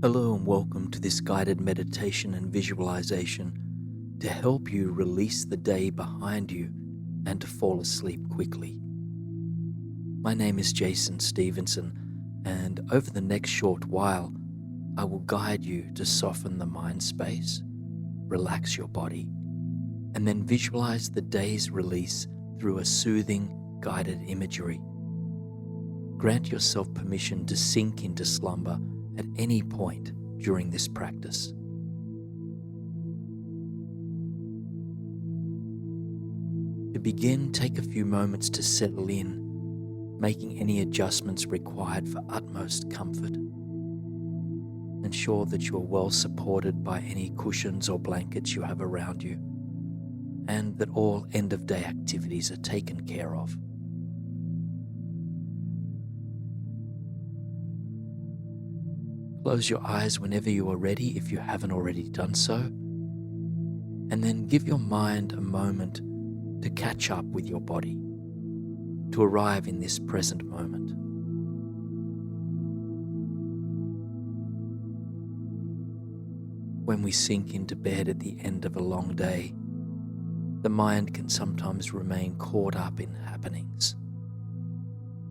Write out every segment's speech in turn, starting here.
Hello and welcome to this guided meditation and visualization to help you release the day behind you and to fall asleep quickly. My name is Jason Stephenson, and over the next short while, I will guide you to soften the mind space, relax your body, and then visualize the day's release through a soothing, guided imagery. Grant yourself permission to sink into slumber at any point during this practice. To begin, take a few moments to settle in, making any adjustments required for utmost comfort. Ensure that you are well supported by any cushions or blankets you have around you, and that all end-of-day activities are taken care of. Close your eyes whenever you are ready if you haven't already done so, and then give your mind a moment to catch up with your body, to arrive in this present moment. When we sink into bed at the end of a long day, the mind can sometimes remain caught up in happenings,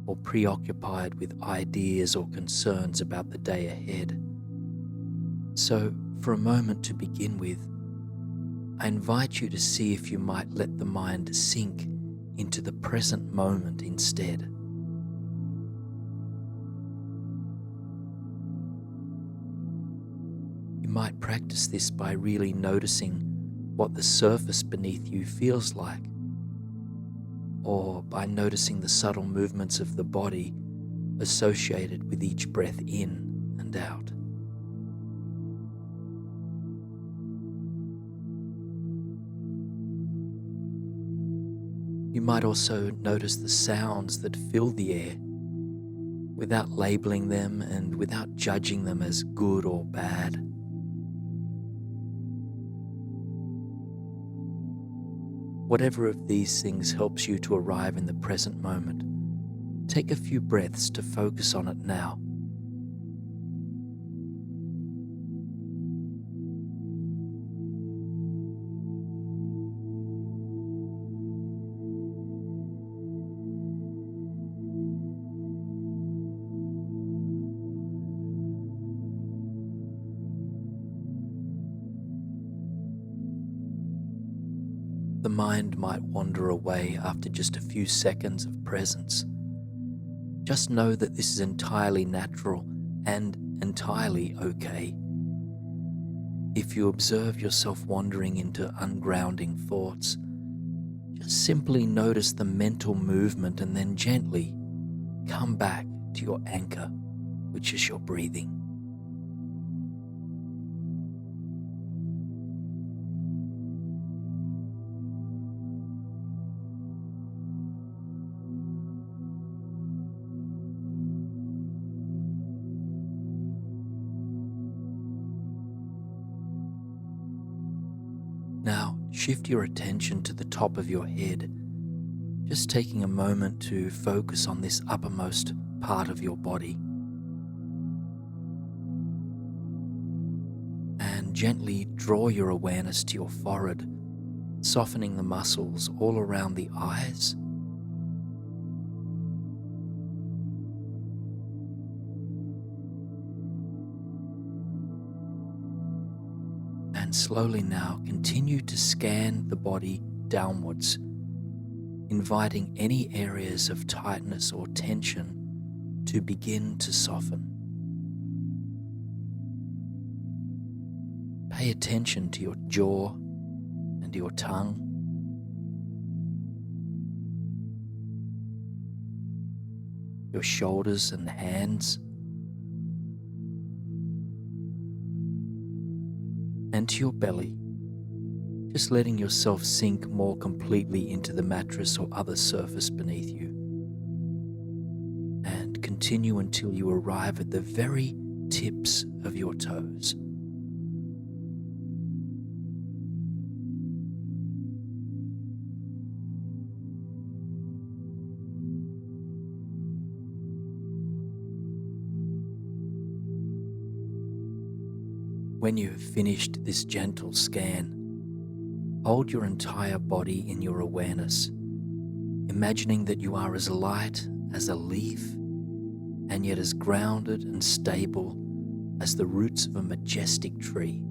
or preoccupied with ideas or concerns about the day ahead. So, for a moment to begin with, I invite you to see if you might let the mind sink into the present moment instead. You might practice this by really noticing what the surface beneath you feels like, or by noticing the subtle movements of the body associated with each breath in and out. You might also notice the sounds that fill the air without labeling them and without judging them as good or bad. Whatever of these things helps you to arrive in the present moment, take a few breaths to focus on it now. The mind might wander away after just a few seconds of presence. Just know that this is entirely natural and entirely okay. If you observe yourself wandering into ungrounding thoughts, just simply notice the mental movement and then gently come back to your anchor, which is your breathing. Now, shift your attention to the top of your head, just taking a moment to focus on this uppermost part of your body. And gently draw your awareness to your forehead, softening the muscles all around the eyes. And slowly now continue to scan the body downwards, inviting any areas of tightness or tension to begin to soften. Pay attention to your jaw and your tongue, your shoulders and hands, and to your belly, just letting yourself sink more completely into the mattress or other surface beneath you. And continue until you arrive at the very tips of your toes. When you have finished this gentle scan, hold your entire body in your awareness, imagining that you are as light as a leaf and yet as grounded and stable as the roots of a majestic tree.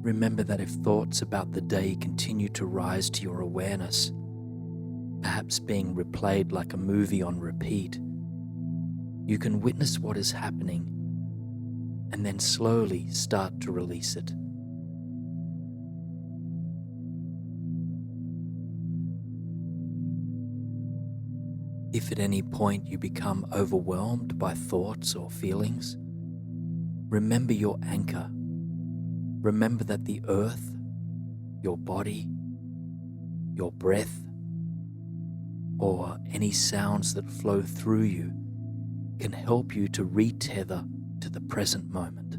Remember that if thoughts about the day continue to rise to your awareness, perhaps being replayed like a movie on repeat, you can witness what is happening and then slowly start to release it. If at any point you become overwhelmed by thoughts or feelings, remember your anchor. Remember that the earth, your body, your breath, or any sounds that flow through you can help you to re-tether to the present moment.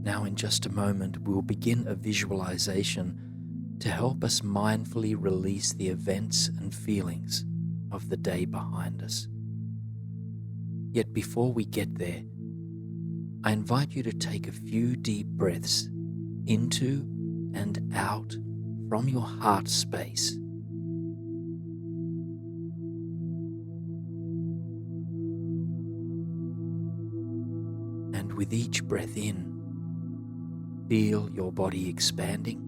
Now, in just a moment, we'll begin a visualization to help us mindfully release the events and feelings of the day behind us. Yet before we get there, I invite you to take a few deep breaths into and out from your heart space. And with each breath in, feel your body expanding.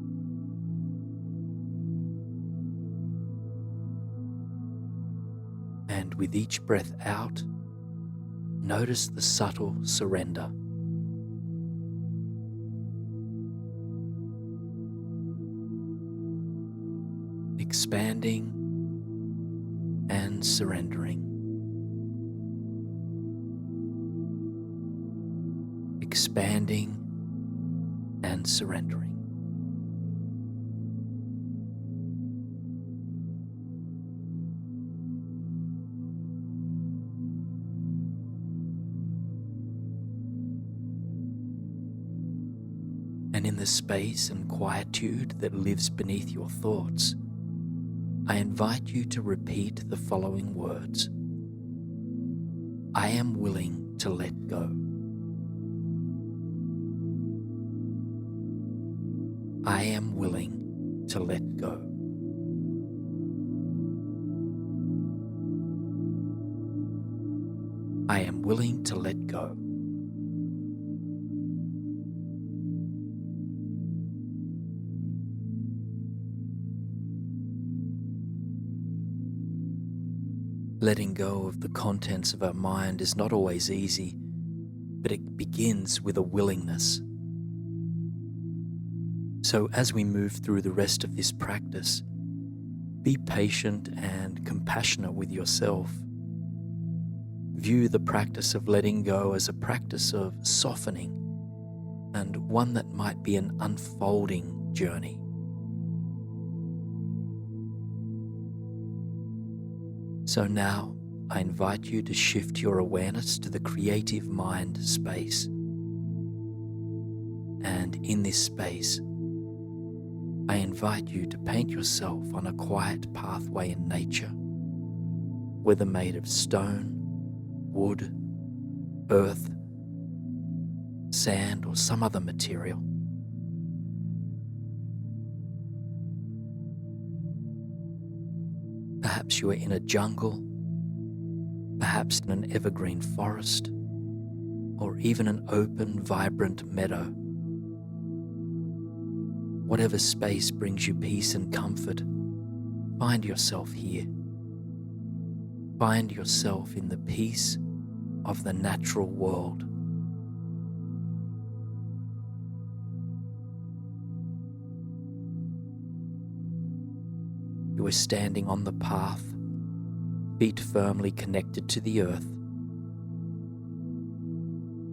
And with each breath out, notice the subtle surrender. Expanding and surrendering. Expanding and surrendering. And in the space and quietude that lives beneath your thoughts, I invite you to repeat the following words. I am willing to let go. I am willing to let go. I am willing to let go. Letting go of the contents of our mind is not always easy, but it begins with a willingness. So as we move through the rest of this practice, be patient and compassionate with yourself. View the practice of letting go as a practice of softening and one that might be an unfolding journey. So now I invite you to shift your awareness to the creative mind space. And in this space, I invite you to paint yourself on a quiet pathway in nature, whether made of stone, wood, earth, sand, or some other material. Perhaps you are in a jungle, perhaps in an evergreen forest, or even an open, vibrant meadow. Whatever space brings you peace and comfort, find yourself here. Find yourself in the peace of the natural world. You are standing on the path, feet firmly connected to the earth.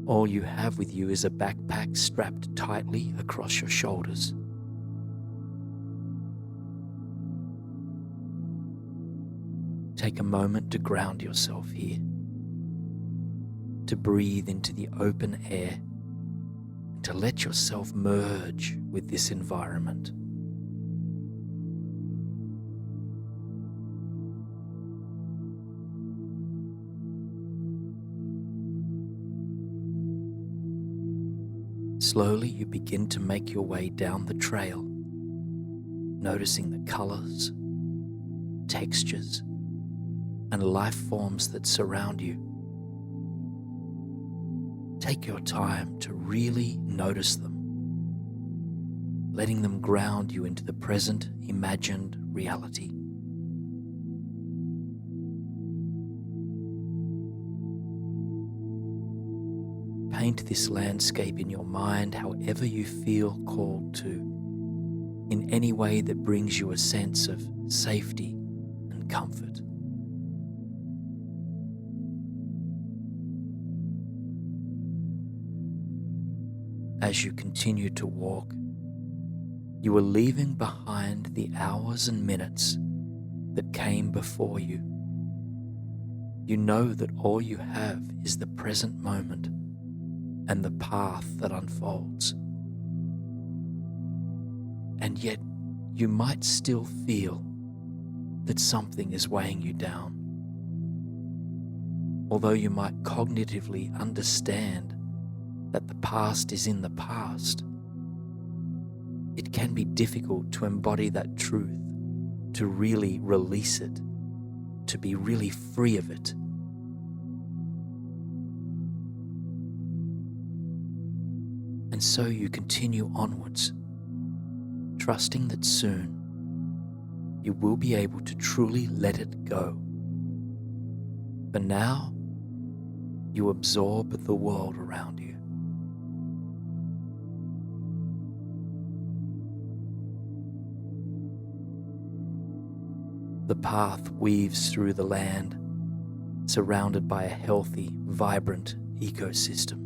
All you have with you is a backpack strapped tightly across your shoulders. Take a moment to ground yourself here, to breathe into the open air, and to let yourself merge with this environment. Slowly you begin to make your way down the trail, noticing the colors, textures, and life forms that surround you. Take your time to really notice them, letting them ground you into the present imagined reality. Paint this landscape in your mind however you feel called to, in any way that brings you a sense of safety and comfort. As you continue to walk, you are leaving behind the hours and minutes that came before you. You know that all you have is the present moment and the path that unfolds. And yet, you might still feel that something is weighing you down. Although you might cognitively understand that the past is in the past, it can be difficult to embody that truth, to really release it, to be really free of it. And so you continue onwards, trusting that soon you will be able to truly let it go. For now, you absorb the world around you. The path weaves through the land, surrounded by a healthy, vibrant ecosystem.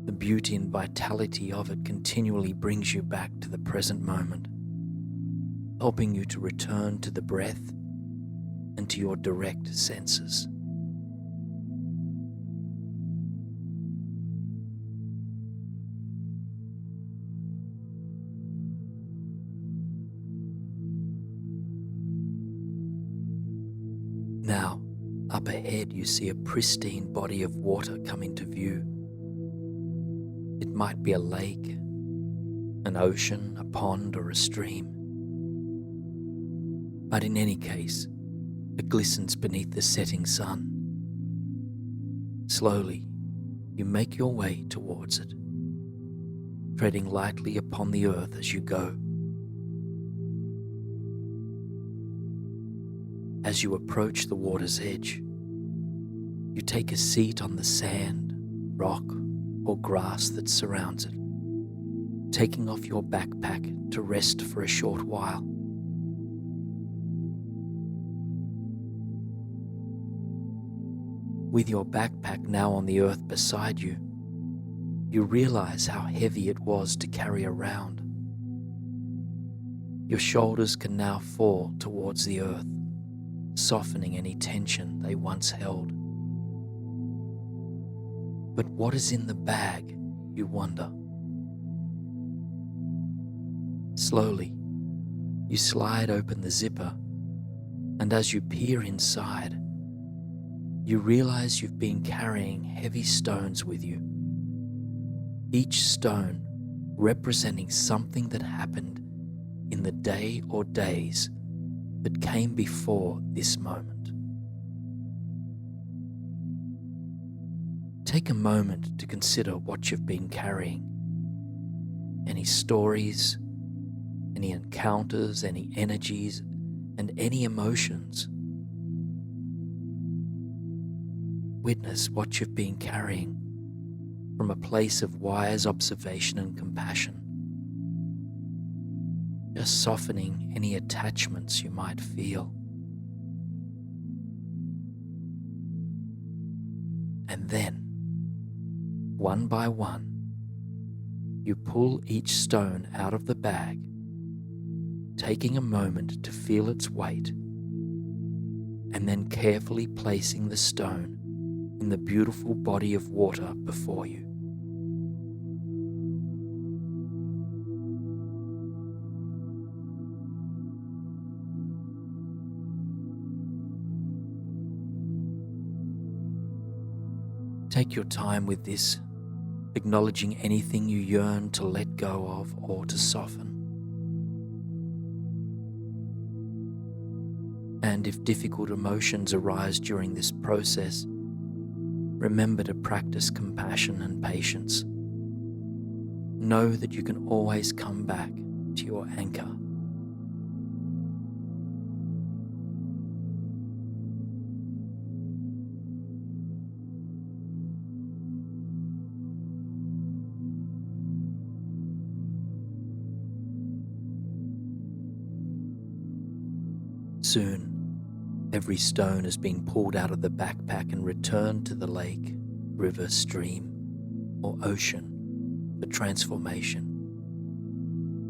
The beauty and vitality of it continually brings you back to the present moment, helping you to return to the breath and to your direct senses. Now, up ahead you see a pristine body of water come into view. It might be a lake, an ocean, a pond, or a stream. But in any case, it glistens beneath the setting sun. Slowly, you make your way towards it, treading lightly upon the earth as you go. As you approach the water's edge, you take a seat on the sand, rock, or grass that surrounds it, taking off your backpack to rest for a short while. With your backpack now on the earth beside you, you realize how heavy it was to carry around. Your shoulders can now fall towards the earth, softening any tension they once held. But what is in the bag, you wonder? Slowly, you slide open the zipper, and as you peer inside, you realize you've been carrying heavy stones with you, each stone representing something that happened in the day or days that came before this moment. Take a moment to consider what you've been carrying. Any stories, any encounters, any energies, and any emotions. Witness what you've been carrying from a place of wise observation and compassion, just softening any attachments you might feel. And then, One by one, you pull each stone out of the bag, taking a moment to feel its weight, and then carefully placing the stone in the beautiful body of water before you. Take your time with this, acknowledging anything you yearn to let go of or to soften. And if difficult emotions arise during this process, remember to practice compassion and patience. Know that you can always come back to your anchor. Soon, every stone has been pulled out of the backpack and returned to the lake, river, stream, or ocean for transformation.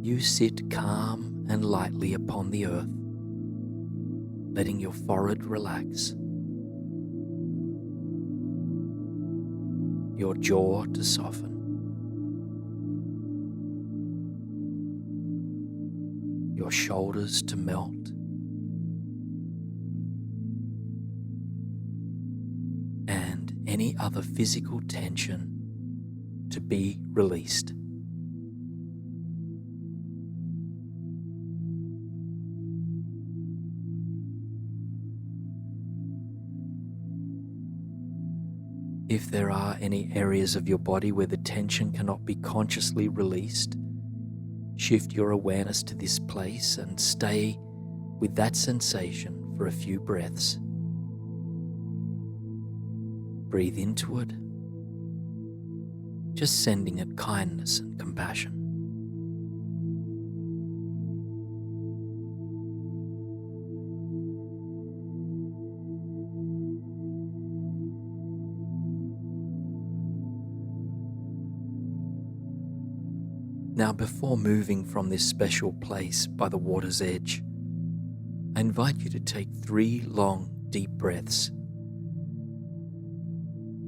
You sit calm and lightly upon the earth, letting your forehead relax, your jaw to soften, your shoulders to melt, and any other physical tension to be released. If there are any areas of your body where the tension cannot be consciously released, shift your awareness to this place and stay with that sensation for a few breaths. Breathe into it, just sending it kindness and compassion. Now, before moving from this special place by the water's edge, I invite you to take 3 long, deep breaths.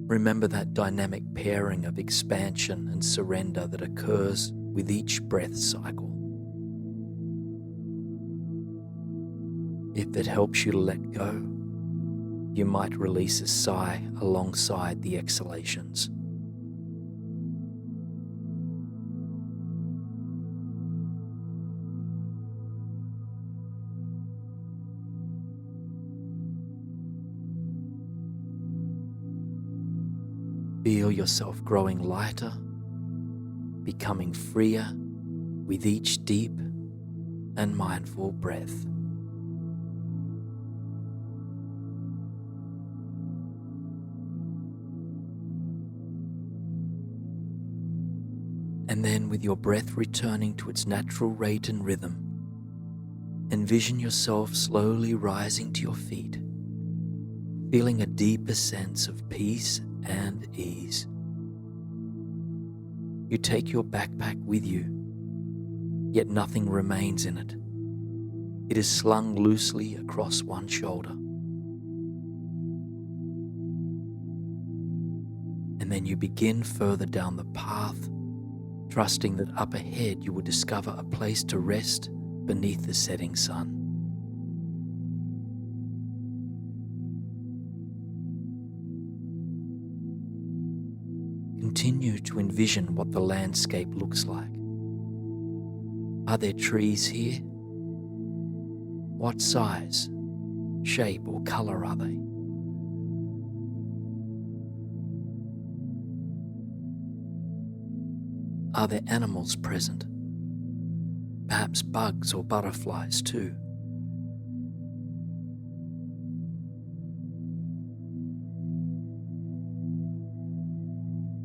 Remember that dynamic pairing of expansion and surrender that occurs with each breath cycle. If it helps you to let go, you might release a sigh alongside the exhalations. Feel yourself growing lighter, becoming freer with each deep and mindful breath. And then, with your breath returning to its natural rate and rhythm, envision yourself slowly rising to your feet, feeling a deeper sense of peace and ease. You take your backpack with you, yet nothing remains in it. It is slung loosely across one shoulder. And then you begin further down the path, trusting that up ahead you will discover a place to rest beneath the setting sun. Continue to envision what the landscape looks like. Are there trees here? What size, shape, or color are they? Are there animals present? Perhaps bugs or butterflies too.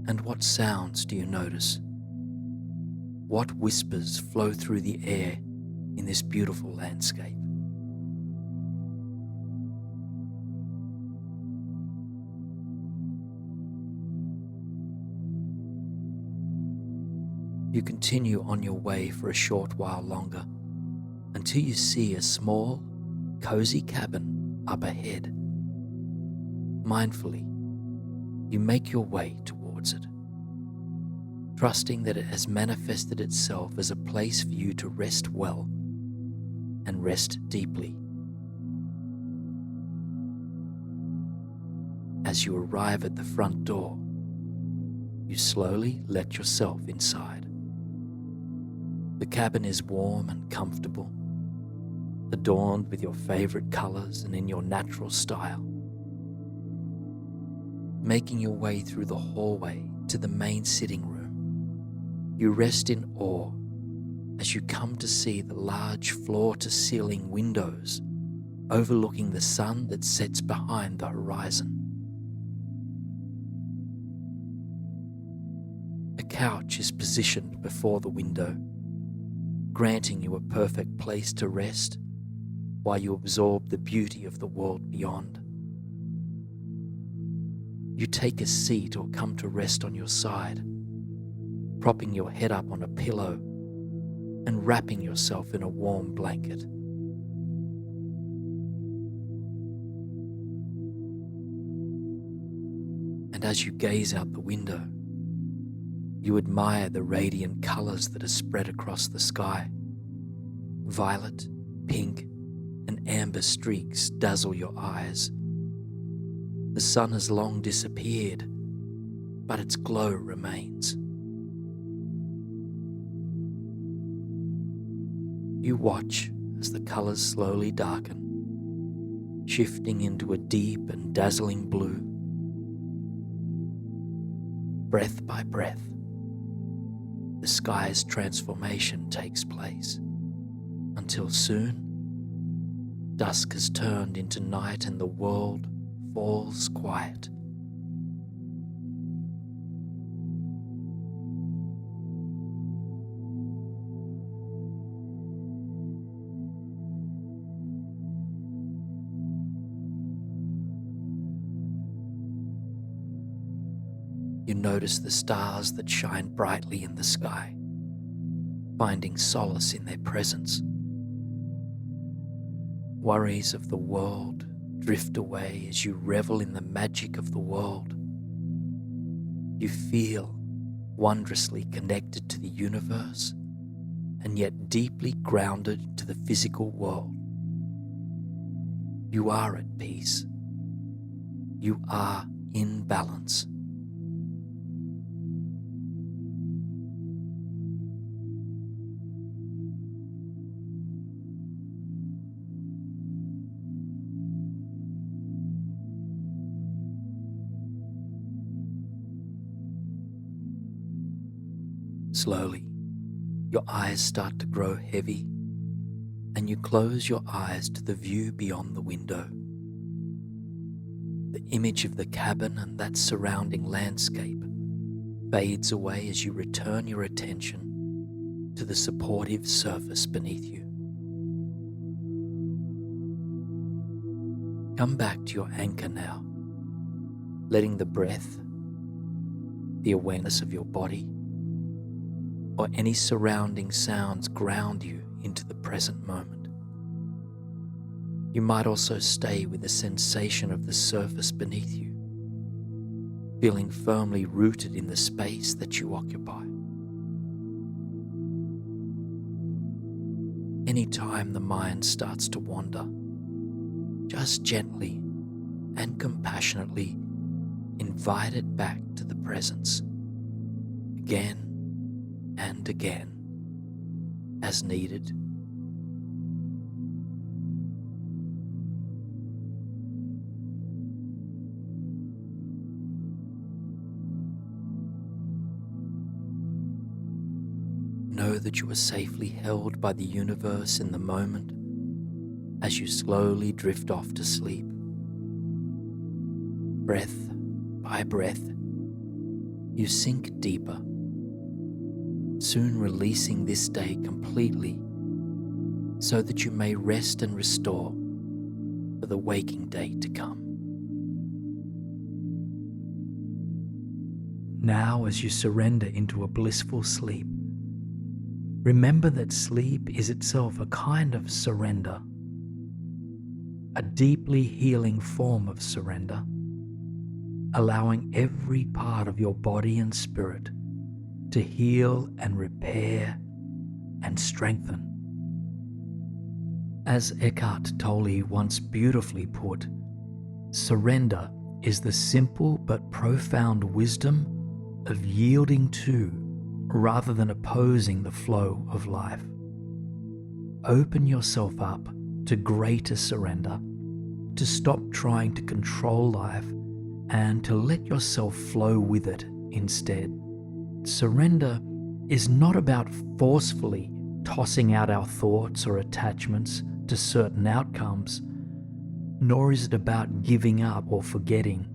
And what sounds do you notice? What whispers flow through the air in this beautiful landscape? You continue on your way for a short while longer until you see a small, cozy cabin up ahead. Mindfully, you make your way towards it, trusting that it has manifested itself as a place for you to rest well and rest deeply. As you arrive at the front door, you slowly let yourself inside. The cabin is warm and comfortable, adorned with your favorite colors and in your natural style. Making your way through the hallway to the main sitting room, you rest in awe as you come to see the large floor-to-ceiling windows overlooking the sun that sets behind the horizon. A couch is positioned before the window, granting you a perfect place to rest while you absorb the beauty of the world beyond. You take a seat or come to rest on your side, propping your head up on a pillow and wrapping yourself in a warm blanket. And as you gaze out the window, you admire the radiant colors that are spread across the sky. Violet, pink, and amber streaks dazzle your eyes. The sun has long disappeared, but its glow remains. You watch as the colors slowly darken, shifting into a deep and dazzling blue. Breath by breath, the sky's transformation takes place, until soon, dusk has turned into night and the world falls quiet. You notice the stars that shine brightly in the sky, finding solace in their presence. Worries of the world drift away as you revel in the magic of the world. You feel wondrously connected to the universe and yet deeply grounded to the physical world. You are at peace. You are in balance. Slowly, your eyes start to grow heavy, and you close your eyes to the view beyond the window. The image of the cabin and that surrounding landscape fades away as you return your attention to the supportive surface beneath you. Come back to your anchor now, letting the breath, the awareness of your body, or any surrounding sounds ground you into the present moment. You might also stay with the sensation of the surface beneath you, feeling firmly rooted in the space that you occupy. Anytime the mind starts to wander, just gently and compassionately invite it back to the presence, again and again, as needed. Know that you are safely held by the universe in the moment as you slowly drift off to sleep. Breath by breath, you sink deeper, soon releasing this day completely so that you may rest and restore for the waking day to come. Now, as you surrender into a blissful sleep, Remember that sleep is itself a kind of surrender, a deeply healing form of surrender, allowing every part of your body and spirit to heal and repair and strengthen. As Eckhart Tolle once beautifully put, surrender is the simple but profound wisdom of yielding to rather than opposing the flow of life. Open yourself up to greater surrender, to stop trying to control life and to let yourself flow with it instead. Surrender is not about forcefully tossing out our thoughts or attachments to certain outcomes, nor is it about giving up or forgetting.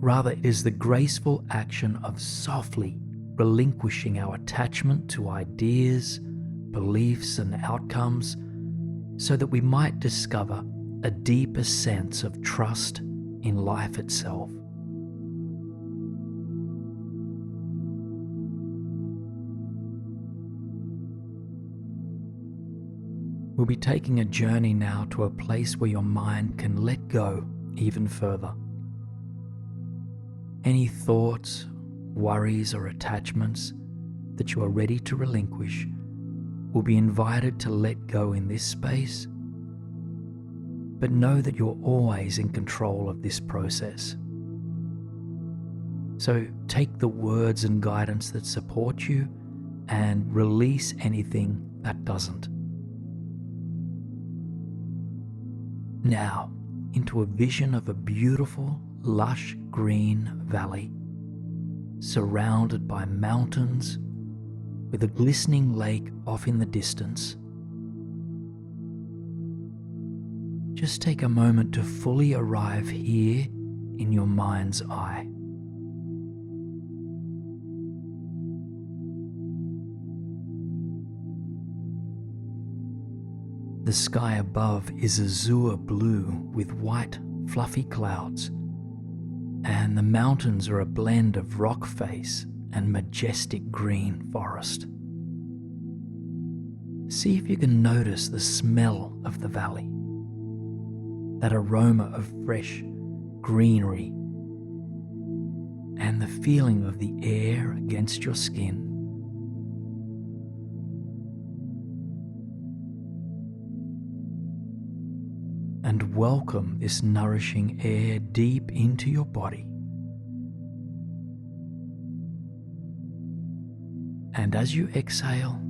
Rather, it is the graceful action of softly relinquishing our attachment to ideas, beliefs, and outcomes so that we might discover a deeper sense of trust in life itself. We'll be taking a journey now to a place where your mind can let go even further. Any thoughts, worries, or attachments that you are ready to relinquish will be invited to let go in this space, but know that you're always in control of this process. So take the words and guidance that support you and release anything that doesn't. Now, into a vision of a beautiful, lush green valley, surrounded by mountains, with a glistening lake off in the distance. Just take a moment to fully arrive here in your mind's eye. The sky above is azure blue with white, fluffy clouds, and the mountains are a blend of rock face and majestic green forest. See if you can notice the smell of the valley, that aroma of fresh greenery, and the feeling of the air against your skin. And welcome this nourishing air deep into your body. And as you exhale,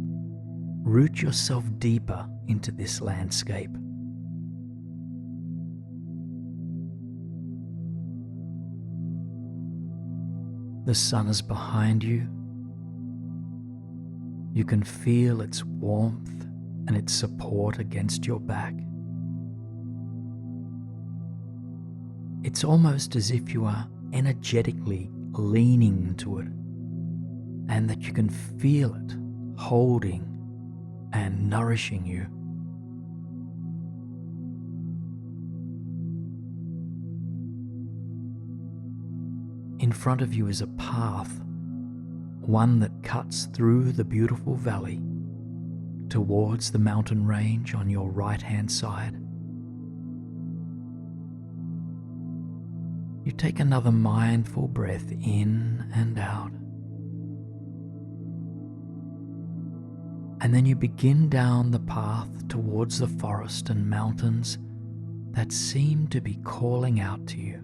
root yourself deeper into this landscape. The sun is behind you. You can feel its warmth and its support against your back. It's almost as if you are energetically leaning into it, and that you can feel it holding and nourishing you. In front of you is a path, one that cuts through the beautiful valley towards the mountain range on your right-hand side. You take another mindful breath in and out. And then you begin down the path towards the forest and mountains that seem to be calling out to you.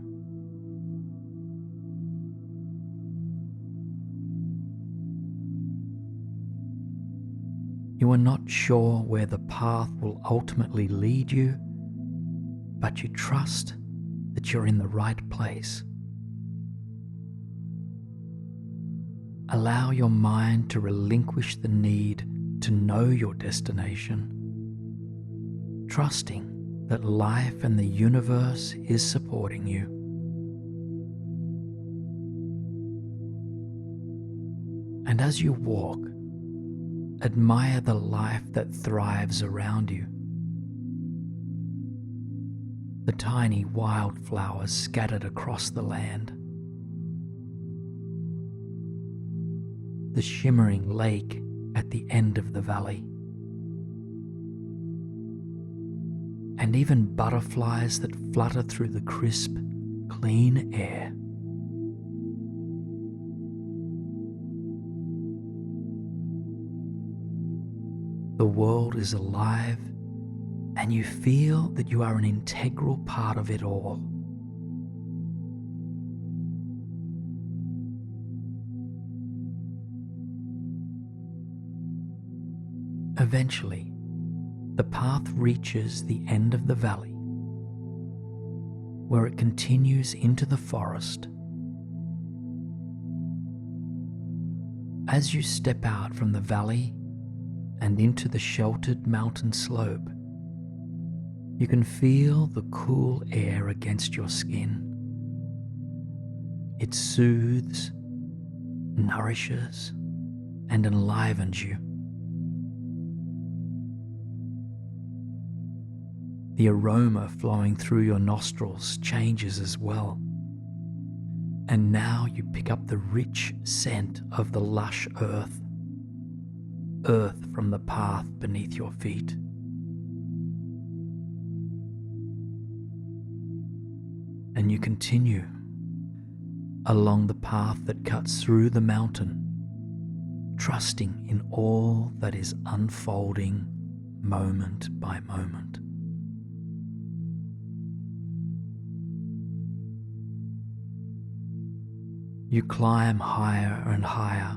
You are not sure where the path will ultimately lead you, but you trust that you're in the right place. Allow your mind to relinquish the need to know your destination, trusting that life and the universe is supporting you. And as you walk, admire the life that thrives around you. The tiny wildflowers scattered across the land, the shimmering lake at the end of the valley. And even butterflies that flutter through the crisp, clean air. The world is alive, and you feel that you are an integral part of it all. Eventually, the path reaches the end of the valley, where it continues into the forest. As you step out from the valley and into the sheltered mountain slope, you can feel the cool air against your skin. It soothes, nourishes, and enlivens you. The aroma flowing through your nostrils changes as well, and now you pick up the rich scent of the lush earth from the path beneath your feet. And you continue along the path that cuts through the mountain, trusting in all that is unfolding moment by moment. You climb higher and higher,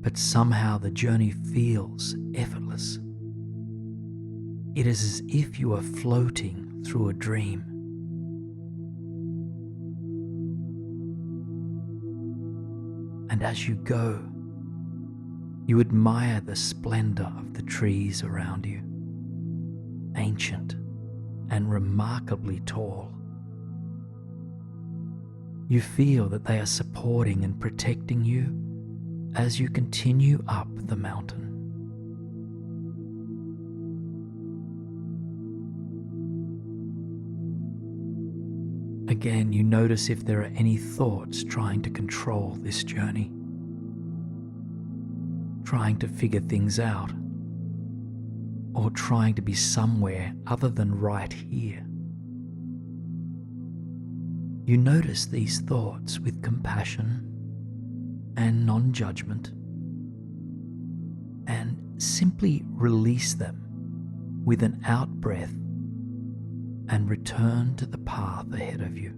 but somehow the journey feels effortless. It is as if you are floating through a dream. And as you go, you admire the splendor of the trees around you, ancient and remarkably tall. You feel that they are supporting and protecting you as you continue up the mountain. Again, you notice if there are any thoughts trying to control this journey, trying to figure things out, or trying to be somewhere other than right here. You notice these thoughts with compassion and non-judgment, and simply release them with an out-breath and return to the path ahead of you.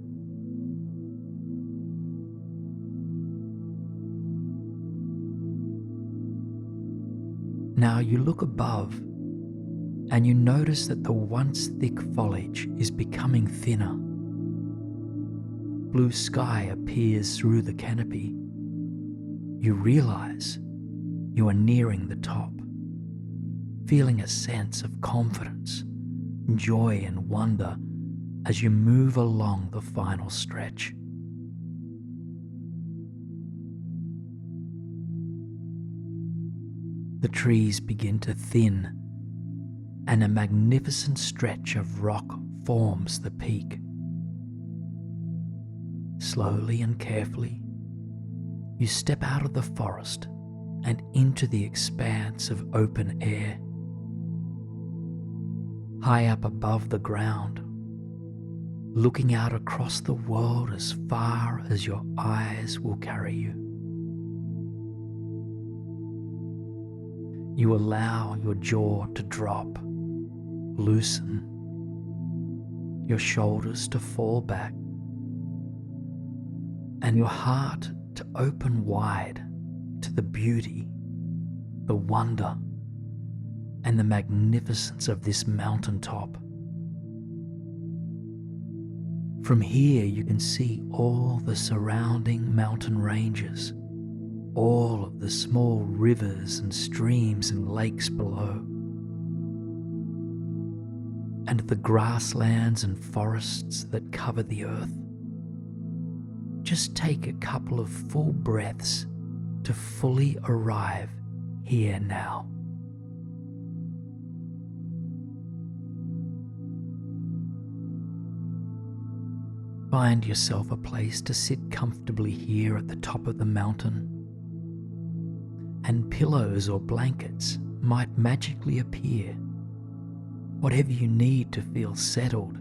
Now you look above and you notice that the once thick foliage is becoming thinner. Blue sky appears through the canopy. You realize you are nearing the top, feeling a sense of confidence, joy, and wonder as you move along the final stretch. The trees begin to thin, and a magnificent stretch of rock forms the peak. Slowly and carefully, you step out of the forest and into the expanse of open air. High up above the ground, looking out across the world as far as your eyes will carry you. You allow your jaw to drop, loosen, your shoulders to fall back, and your heart to open wide to the beauty, the wonder, and the magnificence of this mountaintop. From here you can see all the surrounding mountain ranges, all of the small rivers and streams and lakes below, and the grasslands and forests that cover the earth. Just take a couple of full breaths to fully arrive here now. Find yourself a place to sit comfortably here at the top of the mountain, and pillows or blankets might magically appear. Whatever you need to feel settled,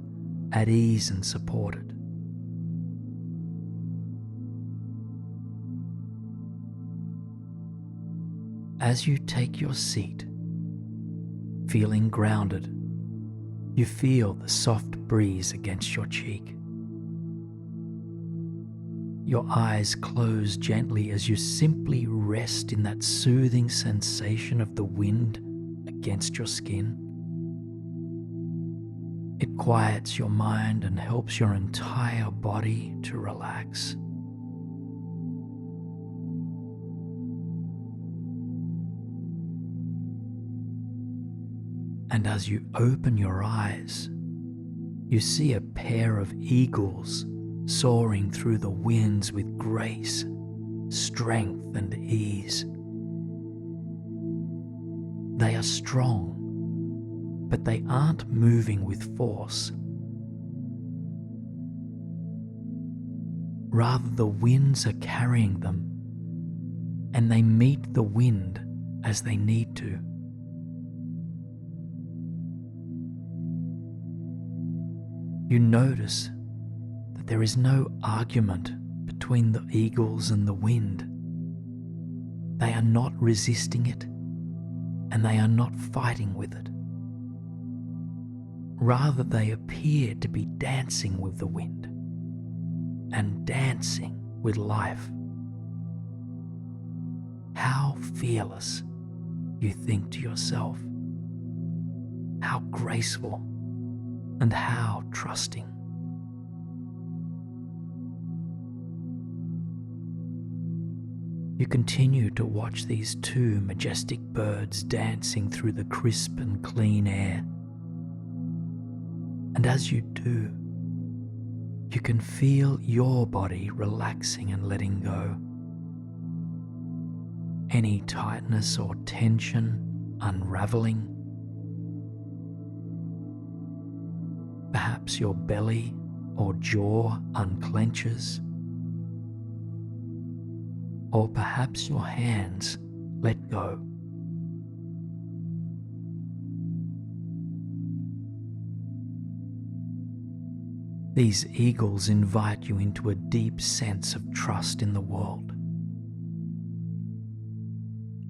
at ease and supported. As you take your seat, feeling grounded, you feel the soft breeze against your cheek. Your eyes close gently as you simply rest in that soothing sensation of the wind against your skin. It quiets your mind and helps your entire body to relax. And as you open your eyes, you see a pair of eagles soaring through the winds with grace, strength, and ease. They are strong, but they aren't moving with force. Rather, the winds are carrying them, and they meet the wind as they need to. You notice that there is no argument between the eagles and the wind. They are not resisting it, and they are not fighting with it. Rather, they appear to be dancing with the wind and dancing with life. How fearless, you think to yourself. How graceful and how trusting. You continue to watch these two majestic birds dancing through the crisp and clean air. And as you do, you can feel your body relaxing and letting go. Any tightness or tension unraveling. Perhaps your belly or jaw unclenches. Or perhaps your hands let go. These eagles invite you into a deep sense of trust in the world.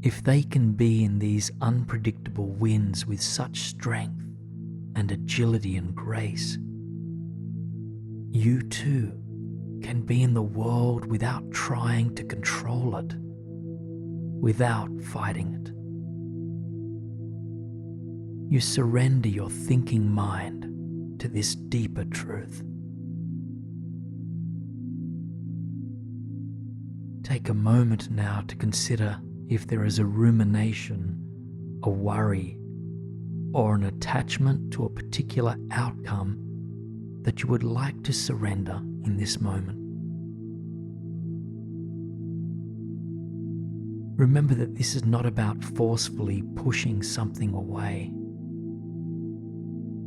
If they can be in these unpredictable winds with such strength and agility and grace, you too can be in the world without trying to control it, without fighting it. You surrender your thinking mind to this deeper truth. Take a moment now to consider if there is a rumination, a worry, or an attachment to a particular outcome that you would like to surrender in this moment. Remember that this is not about forcefully pushing something away.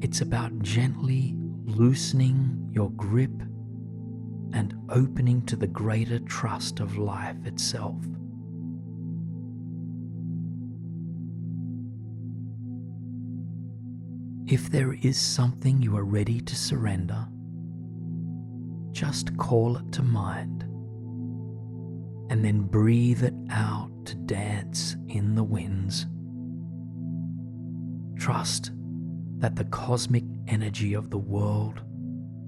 It's about gently loosening your grip and opening to the greater trust of life itself. If there is something you are ready to surrender, just call it to mind and then breathe it out to dance in the winds. Trust that the cosmic energy of the world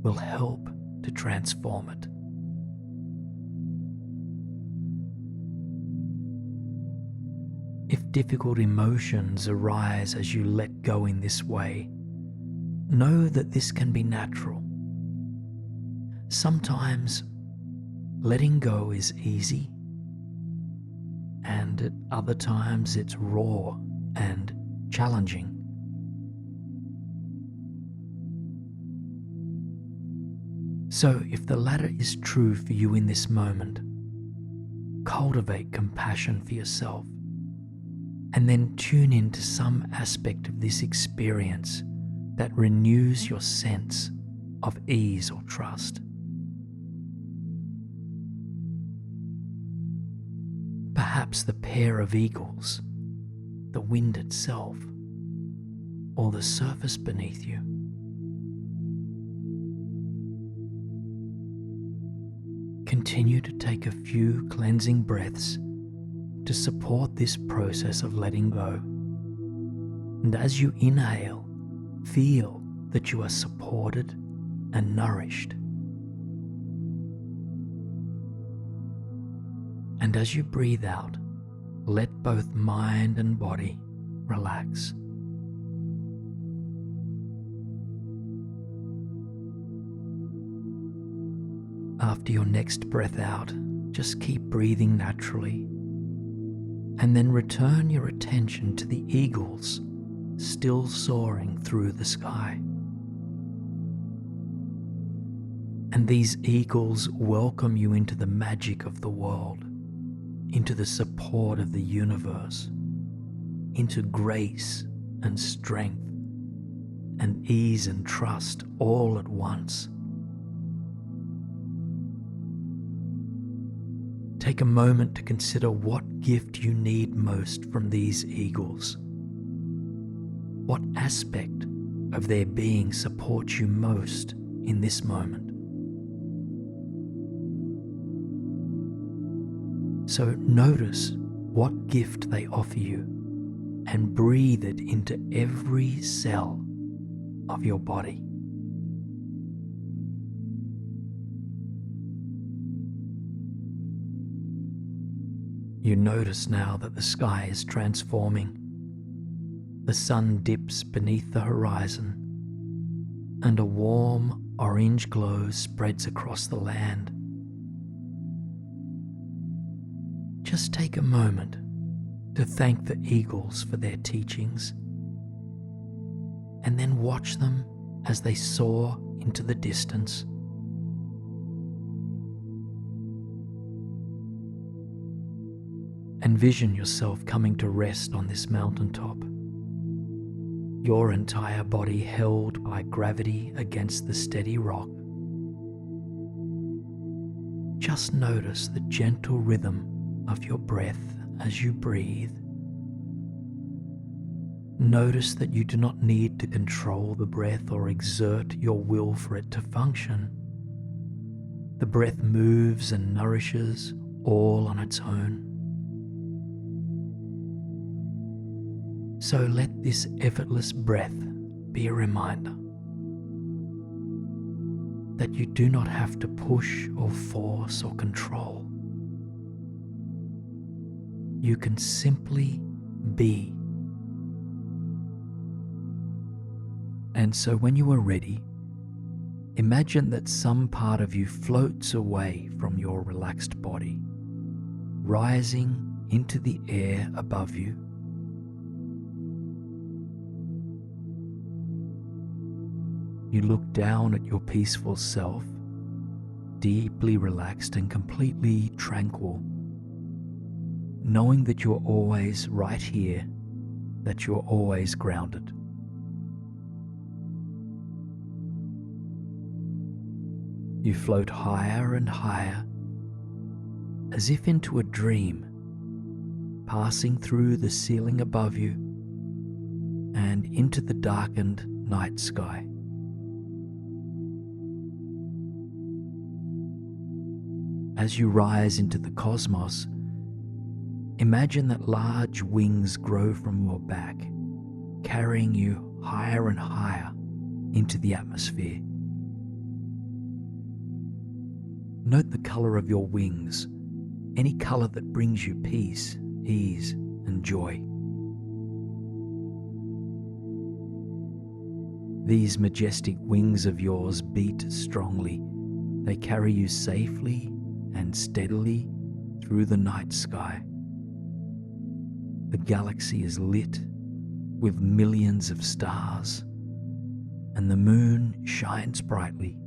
will help to transform it. If difficult emotions arise as you let go in this way, know that this can be natural. Sometimes letting go is easy, and at other times it's raw and challenging. So if the latter is true for you in this moment, cultivate compassion for yourself and then tune into some aspect of this experience that renews your sense of ease or trust. perhaps the pair of eagles, the wind itself, or the surface beneath you. Continue to take a few cleansing breaths to support this process of letting go. And as you inhale, feel that you are supported and nourished. And as you breathe out, let both mind and body relax. After your next breath out, just keep breathing naturally, and then return your attention to the eagles still soaring through the sky. And these eagles welcome you into the magic of the world, into the support of the universe, into grace and strength and ease and trust all at once. Take a moment to consider what gift you need most from these eagles. What aspect of their being supports you most in this moment? So notice what gift they offer you and breathe it into every cell of your body. You notice now that the sky is transforming. The sun dips beneath the horizon, and a warm orange glow spreads across the land. Just take a moment to thank the eagles for their teachings, and then watch them as they soar into the distance. Envision yourself coming to rest on this mountaintop, your entire body held by gravity against the steady rock. Just notice the gentle rhythm of your breath as you breathe. Notice that you do not need to control the breath or exert your will for it to function. The breath moves and nourishes all on its own. So let this effortless breath be a reminder that you do not have to push or force or control. You can simply be. And so when you are ready, imagine that some part of you floats away from your relaxed body, rising into the air above you. You look down at your peaceful self, deeply relaxed and completely tranquil, knowing that you're always right here, that you're always grounded. You float higher and higher, as if into a dream, passing through the ceiling above you and into the darkened night sky. As you rise into the cosmos, imagine that large wings grow from your back, carrying you higher and higher into the atmosphere. Note the color of your wings, any color that brings you peace, ease, and joy. These majestic wings of yours beat strongly. They carry you safely and steadily through the night sky. The galaxy is lit with millions of stars, and the moon shines brightly.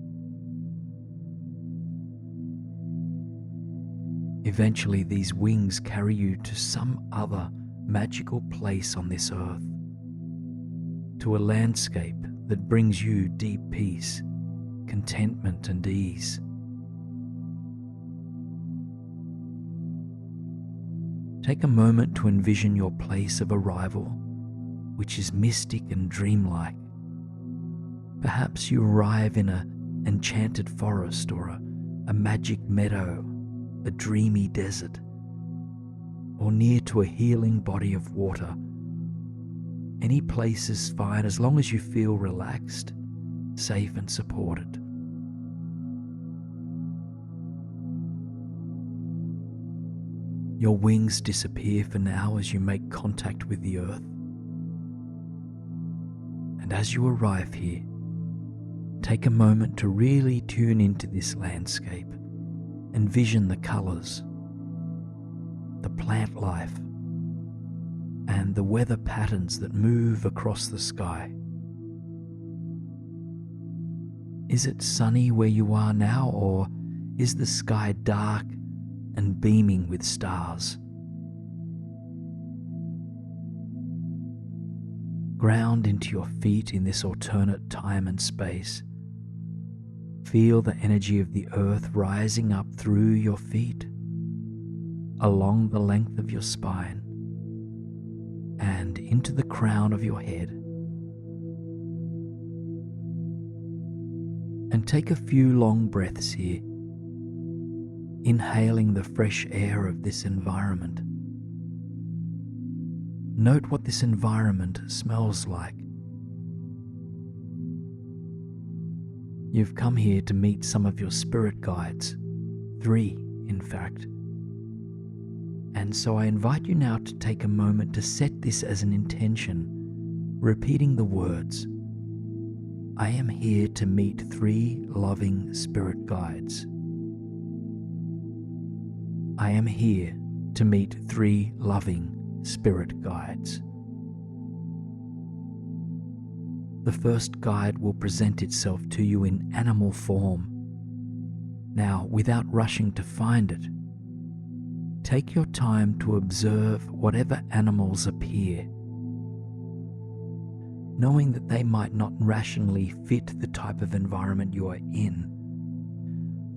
Eventually, these wings carry you to some other magical place on this earth, to a landscape that brings you deep peace, contentment, and ease. Take a moment to envision your place of arrival, which is mystic and dreamlike. Perhaps you arrive in an enchanted forest or a magic meadow, a dreamy desert, or near to a healing body of water. Any place is fine as long as you feel relaxed, safe and supported. Your wings disappear for now as you make contact with the earth. And as you arrive here, take a moment to really tune into this landscape. Envision the colours, the plant life, and the weather patterns that move across the sky. Is it sunny where you are now, or is the sky dark and beaming with stars? Ground into your feet in this alternate time and space. Feel the energy of the earth rising up through your feet, along the length of your spine, and into the crown of your head. And take a few long breaths here, inhaling the fresh air of this environment. Note what this environment smells like. You've come here to meet some of your spirit guides, 3 in fact. And so I invite you now to take a moment to set this as an intention, repeating the words, I am here to meet 3 loving spirit guides. I am here to meet 3 loving spirit guides. The first guide will present itself to you in animal form. Now, without rushing to find it, take your time to observe whatever animals appear, knowing that they might not rationally fit the type of environment you are in.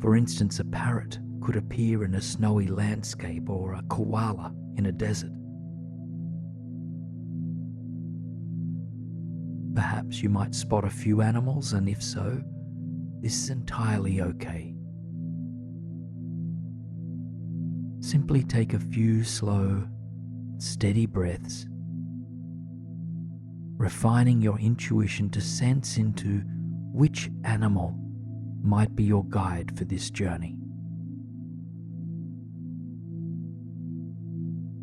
For instance, a parrot could appear in a snowy landscape or a koala in a desert. Perhaps you might spot a few animals, and if so, this is entirely okay. Simply take a few slow, steady breaths, refining your intuition to sense into which animal might be your guide for this journey.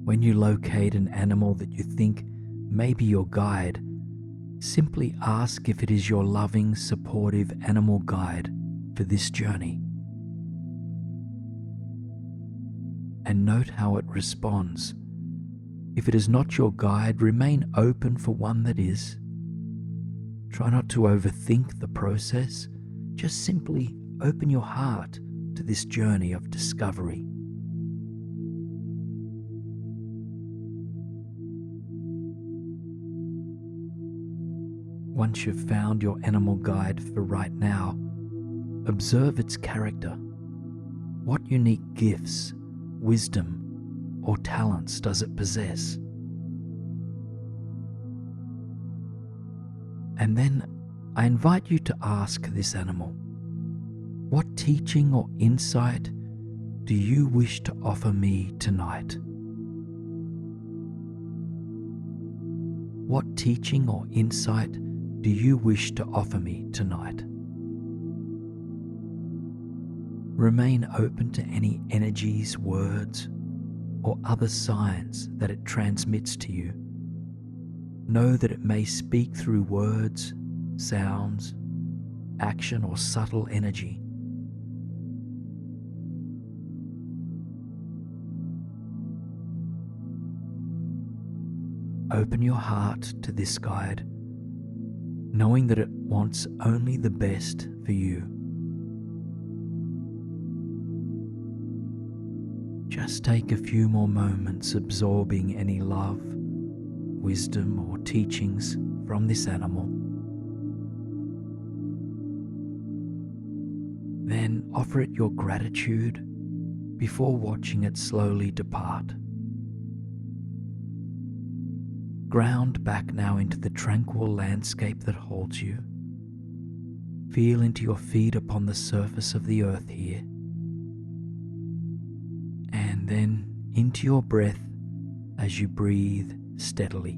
When you locate an animal that you think may be your guide, simply ask if it is your loving, supportive animal guide for this journey. And note how it responds. If it is not your guide, remain open for one that is. Try not to overthink the process. Just simply open your heart to this journey of discovery. Once you've found your animal guide for right now, observe its character. What unique gifts, wisdom, or talents does it possess? And then I invite you to ask this animal, what teaching or insight do you wish to offer me tonight? What teaching or insight do you wish to offer me tonight? Remain open to any energies, words, or other signs that it transmits to you. Know that it may speak through words, sounds, action, or subtle energy. Open your heart to this guide, knowing that it wants only the best for you. Just take a few more moments absorbing any love, wisdom, or teachings from this animal. Then offer it your gratitude before watching it slowly depart. ground back now into the tranquil landscape that holds you. Feel into your feet upon the surface of the earth here. And then into your breath as you breathe steadily.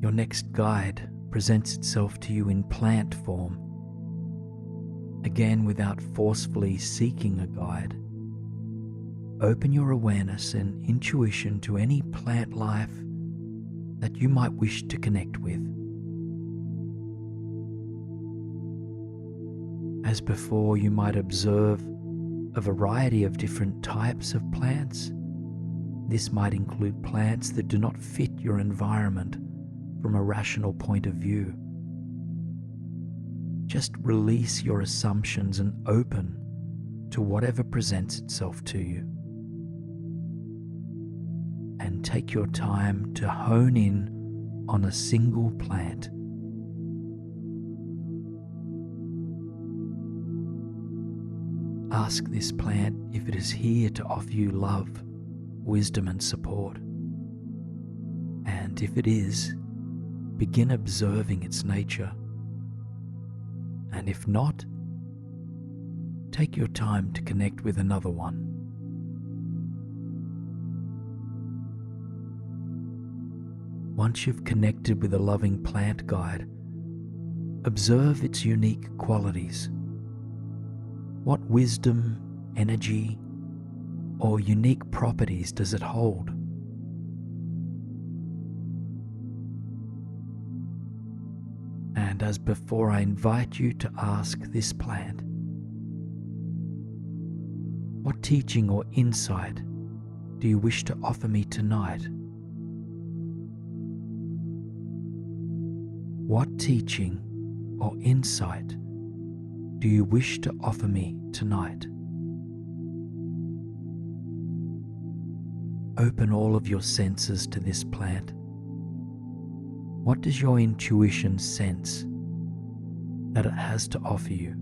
Your next guide presents itself to you in plant form. Again, without forcefully seeking a guide, open your awareness and intuition to any plant life that you might wish to connect with. As before, you might observe a variety of different types of plants. This might include plants that do not fit your environment from a rational point of view. Just release your assumptions and open to whatever presents itself to you. And take your time to hone in on a single plant. Ask this plant if it is here to offer you love, wisdom, and support. And if it is, begin observing its nature. And if not, take your time to connect with another one. Once you've connected with a loving plant guide, observe its unique qualities. What wisdom, energy, or unique properties does it hold? And as before, I invite you to ask this plant, what teaching or insight do you wish to offer me tonight? What teaching or insight do you wish to offer me tonight? Open all of your senses to this plant. What does your intuition sense that it has to offer you?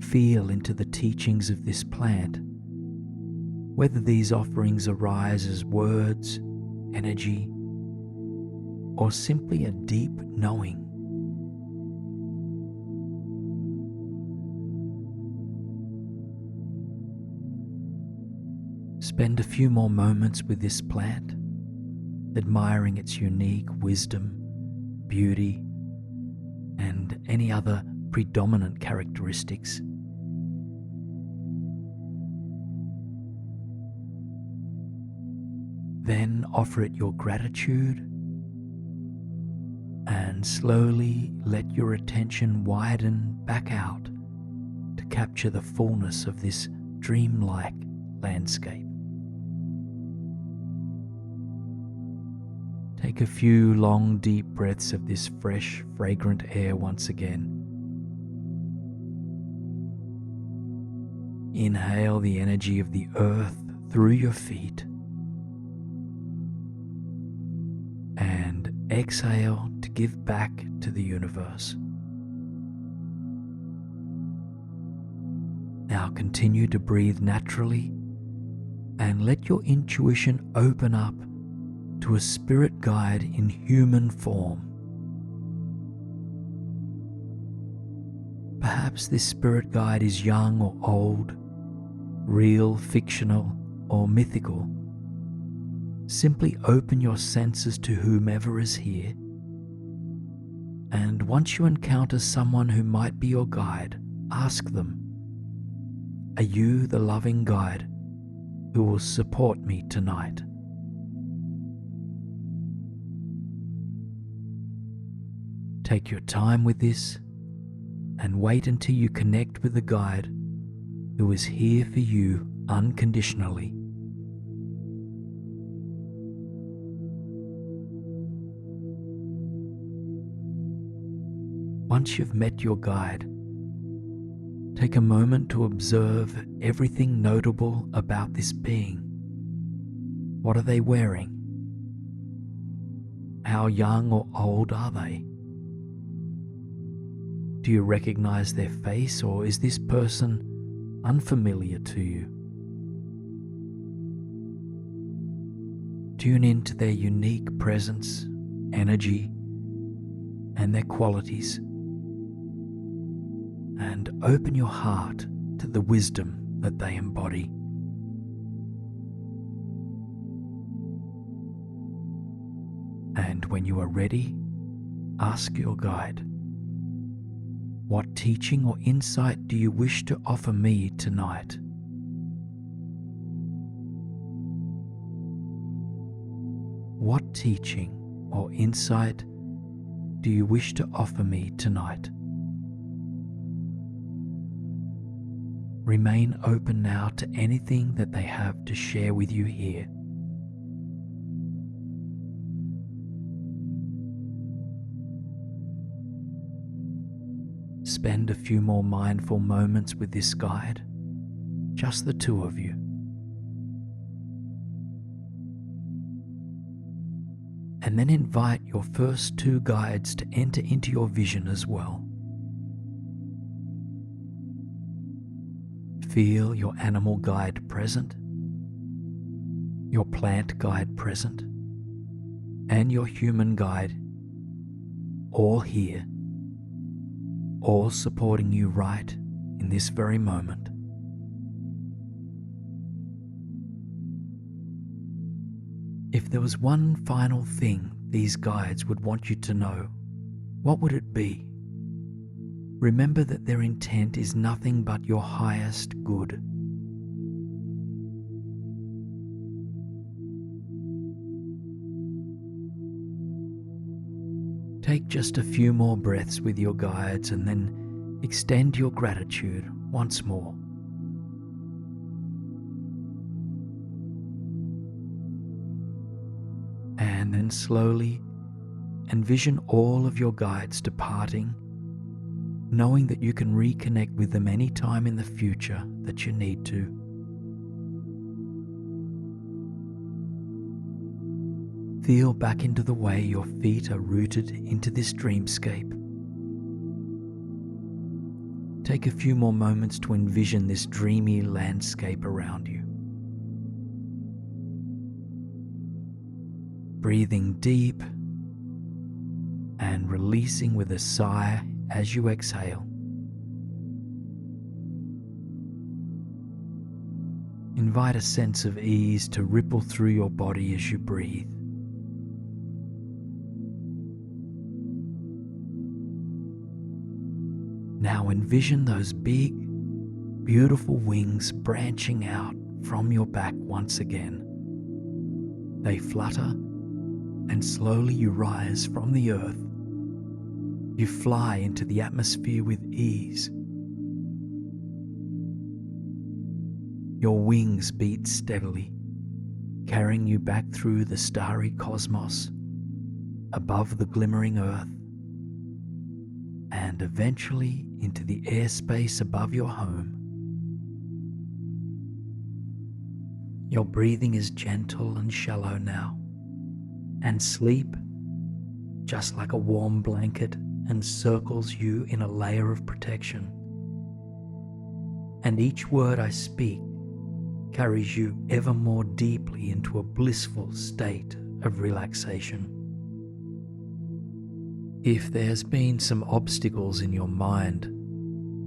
Feel into the teachings of this plant, whether these offerings arise as words, energy, or simply a deep knowing. Spend a few more moments with this plant, admiring its unique wisdom, beauty, and any other predominant characteristics. Then offer it your gratitude and slowly let your attention widen back out to capture the fullness of this dreamlike landscape. Take a few long, deep breaths of this fresh, fragrant air once again. Inhale the energy of the earth through your feet. And exhale to give back to the universe. Now continue to breathe naturally and let your intuition open up to a spirit guide in human form. Perhaps this spirit guide is young or old, real, fictional, or mythical. Simply open your senses to whomever is here, and once you encounter someone who might be your guide, ask them, "Are you the loving guide who will support me tonight?" Take your time with this and wait until you connect with the guide who is here for you unconditionally. Once you've met your guide, take a moment to observe everything notable about this being. What are they wearing? How young or old are they? Do you recognize their face, or is this person unfamiliar to you. Tune into their unique presence, energy, and their qualities, and open your heart to the wisdom that they embody. And when you are ready, ask your guide, what teaching or insight do you wish to offer me tonight? What teaching or insight do you wish to offer me tonight? Remain open now to anything that they have to share with you here. Spend a few more mindful moments with this guide, just the two of you. And then invite your first two guides to enter into your vision as well. Feel your animal guide present, your plant guide present, and your human guide all here, all supporting you right in this very moment. If there was one final thing these guides would want you to know, what would it be? Remember that their intent is nothing but your highest good. Take just a few more breaths with your guides and then extend your gratitude once more. And then slowly envision all of your guides departing, knowing that you can reconnect with them any time in the future that you need to. Feel back into the way your feet are rooted into this dreamscape. Take a few more moments to envision this dreamy landscape around you. Breathing deep and releasing with a sigh as you exhale. Invite a sense of ease to ripple through your body as you breathe. Now envision those big, beautiful wings branching out from your back once again. They flutter, and slowly you rise from the earth. You fly into the atmosphere with ease. Your wings beat steadily, carrying you back through the starry cosmos, above the glimmering earth, and eventually into the airspace above your home. Your breathing is gentle and shallow now, and sleep, just like a warm blanket, encircles you in a layer of protection. And each word I speak carries you ever more deeply into a blissful state of relaxation. If there's been some obstacles in your mind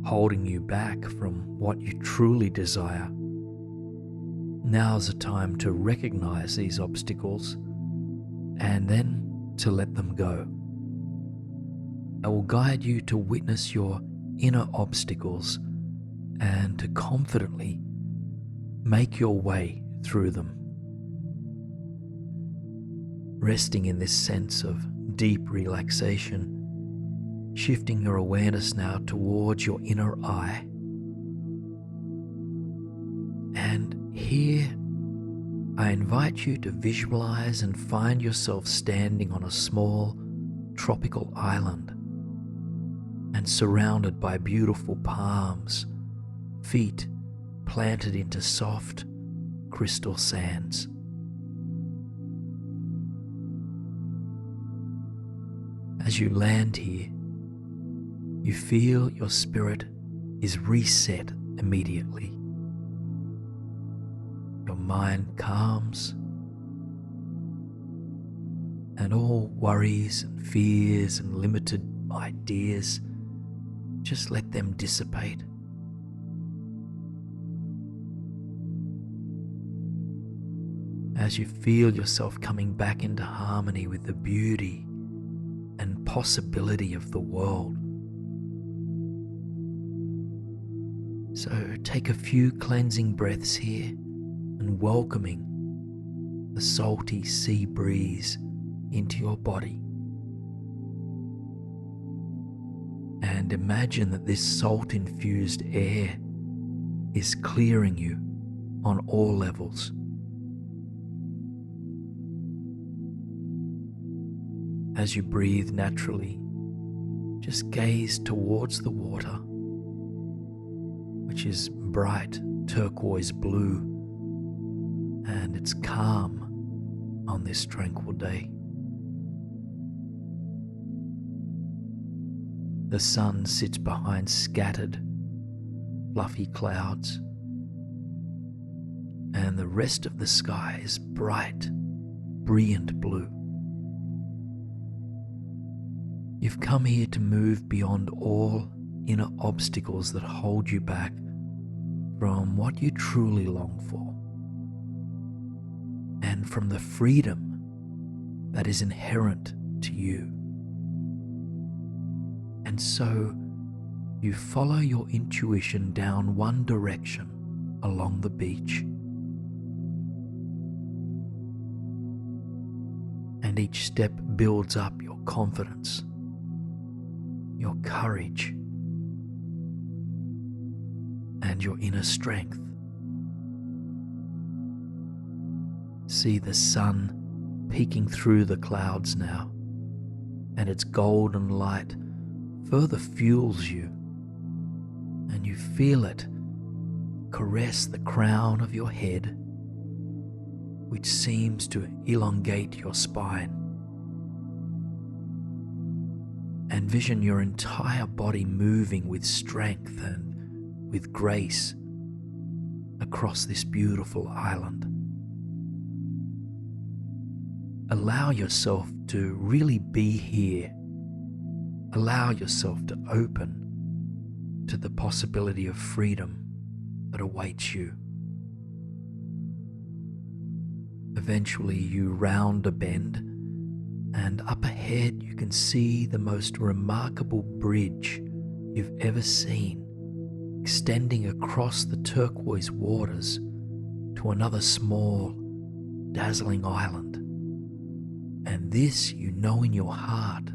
holding you back from what you truly desire, now's the time to recognize these obstacles and then to let them go. I will guide you to witness your inner obstacles and to confidently make your way through them. Resting in this sense of deep relaxation, shifting your awareness now towards your inner eye. And here, I invite you to visualize and find yourself standing on a small tropical island and surrounded by beautiful palms, feet planted into soft crystal sands. As you land here, you feel your spirit is reset immediately. Your mind calms, and all worries and fears and limited ideas, just let them dissipate. As you feel yourself coming back into harmony with the beauty and possibility of the world. So take a few cleansing breaths here and welcoming the salty sea breeze into your body. And imagine that this salt-infused air is clearing you on all levels. As you breathe naturally, just gaze towards the water, which is bright turquoise blue, and it's calm on this tranquil day. The sun sits behind scattered, fluffy clouds, and the rest of the sky is bright, brilliant blue. You've come here to move beyond all inner obstacles that hold you back from what you truly long for, and from the freedom that is inherent to you. And so you follow your intuition down one direction along the beach. And each step builds up your confidence, your courage, and your inner strength. See the sun peeking through the clouds now, and its golden light further fuels you, and you feel it caress the crown of your head, which seems to elongate your spine. Envision your entire body moving with strength and with grace across this beautiful island. Allow yourself to really be here. Allow yourself to open to the possibility of freedom that awaits you. Eventually you round a bend, and up ahead you can see the most remarkable bridge you've ever seen, extending across the turquoise waters to another small, dazzling island. And this, you know in your heart,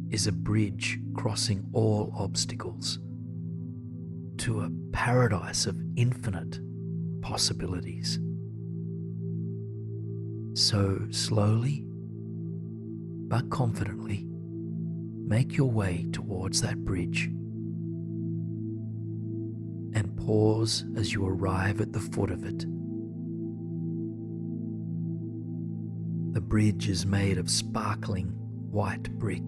is a bridge crossing all obstacles to a paradise of infinite possibilities. So slowly but confidently, make your way towards that bridge and pause as you arrive at the foot of it. The bridge is made of sparkling white brick,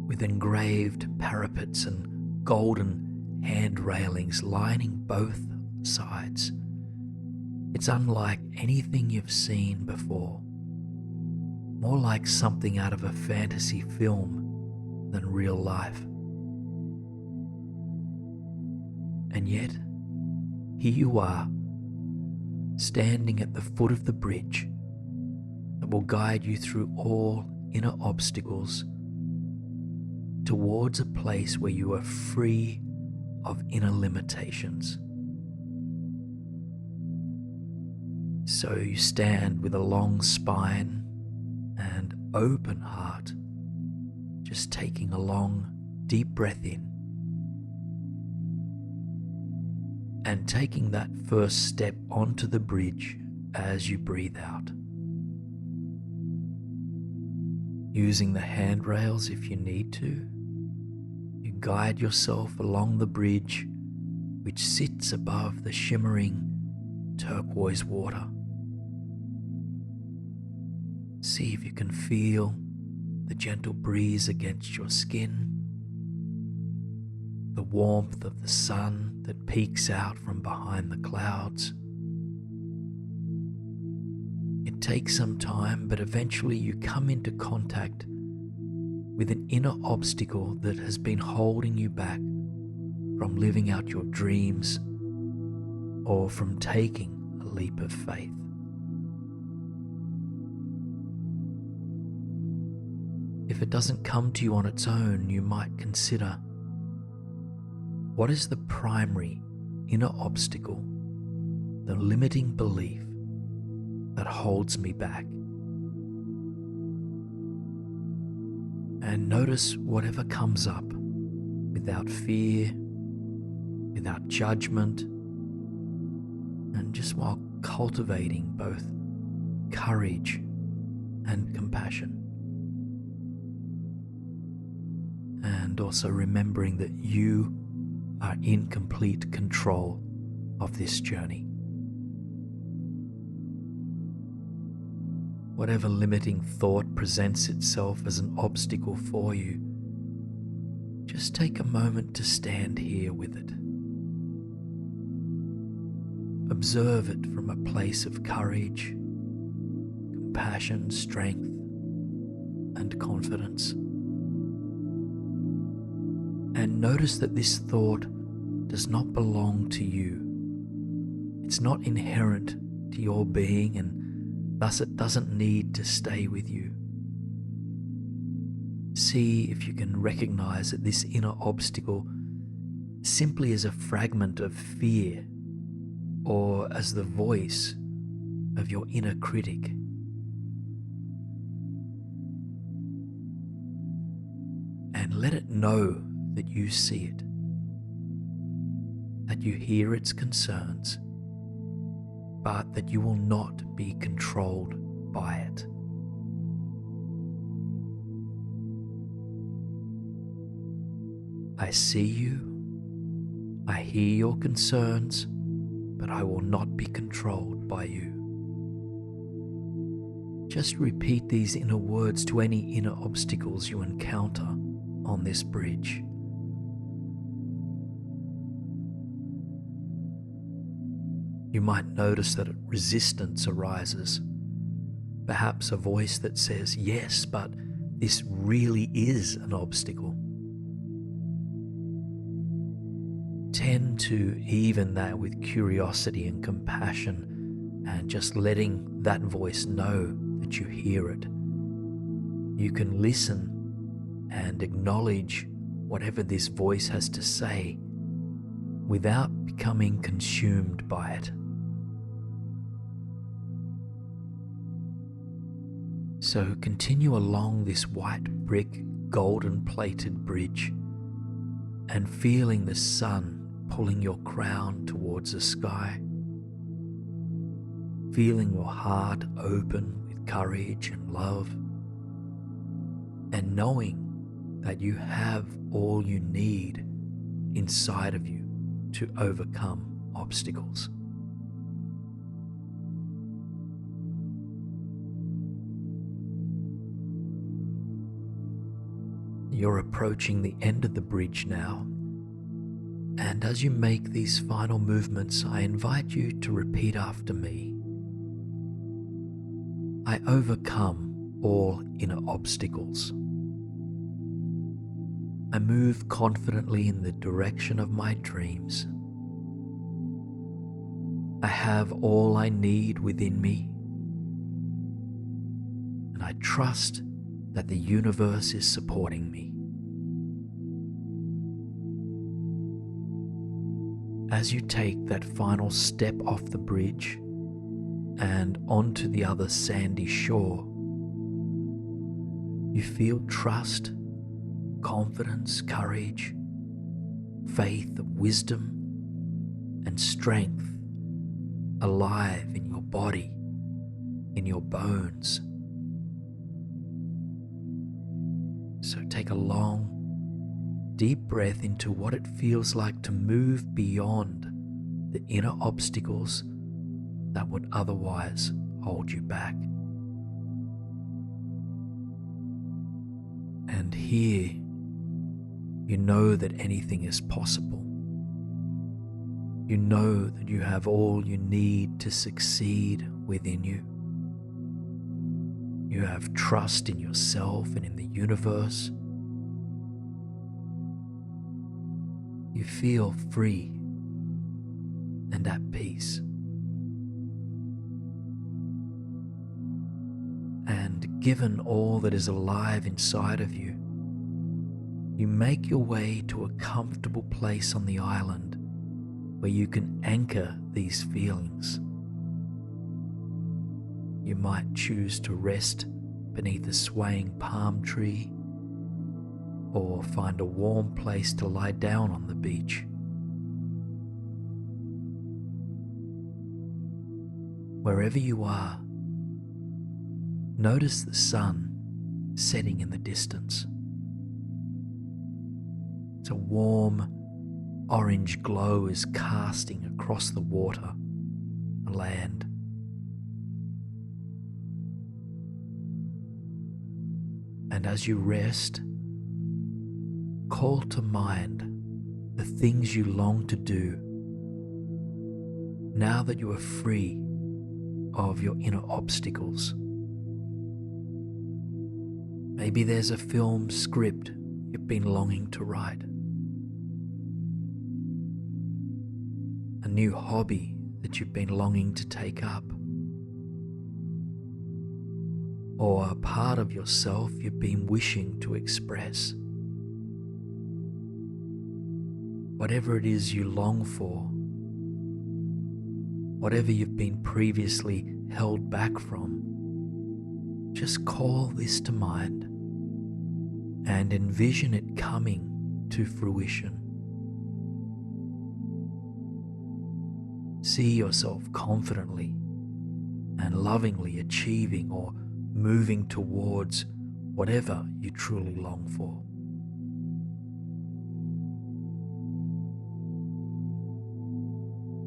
with engraved parapets and golden hand railings lining both sides. It's unlike anything you've seen before, more like something out of a fantasy film than real life. And yet, here you are, standing at the foot of the bridge that will guide you through all inner obstacles towards a place where you are free of inner limitations. So you stand with a long spine and open heart, just taking a long, deep breath in and taking that first step onto the bridge as you breathe out. Using the handrails if you need to, you guide yourself along the bridge which sits above the shimmering turquoise water. See if you can feel the gentle breeze against your skin, the warmth of the sun that peeks out from behind the clouds. It takes some time, but eventually you come into contact with an inner obstacle that has been holding you back from living out your dreams or from taking a leap of faith. If it doesn't come to you on its own, you might consider, what is the primary inner obstacle, the limiting belief that holds me back? And notice whatever comes up without fear, without judgment, and just while cultivating both courage and compassion. And also remembering that you are in complete control of this journey. Whatever limiting thought presents itself as an obstacle for you, just take a moment to stand here with it. Observe it from a place of courage, compassion, strength, and confidence. And notice that this thought does not belong to you. It's not inherent to your being, and thus it doesn't need to stay with you. See if you can recognize that this inner obstacle simply is a fragment of fear, or as the voice of your inner critic. And let it know that you see it, that you hear its concerns, but that you will not be controlled by it. I see you, I hear your concerns, but I will not be controlled by you. Just repeat these inner words to any inner obstacles you encounter on this bridge. You might notice that resistance arises, perhaps a voice that says, yes, but this really is an obstacle. Tend to even that with curiosity and compassion, and just letting that voice know that you hear it. You can listen and acknowledge whatever this voice has to say without becoming consumed by it. So continue along this white brick, golden plated bridge and feeling the sun pulling your crown towards the sky, feeling your heart open with courage and love, and knowing that you have all you need inside of you to overcome obstacles. You're approaching the end of the bridge now, and as you make these final movements, I invite you to repeat after me. I overcome all inner obstacles. I move confidently in the direction of my dreams. I have all I need within me, and I trust that the universe is supporting me. As you take that final step off the bridge and onto the other sandy shore, you feel trust, confidence, courage, faith, wisdom, and strength alive in your body, in your bones. So take a long, deep breath into what it feels like to move beyond the inner obstacles that would otherwise hold you back. And here, You know that anything is possible. You know that you have all you need to succeed within you. You have trust in yourself and in the universe. You feel free and at peace. And given all that is alive inside of you, you make your way to a comfortable place on the island where you can anchor these feelings. You might choose to rest beneath a swaying palm tree, or find a warm place to lie down on the beach. Wherever you are, notice the sun setting in the distance. It's a warm, orange glow is casting across the water and land. And as you rest, call to mind the things you long to do now that you are free of your inner obstacles. Maybe there's a film script you've been longing to write, a new hobby that you've been longing to take up, or a part of yourself you've been wishing to express. Whatever it is you long for, whatever you've been previously held back from, just call this to mind and envision it coming to fruition. See yourself confidently and lovingly achieving or moving towards whatever you truly long for.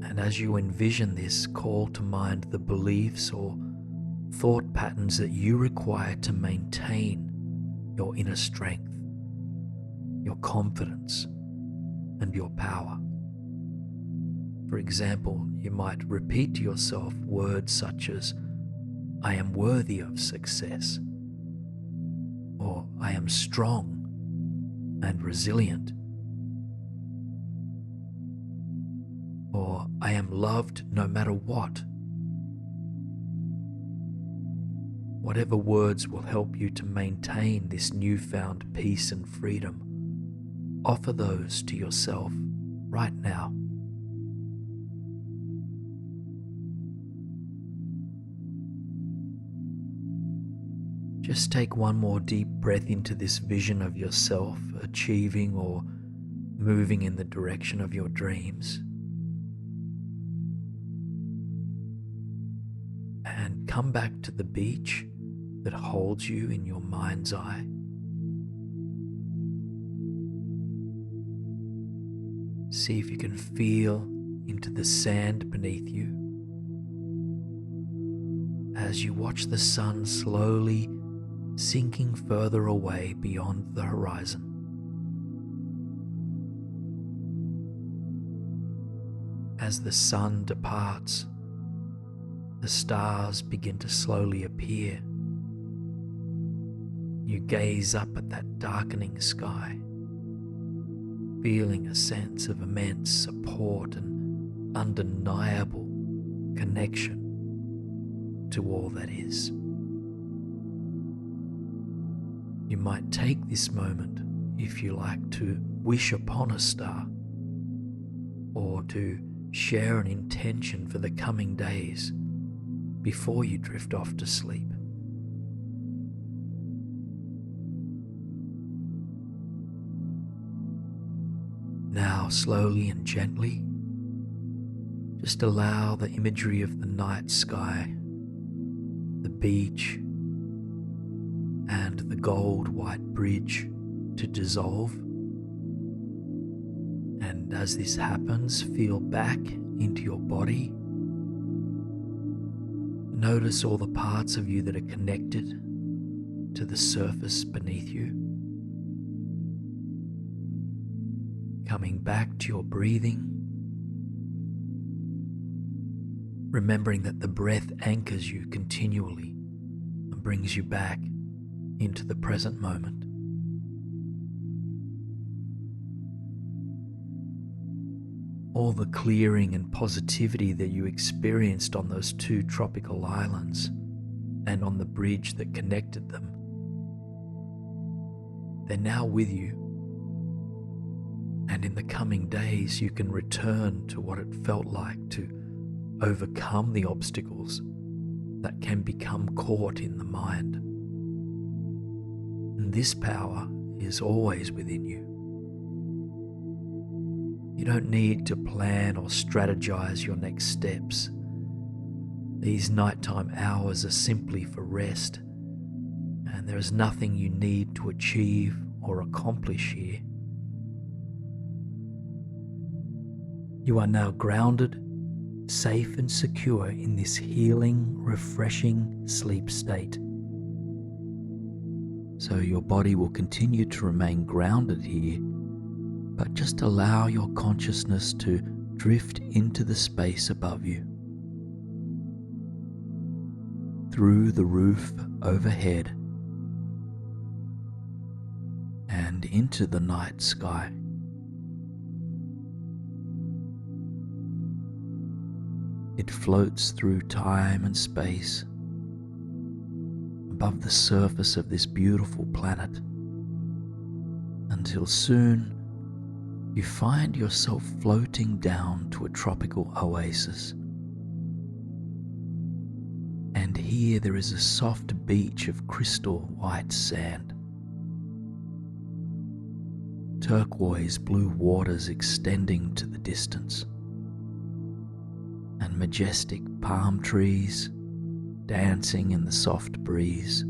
And as you envision this, call to mind the beliefs or thought patterns that you require to maintain your inner strength, your confidence, and your power. For example, you might repeat to yourself words such as, "I am worthy of success," or "I am strong and resilient," or "I am loved no matter what." Whatever words will help you to maintain this newfound peace and freedom, offer those to yourself right now. Just take one more deep breath into this vision of yourself achieving or moving in the direction of your dreams. And come back to the beach that holds you in your mind's eye. See if you can feel into the sand beneath you as you watch the sun slowly sinking further away beyond the horizon. As the sun departs, the stars begin to slowly appear. You gaze up at that darkening sky, feeling a sense of immense support and undeniable connection to all that is. You might take this moment, if you like, to wish upon a star, or to share an intention for the coming days before you drift off to sleep. Now, slowly and gently, just allow the imagery of the night sky, the beach, and the gold-white bridge to dissolve. And as this happens, feel back into your body. Notice all the parts of you that are connected to the surface beneath you. Coming back to your breathing, remembering that the breath anchors you continually and brings you back into the present moment. All the clearing and positivity that you experienced on those 2 tropical islands and on the bridge that connected them, they're now with you. And in the coming days, you can return to what it felt like to overcome the obstacles that can become caught in the mind. And this power is always within you. You don't need to plan or strategize your next steps. These nighttime hours are simply for rest, and there is nothing you need to achieve or accomplish here. You are now grounded, safe and secure in this healing, refreshing sleep state. So your body will continue to remain grounded here, but just allow your consciousness to drift into the space above you. Through the roof overhead and into the night sky. It floats through time and space above the surface of this beautiful planet until soon you find yourself floating down to a tropical oasis. And here there is a soft beach of crystal white sand. Turquoise blue waters extending to the distance. And majestic palm trees dancing in the soft breeze.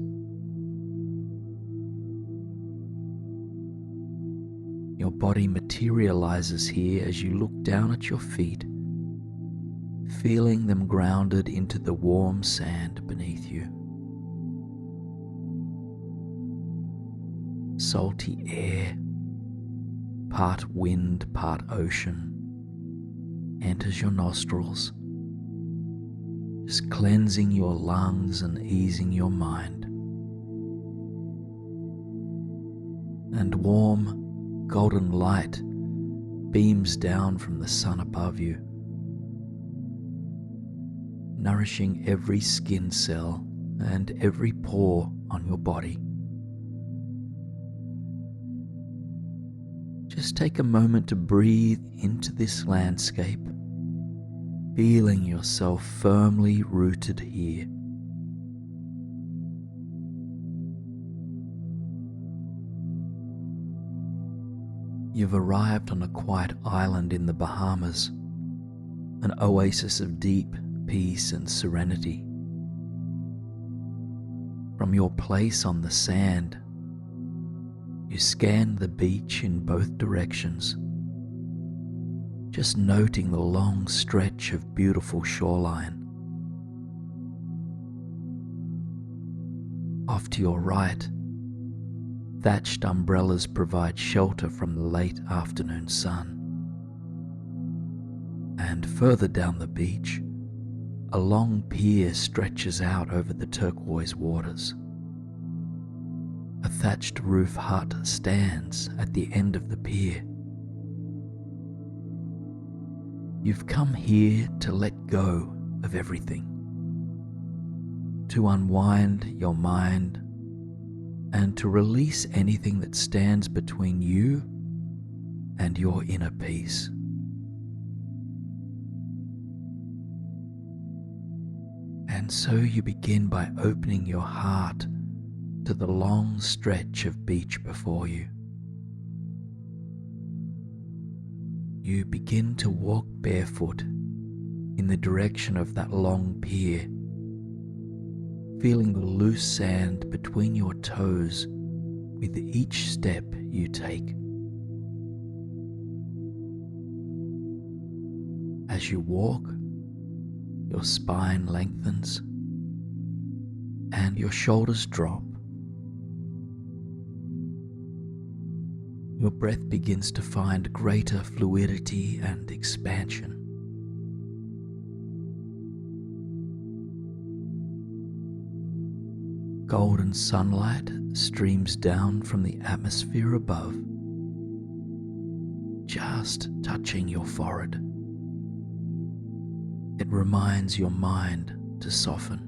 Your body materializes here as you look down at your feet, feeling them grounded into the warm sand beneath you. Salty air, part wind, part ocean, enters your nostrils, just cleansing your lungs and easing your mind. And warm, golden light beams down from the sun above you, nourishing every skin cell and every pore on your body. Just take a moment to breathe into this landscape, feeling yourself firmly rooted here. You've arrived on a quiet island in the Bahamas, an oasis of deep peace and serenity. From your place on the sand, you scan the beach in both directions, just noting the long stretch of beautiful shoreline. Off to your right, thatched umbrellas provide shelter from the late afternoon sun. And further down the beach, a long pier stretches out over the turquoise waters. A thatched roof hut stands at the end of the pier. You've come here to let go of everything, to unwind your mind and to release anything that stands between you and your inner peace. And so you begin by opening your heart to the long stretch of beach before you. You begin to walk barefoot in the direction of that long pier, feeling the loose sand between your toes with each step you take. As you walk, your spine lengthens and your shoulders drop. your breath begins to find greater fluidity and expansion. Golden sunlight streams down from the atmosphere above, just touching your forehead. It reminds your mind to soften.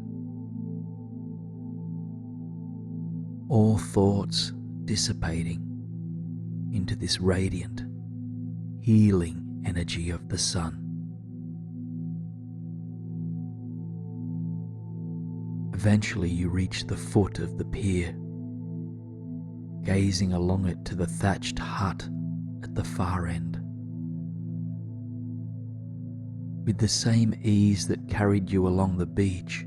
All thoughts dissipating into this radiant, healing energy of the sun. Eventually you reach the foot of the pier, gazing along it to the thatched hut at the far end. With the same ease that carried you along the beach,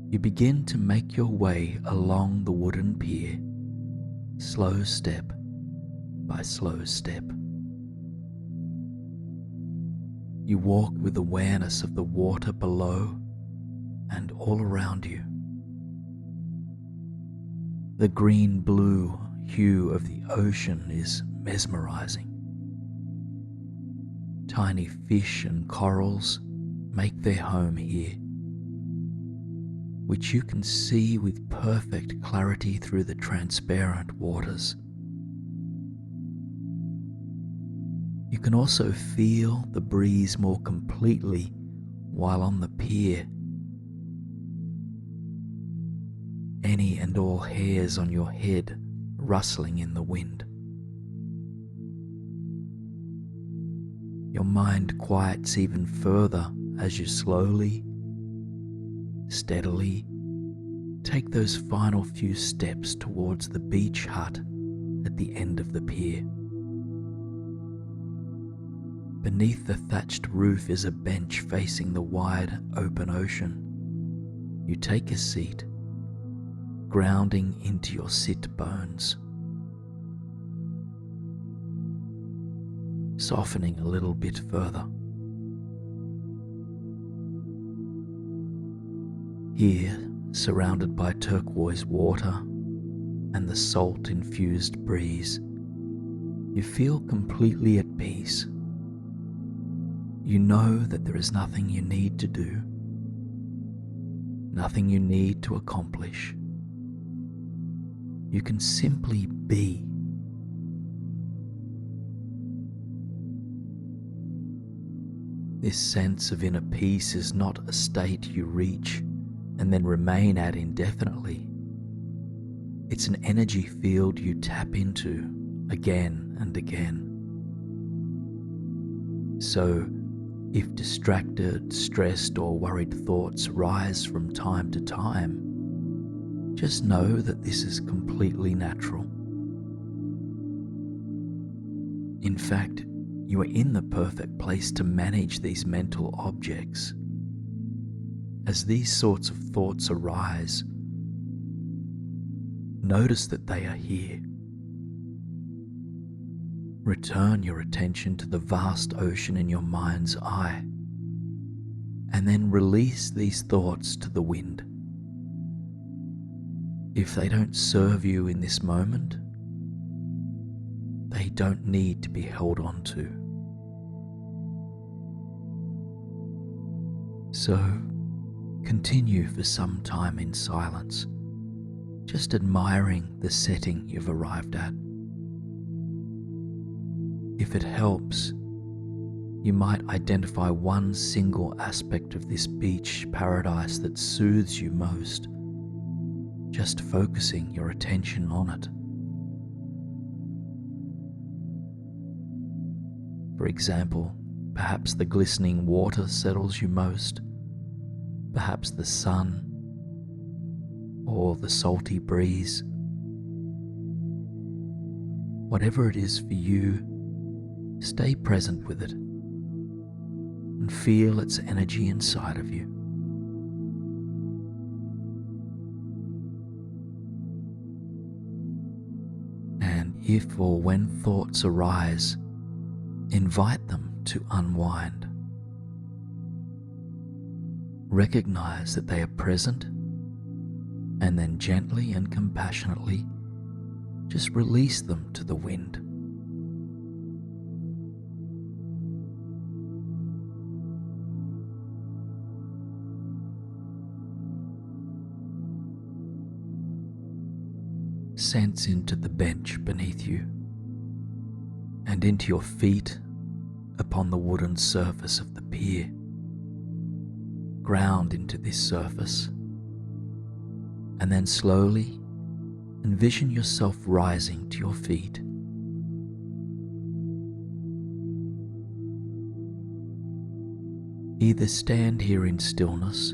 you begin to make your way along the wooden pier, slow step by slow step. You walk with awareness of the water below and all around you. The green-blue hue of the ocean is mesmerizing. Tiny fish and corals make their home here, which you can see with perfect clarity through the transparent waters. You can also feel the breeze more completely while on the pier. Any and all hairs on your head rustling in the wind. Your mind quiets even further as you slowly, steadily take those final few steps towards the beach hut at the end of the pier. Beneath the thatched roof is a bench facing the wide, open ocean. You take a seat, grounding into your sit bones, softening a little bit further. Here, surrounded by turquoise water and the salt-infused breeze, you feel completely at peace. You know that there is nothing you need to do, nothing you need to accomplish. You can simply be. This sense of inner peace is not a state you reach and then remain at indefinitely. It's an energy field you tap into again and again. So, if distracted, stressed, or worried thoughts rise from time to time, just know that this is completely natural. In fact, you are in the perfect place to manage these mental objects. As these sorts of thoughts arise, notice that they are here. Return your attention to the vast ocean in your mind's eye, and then release these thoughts to the wind. If they don't serve you in this moment, they don't need to be held on to. So, continue for some time in silence, just admiring the setting you've arrived at. If it helps, you might identify one single aspect of this beach paradise that soothes you most, just focusing your attention on it. For example, perhaps the glistening water settles you most, perhaps the sun, or the salty breeze. Whatever it is for you, stay present with it and feel its energy inside of you. And if or when thoughts arise, invite them to unwind. Recognize that they are present, and then gently and compassionately just release them to the wind. Sense into the bench beneath you and into your feet upon the wooden surface of the pier. Ground into this surface, and then slowly envision yourself rising to your feet. Either stand here in stillness,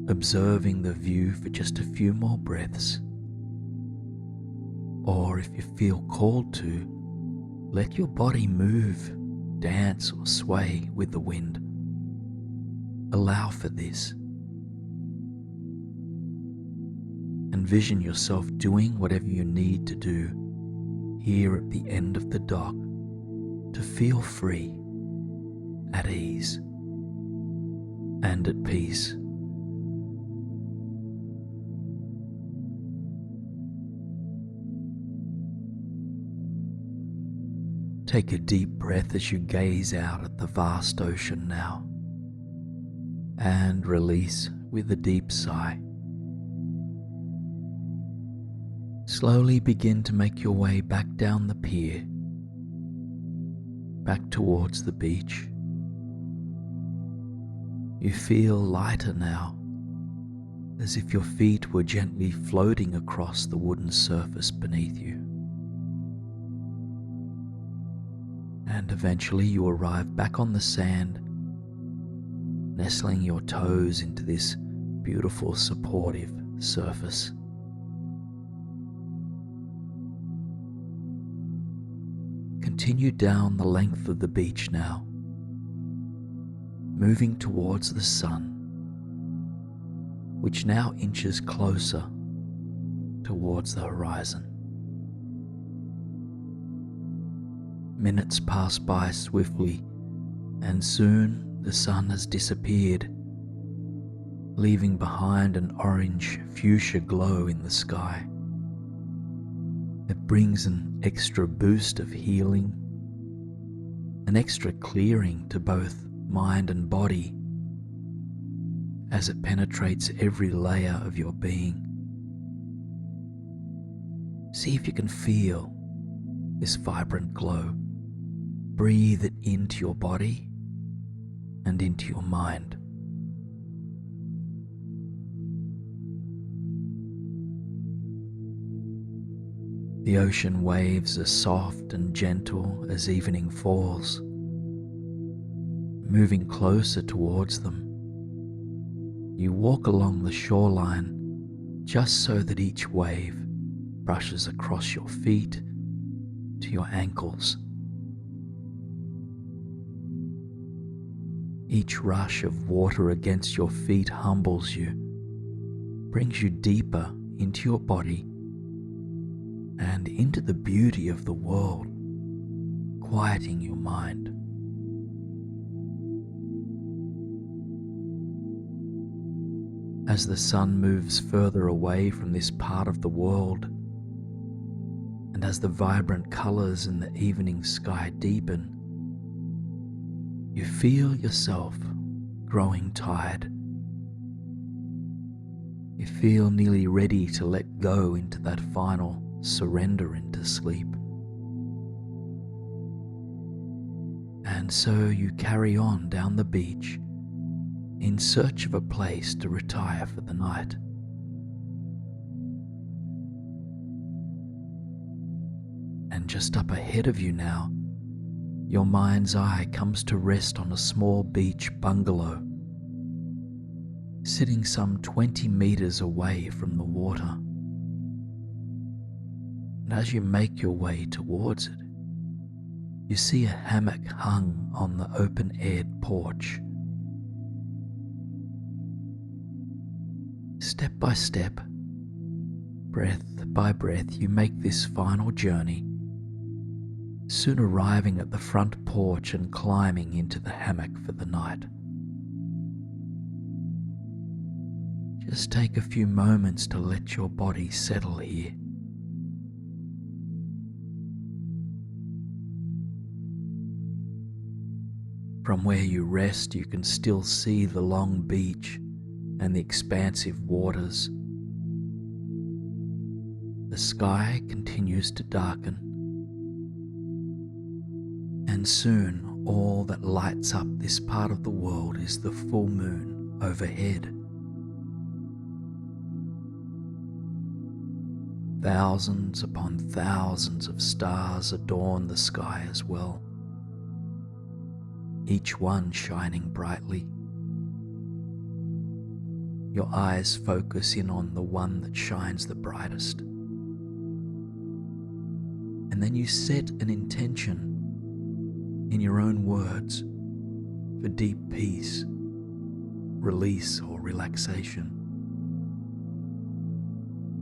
observing the view for just a few more breaths, or if you feel called to, let your body move, dance or sway with the wind. Allow for this. Envision yourself doing whatever you need to do here at the end of the dock to feel free, at ease, and at peace. Take a deep breath as you gaze out at the vast ocean now, and release with a deep sigh. Slowly begin to make your way back down the pier, back towards the beach. You feel lighter now, as if your feet were gently floating across the wooden surface beneath you. And eventually you arrive back on the sand, nestling your toes into this beautiful supportive surface. Continue down the length of the beach now, moving towards the sun, which now inches closer towards the horizon. Minutes pass by swiftly, and soon the sun has disappeared, leaving behind an orange fuchsia glow in the sky. It brings an extra boost of healing, an extra clearing to both mind and body as it penetrates every layer of your being. See if you can feel this vibrant glow. Breathe it into your body and into your mind. The ocean waves are soft and gentle as evening falls. Moving closer towards them, you walk along the shoreline just so that each wave brushes across your feet to your ankles. Each rush of water against your feet humbles you, brings you deeper into your body and into the beauty of the world, quieting your mind. As the sun moves further away from this part of the world, and as the vibrant colors in the evening sky deepen, you feel yourself growing tired. You feel nearly ready to let go into that final surrender into sleep. And so you carry on down the beach in search of a place to retire for the night. And just up ahead of you now, your mind's eye comes to rest on a small beach bungalow, sitting some 20 meters away from the water. And as you make your way towards it, you see a hammock hung on the open-aired porch. Step by step, breath by breath, you make this final journey, soon arriving at the front porch and climbing into the hammock for the night. Just take a few moments to let your body settle here. From where you rest, you can still see the long beach and the expansive waters. The sky continues to darken, and soon all that lights up this part of the world is the full moon overhead. Thousands upon thousands of stars adorn the sky as well, each one shining brightly. Your eyes focus in on the one that shines the brightest. And then you set an intention in your own words for deep peace, release, or relaxation.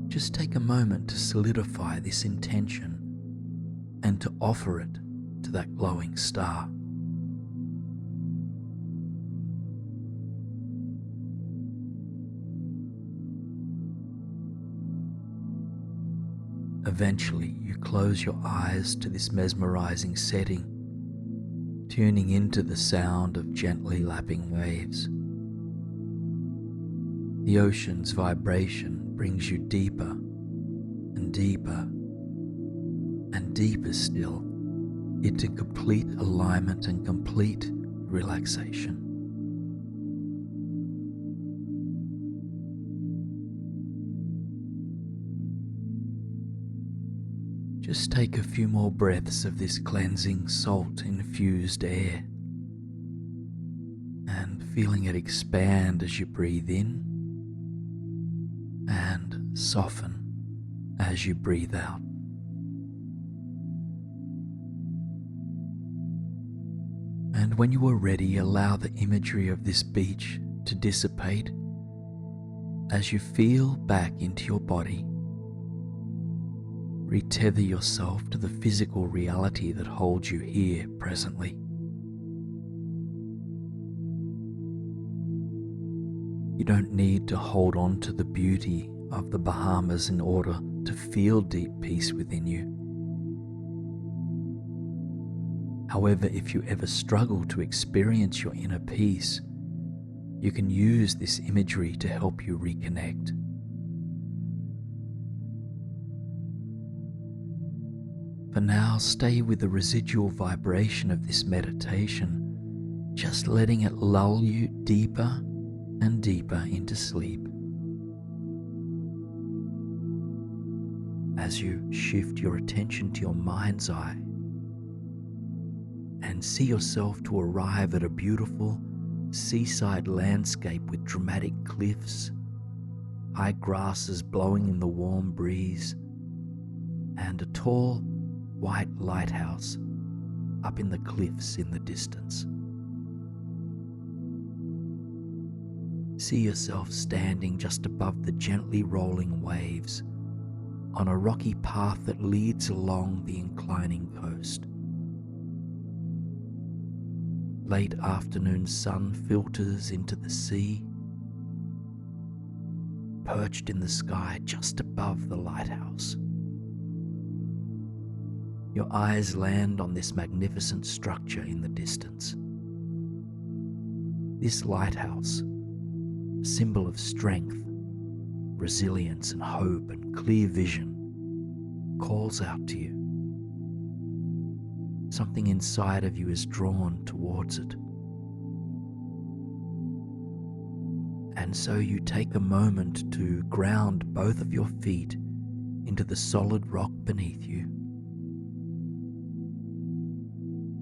Just take a moment to solidify this intention and to offer it to that glowing star. Eventually, you close your eyes to this mesmerizing setting, tuning into the sound of gently lapping waves. The ocean's vibration brings you deeper and deeper and deeper still into complete alignment and complete relaxation. Just take a few more breaths of this cleansing, salt-infused air, and feeling it expand as you breathe in and soften as you breathe out. And when you are ready, allow the imagery of this beach to dissipate as you feel back into your body. Retether yourself to the physical reality that holds you here presently. You don't need to hold on to the beauty of the Bahamas in order to feel deep peace within you. However, if you ever struggle to experience your inner peace, you can use this imagery to help you reconnect. For now, stay with the residual vibration of this meditation, just letting it lull you deeper and deeper into sleep. As you shift your attention to your mind's eye and see yourself to arrive at a beautiful seaside landscape with dramatic cliffs, high grasses blowing in the warm breeze, and a tall white lighthouse up in the cliffs in the distance. See yourself standing just above the gently rolling waves on a rocky path that leads along the inclining coast. Late afternoon sun filters into the sea, perched in the sky just above the lighthouse. Your eyes land on this magnificent structure in the distance. This lighthouse, a symbol of strength, resilience and hope and clear vision, calls out to you. Something inside of you is drawn towards it. And so you take a moment to ground both of your feet into the solid rock beneath you,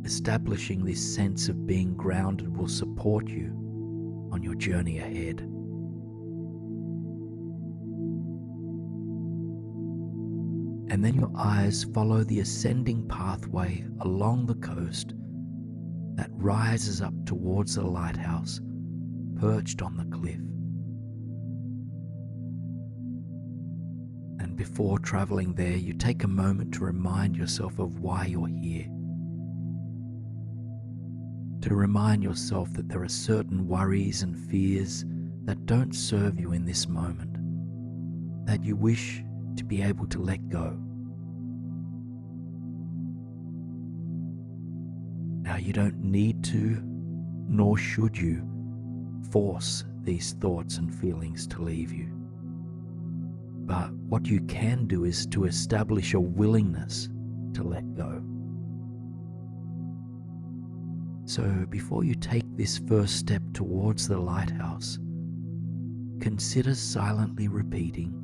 establishing this sense of being grounded will support you on your journey ahead. And then your eyes follow the ascending pathway along the coast that rises up towards the lighthouse perched on the cliff. And before traveling there, you take a moment to remind yourself of why you're here. To remind yourself that there are certain worries and fears that don't serve you in this moment, that you wish to be able to let go. Now, you don't need to, nor should you, force these thoughts and feelings to leave you. But what you can do is to establish a willingness to let go. So before you take this first step towards the lighthouse, consider silently repeating,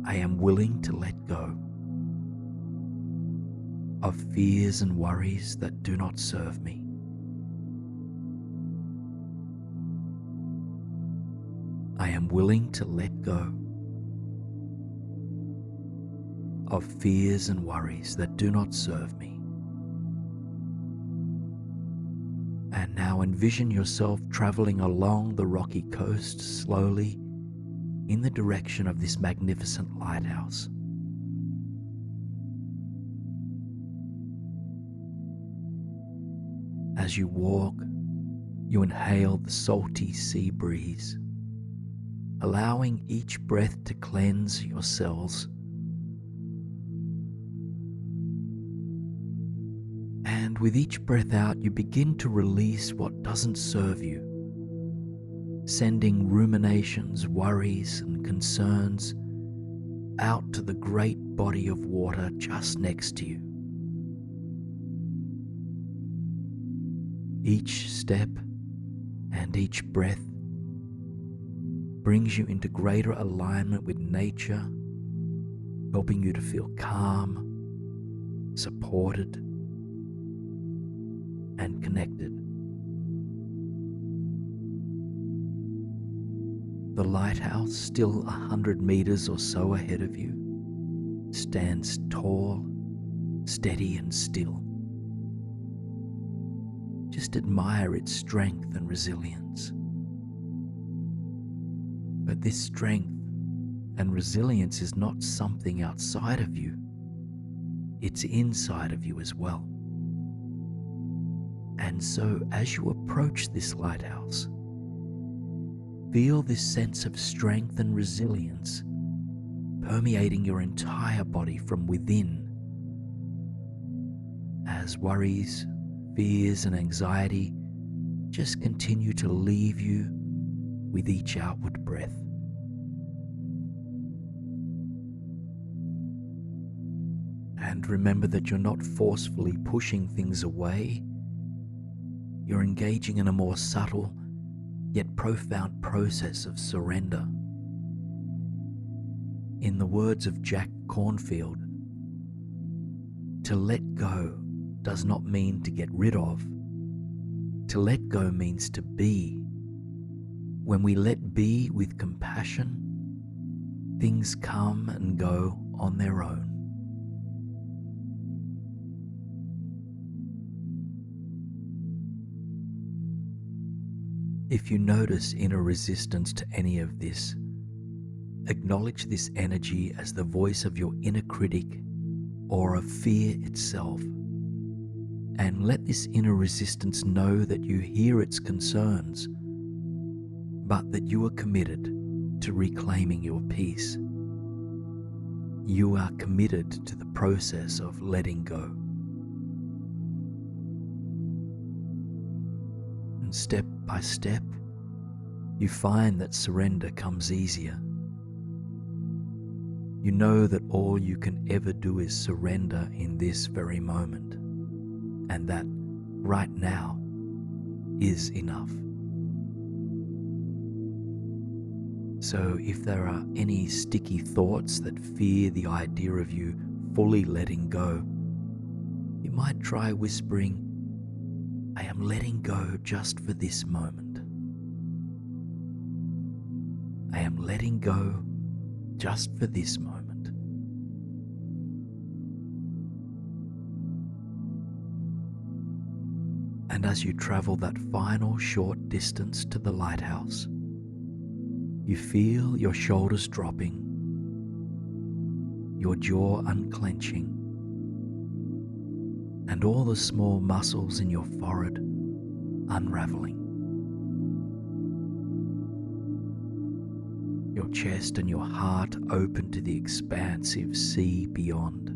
I am willing to let go of fears and worries that do not serve me. I am willing to let go of fears and worries that do not serve me. And now envision yourself traveling along the rocky coast slowly in the direction of this magnificent lighthouse. As you walk, you inhale the salty sea breeze, allowing each breath to cleanse your cells. And with each breath out, you begin to release what doesn't serve you, sending ruminations, worries, and concerns out to the great body of water just next to you. Each step and each breath brings you into greater alignment with nature, helping you to feel calm, supported, and connected. The lighthouse, still 100 meters or so ahead of you, stands tall, steady, and still. Just admire its strength and resilience. But this strength and resilience is not something outside of you, it's inside of you as well. And so as you approach this lighthouse, feel this sense of strength and resilience permeating your entire body from within, as worries, fears, and anxiety just continue to leave you with each outward breath. And remember that you're not forcefully pushing things away. You're engaging in a more subtle yet profound process of surrender. In the words of Jack Cornfield, to let go does not mean to get rid of. To let go means to be. When we let be with compassion, things come and go on their own. If you notice inner resistance to any of this, acknowledge this energy as the voice of your inner critic or of fear itself, and let this inner resistance know that you hear its concerns, but that you are committed to reclaiming your peace. You are committed to the process of letting go. And step by step, you find that surrender comes easier. You know that all you can ever do is surrender in this very moment, and that right now is enough. So if there are any sticky thoughts that fear the idea of you fully letting go, you might try whispering, I am letting go just for this moment. I am letting go just for this moment. And as you travel that final short distance to the lighthouse, you feel your shoulders dropping, your jaw unclenching, and all the small muscles in your forehead unraveling. Your chest and your heart open to the expansive sea beyond,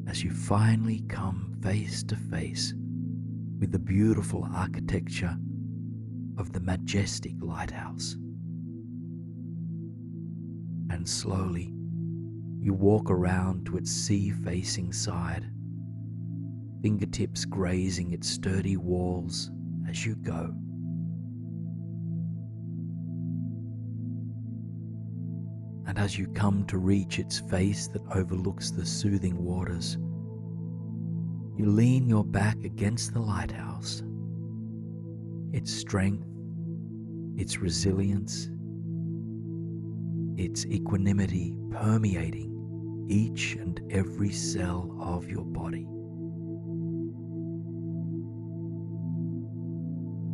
as you finally come face to face with the beautiful architecture of the majestic lighthouse. and slowly you walk around to its sea-facing side, fingertips grazing its sturdy walls as you go. And as you come to reach its face that overlooks the soothing waters, you lean your back against the lighthouse. Its strength, its resilience, its equanimity permeating each and every cell of your body.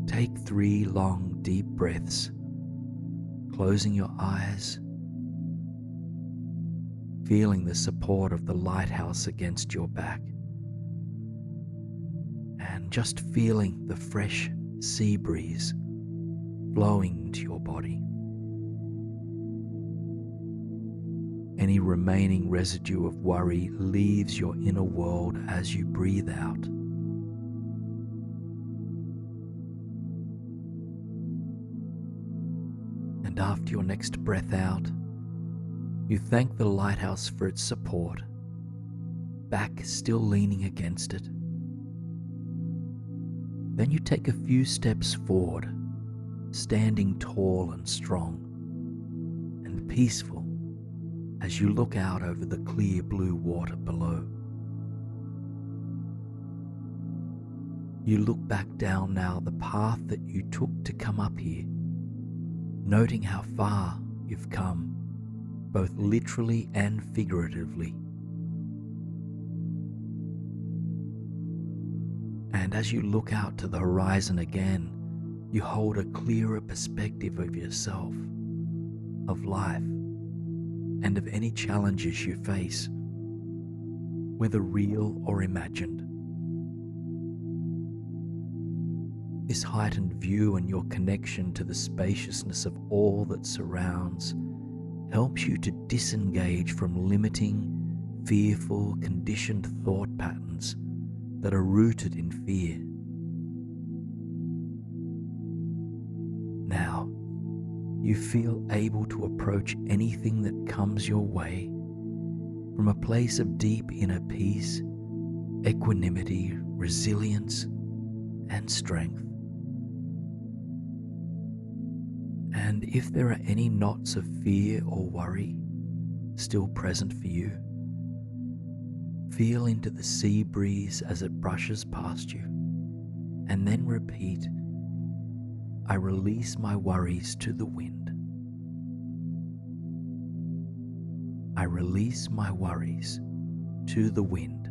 Take 3 long, deep breaths, closing your eyes, feeling the support of the lighthouse against your back, and just feeling the fresh sea breeze blowing into your body. Any remaining residue of worry leaves your inner world as you breathe out. And after your next breath out, you thank the lighthouse for its support, back still leaning against it. Then you take a few steps forward, standing tall and strong and peaceful as you look out over the clear blue water below. You look back down now the path that you took to come up here, noting how far you've come, both literally and figuratively. And as you look out to the horizon again, you hold a clearer perspective of yourself, of life, and of any challenges you face, whether real or imagined. This heightened view and your connection to the spaciousness of all that surrounds helps you to disengage from limiting, fearful, conditioned thought patterns that are rooted in fear. Now, you feel able to approach anything that comes your way from a place of deep inner peace, equanimity, resilience, and strength. And if there are any knots of fear or worry still present for you, feel into the sea breeze as it brushes past you, and then repeat, "I release my worries to the wind. I release my worries to the wind."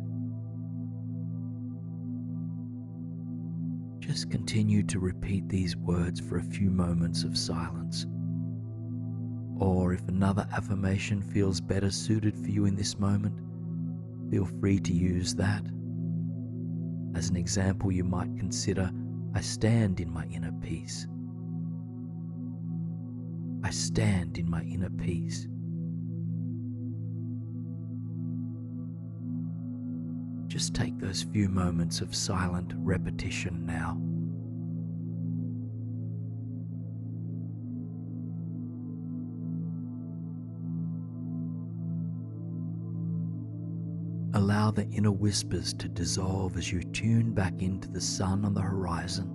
Just continue to repeat these words for a few moments of silence. Or if another affirmation feels better suited for you in this moment, feel free to use that. As an example, you might consider, "I stand in my inner peace. I stand in my inner peace." Just take those few moments of silent repetition now. Allow the inner whispers to dissolve as you tune back into the sun on the horizon.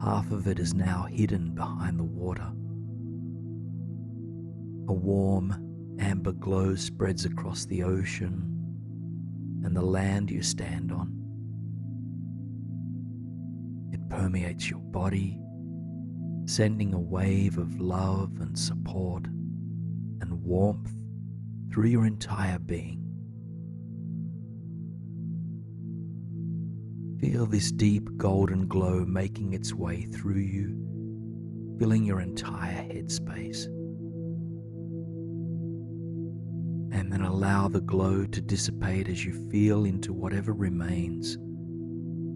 Half of it is now hidden behind the water. A warm, amber glow spreads across the ocean and the land you stand on. It permeates your body, sending a wave of love and support and warmth through your entire being. Feel this deep golden glow making its way through you, filling your entire headspace. And then allow the glow to dissipate as you feel into whatever remains,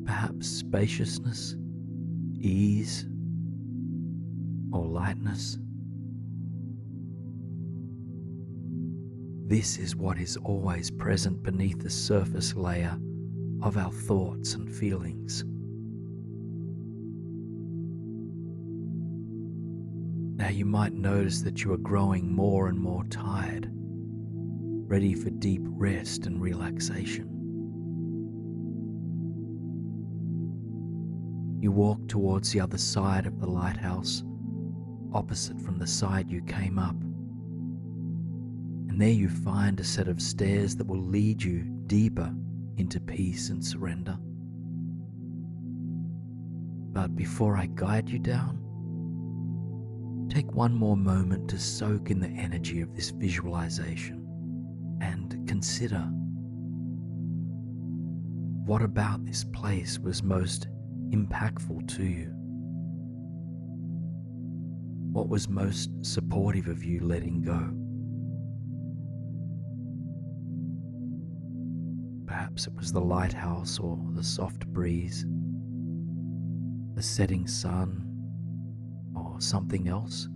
perhaps spaciousness, ease, or lightness. This is what is always present beneath the surface layer of our thoughts and feelings. Now you might notice that you are growing more and more tired, ready for deep rest and relaxation. You walk towards the other side of the lighthouse, opposite from the side you came up. And there you find a set of stairs that will lead you deeper into peace and surrender. But before I guide you down, take one more moment to soak in the energy of this visualization and consider what about this place was most impactful to you. What was most supportive of you letting go? Perhaps it was the lighthouse or the soft breeze, the setting sun, or something else.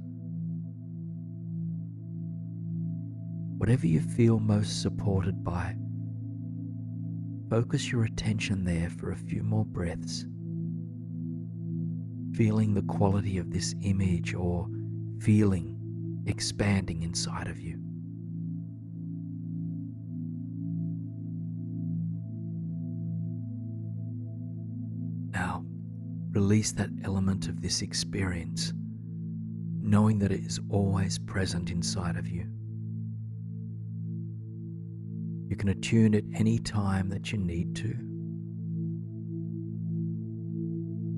Whatever you feel most supported by, focus your attention there for a few more breaths, feeling the quality of this image or feeling expanding inside of you. Now, release that element of this experience, knowing that it is always present inside of you. You can attune it any time that you need to.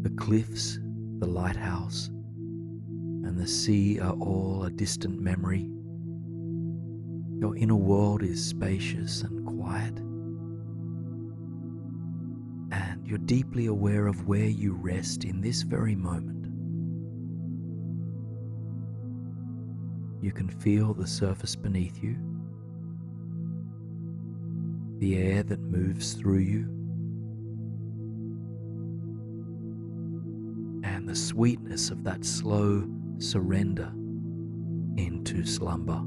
The cliffs, the lighthouse, and the sea are all a distant memory. Your inner world is spacious and quiet, and you're deeply aware of where you rest in this very moment. You can feel the surface beneath you, the air that moves through you, and the sweetness of that slow surrender into slumber.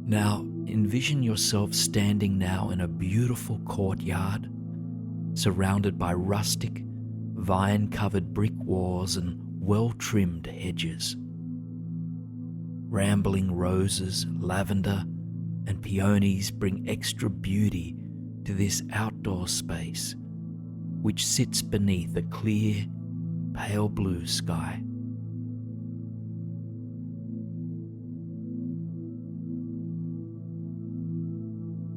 Now, envision yourself standing now in a beautiful courtyard, surrounded by rustic, vine-covered brick walls and well-trimmed hedges. Rambling roses, lavender, and peonies bring extra beauty to this outdoor space, which sits beneath a clear, pale blue sky.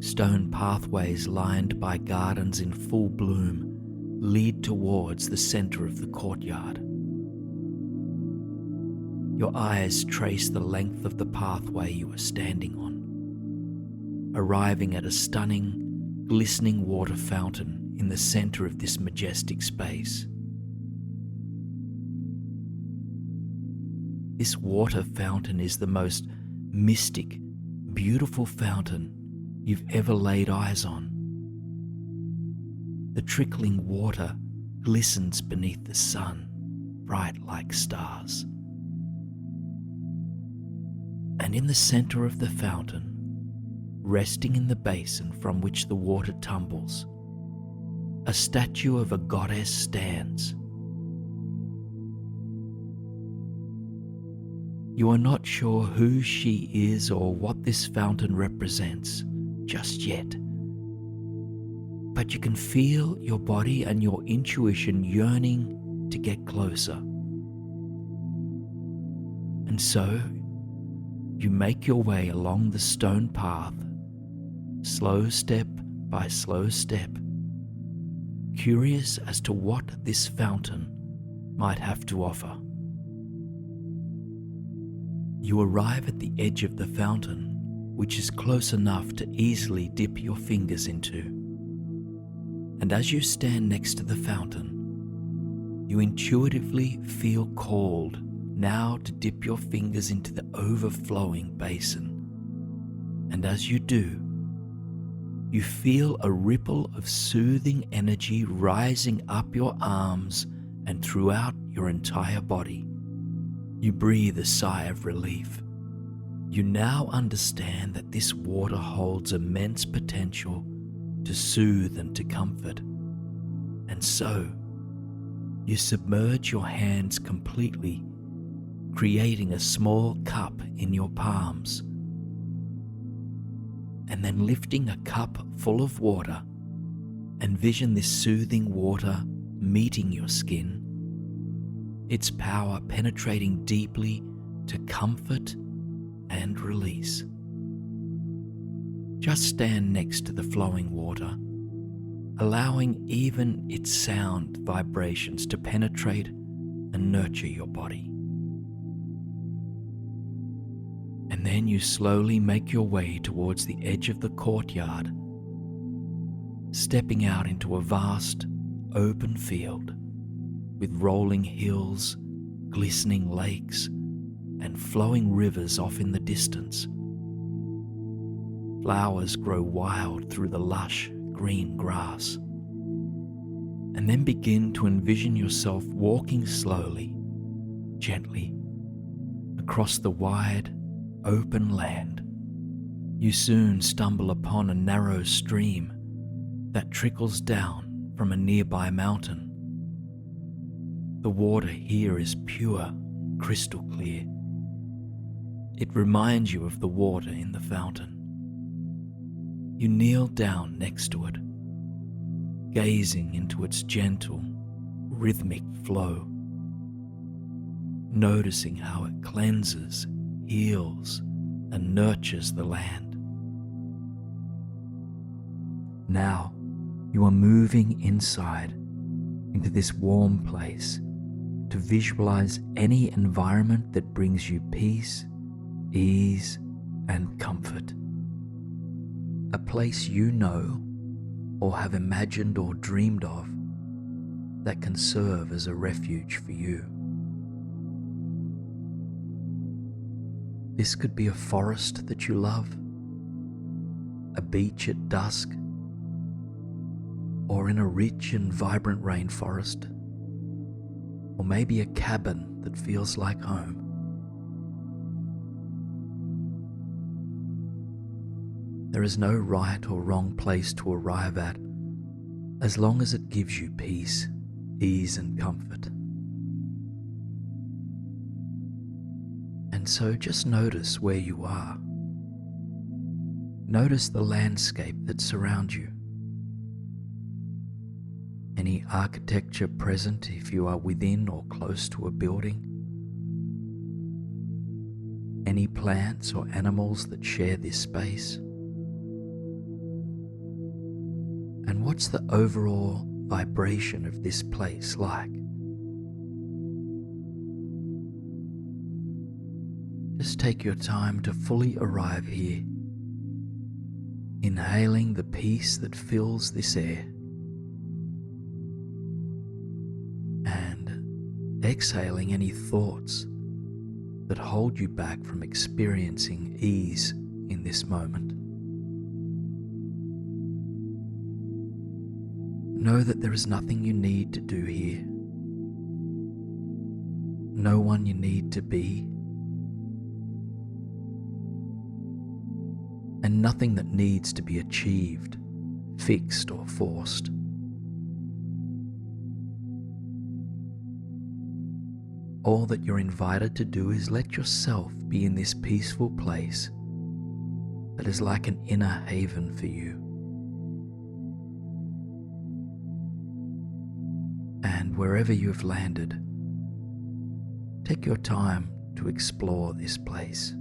Stone pathways lined by gardens in full bloom lead towards the center of the courtyard. Your eyes trace the length of the pathway you are standing on, arriving at a stunning, glistening water fountain in the center of this majestic space. This water fountain is the most mystic, beautiful fountain you've ever laid eyes on. The trickling water glistens beneath the sun, bright like stars. And in the center of the fountain, resting in the basin from which the water tumbles, a statue of a goddess stands. You are not sure who she is or what this fountain represents just yet, but you can feel your body and your intuition yearning to get closer. And so, you make your way along the stone path, slow step by slow step, curious as to what this fountain might have to offer. You arrive at the edge of the fountain, which is close enough to easily dip your fingers into. And as you stand next to the fountain, you intuitively feel called now to dip your fingers into the overflowing basin. And as you do, you feel a ripple of soothing energy rising up your arms and throughout your entire body. You breathe a sigh of relief. You now understand that this water holds immense potential to soothe and to comfort. And so, you submerge your hands completely creating a small cup in your palms, and then lifting a cup full of water. Envision this soothing water meeting your skin, its power penetrating deeply to comfort and release. Just stand next to the flowing water, allowing even its sound vibrations to penetrate and nurture your body. And then you slowly make your way towards the edge of the courtyard, stepping out into a vast, open field with rolling hills, glistening lakes, and flowing rivers off in the distance. Flowers grow wild through the lush green grass. And then begin to envision yourself walking slowly, gently, across the wide, open land. You soon stumble upon a narrow stream that trickles down from a nearby mountain. The water here is pure, crystal clear. It reminds you of the water in the fountain. You kneel down next to it, gazing into its gentle, rhythmic flow, noticing how it cleanses, heals, and nurtures the land. Now, you are moving inside into this warm place to visualize any environment that brings you peace, ease, and comfort. A place you know or have imagined or dreamed of that can serve as a refuge for you. This could be a forest that you love, a beach at dusk, or in a rich and vibrant rainforest, or maybe a cabin that feels like home. There is no right or wrong place to arrive at, as long as it gives you peace, ease, and comfort. And so just notice where you are. Notice the landscape that surrounds you. Any architecture present if you are within or close to a building. Any plants or animals that share this space. And what's the overall vibration of this place like? Just take your time to fully arrive here, inhaling the peace that fills this air, and exhaling any thoughts that hold you back from experiencing ease in this moment. Know that there is nothing you need to do here, no one you need to be, and nothing that needs to be achieved, fixed, or forced. All that you're invited to do is let yourself be in this peaceful place that is like an inner haven for you. And wherever you've landed, take your time to explore this place.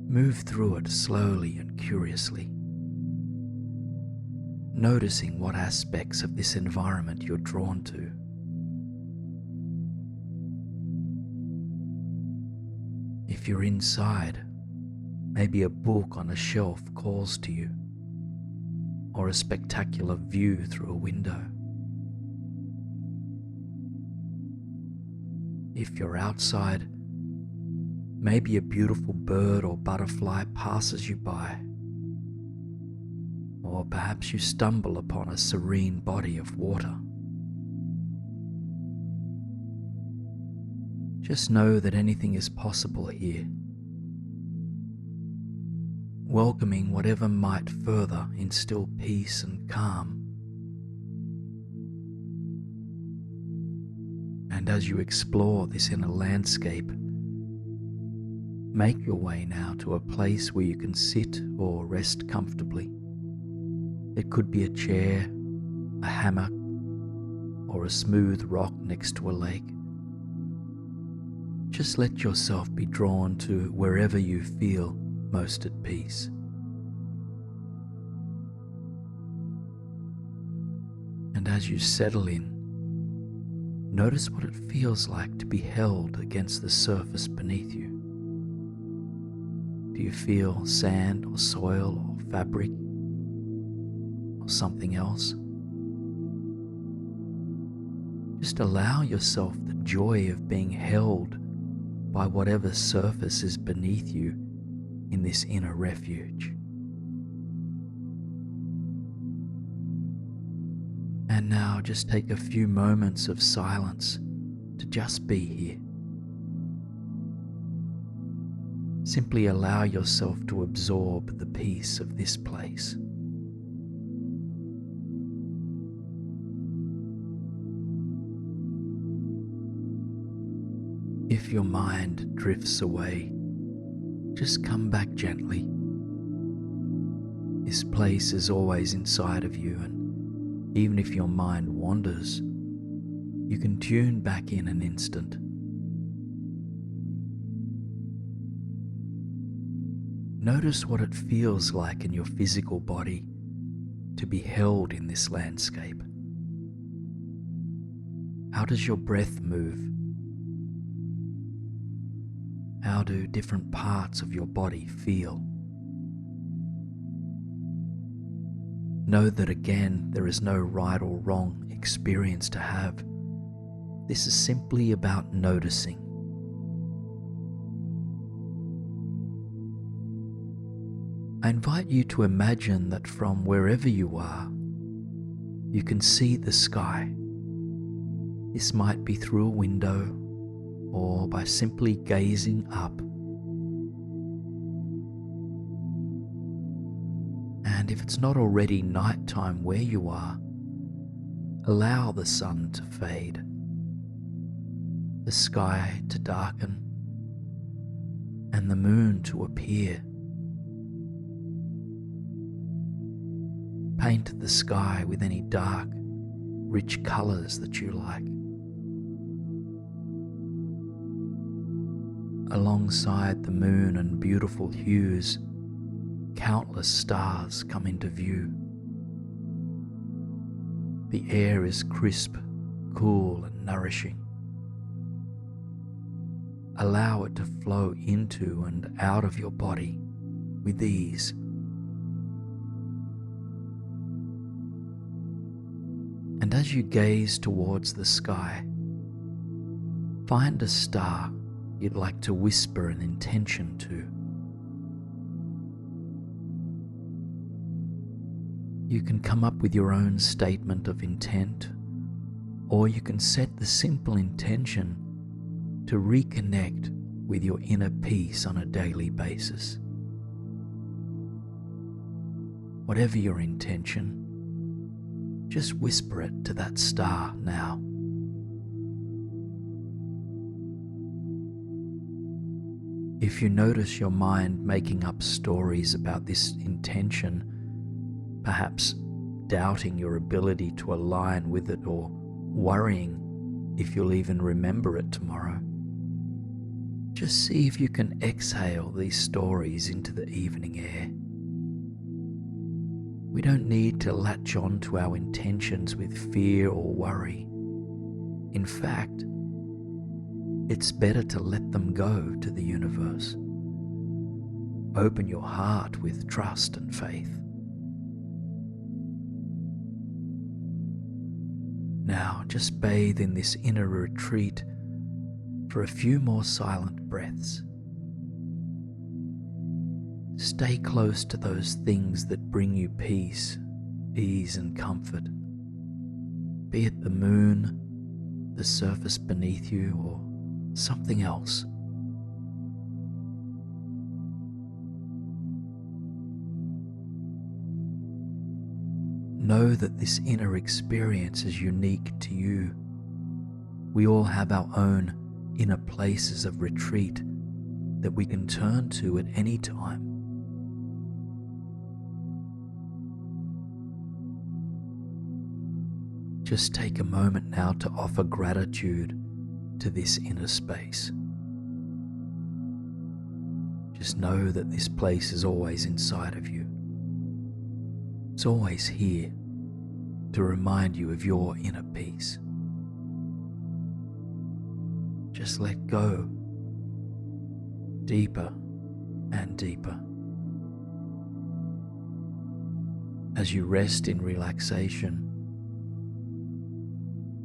Move through it slowly and curiously, noticing what aspects of this environment you're drawn to. If you're inside, maybe a book on a shelf calls to you, or a spectacular view through a window. If you're outside, maybe a beautiful bird or butterfly passes you by, or perhaps you stumble upon a serene body of water. Just know that anything is possible here, welcoming whatever might further instill peace and calm. And as you explore this inner landscape, make your way now to a place where you can sit or rest comfortably. It could be a chair, a hammock, or a smooth rock next to a lake. Just let yourself be drawn to wherever you feel most at peace. And as you settle in, notice what it feels like to be held against the surface beneath you. Do you feel sand or soil or fabric or something else? Just allow yourself the joy of being held by whatever surface is beneath you in this inner refuge. And now just take a few moments of silence to just be here. Simply allow yourself to absorb the peace of this place. If your mind drifts away, just come back gently. This place is always inside of you, and even if your mind wanders, you can tune back in an instant. Notice what it feels like in your physical body to be held in this landscape. How does your breath move? How do different parts of your body feel? Know that again, there is no right or wrong experience to have. This is simply about noticing. I invite you to imagine that from wherever you are, you can see the sky. This might be through a window or by simply gazing up. And if it's not already nighttime where you are, allow the sun to fade, the sky to darken, and the moon to appear. Paint the sky with any dark, rich colors that you like. Alongside the moon and beautiful hues, countless stars come into view. The air is crisp, cool, and nourishing. Allow it to flow into and out of your body with ease. And as you gaze towards the sky, find a star you'd like to whisper an intention to. You can come up with your own statement of intent, or you can set the simple intention to reconnect with your inner peace on a daily basis. Whatever your intention, just whisper it to that star now. If you notice your mind making up stories about this intention, perhaps doubting your ability to align with it or worrying if you'll even remember it tomorrow, just see if you can exhale these stories into the evening air. We don't need to latch on to our intentions with fear or worry. In fact, it's better to let them go to the universe. Open your heart with trust and faith. Now just bathe in this inner retreat for a few more silent breaths. Stay close to those things that bring you peace, ease, and comfort. Be it the moon, the surface beneath you, or something else. Know that this inner experience is unique to you. We all have our own inner places of retreat that we can turn to at any time. Just take a moment now to offer gratitude to this inner space. Just know that this place is always inside of you. It's always here to remind you of your inner peace. Just let go deeper and deeper. As you rest in relaxation,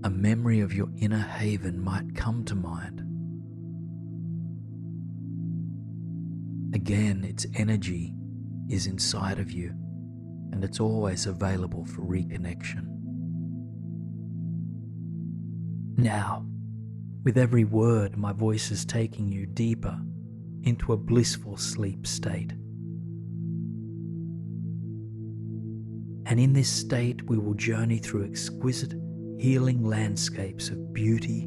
a memory of your inner haven might come to mind. Again, its energy is inside of you, and it's always available for reconnection. Now, with every word, my voice is taking you deeper into a blissful sleep state. And in this state, we will journey through exquisite, healing landscapes of beauty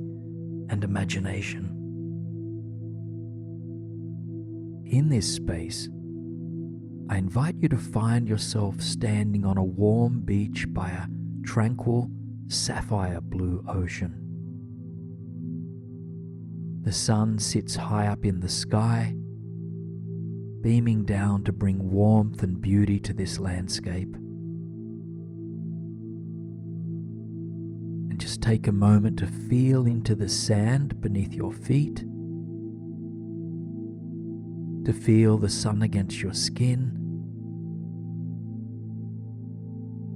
and imagination. In this space, I invite you to find yourself standing on a warm beach by a tranquil, sapphire blue ocean. The sun sits high up in the sky, beaming down to bring warmth and beauty to this landscape. And just take a moment to feel into the sand beneath your feet, to feel the sun against your skin,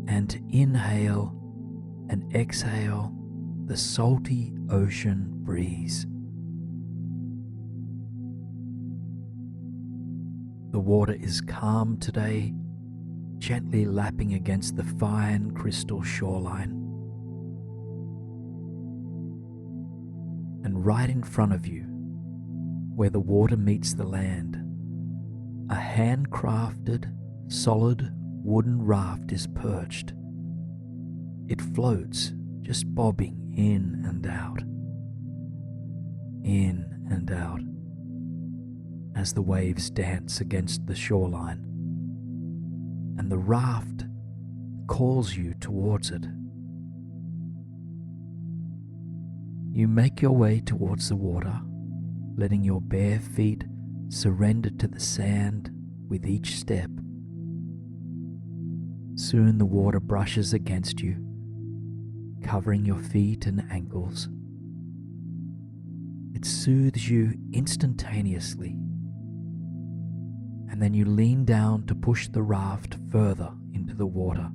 and to inhale and exhale the salty ocean breeze. The water is calm today, gently lapping against the fine crystal shoreline. And right in front of you, where the water meets the land, a handcrafted, solid wooden raft is perched. It floats, just bobbing in and out, as the waves dance against the shoreline, and the raft calls you towards it. You make your way towards the water, letting your bare feet surrender to the sand with each step. Soon the water brushes against you, covering your feet and ankles. It soothes you instantaneously, and then you lean down to push the raft further into the water.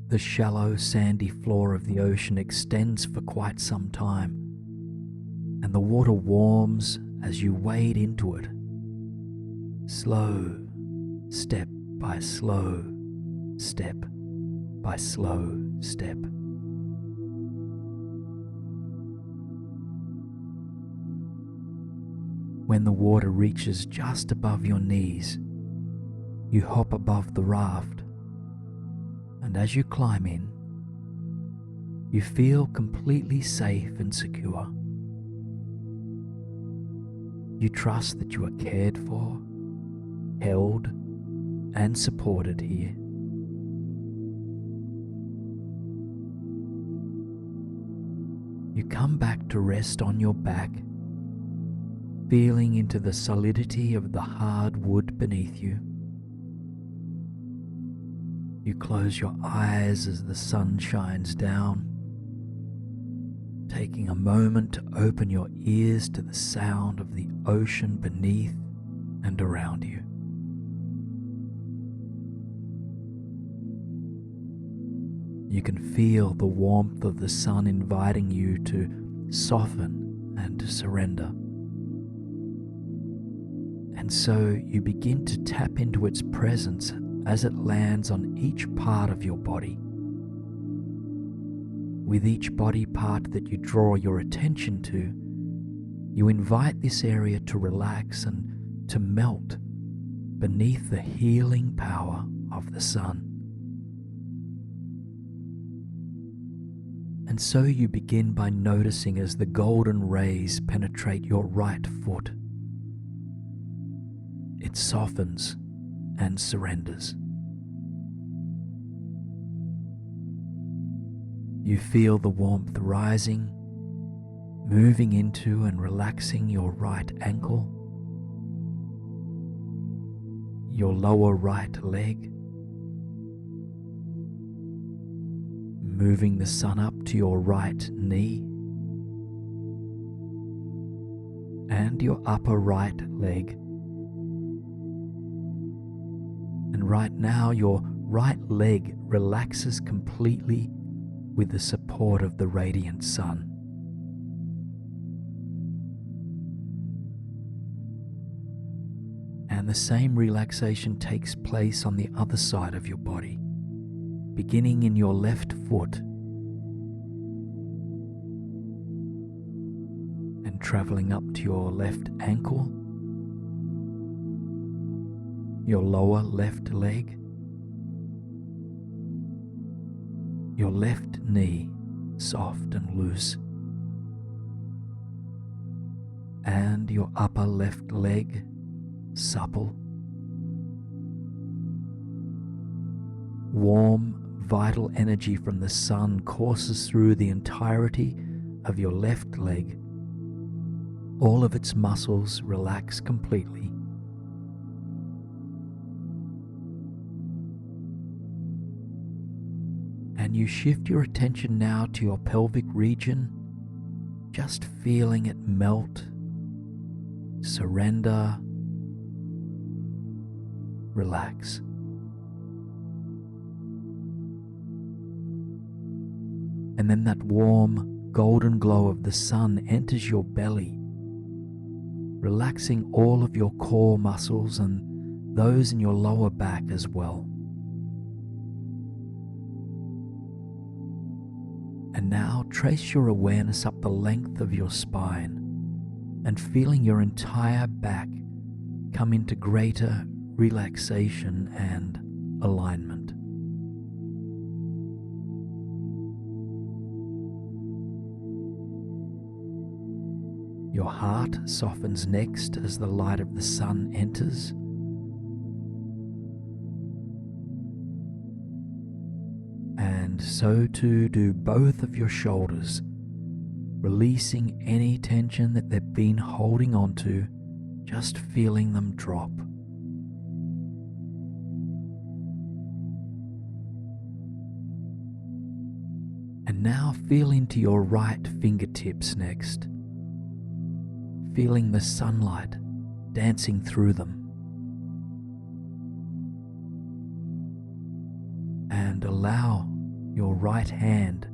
The shallow, sandy floor of the ocean extends for quite some time, and the water warms as you wade into it. Slow step by slow step by slow step. When the water reaches just above your knees, you hop above the raft, and as you climb in, you feel completely safe and secure. You trust that you are cared for, held, and supported here. You come back to rest on your back, feeling into the solidity of the hard wood beneath you. You close your eyes as the sun shines down, taking a moment to open your ears to the sound of the ocean beneath and around you. You can feel the warmth of the sun inviting you to soften and to surrender. And so you begin to tap into its presence as it lands on each part of your body. With each body part that you draw your attention to, you invite this area to relax and to melt beneath the healing power of the sun. And so you begin by noticing as the golden rays penetrate your right foot. It softens and surrenders. You feel the warmth rising, moving into and relaxing your right ankle, your lower right leg, moving the sun up to your right knee, and your upper right leg. And right now your right leg relaxes completely with the support of the radiant sun. And the same relaxation takes place on the other side of your body, beginning in your left foot and traveling up to your left ankle, your lower left leg, your left knee soft and loose, and your upper left leg supple. Warm, vital energy from the sun courses through the entirety of your left leg. All of its muscles relax completely. And you shift your attention now to your pelvic region, just feeling it melt, surrender, relax. And then that warm, golden glow of the sun enters your belly, relaxing all of your core muscles and those in your lower back as well. And now trace your awareness up the length of your spine and feeling your entire back come into greater relaxation and alignment. Your heart softens next as the light of the sun enters. And so too do both of your shoulders, releasing any tension that they've been holding onto, just feeling them drop. And now feel into your right fingertips next, feeling the sunlight dancing through them. And allow your right hand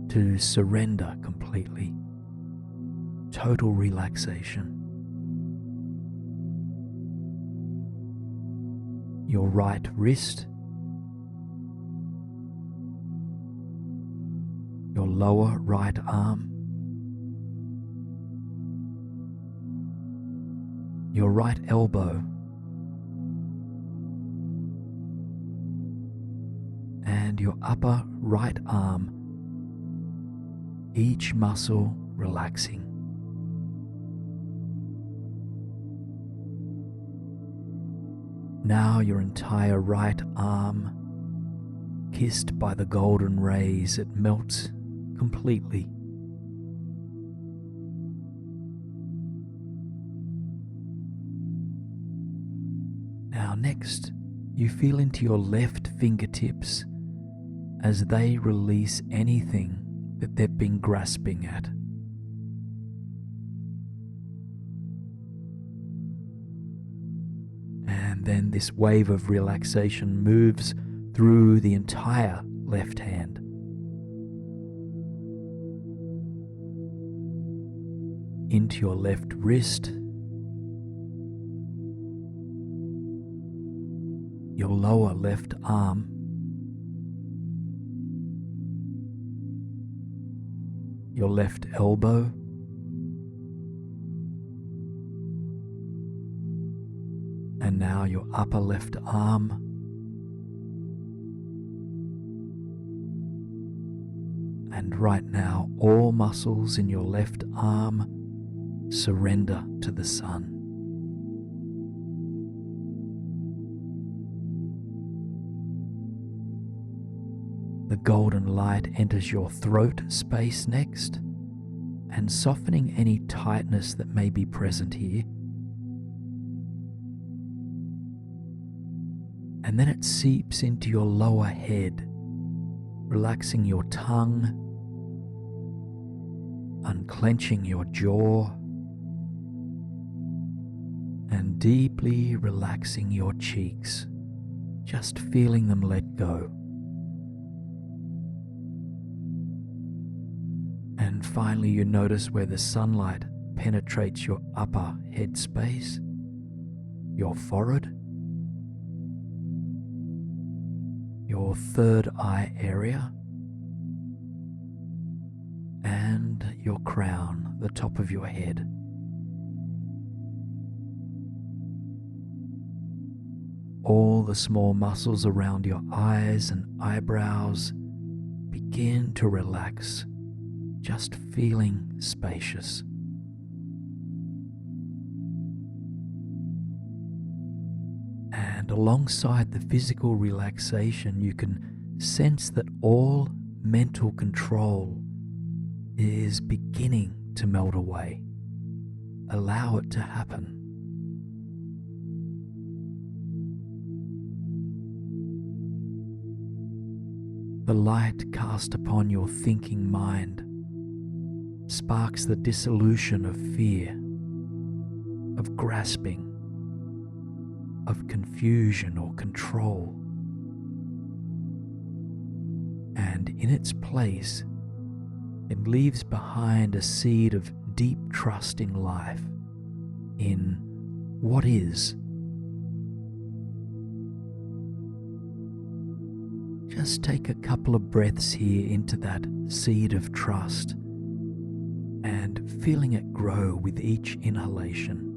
to surrender completely. Total relaxation. Your right wrist, your lower right arm, your right elbow, and your upper right arm, each muscle relaxing. Now your entire right arm, kissed by the golden rays, it melts completely. Now next, you feel into your left fingertips as they release anything that they've been grasping at. And then this wave of relaxation moves through the entire left hand. Into your left wrist, your lower left arm, your left elbow, and now your upper left arm, and And right now, all muscles in your left arm surrender to the sun. The golden light enters your throat space next, and softening any tightness that may be present here. And then it seeps into your lower head, relaxing your tongue, unclenching your jaw, and deeply relaxing your cheeks, just feeling them let go. And finally, you notice where the sunlight penetrates your upper head space, your forehead, your third eye area, and your crown, the top of your head. All the small muscles around your eyes and eyebrows begin to relax, just feeling spacious. And alongside the physical relaxation, you can sense that all mental control is beginning to melt away. Allow it to happen. The light cast upon your thinking mind sparks the dissolution of fear, of grasping, of confusion or control. And in its place, it leaves behind a seed of deep trust in life, in what is. Just take a couple of breaths here into that seed of trust and feeling it grow with each inhalation.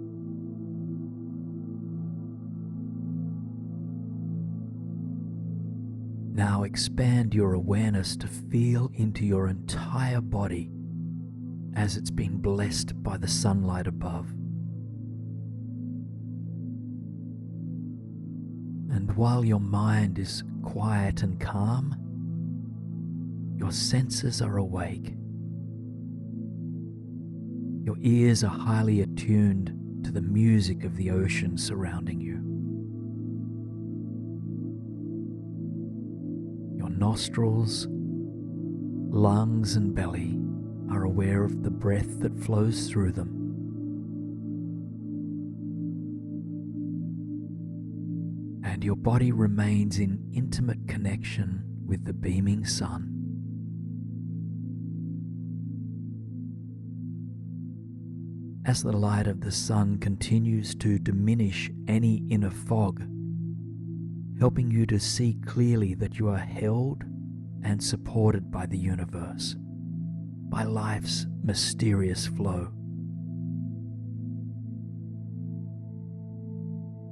Now expand your awareness to feel into your entire body as it's been blessed by the sunlight above. And while your mind is quiet and calm, your senses are awake. Your ears are highly attuned to the music of the ocean surrounding you. Your nostrils, lungs, and belly are aware of the breath that flows through them. And your body remains in intimate connection with the beaming sun. As the light of the sun continues to diminish any inner fog, helping you to see clearly that you are held and supported by the universe, by life's mysterious flow.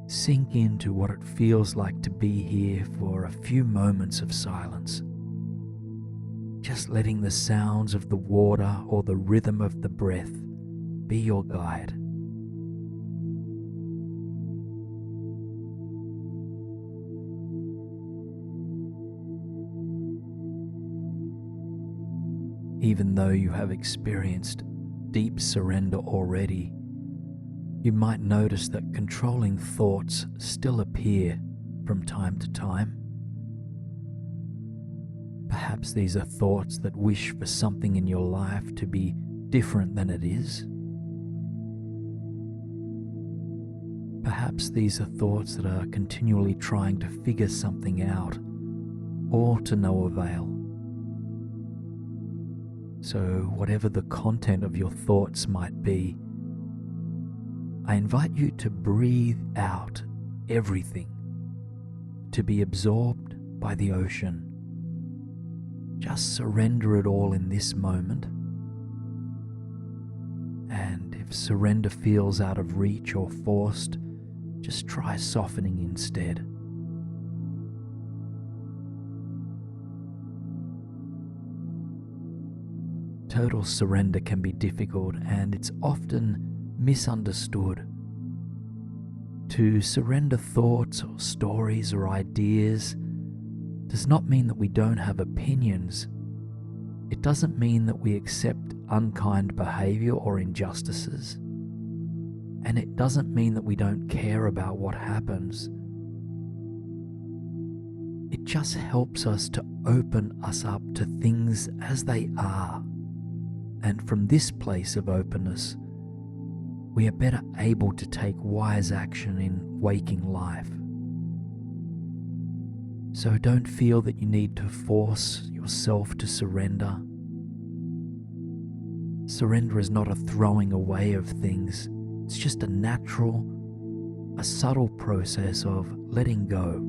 Sink into what it feels like to be here for a few moments of silence, just letting the sounds of the water or the rhythm of the breath be your guide. Even though you have experienced deep surrender already, you might notice that controlling thoughts still appear from time to time. Perhaps these are thoughts that wish for something in your life to be different than it is. Perhaps these are thoughts that are continually trying to figure something out, all to no avail. So, whatever the content of your thoughts might be, I invite you to breathe out everything, to be absorbed by the ocean. Just surrender it all in this moment. And if surrender feels out of reach or forced, just try softening instead. total surrender can be difficult, and it's often misunderstood. To surrender thoughts or stories or ideas does not mean that we don't have opinions. It doesn't mean that we accept unkind behavior or injustices. And it doesn't mean that we don't care about what happens. It just helps us to open us up to things as they are. And from this place of openness, we are better able to take wise action in waking life. So don't feel that you need to force yourself to surrender. Surrender is not a throwing away of things. It's just a natural, a subtle process of letting go.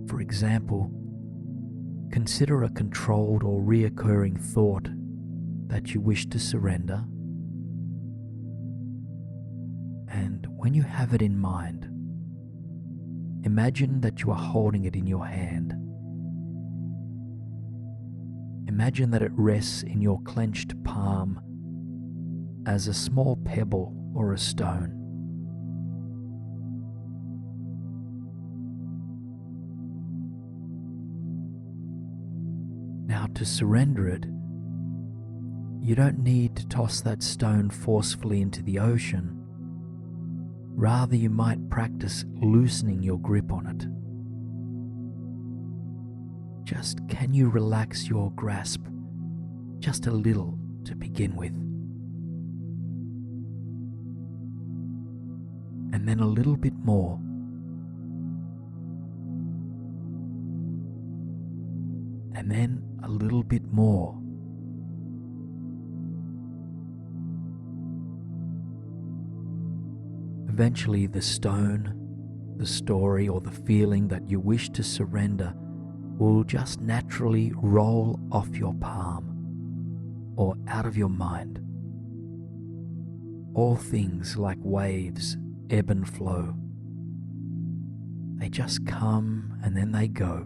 For example, consider a controlled or reoccurring thought that you wish to surrender. And when you have it in mind, imagine that you are holding it in your hand. Imagine that it rests in your clenched palm as a small pebble or a stone. Now, to surrender it, you don't need to toss that stone forcefully into the ocean. Rather, you might practice loosening your grip on it. Just can you relax your grasp just a little to begin with? And then a little bit more. And then a little bit more. Eventually, the stone, the story, or the feeling that you wish to surrender will just naturally roll off your palm or out of your mind. All things, like waves, ebb and flow. They just come and then they go.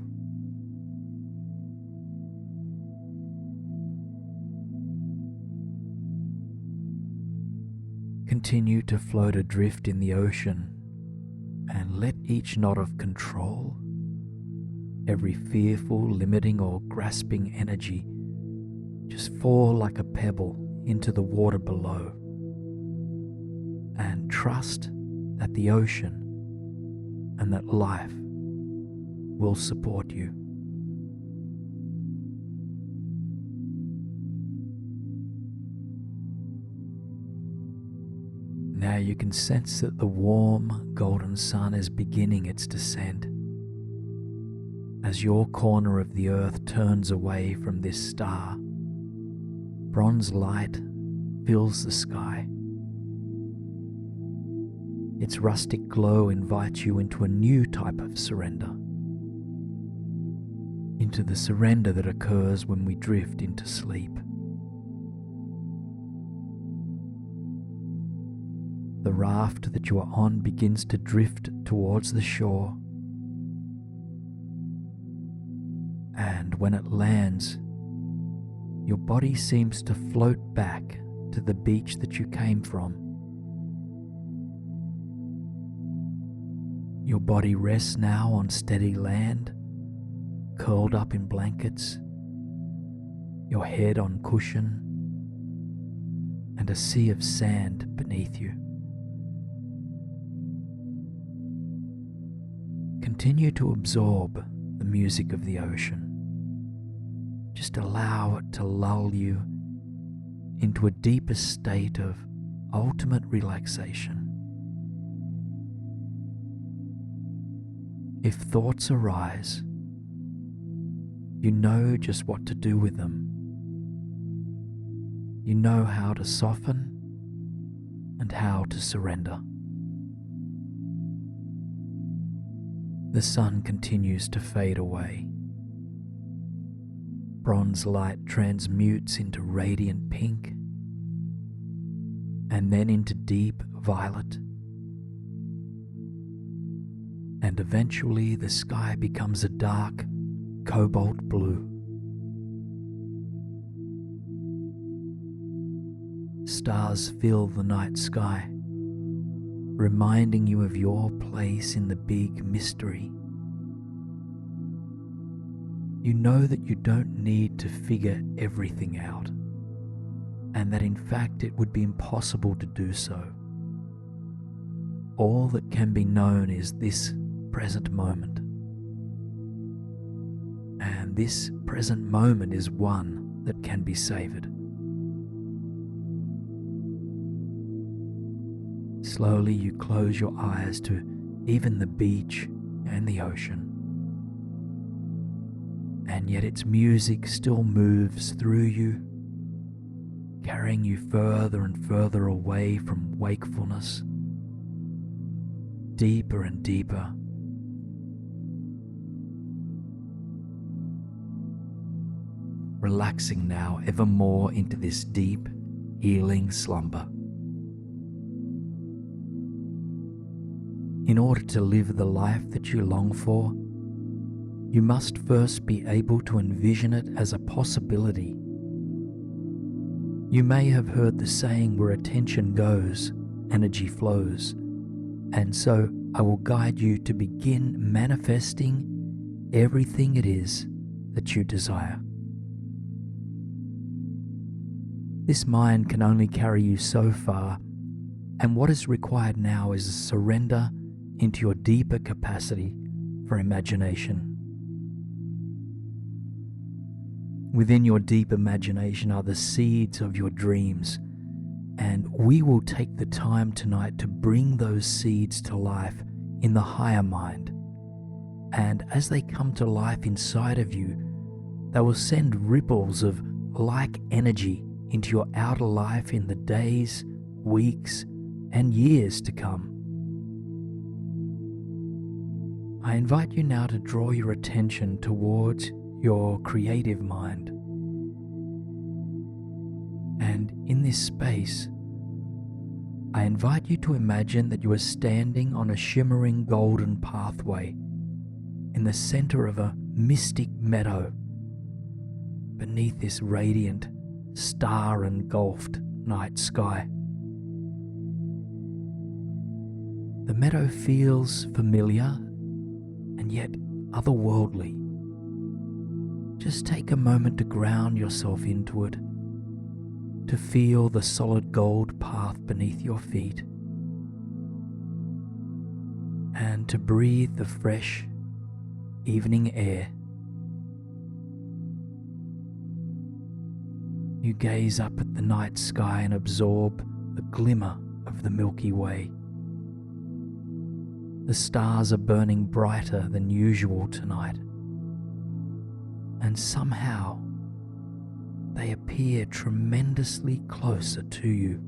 Continue to float adrift in the ocean and let each knot of control, every fearful, limiting or grasping energy just fall like a pebble into the water below, and trust that the ocean and that life will support you. Now you can sense that the warm golden sun is beginning its descent. As your corner of the earth turns away from this star, bronze light fills the sky. Its rustic glow invites you into a new type of surrender, into the surrender that occurs when we drift into sleep. The raft that you are on begins to drift towards the shore, and when it lands, your body seems to float back to the beach that you came from. Your body rests now on steady land, curled up in blankets, your head on cushion, and a sea of sand beneath you. Continue to absorb the music of the ocean. Just allow it to lull you into a deeper state of ultimate relaxation. If thoughts arise, you know just what to do with them. You know how to soften and how to surrender. The sun continues to fade away. Bronze light transmutes into radiant pink and then into deep violet. And eventually the sky becomes a dark, cobalt blue. Stars fill the night sky, reminding you of your place in the big mystery. You know that you don't need to figure everything out, and that in fact it would be impossible to do so. All that can be known is this present moment. And this present moment is one that can be savoured. Slowly you close your eyes to even the beach and the ocean. And yet its music still moves through you, carrying you further and further away from wakefulness, deeper and deeper. Relaxing now ever more into this deep, healing slumber. In order to live the life that you long for, you must first be able to envision it as a possibility. You may have heard the saying, where attention goes, energy flows, and so I will guide you to begin manifesting everything it is that you desire. This mind can only carry you so far, and what is required now is a surrender into your deeper capacity for imagination. Within your deep imagination are the seeds of your dreams, and we will take the time tonight to bring those seeds to life in the higher mind. And as they come to life inside of you, they will send ripples of like energy into your outer life in the days, weeks, and years to come. I invite you now to draw your attention towards your creative mind. And in this space, I invite you to imagine that you are standing on a shimmering golden pathway in the center of a mystic meadow beneath this radiant, star-engulfed night sky. The meadow feels familiar and yet otherworldly. Just take a moment to ground yourself into it, to feel the solid gold path beneath your feet, and to breathe the fresh evening air. You gaze up at the night sky and absorb the glimmer of the Milky Way. The stars are burning brighter than usual tonight, and somehow they appear tremendously closer to you.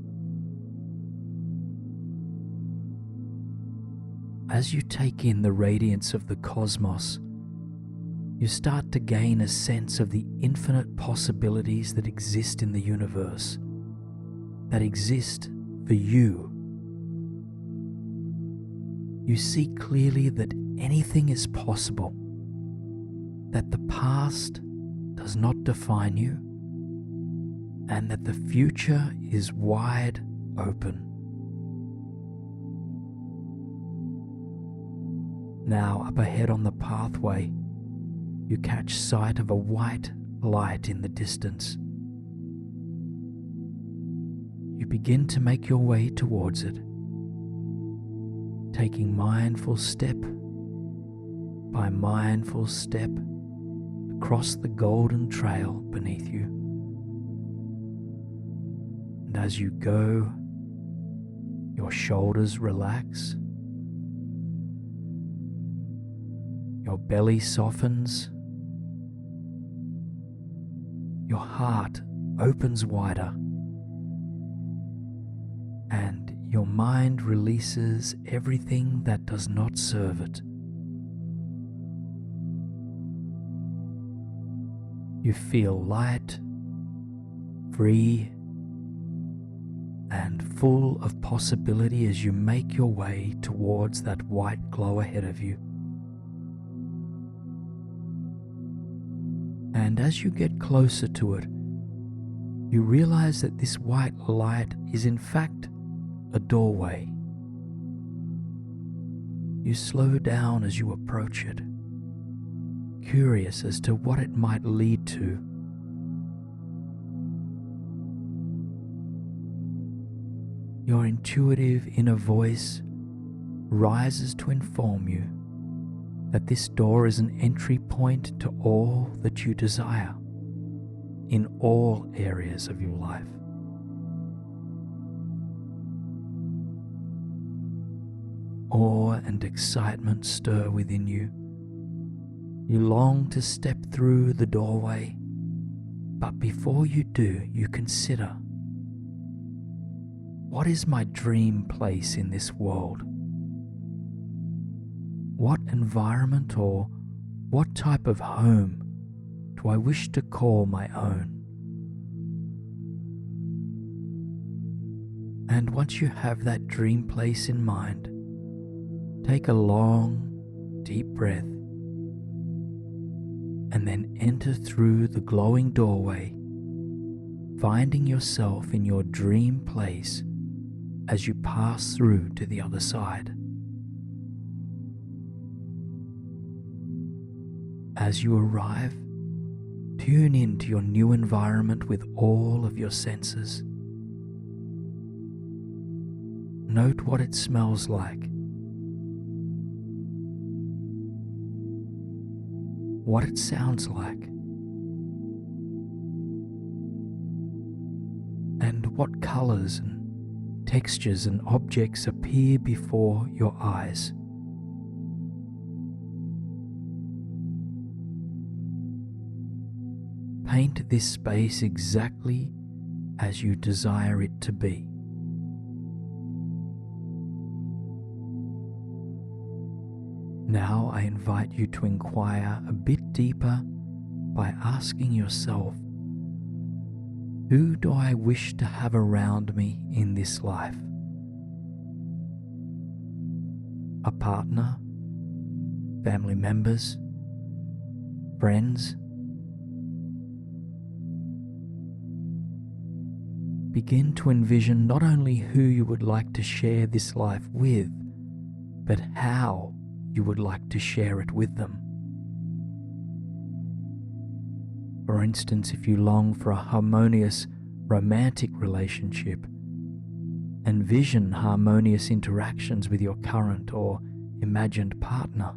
As you take in the radiance of the cosmos, you start to gain a sense of the infinite possibilities that exist in the universe, that exist for you. You see clearly that anything is possible, that the past does not define you, and that the future is wide open. Now, up ahead on the pathway, you catch sight of a white light in the distance. You begin to make your way towards it, taking mindful step by mindful step across the golden trail beneath you. And as you go, your shoulders relax, your belly softens, your heart opens wider, and your mind releases everything that does not serve it. You feel light, free, and full of possibility as you make your way towards that white glow ahead of you. And as you get closer to it, you realize that this white light is in fact a doorway. You slow down as you approach it, curious as to what it might lead to. Your intuitive inner voice rises to inform you that this door is an entry point to all that you desire in all areas of your life. Awe and excitement stir within you. You long to step through the doorway, but before you do, you consider, what is my dream place in this world? What environment or what type of home do I wish to call my own? And once you have that dream place in mind, take a long, deep breath and then enter through the glowing doorway, finding yourself in your dream place as you pass through to the other side. As you arrive, tune into your new environment with all of your senses. Note what it smells like, what it sounds like, and what colors and textures and objects appear before your eyes. Paint this space exactly as you desire it to be. Now I invite you to inquire a bit deeper by asking yourself, who do I wish to have around me in this life? A partner, family members, friends? Begin to envision not only who you would like to share this life with, but how you would like to share it with them. For instance, if you long for a harmonious romantic relationship, envision harmonious interactions with your current or imagined partner.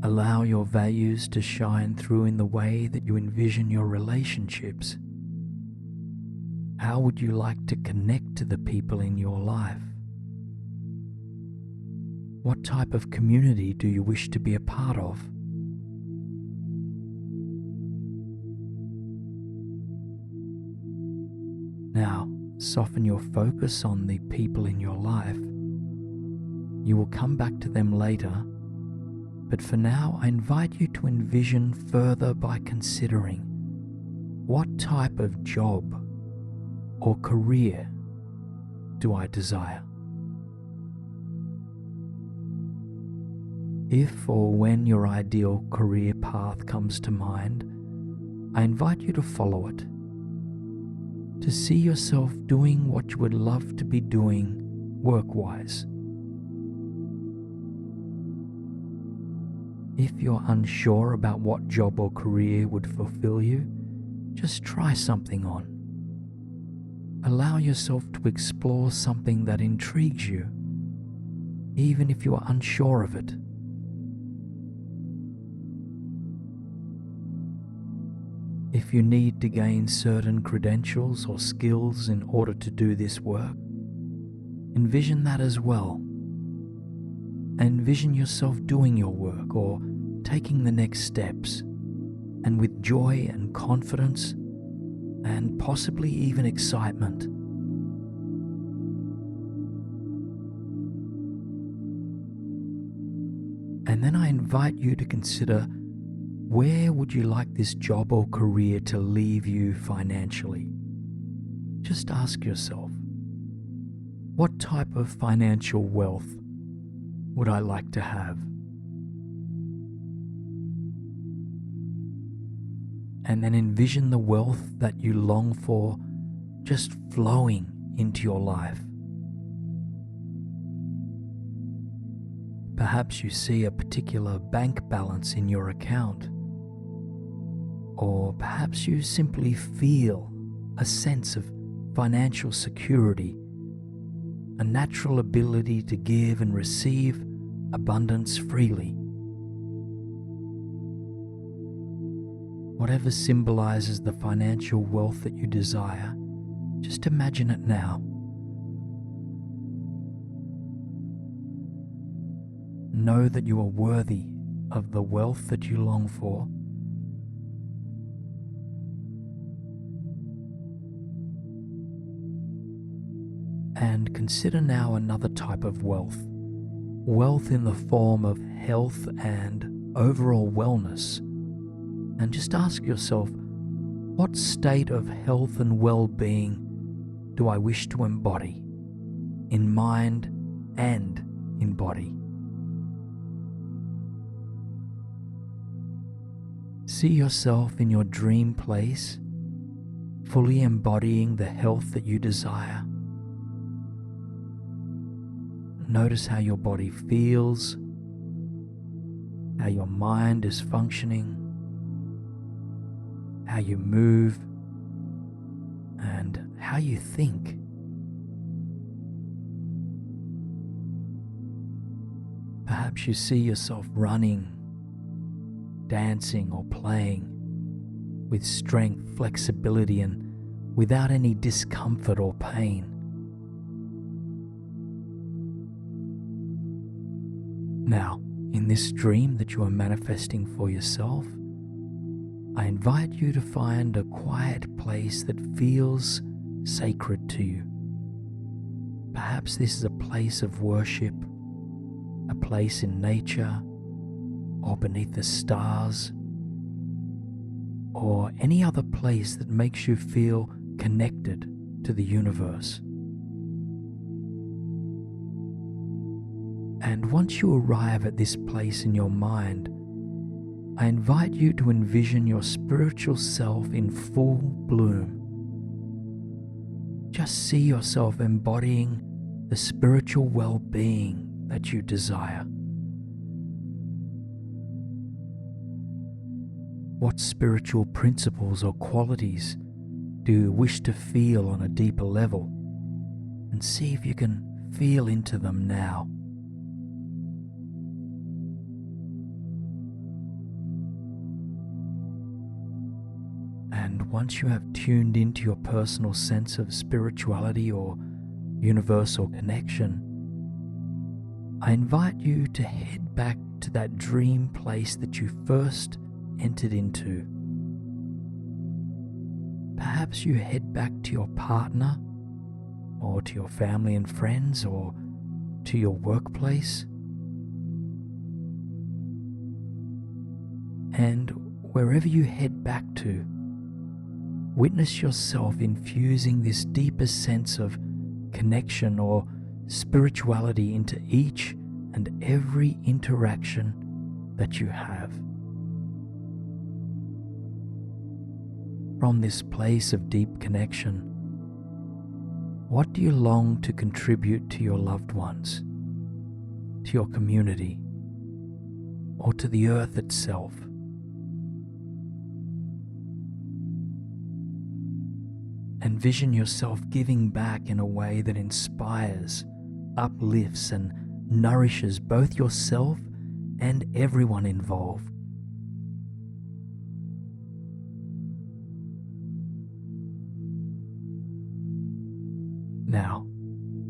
Allow your values to shine through in the way that you envision your relationships. How would you like to connect to the people in your life? What type of community do you wish to be a part of? Now, soften your focus on the people in your life. You will come back to them later, but for now I invite you to envision further by considering, what type of job or career do I desire? If or when your ideal career path comes to mind, I invite you to follow it, to see yourself doing what you would love to be doing work-wise. If you're unsure about what job or career would fulfill you, just try something on. Allow yourself to explore something that intrigues you, even if you are unsure of it. If you need to gain certain credentials or skills in order to do this work, envision that as well. Envision yourself doing your work or taking the next steps, and with joy and confidence, and possibly even excitement. And then I invite you to consider, where would you like this job or career to leave you financially? Just ask yourself, what type of financial wealth would I like to have? And then envision the wealth that you long for just flowing into your life. Perhaps you see a particular bank balance in your account, or perhaps you simply feel a sense of financial security, a natural ability to give and receive abundance freely. Whatever symbolizes the financial wealth that you desire, just imagine it now. Know that you are worthy of the wealth that you long for. And consider now another type of wealth. Wealth in the form of health and overall wellness. And just ask yourself, what state of health and well-being do I wish to embody in mind and in body? See yourself in your dream place, fully embodying the health that you desire. Notice how your body feels, how your mind is functioning, how you move, and how you think. Perhaps you see yourself running, dancing, or playing with strength, flexibility, and without any discomfort or pain. Now, in this dream that you are manifesting for yourself, I invite you to find a quiet place that feels sacred to you. Perhaps this is a place of worship, a place in nature, or beneath the stars, or any other place that makes you feel connected to the universe. And once you arrive at this place in your mind, I invite you to envision your spiritual self in full bloom. Just see yourself embodying the spiritual well-being that you desire. What spiritual principles or qualities do you wish to feel on a deeper level? And see if you can feel into them now. And once you have tuned into your personal sense of spirituality or universal connection, I invite you to head back to that dream place that you first entered into. Perhaps you head back to your partner, or to your family and friends, or to your workplace. And wherever you head back to, witness yourself infusing this deeper sense of connection or spirituality into each and every interaction that you have. From this place of deep connection, what do you long to contribute to your loved ones, to your community, or to the earth itself? Envision yourself giving back in a way that inspires, uplifts, and nourishes both yourself and everyone involved. Now,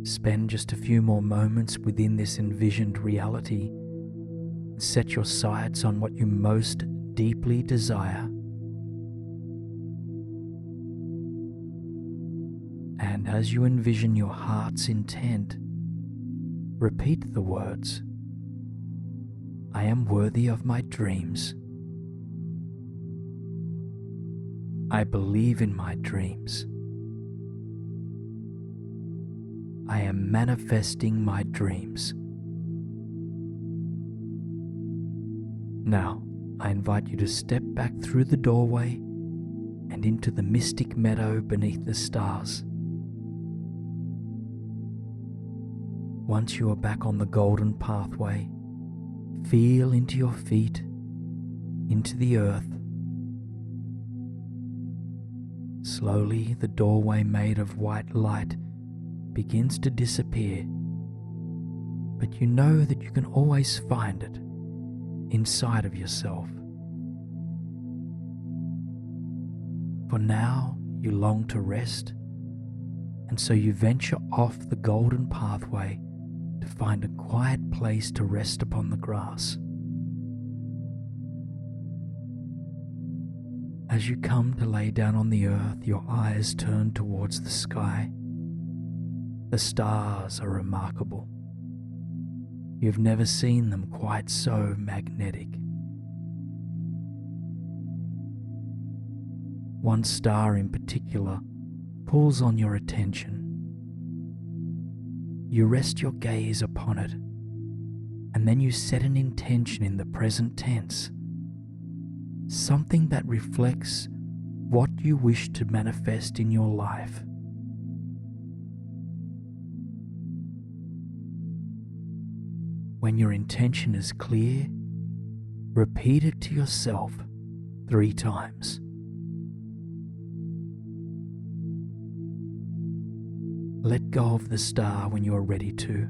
spend just a few more moments within this envisioned reality. Set your sights on what you most deeply desire. And as you envision your heart's intent, repeat the words, "I am worthy of my dreams. I believe in my dreams. I am manifesting my dreams. Now, I invite you to step back through the doorway and into the mystic meadow beneath the stars. Once you are back on the golden pathway, feel into your feet, into the earth. Slowly, the doorway made of white light begins to disappear, but you know that you can always find it inside of yourself. For now, you long to rest, and so you venture off the golden pathway to find a quiet place to rest upon the grass. As you come to lay down on the earth, your eyes turn towards the sky. The stars are remarkable. You've never seen them quite so magnetic. One star in particular pulls on your attention. You rest your gaze upon it, and then you set an intention in the present tense, something that reflects what you wish to manifest in your life. When your intention is clear, repeat it to yourself 3 times. Let go of the star when you are ready to,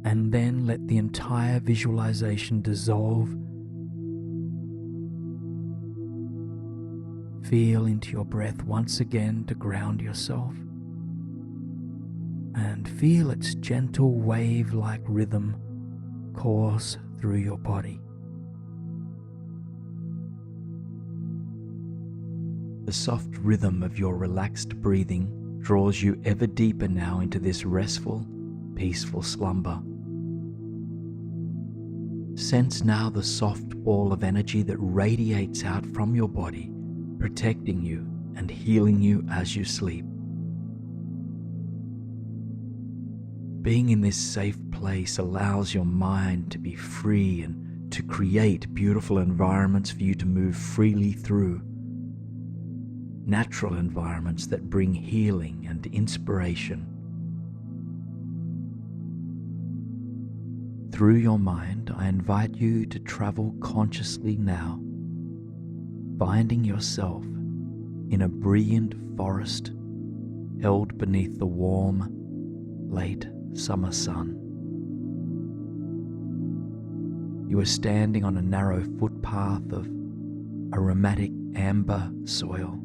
and then let the entire visualization dissolve. Feel into your breath once again to ground yourself, and feel its gentle wave-like rhythm course through your body. The soft rhythm of your relaxed breathing draws you ever deeper now into this restful, peaceful slumber. Sense now the soft ball of energy that radiates out from your body, protecting you and healing you as you sleep. Being in this safe place allows your mind to be free and to create beautiful environments for you to move freely through. Natural environments that bring healing and inspiration. Through your mind, I invite you to travel consciously now, finding yourself in a brilliant forest held beneath the warm, late summer sun. You are standing on a narrow footpath of aromatic amber soil,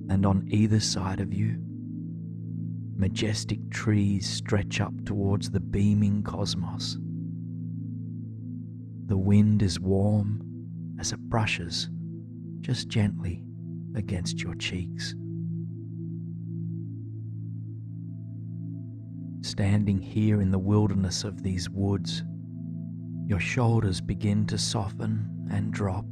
and on either side of you, majestic trees stretch up towards the beaming cosmos. The wind is warm as it brushes just gently against your cheeks. Standing here in the wilderness of these woods, your shoulders begin to soften and drop.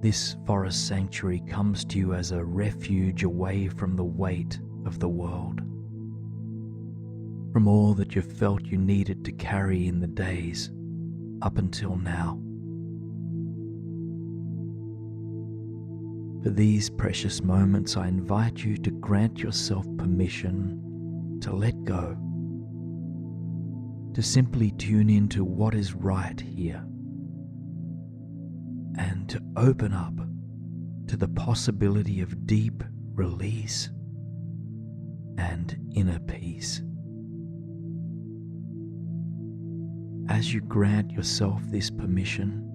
This forest sanctuary comes to you as a refuge away from the weight of the world, from all that you felt you needed to carry in the days up until now. For these precious moments, I invite you to grant yourself permission to let go, to simply tune into what is right here, and to open up to the possibility of deep release and inner peace. As you grant yourself this permission,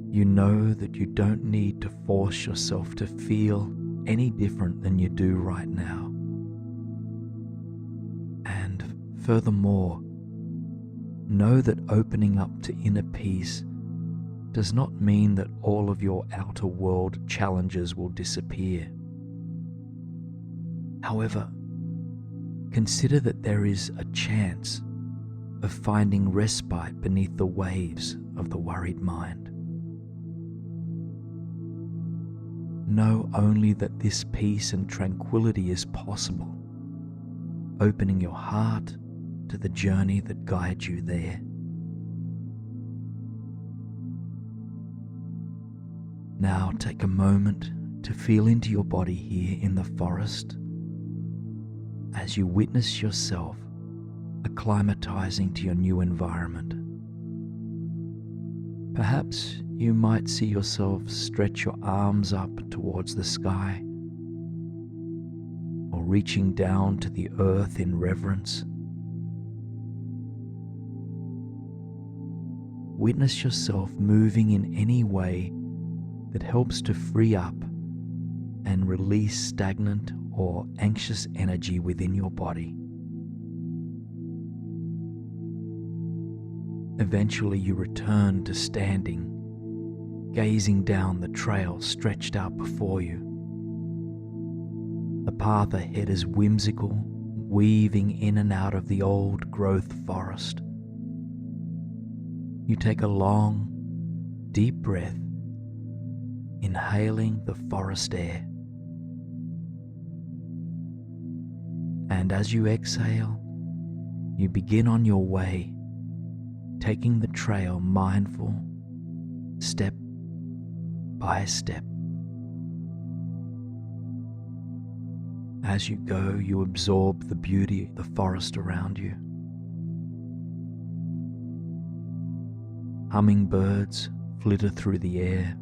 you know that you don't need to force yourself to feel any different than you do right now. And furthermore, know that opening up to inner peace does not mean that all of your outer world challenges will disappear. However, consider that there is a chance of finding respite beneath the waves of the worried mind. Know only that this peace and tranquility is possible, opening your heart to the journey that guides you there. Now take a moment to feel into your body here in the forest as you witness yourself acclimatizing to your new environment. Perhaps you might see yourself stretch your arms up towards the sky, or reaching down to the earth in reverence. Witness yourself moving in any way that helps to free up and release stagnant or anxious energy within your body. Eventually you return to standing, gazing down the trail stretched out before you. The path ahead is whimsical, weaving in and out of the old growth forest. You take a long, deep breath, inhaling the forest air. And as you exhale, you begin on your way, taking the trail mindful, step by step. As you go, you absorb the beauty of the forest around you. Hummingbirds flitter through the air,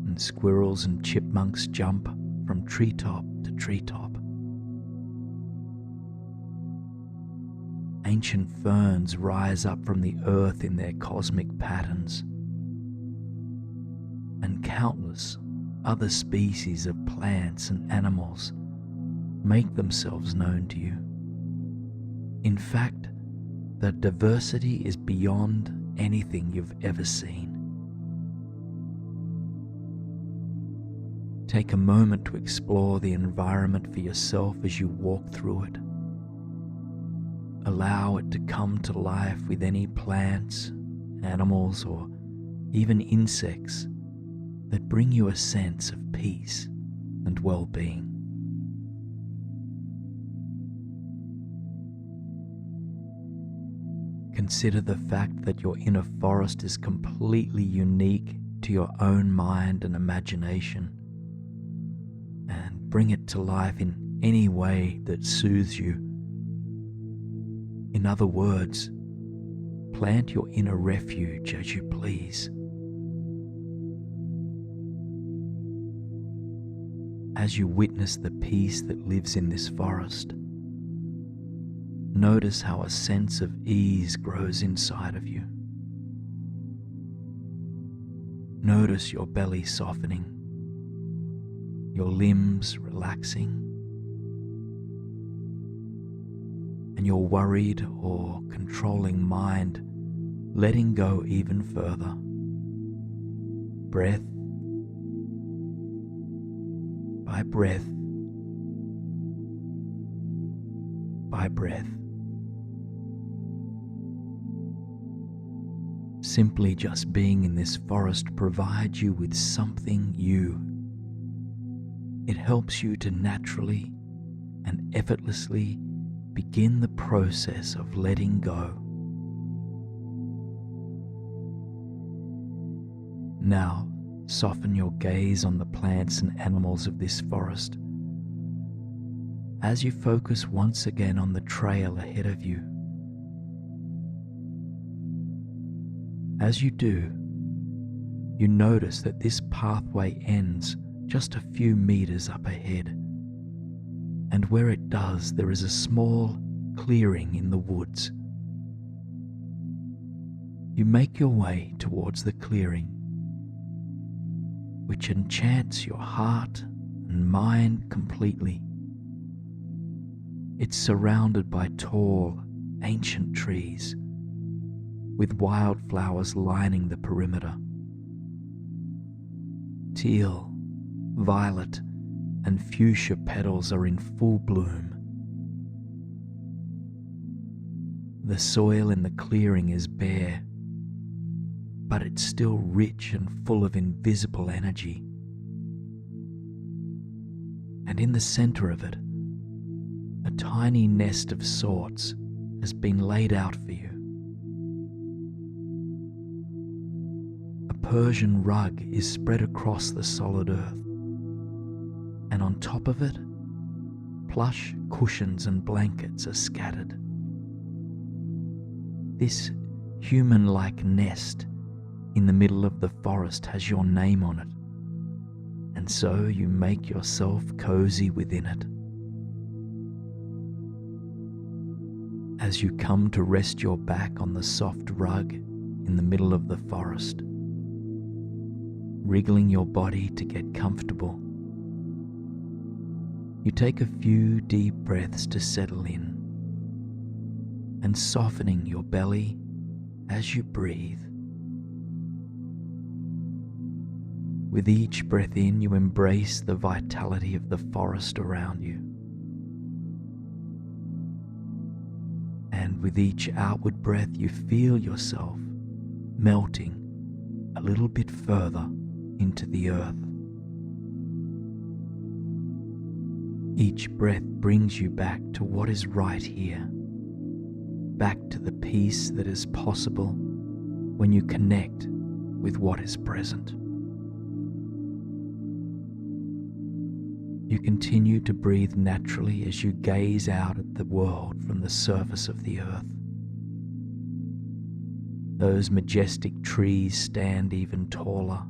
and squirrels and chipmunks jump from treetop to treetop. Ancient ferns rise up from the earth in their cosmic patterns, and countless other species of plants and animals make themselves known to you. In fact, the diversity is beyond anything you've ever seen. Take a moment to explore the environment for yourself as you walk through it. Allow it to come to life with any plants, animals, or even insects that bring you a sense of peace and well-being. Consider the fact that your inner forest is completely unique to your own mind and imagination, and bring it to life in any way that soothes you. In other words, plant your inner refuge as you please. As you witness the peace that lives in this forest, notice how a sense of ease grows inside of you. Notice your belly softening, your limbs relaxing, and your worried or controlling mind letting go even further. Breath by breath by breath. Simply just being in this forest provides you with something new. It helps you to naturally and effortlessly begin the process of letting go. Now, soften your gaze on the plants and animals of this forest as you focus once again on the trail ahead of you. As you do, you notice that this pathway ends just a few meters up ahead, and where it does, there is a small clearing in the woods. You make your way towards the clearing, which enchants your heart and mind completely. It's surrounded by tall, ancient trees, with wildflowers lining the perimeter. Teal, violet, and fuchsia petals are in full bloom. The soil in the clearing is bare, but it's still rich and full of invisible energy. And in the center of it, A tiny nest of sorts has been laid out for you. A Persian rug is spread across the solid earth, and on top of it, plush cushions and blankets are scattered. This human-like nest in the middle of the forest has your name on it, and so you make yourself cozy within it. As you come to rest your back on the soft rug in the middle of the forest, wriggling your body to get comfortable, you take a few deep breaths to settle in, and softening your belly as you breathe. With each breath in, you embrace the vitality of the forest around you. And with each outward breath, you feel yourself melting a little bit further into the earth. Each breath brings you back to what is right here, back to the peace that is possible when you connect with what is present. You continue to breathe naturally as you gaze out at the world from the surface of the earth. Those majestic trees stand even taller,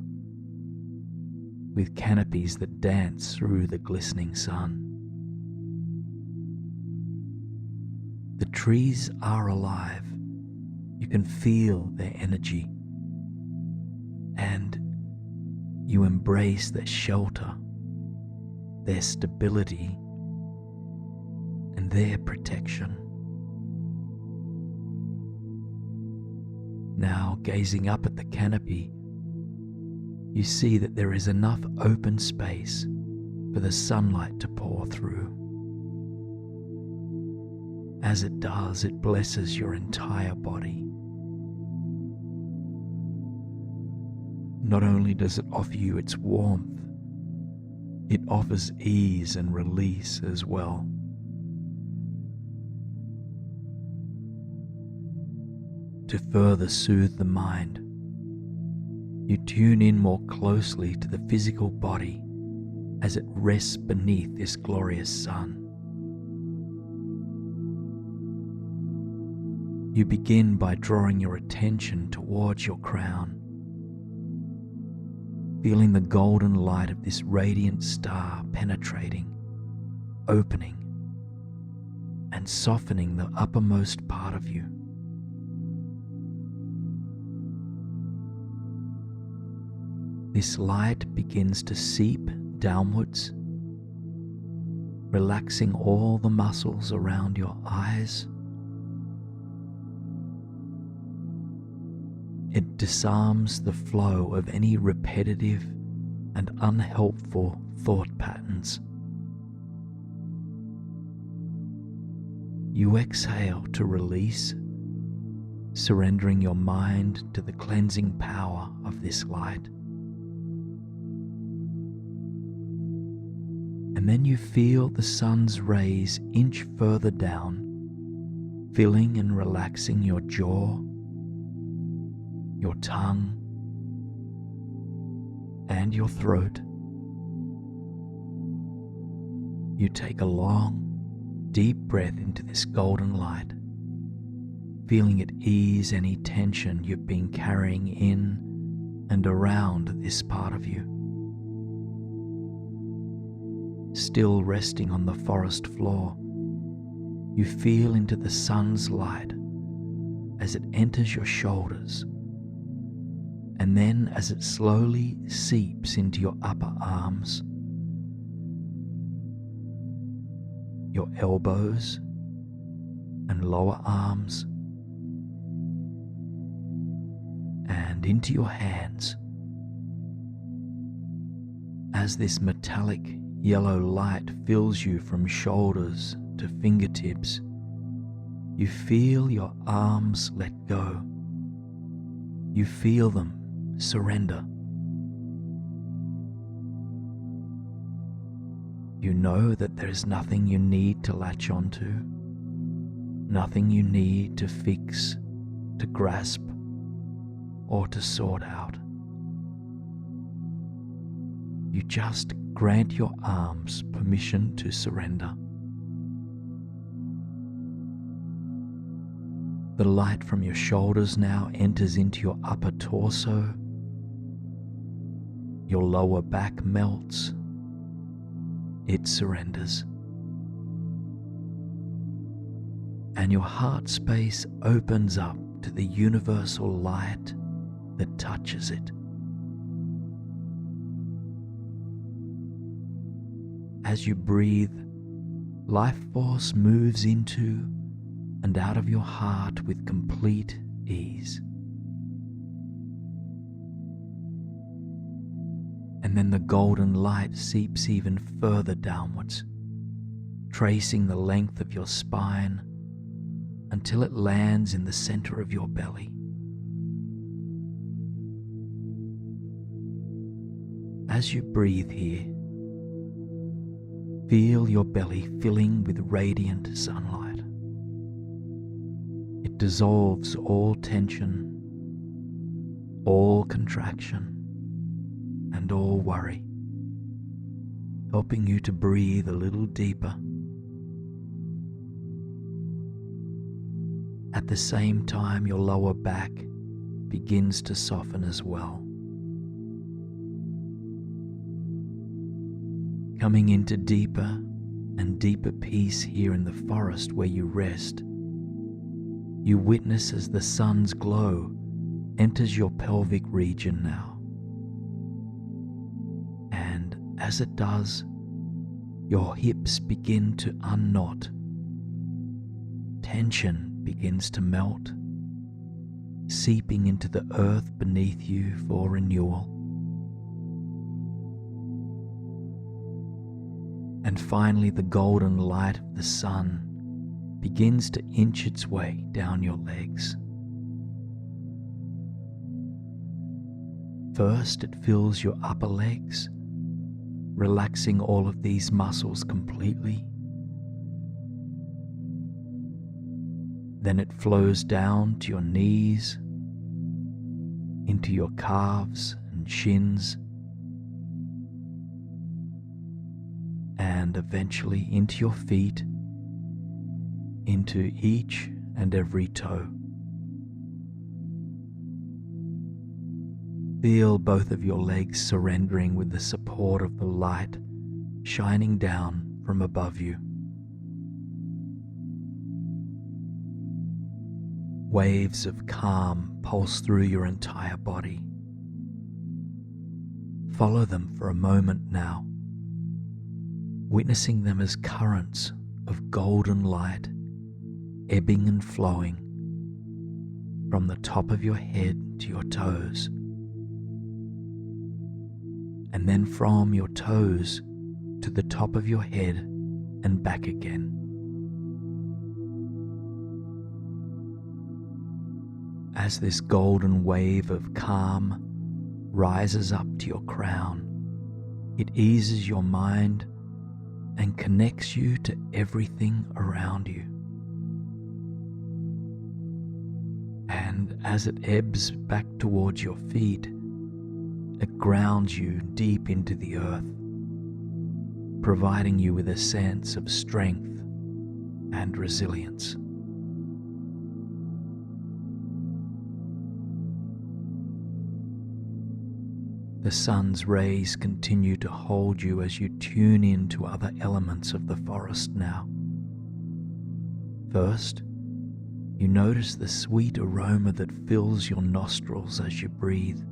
with canopies that dance through the glistening sun. The trees are alive. You can feel their energy, and you embrace their shelter, their stability, and their protection. Now, gazing up at the canopy, you see that there is enough open space for the sunlight to pour through. As it does, it blesses your entire body. Not only does it offer you its warmth, it offers ease and release as well. To further soothe the mind, you tune in more closely to the physical body as it rests beneath this glorious sun. You begin by drawing your attention towards your crown, feeling the golden light of this radiant star penetrating, opening, and softening the uppermost part of you. This light begins to seep downwards, relaxing all the muscles around your eyes. It disarms the flow of any repetitive and unhelpful thought patterns. You exhale to release, surrendering your mind to the cleansing power of this light. And then you feel the sun's rays inch further down, filling and relaxing your jaw, your tongue, and your throat. You take a long, deep breath into this golden light, feeling it ease any tension you've been carrying in and around this part of you. Still resting on the forest floor, you feel into the sun's light as it enters your shoulders, and then as it slowly seeps into your upper arms, your elbows and lower arms, and into your hands. As this metallic yellow light fills you from shoulders to fingertips, you feel your arms let go. You feel them surrender. You know that there is nothing you need to latch onto, nothing you need to fix, to grasp, or to sort out. You just grant your arms permission to surrender. The light from your shoulders now enters into your upper torso. Your lower back melts. It surrenders. And your heart space opens up to the universal light that touches it. As you breathe, life force moves into and out of your heart with complete ease. And then the golden light seeps even further downwards, tracing the length of your spine until it lands in the center of your belly. As you breathe here, feel your belly filling with radiant sunlight. It dissolves all tension, all contraction, and all worry, helping you to breathe a little deeper. At the same time, your lower back begins to soften as well. Coming into deeper and deeper peace here in the forest where you rest, you witness as the sun's glow enters your pelvic region now. And as it does, your hips begin to unknot. Tension begins to melt, seeping into the earth beneath you for renewal. And finally, the golden light of the sun begins to inch its way down your legs. First, it fills your upper legs, relaxing all of these muscles completely. Then it flows down to your knees, into your calves and shins, and eventually into your feet, into each and every toe. Feel both of your legs surrendering with the support of the light shining down from above you. Waves of calm pulse through your entire body. Follow them for a moment now, witnessing them as currents of golden light ebbing and flowing from the top of your head to your toes, and then from your toes to the top of your head and back again. As this golden wave of calm rises up to your crown, it eases your mind and connects you to everything around you. And as it ebbs back towards your feet, it grounds you deep into the earth, providing you with a sense of strength and resilience. The sun's rays continue to hold you as you tune in to other elements of the forest now. First, you notice the sweet aroma that fills your nostrils as you breathe.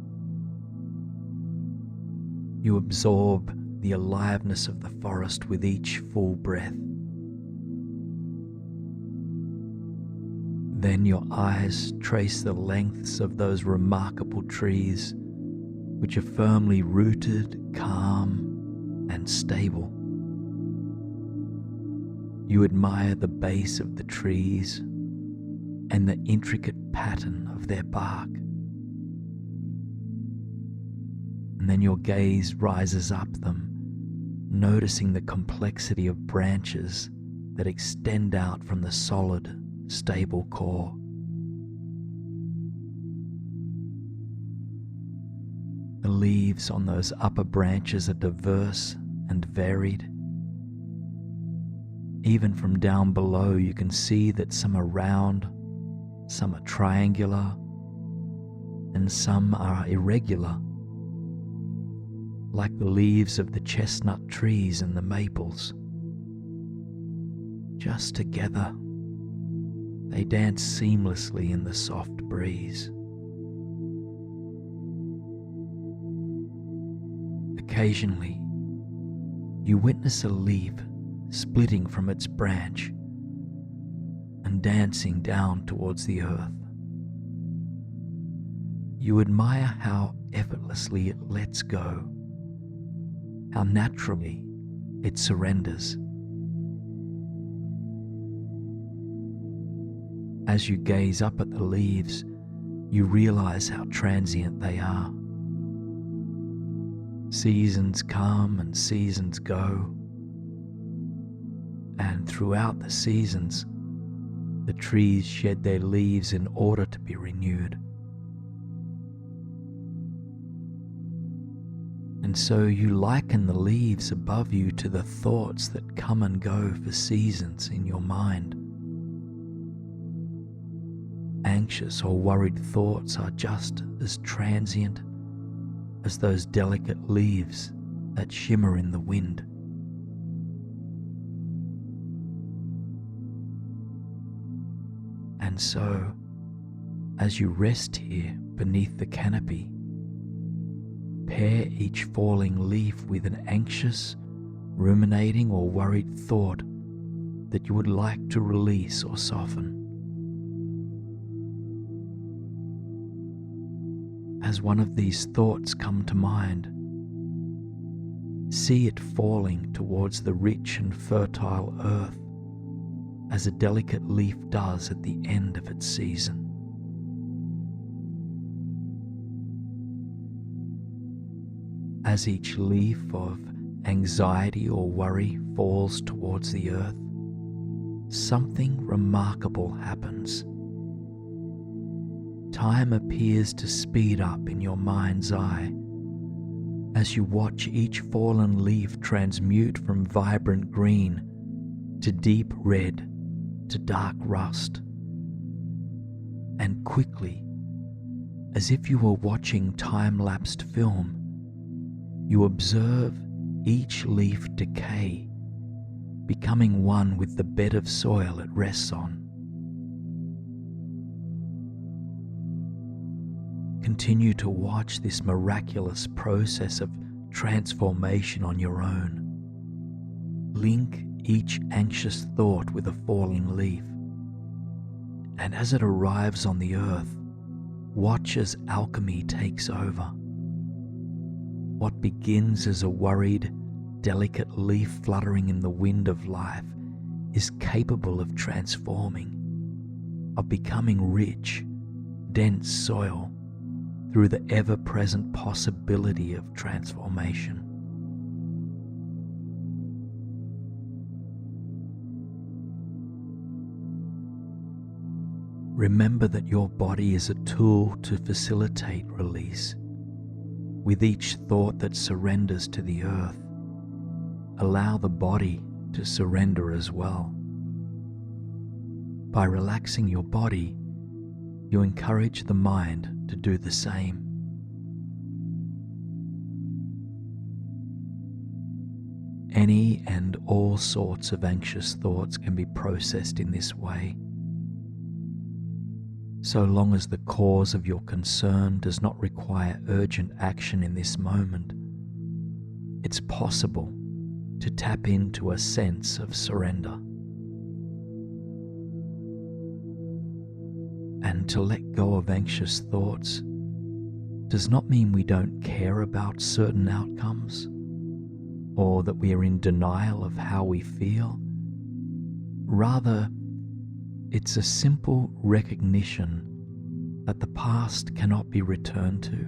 You absorb the aliveness of the forest with each full breath. Then your eyes trace the lengths of those remarkable trees, which are firmly rooted, calm, and stable. You admire the base of the trees and the intricate pattern of their bark. And then your gaze rises up them noticing the complexity of branches that extend out from the solid, stable core. The leaves on those upper branches are diverse and varied. Even from down below, you can see that some are round, some are triangular, and some are irregular, like the leaves of the chestnut trees and the maples. Just together, they dance seamlessly in the soft breeze. Occasionally, you witness a leaf splitting from its branch and dancing down towards the earth. You admire how effortlessly it lets go, how naturally it surrenders. As you gaze up at the leaves, you realize how transient they are. Seasons come and seasons go, and throughout the seasons, the trees shed their leaves in order to be renewed. And so you liken the leaves above you to the thoughts that come and go for seasons in your mind. Anxious or worried thoughts are just as transient as those delicate leaves that shimmer in the wind. And so, as you rest here beneath the canopy, pair each falling leaf with an anxious, ruminating or worried thought that you would like to release or soften. As one of these thoughts come to mind, see it falling towards the rich and fertile earth as a delicate leaf does at the end of its season. As each leaf of anxiety or worry falls towards the earth, something remarkable happens. Time appears to speed up in your mind's eye as you watch each fallen leaf transmute from vibrant green to deep red to dark rust. And quickly, as if you were watching time-lapsed film, you observe each leaf decay, becoming one with the bed of soil it rests on. Continue to watch this miraculous process of transformation on your own. Link each anxious thought with a falling leaf, and as it arrives on the earth, watch as alchemy takes over. What begins as a worried, delicate leaf fluttering in the wind of life is capable of transforming, of becoming rich, dense soil through the ever-present possibility of transformation. Remember that your body is a tool to facilitate release. With each thought that surrenders to the earth, allow the body to surrender as well. By relaxing your body, you encourage the mind to do the same. Any and all sorts of anxious thoughts can be processed in this way, so long as the cause of your concern does not require urgent action in this moment. It's possible to tap into a sense of surrender. And to let go of anxious thoughts does not mean we don't care about certain outcomes, or that we are in denial of how we feel. Rather, it's a simple recognition that the past cannot be returned to,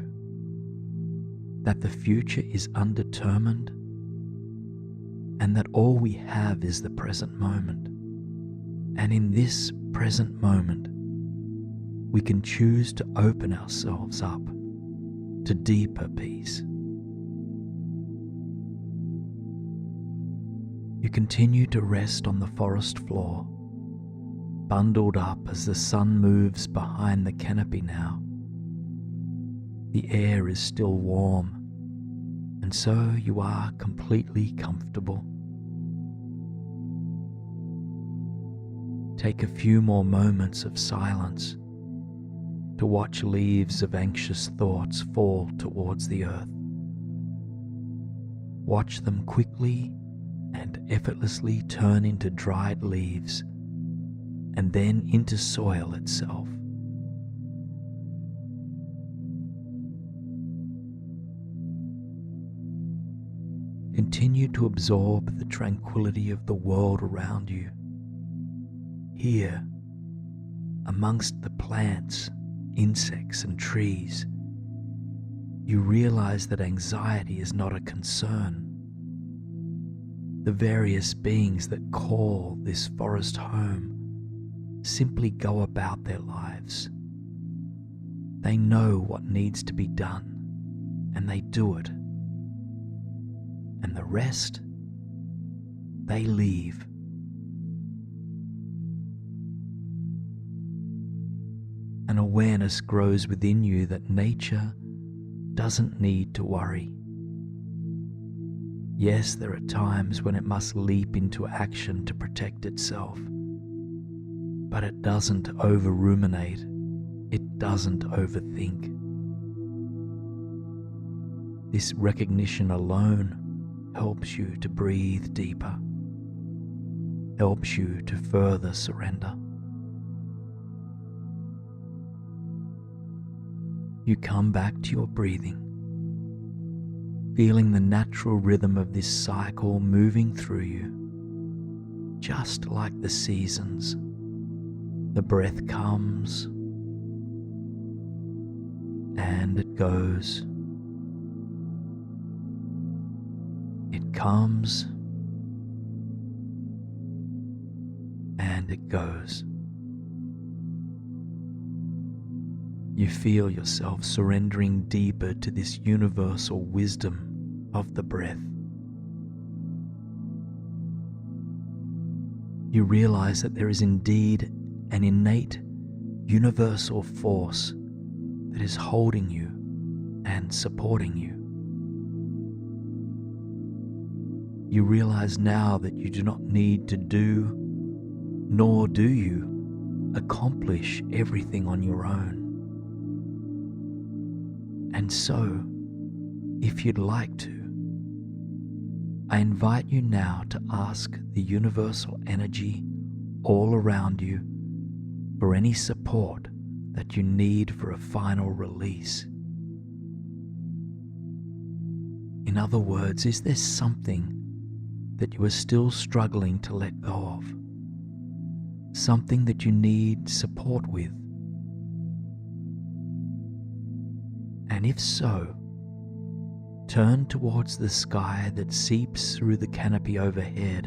that the future is undetermined, and that all we have is the present moment. And in this present moment, we can choose to open ourselves up to deeper peace. You continue to rest on the forest floor, bundled up as the sun moves behind the canopy now. The air is still warm, and so you are completely comfortable. Take a few more moments of silence to watch leaves of anxious thoughts fall towards the earth. Watch them quickly and effortlessly turn into dried leaves and then into soil itself. Continue to absorb the tranquility of the world around you. Here, amongst the plants, insects and trees, you realize that anxiety is not a concern. The various beings that call this forest home simply go about their lives. They know what needs to be done, and they do it. And the rest, they leave. An awareness grows within you that nature doesn't need to worry. Yes, there are times when it must leap into action to protect itself, but it doesn't over-ruminate, it doesn't overthink. This recognition alone helps you to breathe deeper, helps you to further surrender. You come back to your breathing, feeling the natural rhythm of this cycle moving through you, just like the seasons. The breath comes and it goes. It comes and it goes. You feel yourself surrendering deeper to this universal wisdom of the breath. You realize that there is indeed an innate, universal force that is holding you and supporting you. You realize now that you do not need to do, nor do you accomplish everything on your own. And so, if you'd like to, I invite you now to ask the universal energy all around you for any support that you need for a final release. In other words, is there something that you are still struggling to let go of? Something that you need support with? And if so, turn towards the sky that seeps through the canopy overhead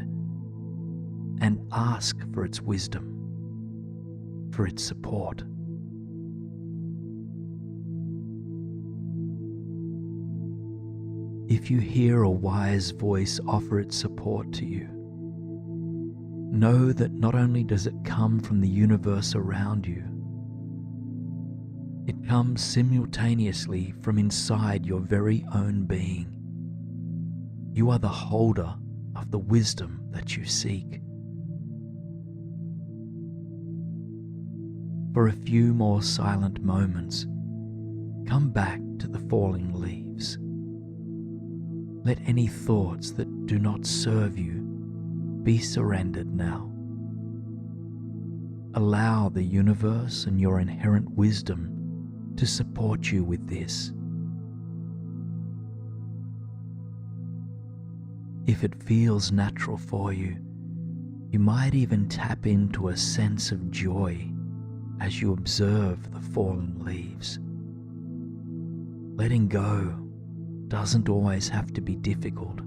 and ask for its wisdom, for its support. If you hear a wise voice offer its support to you, know that not only does it come from the universe around you, it comes simultaneously from inside your very own being. You are the holder of the wisdom that you seek. For a few more silent moments, come back to the falling leaves. Let any thoughts that do not serve you be surrendered now. Allow the universe and your inherent wisdom to support you with this. If it feels natural for you, you might even tap into a sense of joy as you observe the fallen leaves. Letting go doesn't always have to be difficult.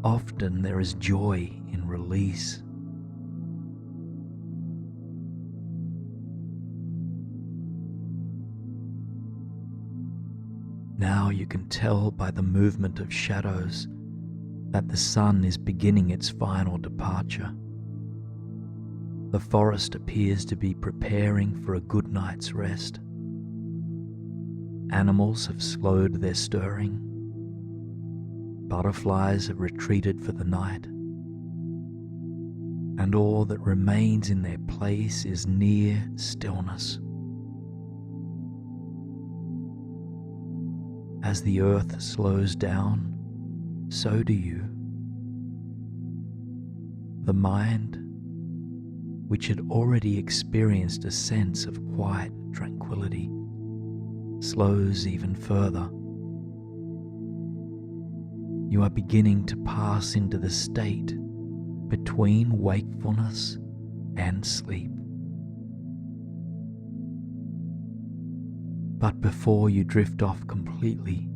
often there is joy in release. Now you can tell by the movement of shadows that the sun is beginning its final departure. The forest appears to be preparing for a good night's rest. Animals have slowed their stirring. Butterflies have retreated for the night. And all that remains in their place is near stillness. As the earth slows down, so do you. The mind, which had already experienced a sense of quiet tranquility, slows even further. You are beginning to pass into the state between wakefulness and sleep. But before you drift off completely,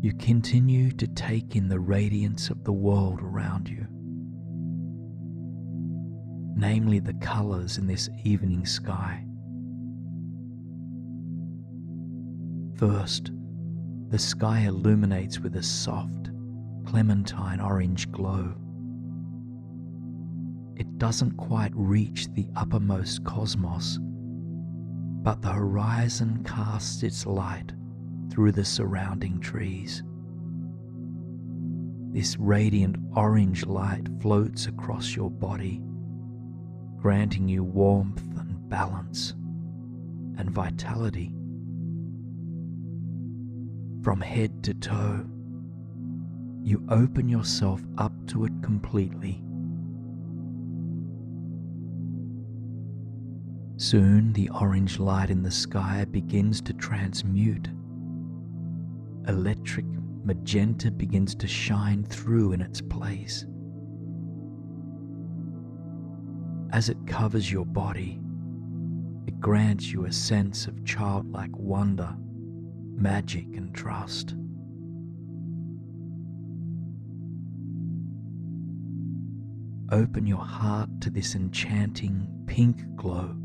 you continue to take in the radiance of the world around you, namely the colors in this evening sky. First, the sky illuminates with a soft, clementine orange glow. It doesn't quite reach the uppermost cosmos, but the horizon casts its light through the surrounding trees. This radiant orange light floats across your body, granting you warmth and balance and vitality. From head to toe, you open yourself up to it completely. Soon the orange light in the sky begins to transmute. Electric magenta begins to shine through in its place. As it covers your body, it grants you a sense of childlike wonder, magic, and trust. Open your heart to this enchanting pink glow.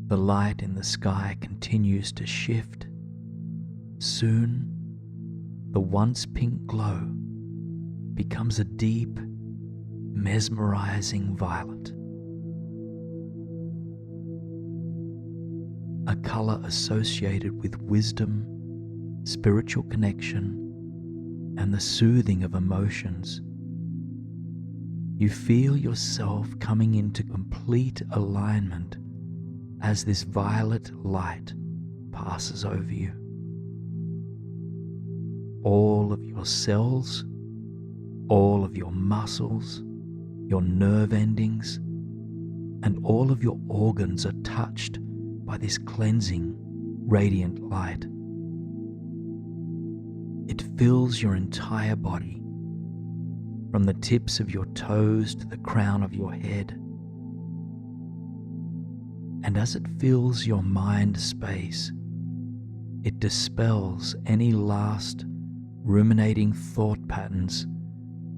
The light in the sky continues to shift. Soon, the once pink glow becomes a deep, mesmerizing violet. A color associated with wisdom, spiritual connection, and the soothing of emotions. You feel yourself coming into complete alignment as this violet light passes over you. All of your cells, all of your muscles, your nerve endings, and all of your organs are touched by this cleansing, radiant light. It fills your entire body, from the tips of your toes to the crown of your head. And as it fills your mind space, it dispels any last ruminating thought patterns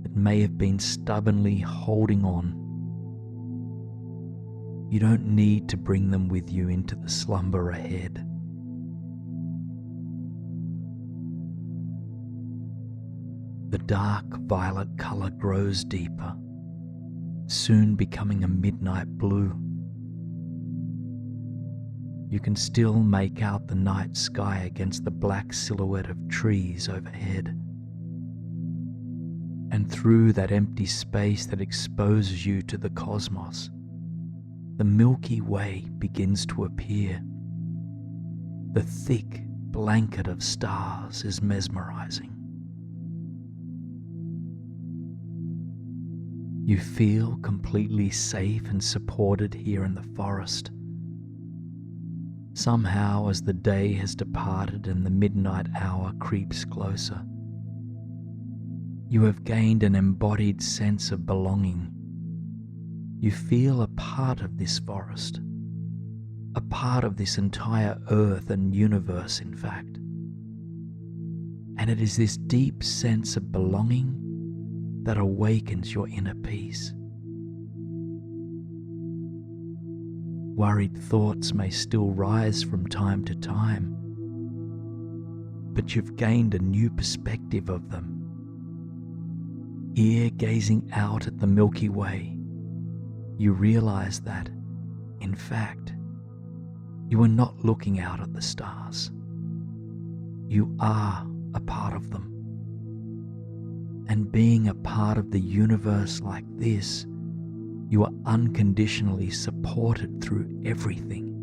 that may have been stubbornly holding on. You don't need to bring them with you into the slumber ahead. The dark violet color grows deeper, soon becoming a midnight blue. You can still make out the night sky against the black silhouette of trees overhead. And through that empty space that exposes you to the cosmos, the Milky Way begins to appear. The thick blanket of stars is mesmerizing. You feel completely safe and supported here in the forest. Somehow, as the day has departed and the midnight hour creeps closer, you have gained an embodied sense of belonging. You feel a part of this forest, a part of this entire earth and universe, in fact. And it is this deep sense of belonging that awakens your inner peace. Worried thoughts may still rise from time to time, but you've gained a new perspective of them. Here, gazing out at the Milky Way, you realize that, in fact, you are not looking out at the stars. You are a part of them. And being a part of the universe like this, you are unconditionally supported through everything.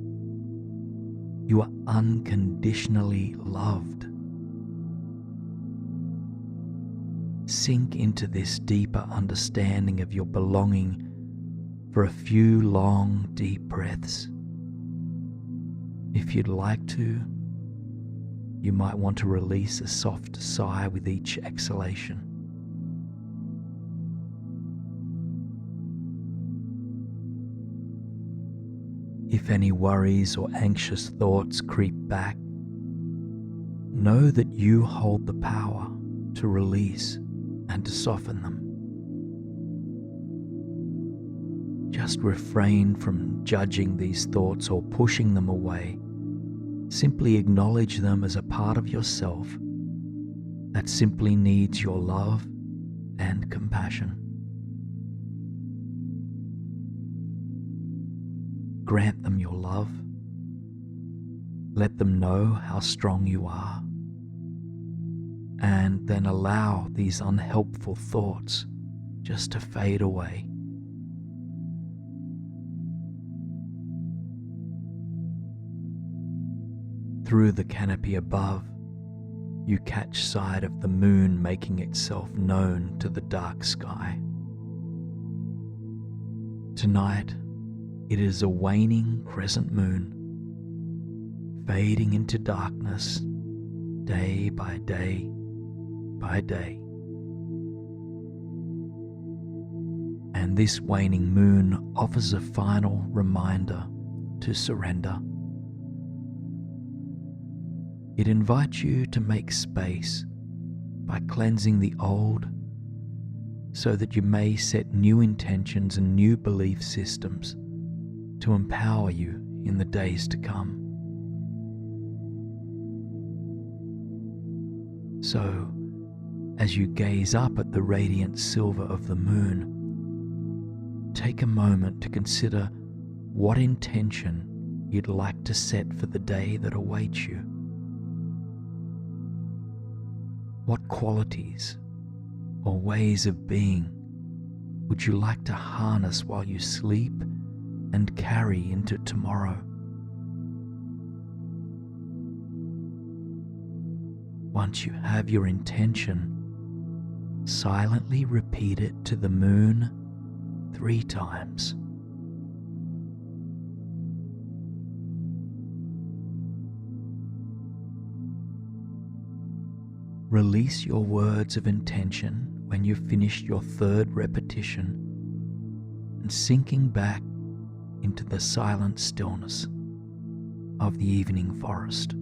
You are unconditionally loved. Sink into this deeper understanding of your belonging for a few long, deep breaths. If you'd like to, you might want to release a soft sigh with each exhalation. If any worries or anxious thoughts creep back, know that you hold the power to release and to soften them. Just refrain from judging these thoughts or pushing them away. Simply acknowledge them as a part of yourself that simply needs your love and compassion. Grant them your love. Let them know how strong you are. And then allow these unhelpful thoughts just to fade away. Through the canopy above, you catch sight of the moon making itself known to the dark sky. Tonight, it is a waning crescent moon, fading into darkness day by day by day. And this waning moon offers a final reminder to surrender. It invites you to make space by cleansing the old so that you may set new intentions and new belief systems to empower you in the days to come. So, as you gaze up at the radiant silver of the moon, take a moment to consider what intention you'd like to set for the day that awaits you. What qualities or ways of being would you like to harness while you sleep and carry into tomorrow? Once you have your intention, silently repeat it to the moon 3 times. Release your words of intention when you've finished your 3rd repetition and sinking back into the silent stillness of the evening forest.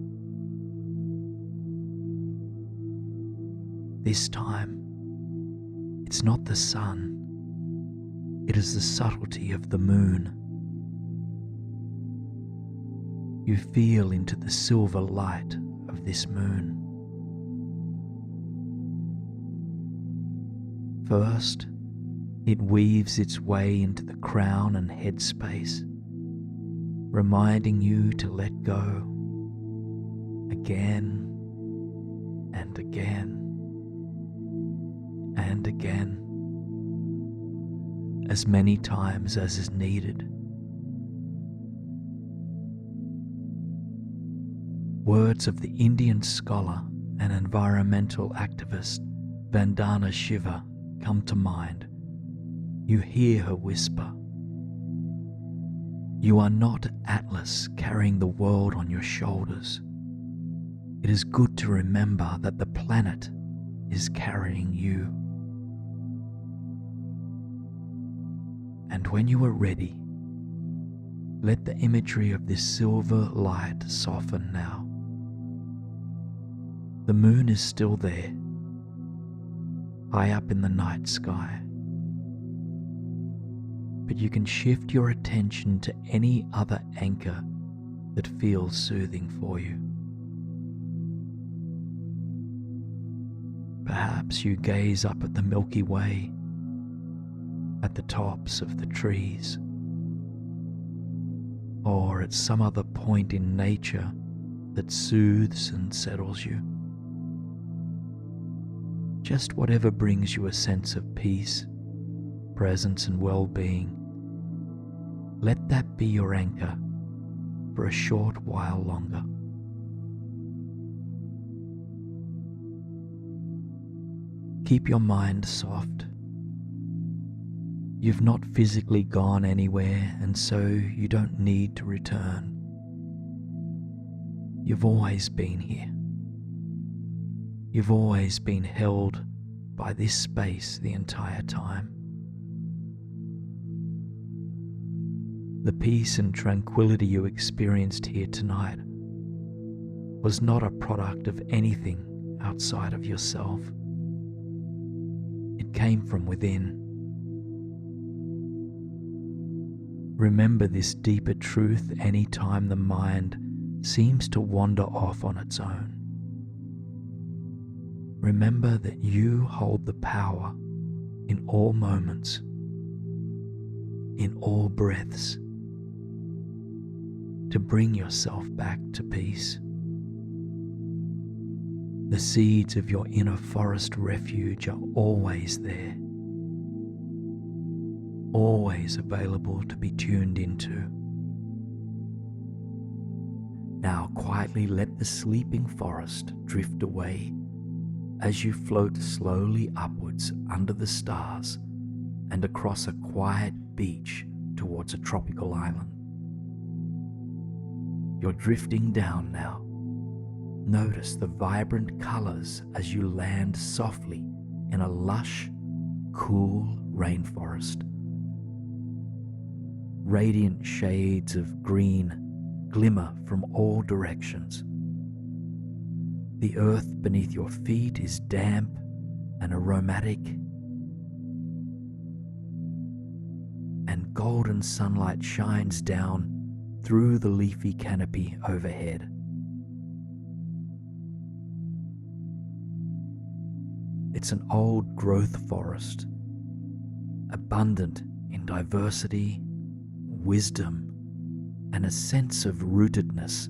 This time, it's not the sun, it is the subtlety of the moon. You feel into the silver light of this moon. First, it weaves its way into the crown and head space, reminding you to let go again and again and again, as many times as is needed. Words of the Indian scholar and environmental activist Vandana Shiva come to mind. You hear her whisper, "You are not Atlas carrying the world on your shoulders. It is good to remember that the planet is carrying you." And when you are ready, Let the imagery of this silver light soften now. The moon is still there, high up in the night sky. But you can shift your attention to any other anchor that feels soothing for you. Perhaps you gaze up at the Milky Way, at the tops of the trees, or at some other point in nature that soothes and settles you. Just whatever brings you a sense of peace, presence and well-being. Let that be your anchor for a short while longer. Keep your mind soft. You've not physically gone anywhere, and so you don't need to return. You've always been here. You've always been held by this space the entire time. The peace and tranquility you experienced here tonight was not a product of anything outside of yourself. It came from within. Remember this deeper truth any time the mind seems to wander off on its own. Remember that you hold the power in all moments, in all breaths, to bring yourself back to peace. The seeds of your inner forest refuge are always there, always available to be tuned into. Now quietly let the sleeping forest drift away as you float slowly upwards under the stars and across a quiet beach towards a tropical island. You're drifting down now. Notice the vibrant colors as you land softly in a lush, cool rainforest. Radiant shades of green glimmer from all directions. The earth beneath your feet is damp and aromatic, and golden sunlight shines down through the leafy canopy overhead. It's an old growth forest, abundant in diversity, wisdom, and a sense of rootedness.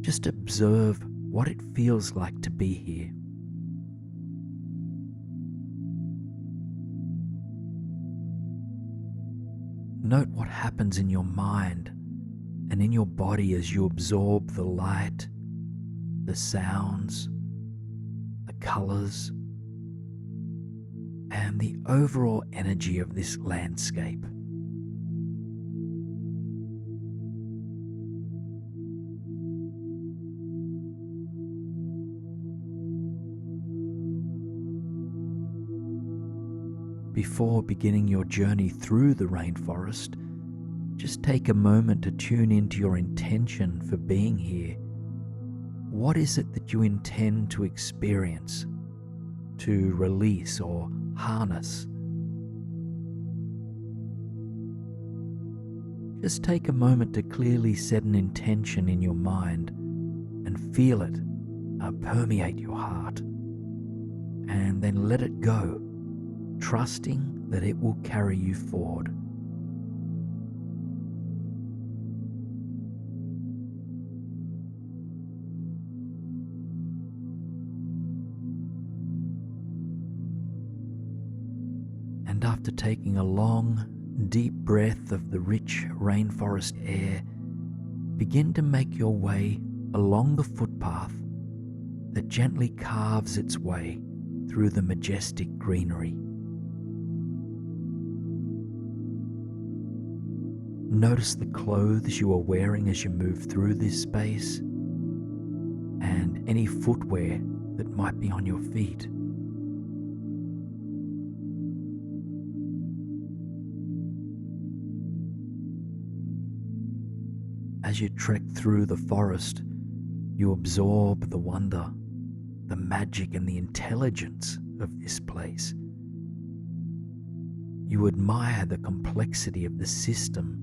Just observe what it feels like to be here. Note what happens in your mind and in your body as you absorb the light, the sounds, the colors, and the overall energy of this landscape. Before beginning your journey through the rainforest, just take a moment to tune into your intention for being here. What is it that you intend to experience, to release or harness? Just take a moment to clearly set an intention in your mind and feel it permeate your heart, and then let it go, trusting that it will carry you forward. And after taking a long, deep breath of the rich rainforest air, begin to make your way along the footpath that gently carves its way through the majestic greenery. Notice the clothes you are wearing as you move through this space, and any footwear that might be on your feet. as you trek through the forest, you absorb the wonder, the magic and the intelligence of this place. You admire the complexity of the system,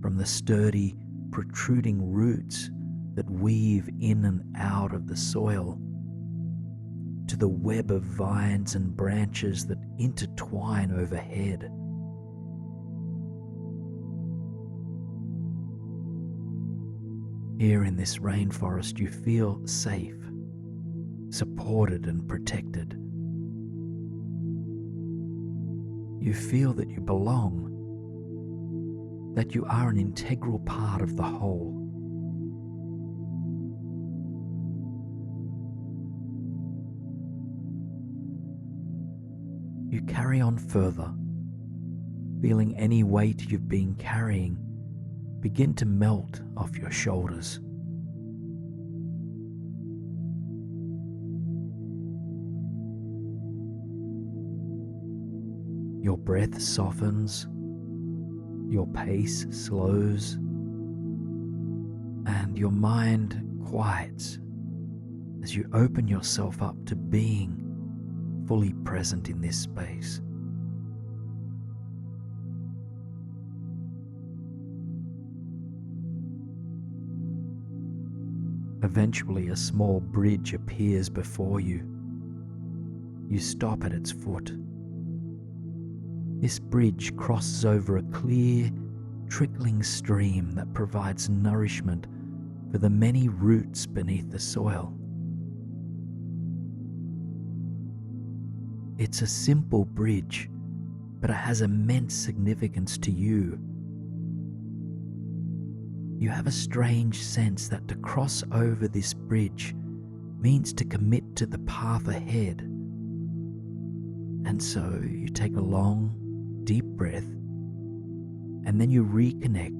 from the sturdy, protruding roots that weave in and out of the soil, to the web of vines and branches that intertwine overhead. Here in this rainforest, you feel safe, supported and protected. You feel that you belong, that you are an integral part of the whole. You carry on further, feeling any weight you've been carrying begin to melt off your shoulders. Your breath softens, your pace slows, and your mind quiets as you open yourself up to being fully present in this space. Eventually, a small bridge appears before you. You stop at its foot. This bridge crosses over a clear, trickling stream that provides nourishment for the many roots beneath the soil. It's a simple bridge, but it has immense significance to you. You have a strange sense that to cross over this bridge means to commit to the path ahead. And so you take a long, deep breath, and then you reconnect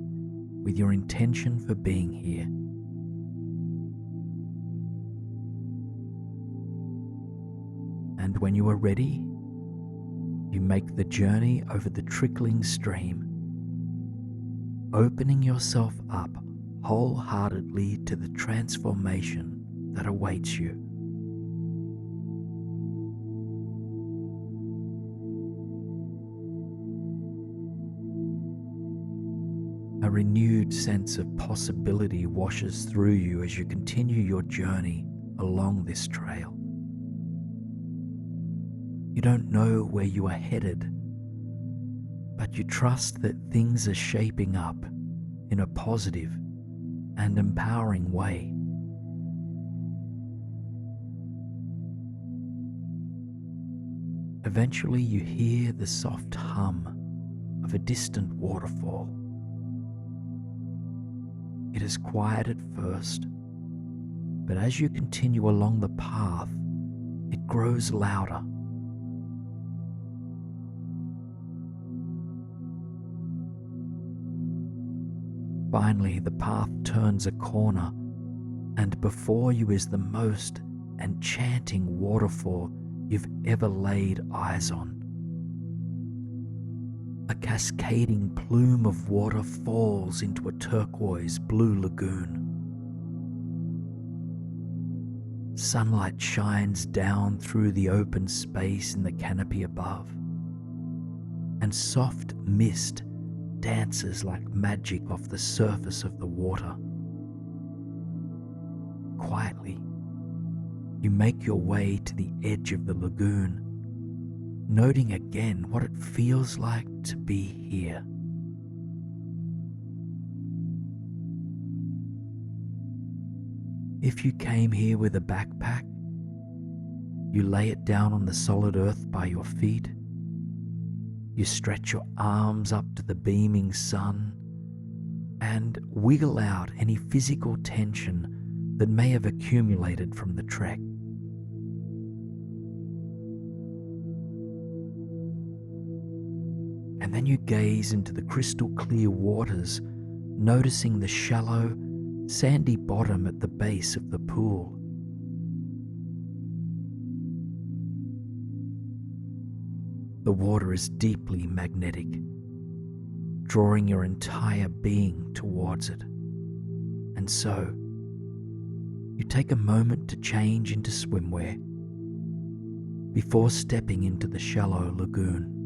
with your intention for being here. And when you are ready, you make the journey over the trickling stream, opening yourself up wholeheartedly to the transformation that awaits you. A renewed sense of possibility washes through you as you continue your journey along this trail. You don't know where you are headed, but you trust that things are shaping up in a positive and empowering way. Eventually, you hear the soft hum of a distant waterfall. It is quiet at first, but as you continue along the path, it grows louder. Finally, the path turns a corner, and before you is the most enchanting waterfall you've ever laid eyes on. A cascading plume of water falls into a turquoise blue lagoon. Sunlight shines down through the open space in the canopy above, and soft mist dances like magic off the surface of the water. Quietly, you make your way to the edge of the lagoon, noting again what it feels like to be here. If you came here with a backpack, you lay it down on the solid earth by your feet. You stretch your arms up to the beaming sun and wiggle out any physical tension that may have accumulated from the trek. And then you gaze into the crystal clear waters, noticing the shallow, sandy bottom at the base of the pool. The water is deeply magnetic, drawing your entire being towards it. And so, you take a moment to change into swimwear before stepping into the shallow lagoon.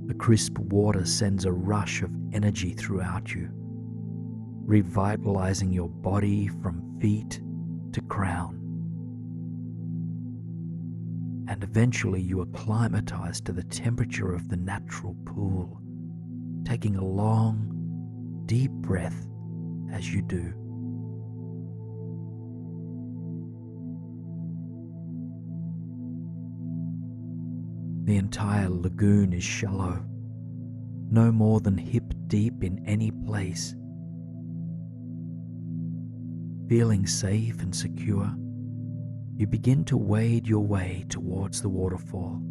The crisp water sends a rush of energy throughout you, revitalizing your body from feet to crown. And eventually you acclimatize to the temperature of the natural pool, taking a long, deep breath as you do. The entire lagoon is shallow, no more than hip deep in any place. Feeling safe and secure, you begin to wade your way towards the waterfall,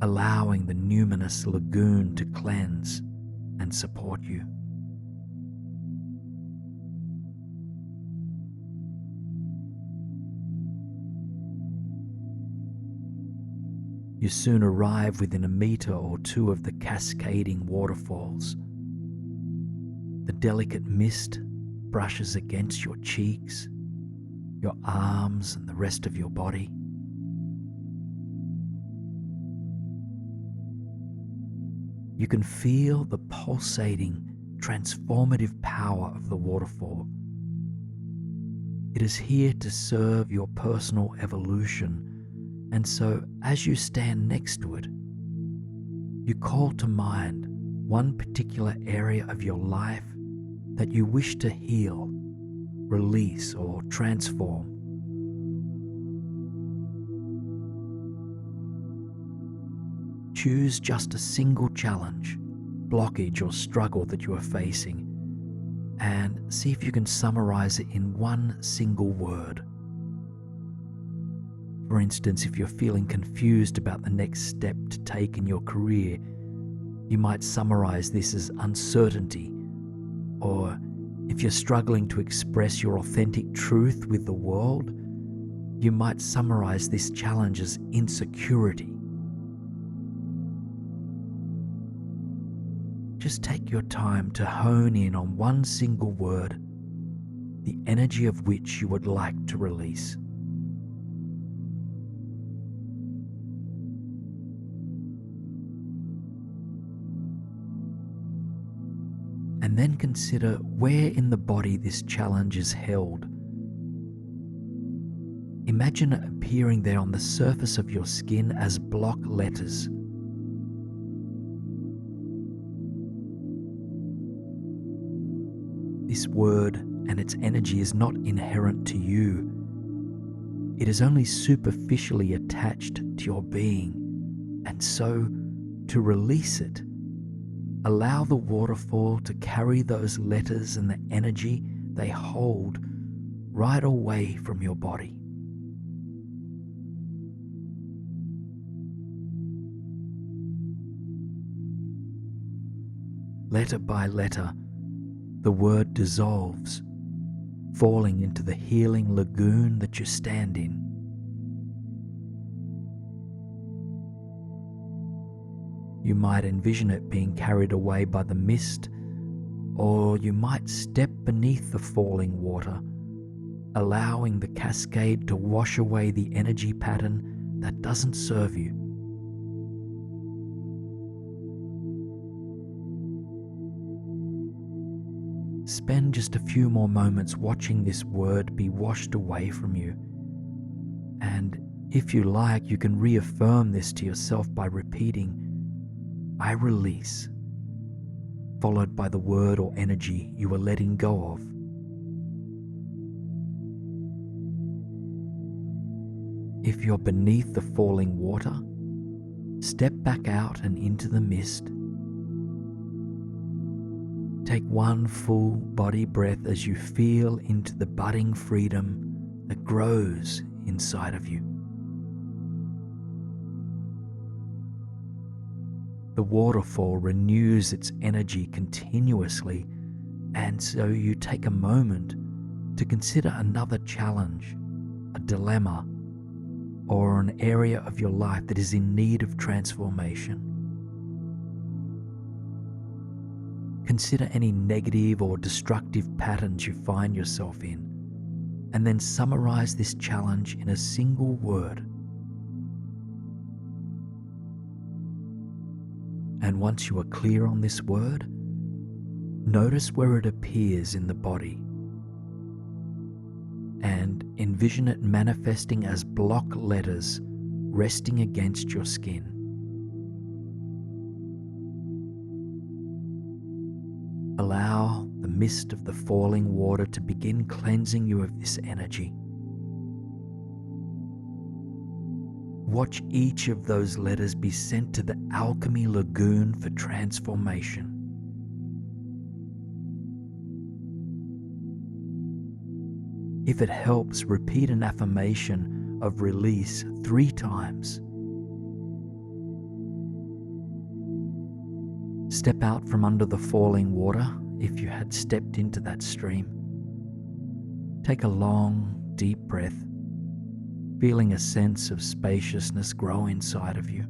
allowing the numinous lagoon to cleanse and support you. You soon arrive within a meter or two of the cascading waterfalls. The delicate mist brushes against your cheeks, your arms, and the rest of your body. You can feel the pulsating, transformative power of the waterfall. It is here to serve your personal evolution. And so, as you stand next to it, you call to mind one particular area of your life that you wish to heal, release, or transform. Choose just a single challenge, blockage, or struggle that you are facing, and see if you can summarize it in one single word. For instance, if you're feeling confused about the next step to take in your career, you might summarize this as uncertainty. Or if you're struggling to express your authentic truth with the world, you might summarize this challenge as insecurity. Just take your time to hone in on one single word, the energy of which you would like to release. And then consider where in the body this challenge is held. Imagine it appearing there on the surface of your skin as block letters. This word and its energy is not inherent to you. It is only superficially attached to your being. And so, to release it, allow the waterfall to carry those letters and the energy they hold right away from your body. Letter by letter, the word dissolves, falling into the healing lagoon that you stand in. You might envision it being carried away by the mist, or you might step beneath the falling water, allowing the cascade to wash away the energy pattern that doesn't serve you. Spend just a few more moments watching this word be washed away from you. And if you like, you can reaffirm this to yourself by repeating, "I release," followed by the word or energy you are letting go of. If you're beneath the falling water, step back out and into the mist. Take one full body breath as you feel into the budding freedom that grows inside of you. The waterfall renews its energy continuously, and so you take a moment to consider another challenge, a dilemma, or an area of your life that is in need of transformation. Consider any negative or destructive patterns you find yourself in, and then summarize this challenge in a single word. And once you are clear on this word, notice where it appears in the body and envision it manifesting as block letters resting against your skin. Allow the mist of the falling water to begin cleansing you of this energy. Watch each of those letters be sent to the alchemy lagoon for transformation. If it helps, repeat an affirmation of release 3 times. Step out from under the falling water if you had stepped into that stream. Take a long, deep breath, feeling a sense of spaciousness grow inside of you.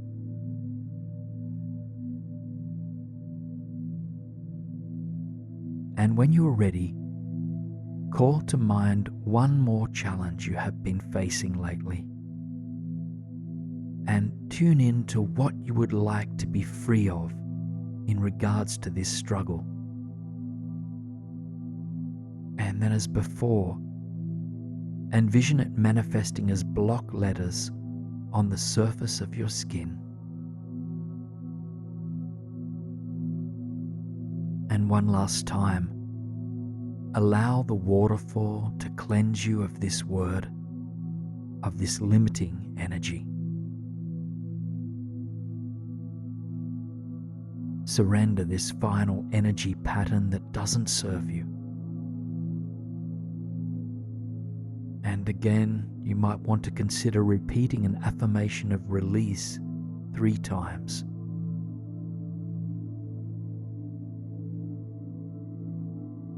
And when you are ready, call to mind one more challenge you have been facing lately, and tune in to what you would like to be free of in regards to this struggle. And then, as before, envision it manifesting as block letters on the surface of your skin. And one last time, allow the waterfall to cleanse you of this word, of this limiting energy. Surrender this final energy pattern that doesn't serve you. And again, you might want to consider repeating an affirmation of release 3 times.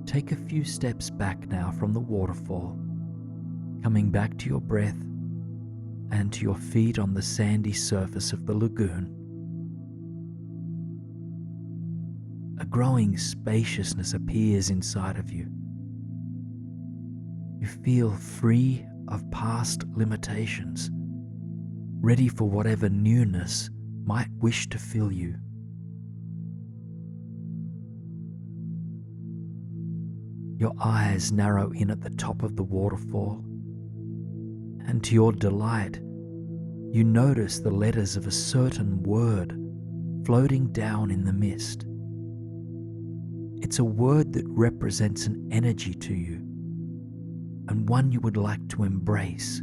Take a few steps back now from the waterfall, coming back to your breath and to your feet on the sandy surface of the lagoon. A growing spaciousness appears inside of you. You feel free of past limitations, ready for whatever newness might wish to fill you. Your eyes narrow in at the top of the waterfall, and to your delight, you notice the letters of a certain word floating down in the mist. It's a word that represents an energy to you, and one you would like to embrace.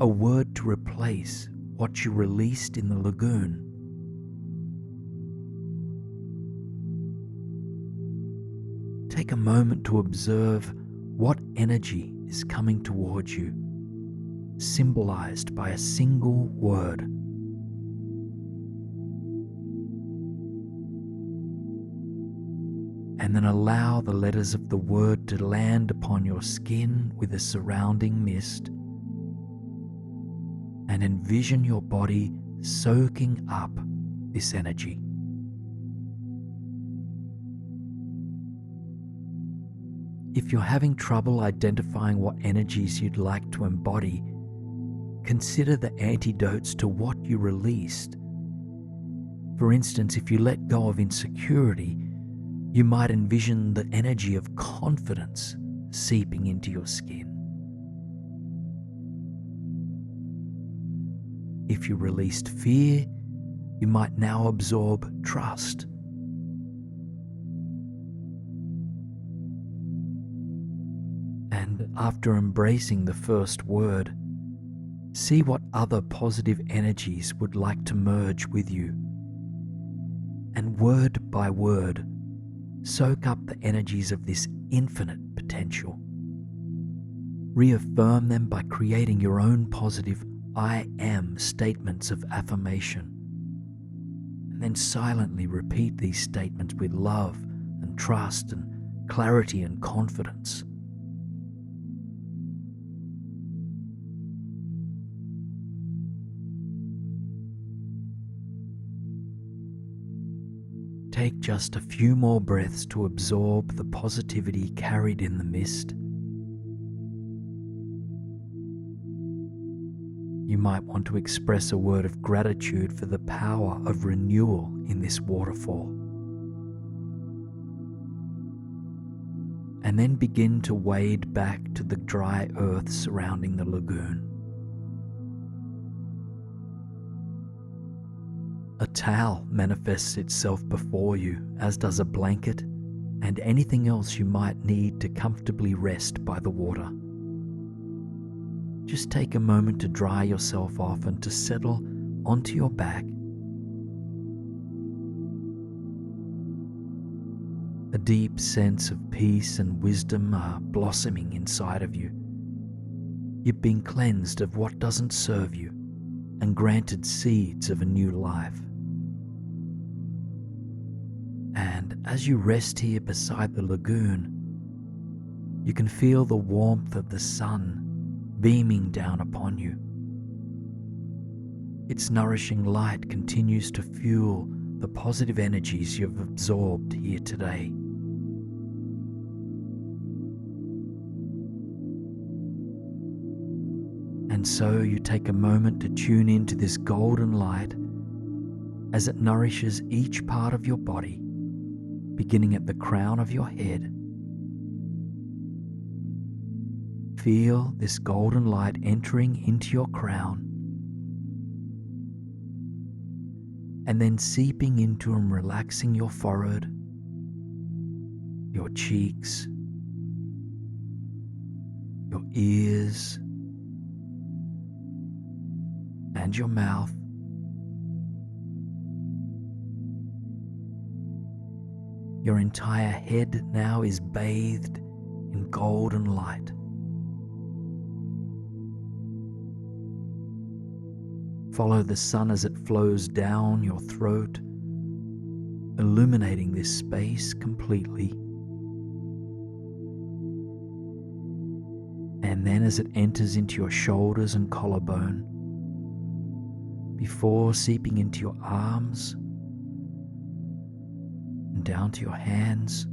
A word to replace what you released in the lagoon. Take a moment to observe what energy is coming towards you, symbolized by a single word. And then allow the letters of the word to land upon your skin with the surrounding mist, and envision your body soaking up this energy. If you're having trouble identifying what energies you'd like to embody, consider the antidotes to what you released. For instance, if you let go of insecurity, you might envision the energy of confidence seeping into your skin. If you released fear, you might now absorb trust. And after embracing the first word, see what other positive energies would like to merge with you. And word by word, soak up the energies of this infinite potential. Reaffirm them by creating your own positive I am statements of affirmation. And then silently repeat these statements with love and trust and clarity and confidence. take just a few more breaths to absorb the positivity carried in the mist. You might want to express a word of gratitude for the power of renewal in this waterfall. And then begin to wade back to the dry earth surrounding the lagoon. A towel manifests itself before you, as does a blanket and anything else you might need to comfortably rest by the water. Just take a moment to dry yourself off and to settle onto your back. A deep sense of peace and wisdom are blossoming inside of you. You've been cleansed of what doesn't serve you and granted seeds of a new life. And as you rest here beside the lagoon, you can feel the warmth of the sun beaming down upon you. Its nourishing light continues to fuel the positive energies you've absorbed here today. And so you take a moment to tune into this golden light as it nourishes each part of your body, beginning at the crown of your head. Feel this golden light entering into your crown and then seeping into and relaxing your forehead, your cheeks, your ears, and your mouth. Your entire head now is bathed in golden light. Follow the sun as it flows down your throat, illuminating this space completely. And then as it enters into your shoulders and collarbone, before seeping into your arms and down to your hands,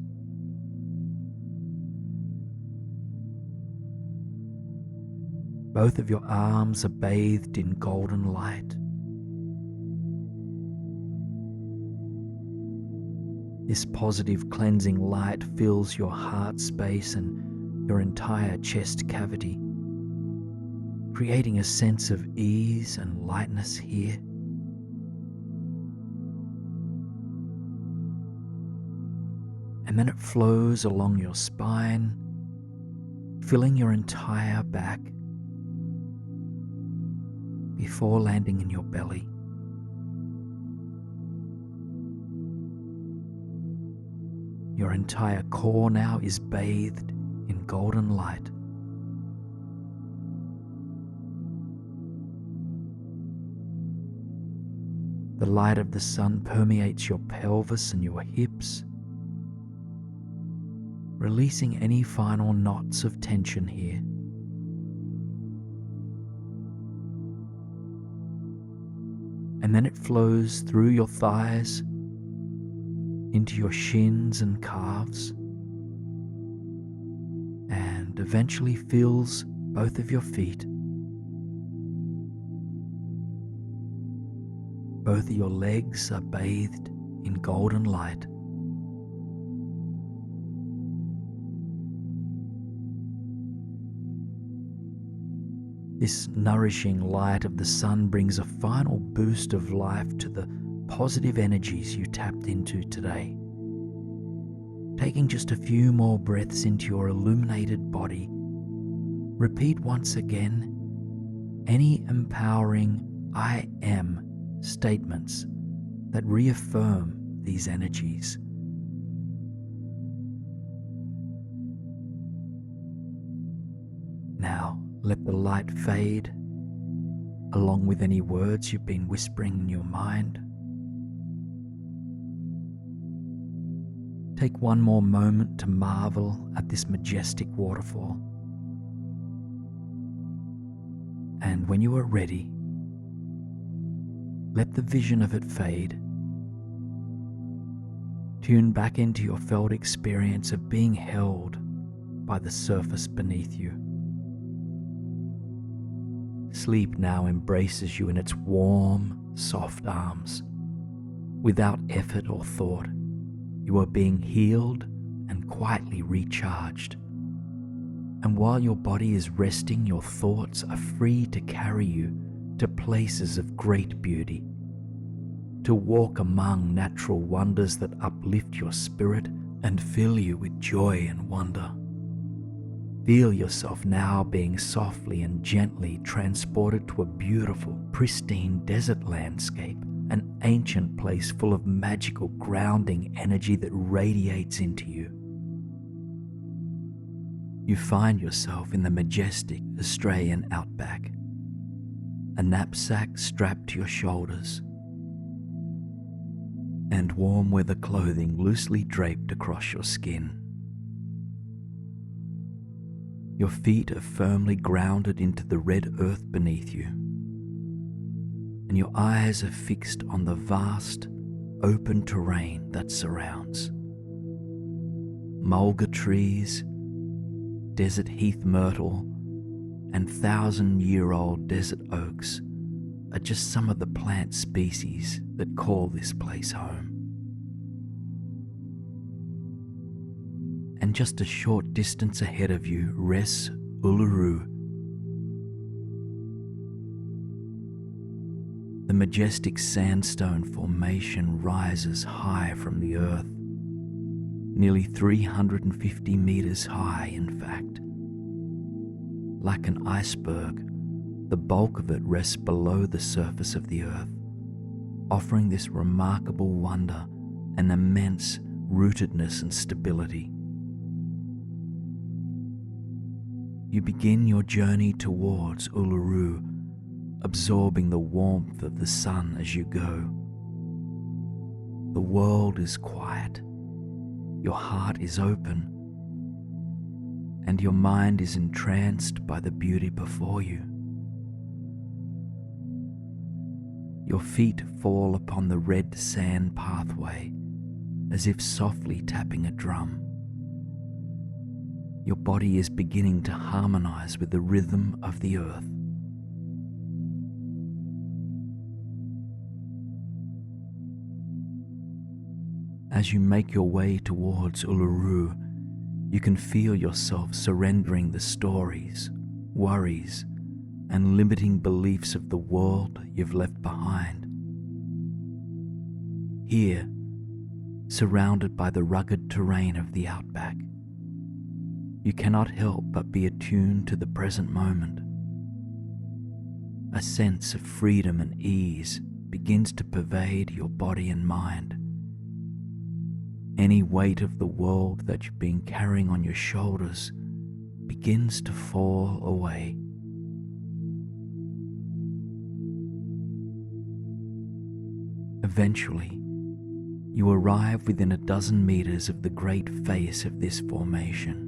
both of your arms are bathed in golden light. This positive cleansing light fills your heart space and your entire chest cavity, creating a sense of ease and lightness here. And then it flows along your spine, filling your entire back before landing in your belly. Your entire core now is bathed in golden light. The light of the sun permeates your pelvis and your hips, releasing any final knots of tension here. And then it flows through your thighs, into your shins and calves, and eventually fills both of your feet. Both of your legs are bathed in golden light. This nourishing light of the sun brings a final boost of life to the positive energies you tapped into today. Taking just a few more breaths into your illuminated body, repeat once again any empowering I am statements that reaffirm these energies. Now, let the light fade, along with any words you've been whispering in your mind. Take one more moment to marvel at this majestic waterfall. And when you are ready, let the vision of it fade, Tune back into your felt experience of being held by the surface beneath you. Sleep now embraces you in its warm, soft arms. Without effort or thought, you are being healed and quietly recharged. And while your body is resting, your thoughts are free to carry you to places of great beauty, to walk among natural wonders that uplift your spirit and fill you with joy and wonder. Feel yourself now being softly and gently transported to a beautiful, pristine desert landscape, an ancient place full of magical grounding energy that radiates into you. You find yourself in the majestic Australian outback, a knapsack strapped to your shoulders, and warm weather clothing loosely draped across your skin. Your feet are firmly grounded into the red earth beneath you, and your eyes are fixed on the vast, open terrain that surrounds. Mulga trees, desert heath myrtle, and 1,000-year-old desert oaks are just some of the plant species that call this place home. And just a short distance ahead of you rests Uluru, the majestic sandstone formation rises high from the earth, nearly 350 meters high in fact. Like an iceberg, the bulk of it rests below the surface of the earth, offering this remarkable wonder and immense rootedness and stability. You begin your journey towards Uluru, absorbing the warmth of the sun as you go. The world is quiet, your heart is open, and your mind is entranced by the beauty before you. Your feet fall upon the red sand pathway as if softly tapping a drum. Your body is beginning to harmonize with the rhythm of the earth. As you make your way towards Uluru, you can feel yourself surrendering the stories, worries, and limiting beliefs of the world you've left behind. Here, surrounded by the rugged terrain of the outback, you cannot help but be attuned to the present moment. A sense of freedom and ease begins to pervade your body and mind. Any weight of the world that you've been carrying on your shoulders begins to fall away. Eventually, you arrive within a dozen meters of the great face of this formation.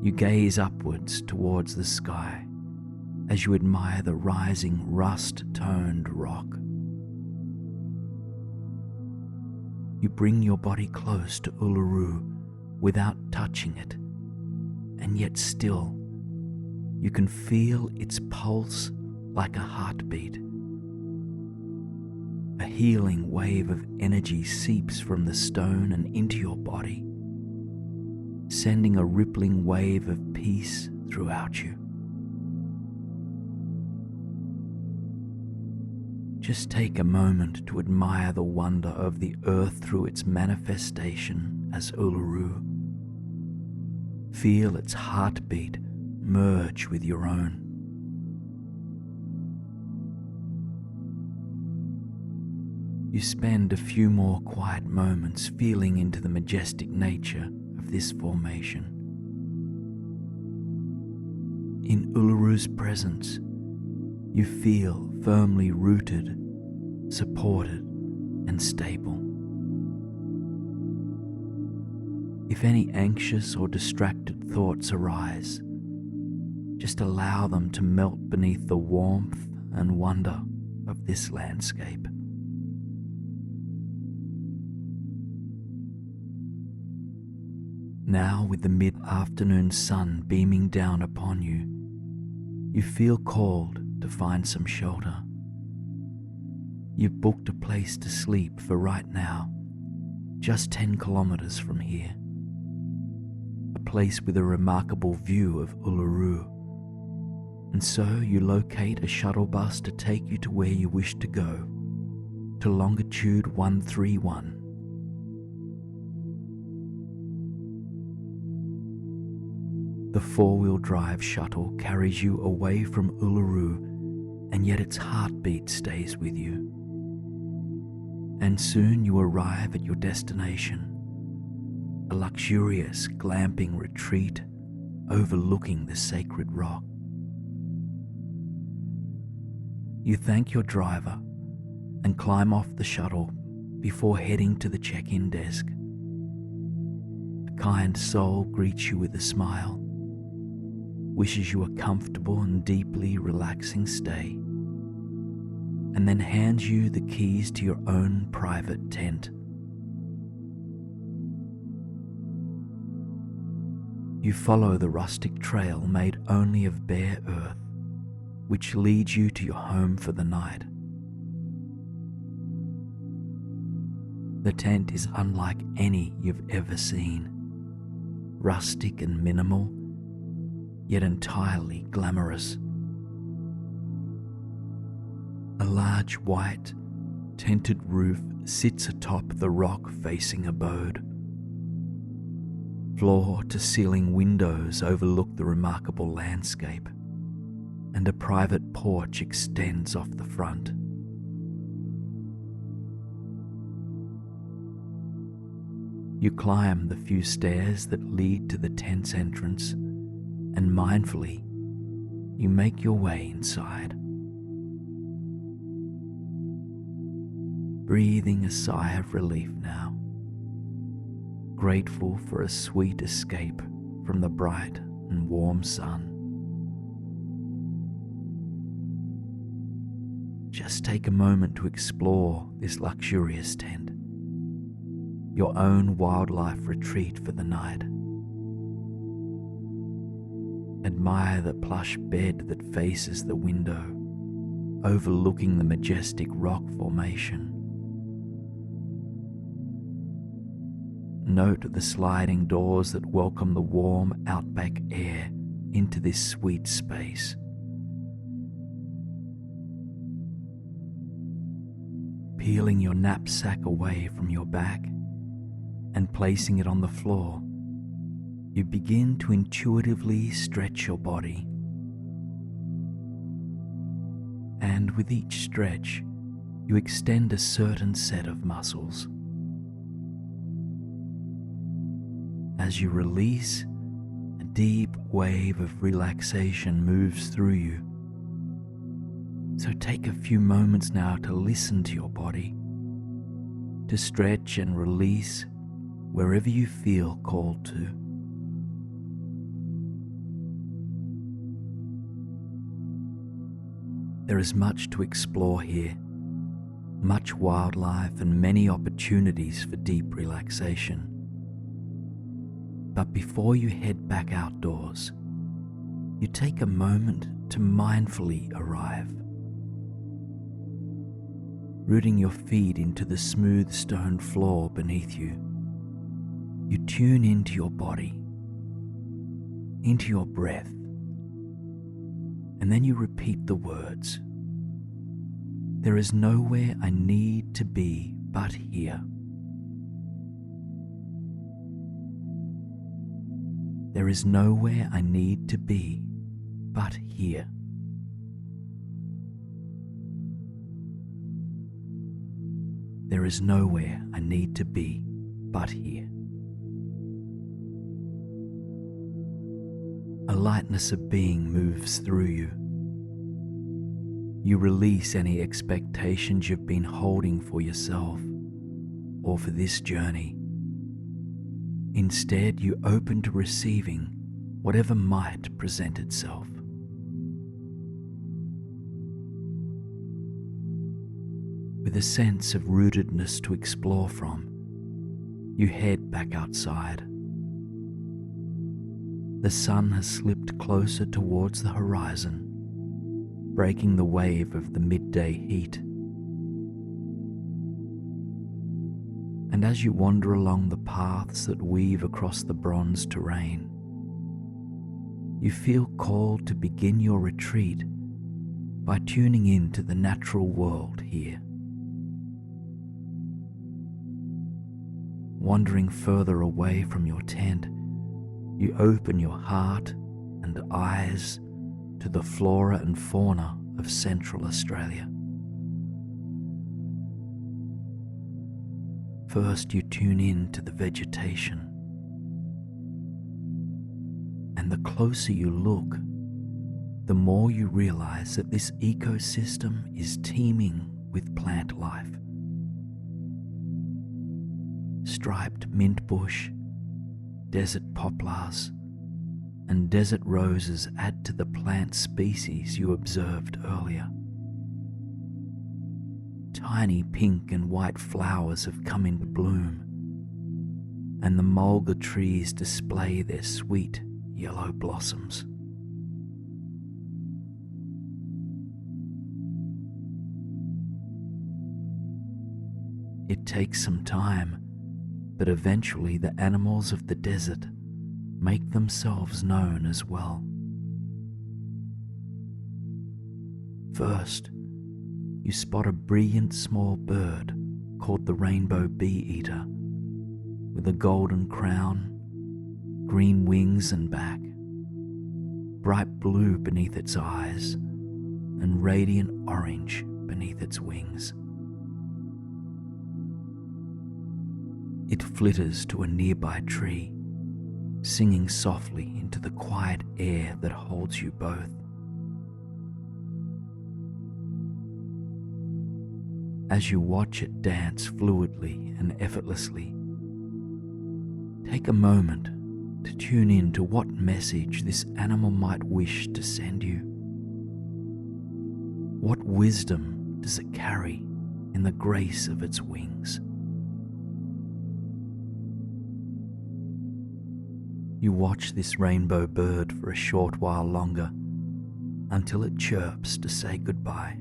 You gaze upwards towards the sky as you admire the rising rust-toned rock. You bring your body close to Uluru without touching it, and yet still you can feel its pulse like a heartbeat. A healing wave of energy seeps from the stone and into your body, sending a rippling wave of peace throughout you. Just take a moment to admire the wonder of the earth through its manifestation as Uluru. Feel its heartbeat merge with your own. You spend a few more quiet moments feeling into the majestic nature of this formation. In Uluru's presence, you feel firmly rooted, supported, and stable. If any anxious or distracted thoughts arise, just allow them to melt beneath the warmth and wonder of this landscape. Now, with the mid-afternoon sun beaming down upon you, you feel called to find some shelter. You've booked a place to sleep for right now, just 10 kilometers from here. A place with a remarkable view of Uluru. And so you locate a shuttle bus to take you to where you wish to go, to longitude 131. The 4-wheel drive shuttle carries you away from Uluru, and yet its heartbeat stays with you. And soon you arrive at your destination, a luxurious glamping retreat overlooking the sacred rock. You thank your driver and climb off the shuttle before heading to the check-in desk. A kind soul greets you with a smile, wishes you a comfortable and deeply relaxing stay, and then hands you the keys to your own private tent. You follow the rustic trail made only of bare earth, which leads you to your home for the night. The tent is unlike any you've ever seen, rustic and minimal, yet entirely glamorous. A large white, tented roof sits atop the rock-facing abode. Floor-to-ceiling windows overlook the remarkable landscape, and a private porch extends off the front. You climb the few stairs that lead to the tent's entrance, and mindfully, you make your way inside. Breathing a sigh of relief now, grateful for a sweet escape from the bright and warm sun. Just take a moment to explore this luxurious tent, your own wildlife retreat for the night. Admire the plush bed that faces the window, overlooking the majestic rock formation. Note the sliding doors that welcome the warm outback air into this sweet space. Peeling your knapsack away from your back and placing it on the floor, you begin to intuitively stretch your body. And with each stretch, you extend a certain set of muscles. As you release, a deep wave of relaxation moves through you. So take a few moments now to listen to your body, to stretch and release wherever you feel called to. There is much to explore here, much wildlife and many opportunities for deep relaxation. But before you head back outdoors, you take a moment to mindfully arrive. Rooting your feet into the smooth stone floor beneath you, you tune into your body, into your breath, and then you repeat the words, "There is nowhere I need to be but here." There is nowhere I need to be but here. There is nowhere I need to be but here. A lightness of being moves through you. You release any expectations you've been holding for yourself or for this journey. Instead, you open to receiving whatever might present itself. With a sense of rootedness to explore from, you head back outside, The sun has slipped closer towards the horizon, breaking the wave of the midday heat. And as you wander along the paths that weave across the bronze terrain, you feel called to begin your retreat by tuning in to the natural world here. Wandering further away from your tent, you open your heart and eyes to the flora and fauna of Central Australia. First, you tune in to the vegetation, and the closer you look, the more you realize that this ecosystem is teeming with plant life. Striped mint bush, desert poplars, and desert roses add to the plant species you observed earlier. Tiny pink and white flowers have come into bloom, and the mulga trees display their sweet yellow blossoms. It takes some time, but eventually the animals of the desert make themselves known as well. First, you spot a brilliant small bird called the rainbow bee-eater, with a golden crown, green wings and back, bright blue beneath its eyes, and radiant orange beneath its wings. It flitters to a nearby tree, singing softly into the quiet air that holds you both. As you watch it dance fluidly and effortlessly, take a moment to tune in to what message this animal might wish to send you. What wisdom does it carry in the grace of its wings? You watch this rainbow bird for a short while longer until it chirps to say goodbye.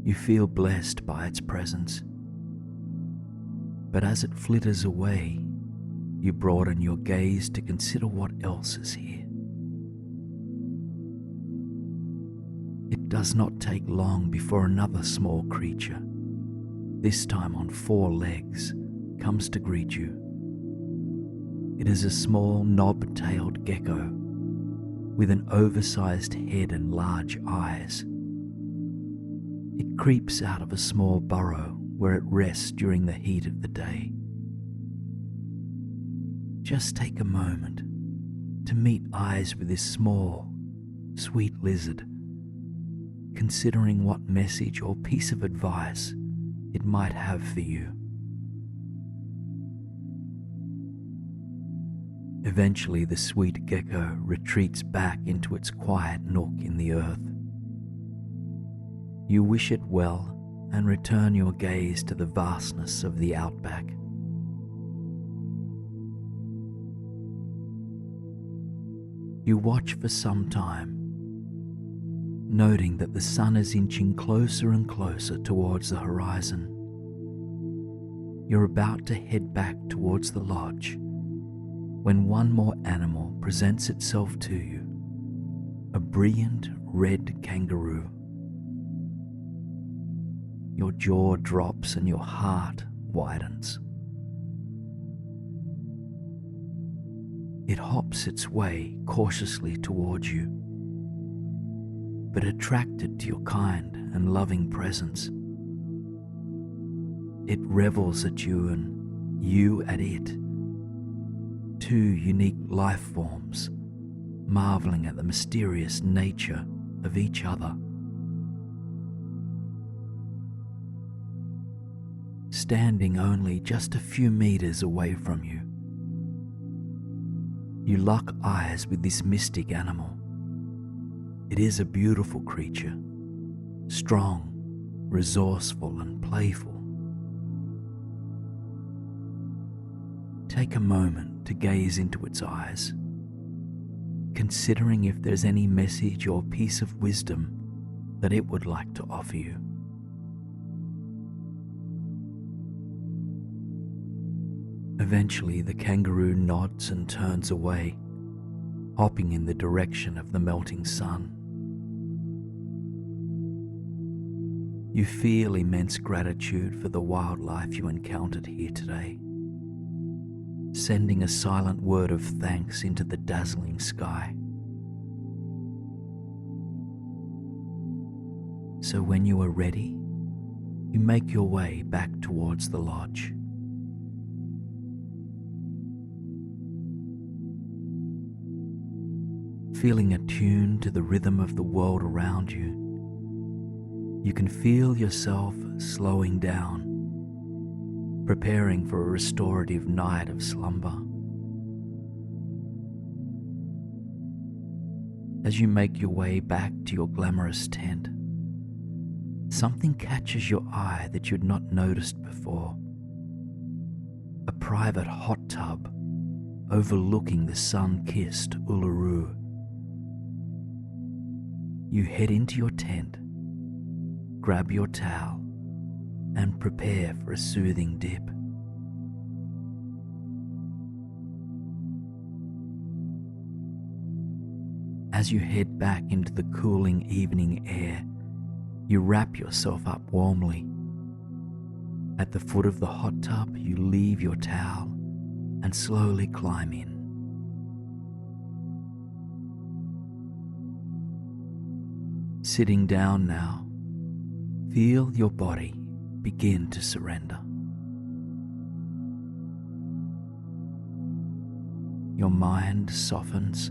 You feel blessed by its presence, but as it flitters away, you broaden your gaze to consider what else is here. It does not take long before another small creature, this time on 4 legs, comes to greet you. It is a small knob-tailed gecko with an oversized head and large eyes. It creeps out of a small burrow where it rests during the heat of the day. Just take a moment to meet eyes with this small, sweet lizard, considering what message or piece of advice it might have for you. Eventually, the sweet gecko retreats back into its quiet nook in the earth. You wish it well and return your gaze to the vastness of the outback. You watch for some time, noting that the sun is inching closer and closer towards the horizon. You're about to head back towards the lodge when one more animal presents itself to you, a brilliant red kangaroo. Your jaw drops and your heart widens. It hops its way cautiously towards you, but attracted to your kind and loving presence. It revels at you and you at it, 2 unique life forms, marveling at the mysterious nature of each other. Standing only just a few meters away from you, you lock eyes with this mystic animal. It is a beautiful creature, strong, resourceful, and playful. Take a moment to gaze into its eyes, considering if there's any message or piece of wisdom that it would like to offer you. Eventually, the kangaroo nods and turns away, hopping in the direction of the melting sun. You feel immense gratitude for the wildlife you encountered here today, sending a silent word of thanks into the dazzling sky. So when you are ready, you make your way back towards the lodge. Feeling attuned to the rhythm of the world around you, you can feel yourself slowing down, preparing for a restorative night of slumber. As you make your way back to your glamorous tent, something catches your eye that you'd not noticed before. A private hot tub overlooking the sun-kissed Uluru. You head into your tent, grab your towel, and prepare for a soothing dip. As you head back into the cooling evening air, you wrap yourself up warmly. At the foot of the hot tub, you leave your towel and slowly climb in. Sitting down now, feel your body begin to surrender. Your mind softens,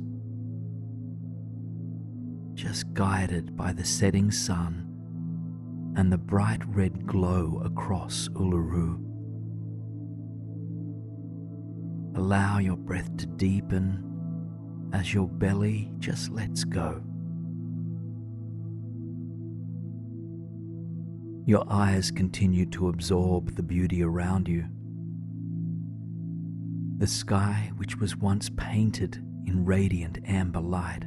just guided by the setting sun and the bright red glow across Uluru. Allow your breath to deepen as your belly just lets go. Your eyes continue to absorb the beauty around you. The sky, which was once painted in radiant amber light,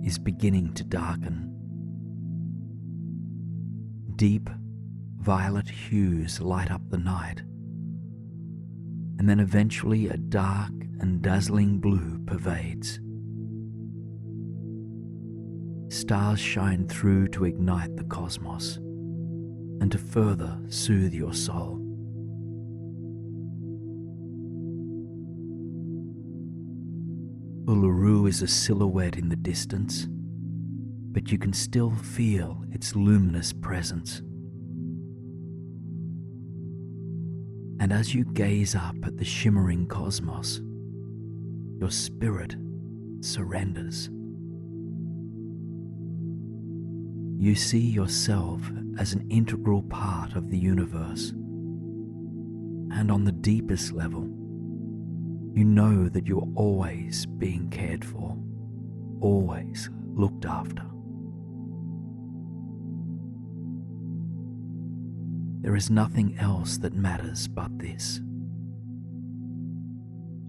is beginning to darken. Deep violet hues light up the night, and then eventually a dark and dazzling blue pervades. Stars shine through to ignite the cosmos and to further soothe your soul. Uluru is a silhouette in the distance, but you can still feel its luminous presence. And as you gaze up at the shimmering cosmos, your spirit surrenders. You see yourself as an integral part of the universe, and on the deepest level, you know that you're always being cared for, always looked after. There is nothing else that matters but this.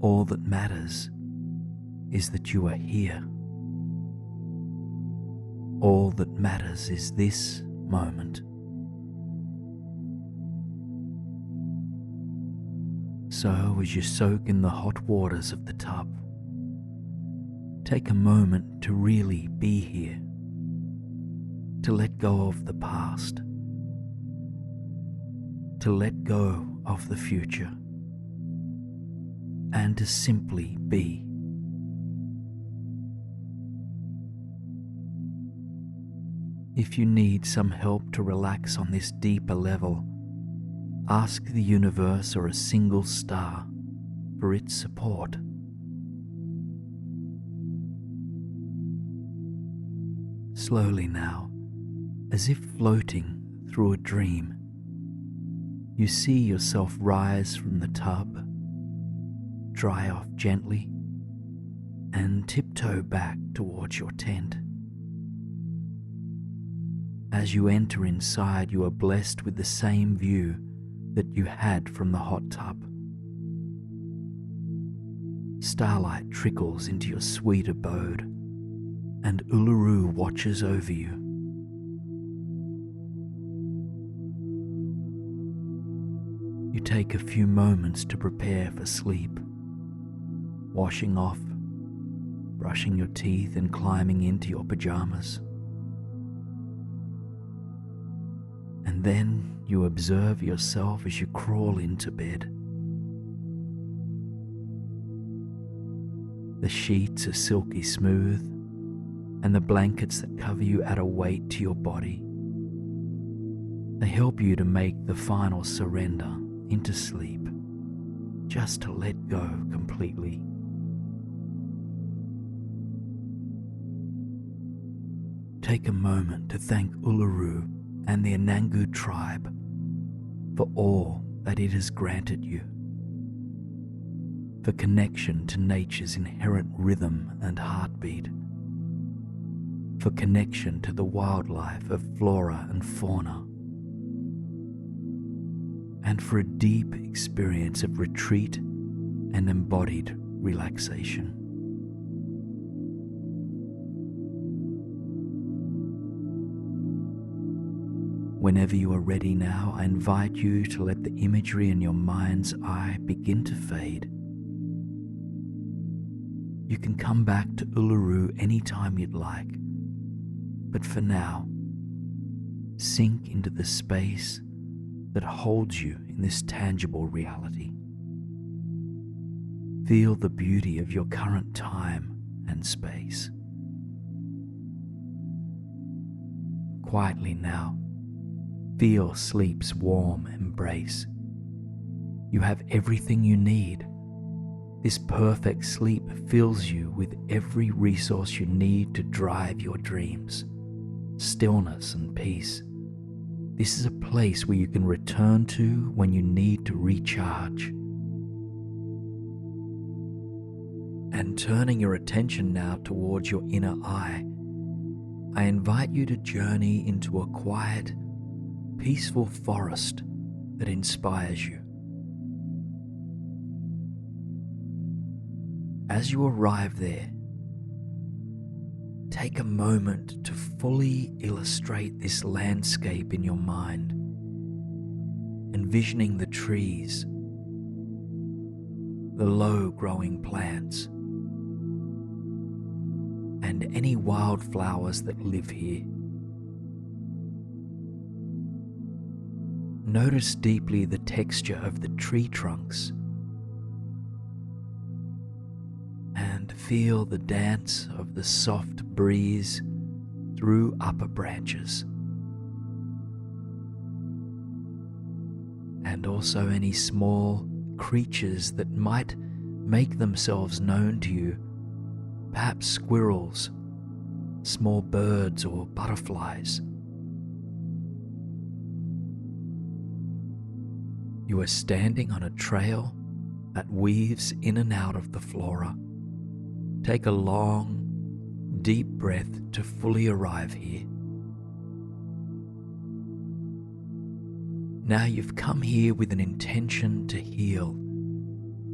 All that matters is that you are here. All that matters is this moment. So, as you soak in the hot waters of the tub, take a moment to really be here, to let go of the past, to let go of the future, and to simply be. If you need some help to relax on this deeper level, ask the universe or a single star for its support. Slowly now, as if floating through a dream, you see yourself rise from the tub, dry off gently, and tiptoe back towards your tent. As you enter inside, you are blessed with the same view that you had from the hot tub. Starlight trickles into your sweet abode, and Uluru watches over you. You take a few moments to prepare for sleep, washing off, brushing your teeth, and climbing into your pajamas. And then you observe yourself as you crawl into bed. The sheets are silky smooth, and the blankets that cover you add a weight to your body. They help you to make the final surrender into sleep, just to let go completely. Take a moment to thank Uluru and the Anangu tribe for all that it has granted you, for connection to nature's inherent rhythm and heartbeat, for connection to the wildlife of flora and fauna, and for a deep experience of retreat and embodied relaxation. Whenever you are ready now, I invite you to let the imagery in your mind's eye begin to fade. You can come back to Uluru anytime you'd like, but for now, sink into the space that holds you in this tangible reality. Feel the beauty of your current time and space. Quietly now, feel sleep's warm embrace. You have everything you need. This perfect sleep fills you with every resource you need to drive your dreams, stillness and peace. This is a place where you can return to when you need to recharge. And turning your attention now towards your inner eye, I invite you to journey into a quiet, peaceful forest that inspires you. As you arrive there, take a moment to fully illustrate this landscape in your mind, envisioning the trees, the low-growing plants, and any wildflowers that live here. Notice deeply the texture of the tree trunks and feel the dance of the soft breeze through upper branches, and also any small creatures that might make themselves known to you, perhaps squirrels, small birds or butterflies. You are standing on a trail that weaves in and out of the flora. Take a long, deep breath to fully arrive here. Now you've come here with an intention to heal,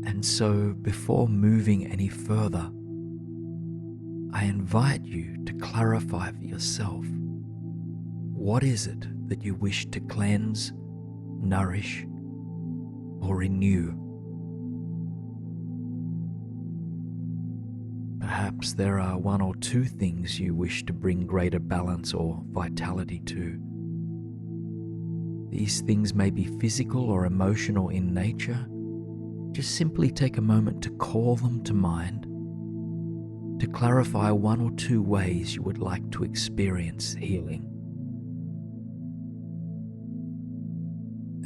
and so before moving any further, I invite you to clarify for yourself, what is it that you wish to cleanse, nourish, or renew? Perhaps there are one or two things you wish to bring greater balance or vitality to. These things may be physical or emotional in nature. Just simply take a moment to call them to mind, to clarify one or two ways you would like to experience healing.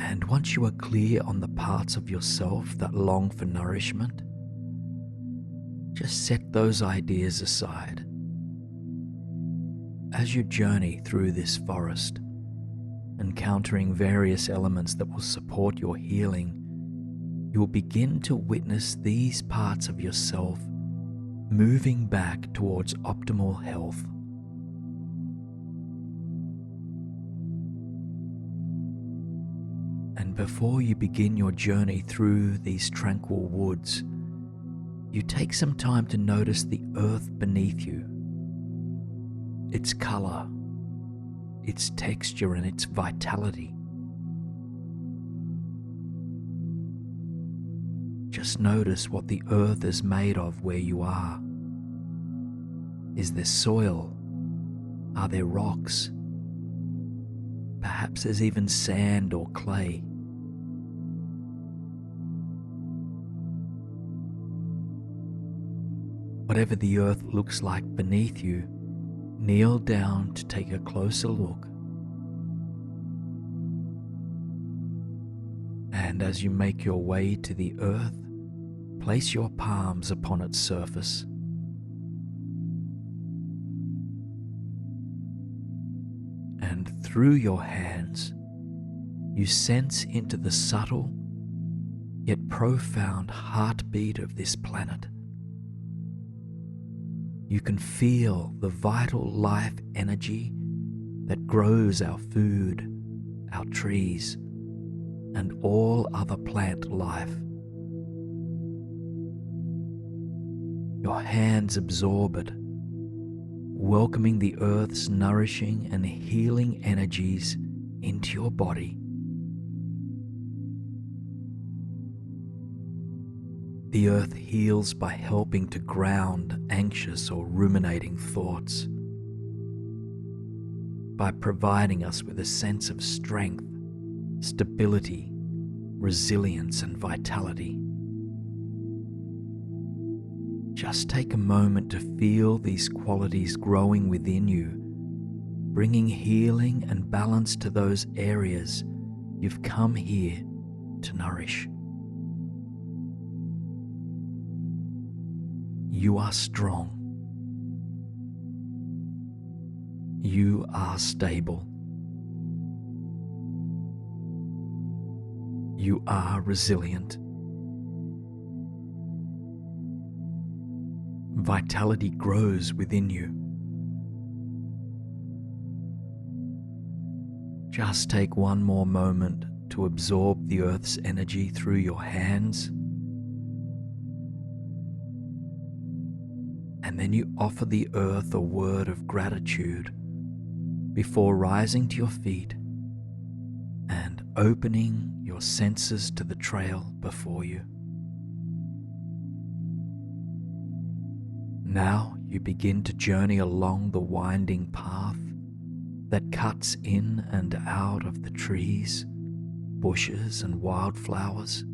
And once you are clear on the parts of yourself that long for nourishment, just set those ideas aside. As you journey through this forest, encountering various elements that will support your healing, you will begin to witness these parts of yourself moving back towards optimal health. And before you begin your journey through these tranquil woods, you take some time to notice the earth beneath you, its color, its texture, and its vitality. Just notice what the earth is made of where you are. Is there soil? Are there rocks? Perhaps there's even sand or clay. Whatever the earth looks like beneath you, kneel down to take a closer look. And as you make your way to the earth, place your palms upon its surface. And through your hands, you sense into the subtle yet profound heartbeat of this planet. You can feel the vital life energy that grows our food, our trees, and all other plant life. Your hands absorb it, welcoming the earth's nourishing and healing energies into your body. The earth heals by helping to ground anxious or ruminating thoughts, by providing us with a sense of strength, stability, resilience, and vitality. Just take a moment to feel these qualities growing within you, bringing healing and balance to those areas you've come here to nourish. You are strong. You are stable. You are resilient. Vitality grows within you. Just take one more moment to absorb the earth's energy through your hands. And then you offer the earth a word of gratitude before rising to your feet and opening your senses to the trail before you. Now you begin to journey along the winding path that cuts in and out of the trees, bushes, and wildflowers.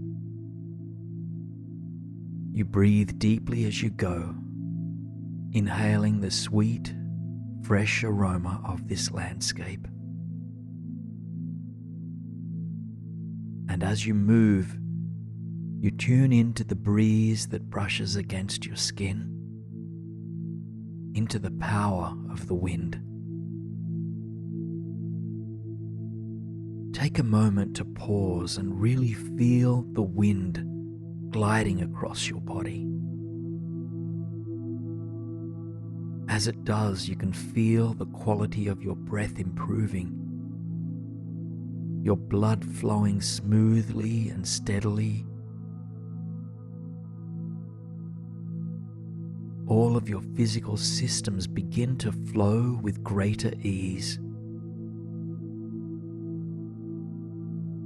You breathe deeply as you go, inhaling the sweet, fresh aroma of this landscape. And as you move, you tune into the breeze that brushes against your skin, into the power of the wind. Take a moment to pause and really feel the wind gliding across your body. As it does, you can feel the quality of your breath improving, your blood flowing smoothly and steadily. All of your physical systems begin to flow with greater ease.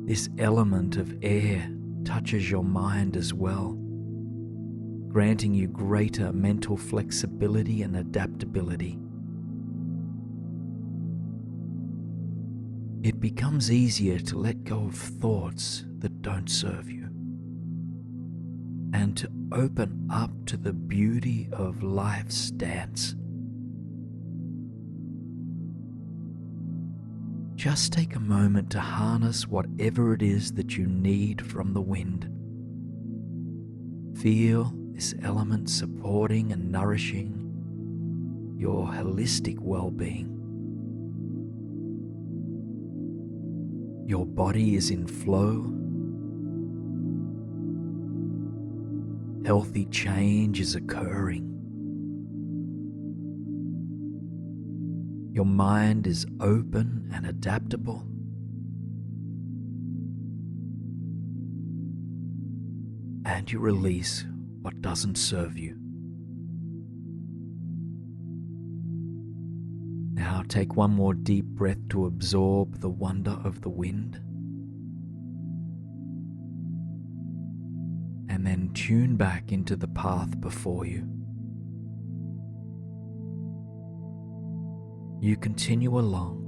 This element of air touches your mind as well, granting you greater mental flexibility and adaptability. It becomes easier to let go of thoughts that don't serve you and to open up to the beauty of life's dance. Just take a moment to harness whatever it is that you need from the wind. Feel this element supporting and nourishing your holistic well-being. Your body is in flow. Healthy change is occurring. Your mind is open and adaptable. And you release what doesn't serve you. Now take one more deep breath to absorb the wonder of the wind. And then tune back into the path before you. You continue along,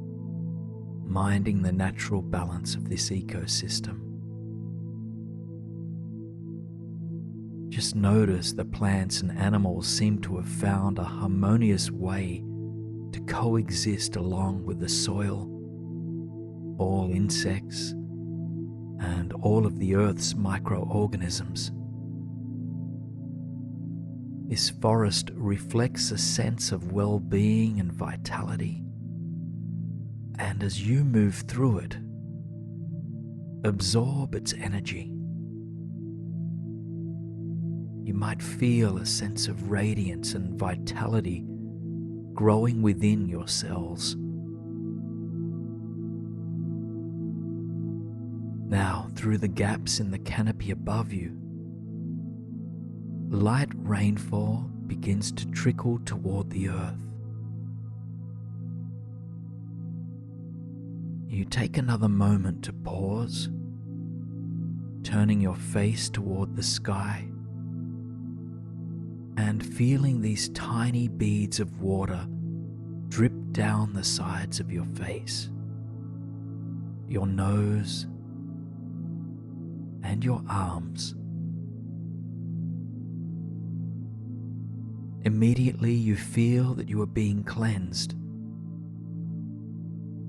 minding the natural balance of this ecosystem. Just notice the plants and animals seem to have found a harmonious way to coexist along with the soil, all insects, and all of the Earth's microorganisms. This forest reflects a sense of well-being and vitality, and as you move through it, absorb its energy. You might feel a sense of radiance and vitality growing within your cells. Now, through the gaps in the canopy above you, light rainfall begins to trickle toward the earth. You take another moment to pause, turning your face toward the sky and feeling these tiny beads of water drip down the sides of your face, your nose, and your arms. Immediately you feel that you are being cleansed.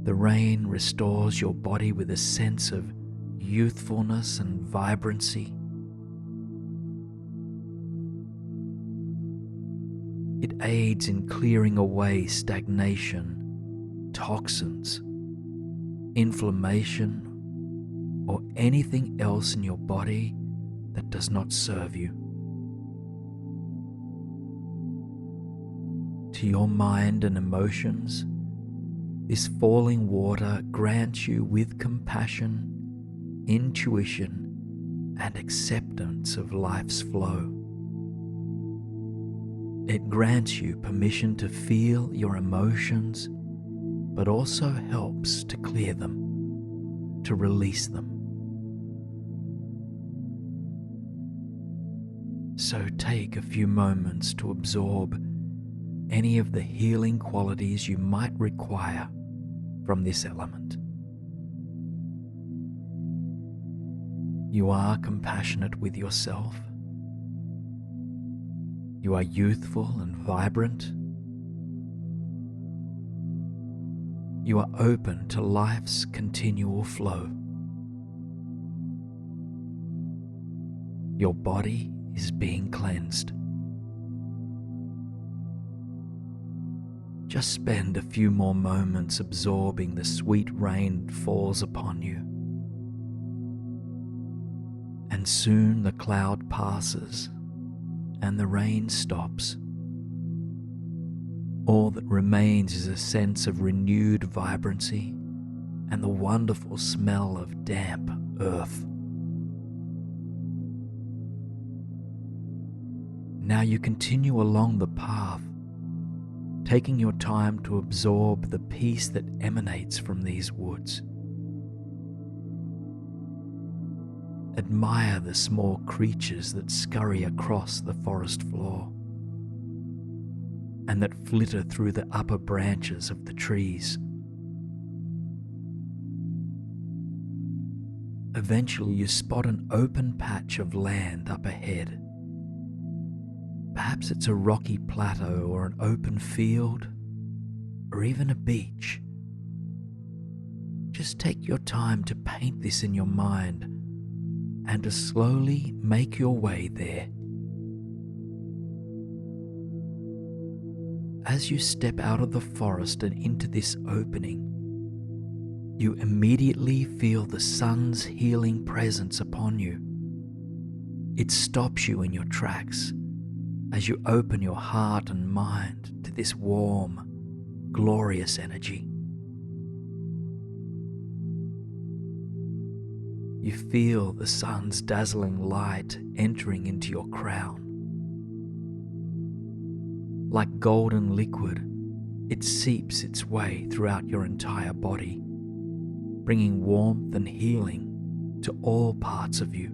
The rain restores your body with a sense of youthfulness and vibrancy. It aids in clearing away stagnation, toxins, inflammation, or anything else in your body that does not serve you. To your mind and emotions, this falling water grants you with compassion, intuition, and acceptance of life's flow. It grants you permission to feel your emotions, but also helps to clear them, to release them. So take a few moments to absorb any of the healing qualities you might require from this element. You are compassionate with yourself. You are youthful and vibrant. You are open to life's continual flow. Your body is being cleansed. Just spend a few more moments absorbing the sweet rain that falls upon you. And soon the cloud passes and the rain stops. All that remains is a sense of renewed vibrancy and the wonderful smell of damp earth. Now you continue along the path, taking your time to absorb the peace that emanates from these woods. Admire the small creatures that scurry across the forest floor and that flitter through the upper branches of the trees. Eventually you spot an open patch of land up ahead. Perhaps it's a rocky plateau or an open field or even a beach. Just take your time to paint this in your mind and to slowly make your way there. As you step out of the forest and into this opening, you immediately feel the sun's healing presence upon you. It stops you in your tracks as you open your heart and mind to this warm, glorious energy. You feel the sun's dazzling light entering into your crown, Like golden liquid, it seeps its way throughout your entire body, bringing warmth and healing to all parts of you.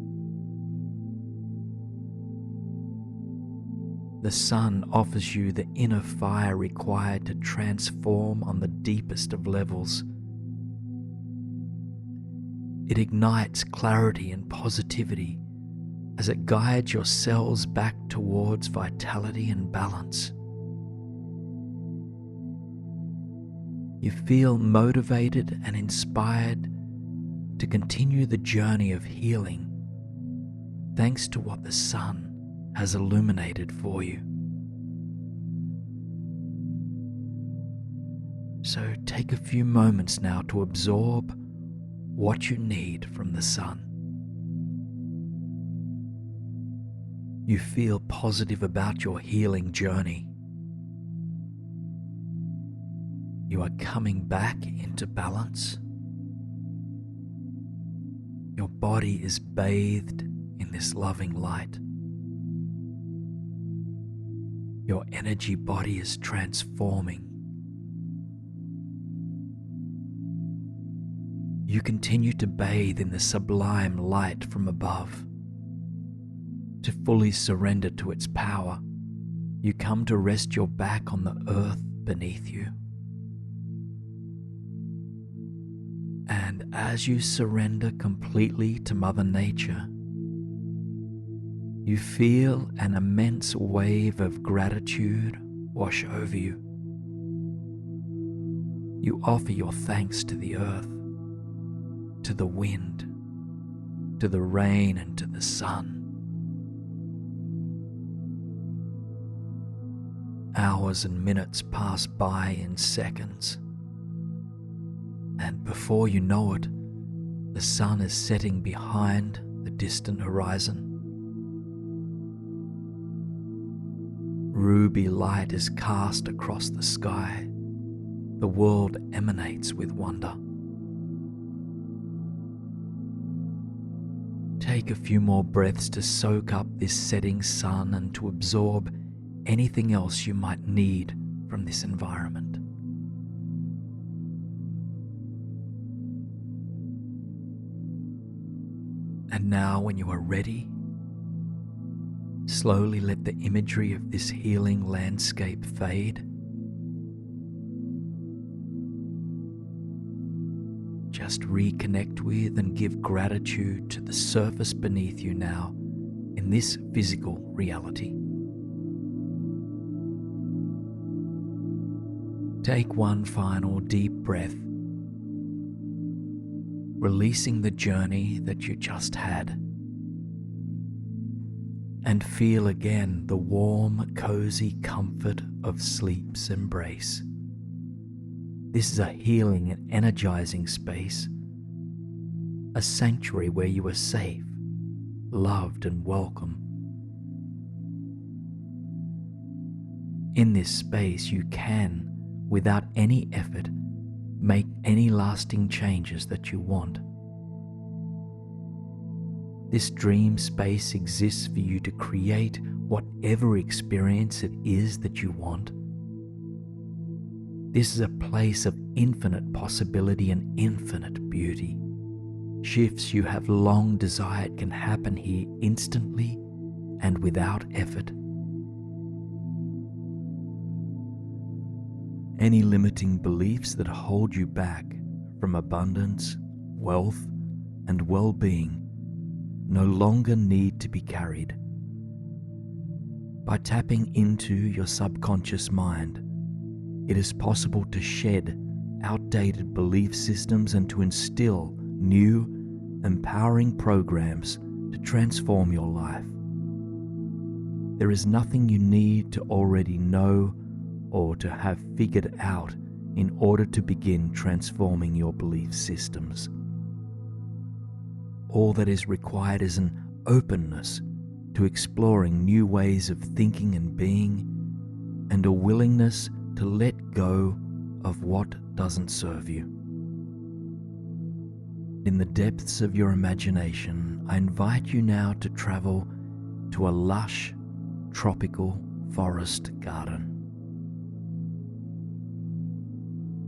The sun offers you the inner fire required to transform on the deepest of levels. It ignites clarity and positivity as it guides your cells back towards vitality and balance. You feel motivated and inspired to continue the journey of healing thanks to what the sun has illuminated for you. So take a few moments now to absorb what you need from the sun. You feel positive about your healing journey. You are coming back into balance. Your body is bathed in this loving light. Your energy body is transforming. You continue to bathe in the sublime light from above. To fully surrender to its power, you come to rest your back on the earth beneath you. And as you surrender completely to Mother Nature, you feel an immense wave of gratitude wash over you. You offer your thanks to the earth, to the wind, to the rain, and to the sun. Hours and minutes pass by in seconds, and before you know it, the sun is setting behind the distant horizon. Ruby light is cast across the sky. The world emanates with wonder. Take a few more breaths to soak up this setting sun and to absorb anything else you might need from this environment. And now, when you are ready, slowly let the imagery of this healing landscape fade. Just reconnect with and give gratitude to the surface beneath you now in this physical reality. Take one final deep breath, releasing the journey that you just had. And feel again the warm, cozy comfort of sleep's embrace. This is a healing and energizing space, a sanctuary where you are safe, loved, and welcome. In this space, you can, without any effort, make any lasting changes that you want. This dream space exists for you to create whatever experience it is that you want. This is a place of infinite possibility and infinite beauty. Shifts you have long desired can happen here instantly and without effort. Any limiting beliefs that hold you back from abundance, wealth, and well-being no longer need to be carried. By tapping into your subconscious mind, it is possible to shed outdated belief systems and to instill new, empowering programs to transform your life. There is nothing you need to already know or to have figured out in order to begin transforming your belief systems. All that is required is an openness to exploring new ways of thinking and being, and a willingness to let go of what doesn't serve you. In the depths of your imagination, I invite you now to travel to a lush, tropical forest garden.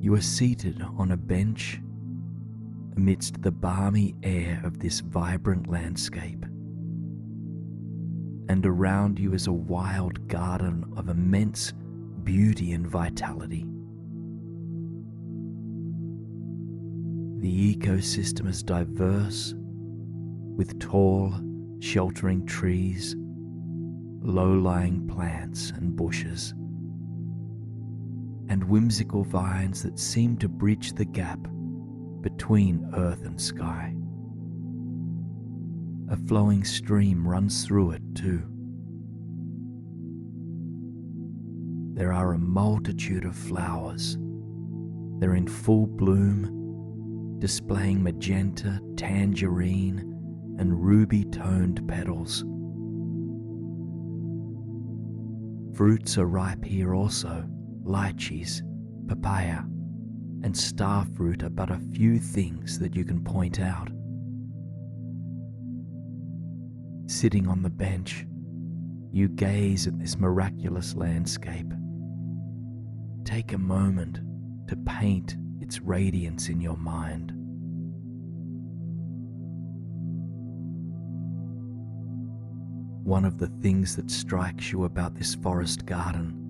You are seated on a bench amidst the balmy air of this vibrant landscape, and around you is a wild garden of immense beauty and vitality. The ecosystem is diverse, with tall, sheltering trees, low-lying plants and bushes, and whimsical vines that seem to bridge the gap between earth and sky. A flowing stream runs through it too. There are a multitude of flowers. They're in full bloom, displaying magenta, tangerine, and ruby-toned petals. Fruits are ripe here also. Lychees, papaya, and starfruit are but a few things that you can point out. Sitting on the bench, you gaze at this miraculous landscape. Take a moment to paint its radiance in your mind. One of the things that strikes you about this forest garden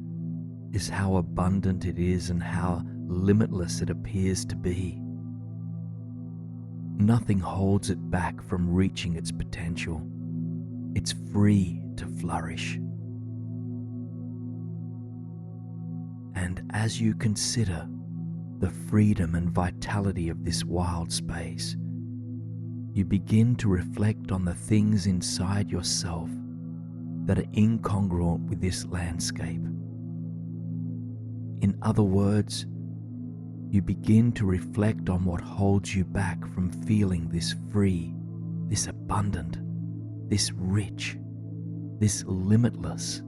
is how abundant it is and how limitless it appears to be. Nothing holds it back from reaching its potential. It's free to flourish. And as you consider the freedom and vitality of this wild space, you begin to reflect on the things inside yourself that are incongruent with this landscape. In other words, you begin to reflect on what holds you back from feeling this free, this abundant, this rich, this limitless.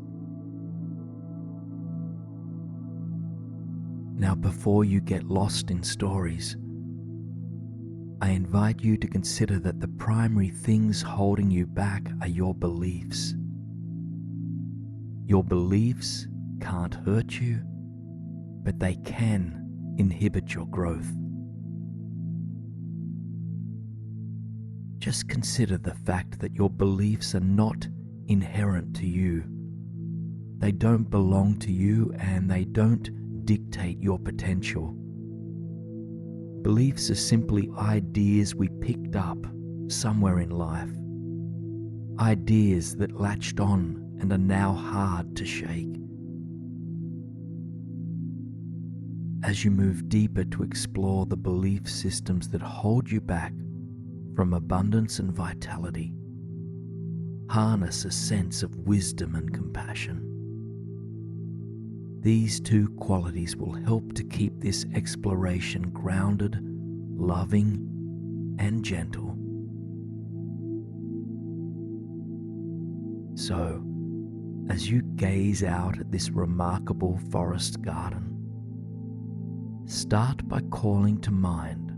Now, before you get lost in stories, I invite you to consider that the primary things holding you back are your beliefs. Your beliefs can't hurt you, but they can inhibit your growth. Just consider the fact that your beliefs are not inherent to you. They don't belong to you and they don't dictate your potential. Beliefs are simply ideas we picked up somewhere in life. Ideas that latched on and are now hard to shake. As you move deeper to explore the belief systems that hold you back from abundance and vitality, harness a sense of wisdom and compassion. These two qualities will help to keep this exploration grounded, loving, and gentle. So, as you gaze out at this remarkable forest garden, start by calling to mind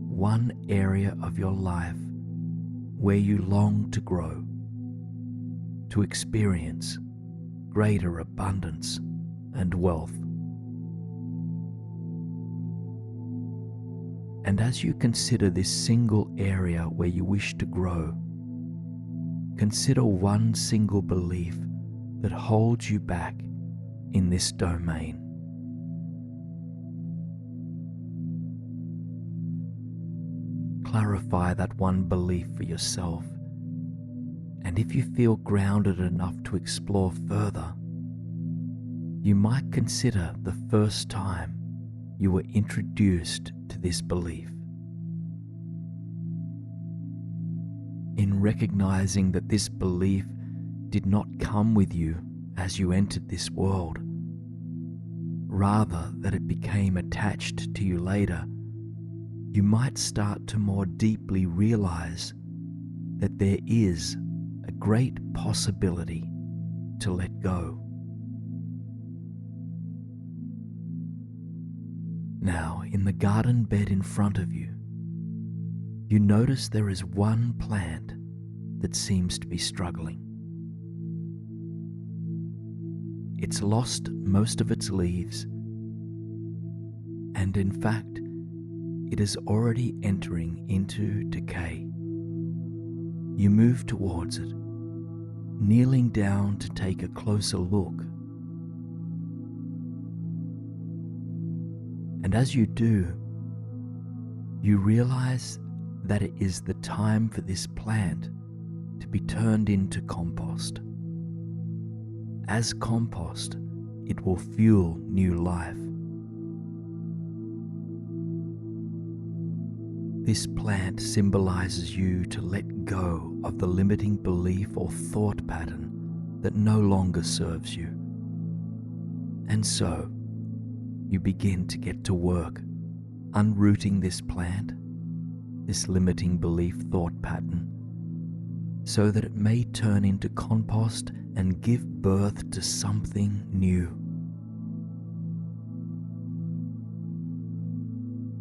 one area of your life where you long to grow, to experience greater abundance and wealth. And as you consider this single area where you wish to grow, consider one single belief that holds you back in this domain. Clarify that one belief for yourself, and if you feel grounded enough to explore further, you might consider the first time you were introduced to this belief. In recognizing that this belief did not come with you as you entered this world, rather that it became attached to you later, you might start to more deeply realize that there is a great possibility to let go. Now, in the garden bed in front of you, you notice there is one plant that seems to be struggling. It's lost most of its leaves, And in fact, it is already entering into decay. You move towards it, kneeling down to take a closer look. And as you do, you realize that it is the time for this plant to be turned into compost. As compost, it will fuel new life. This plant symbolizes you to let go of the limiting belief or thought pattern that no longer serves you. And so, you begin to get to work unrooting this plant, this limiting belief thought pattern, so that it may turn into compost and give birth to something new.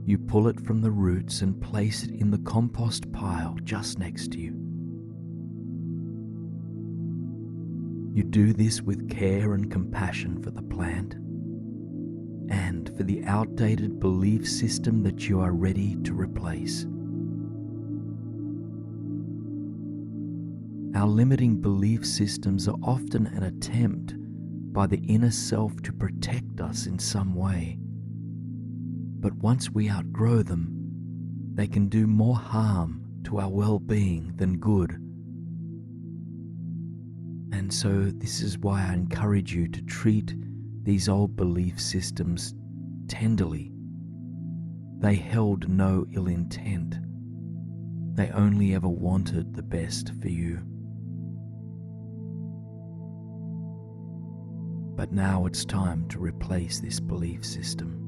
You pull it from the roots and place it in the compost pile just next to you. You do this with care and compassion for the plant and for the outdated belief system that you are ready to replace. Our limiting belief systems are often an attempt by the inner self to protect us in some way. But once we outgrow them, they can do more harm to our well-being than good. And so this is why I encourage you to treat these old belief systems tenderly. They held no ill intent. They only ever wanted the best for you. But now it's time to replace this belief system.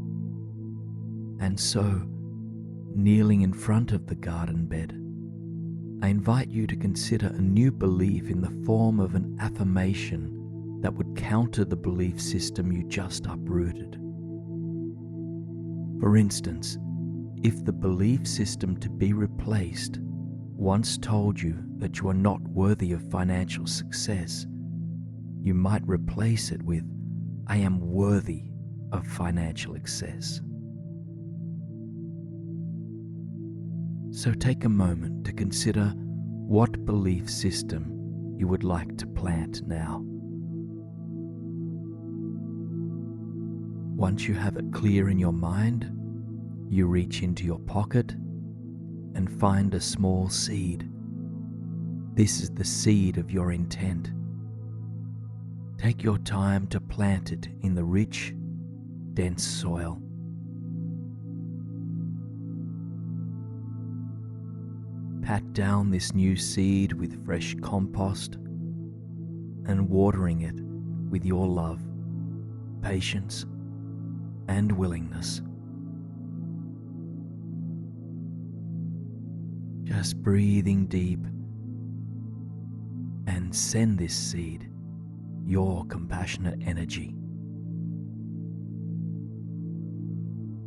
And so, kneeling in front of the garden bed, I invite you to consider a new belief in the form of an affirmation that would counter the belief system you just uprooted. For instance, if the belief system to be replaced once told you that you are not worthy of financial success, you might replace it with, "I am worthy of financial success." So take a moment to consider what belief system you would like to plant now. Once you have it clear in your mind, you reach into your pocket and find a small seed. This is the seed of your intent. Take your time to plant it in the rich, dense soil. Pat down this new seed with fresh compost and watering it with your love, patience, and willingness. Just breathing deep and send this seed your compassionate energy.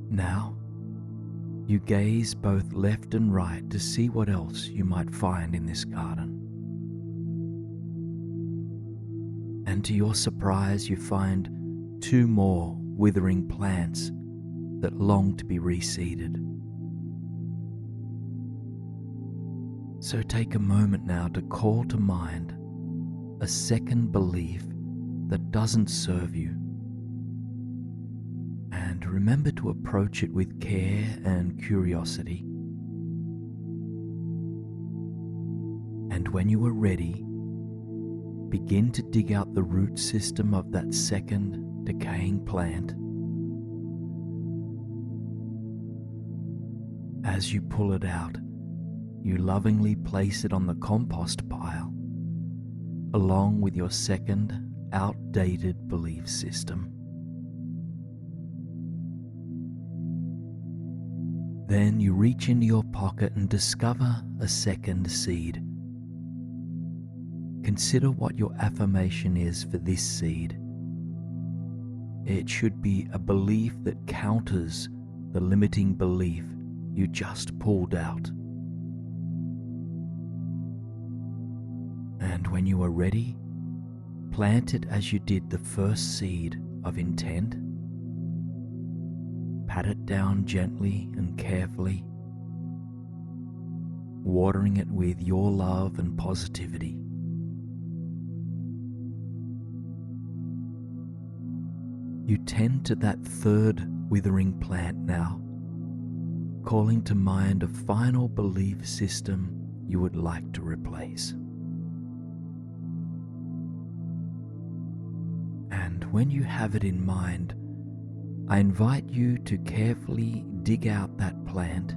Now, you gaze both left and right to see what else you might find in this garden. And to your surprise, you find 2 more withering plants that long to be reseeded. So take a moment now to call to mind a second belief that doesn't serve you. And remember to approach it with care and curiosity. And when you are ready, begin to dig out the root system of that second decaying plant. As you pull it out, you lovingly place it on the compost pile, along with your second outdated belief system. Then you reach into your pocket and discover a second seed. Consider what your affirmation is for this seed. It should be a belief that counters the limiting belief you just pulled out. And when you are ready, plant it as you did the first seed of intent. pat it down gently and carefully, watering it with your love and positivity. You tend to that third withering plant now, calling to mind a final belief system you would like to replace. And when you have it in mind, I invite you to carefully dig out that plant,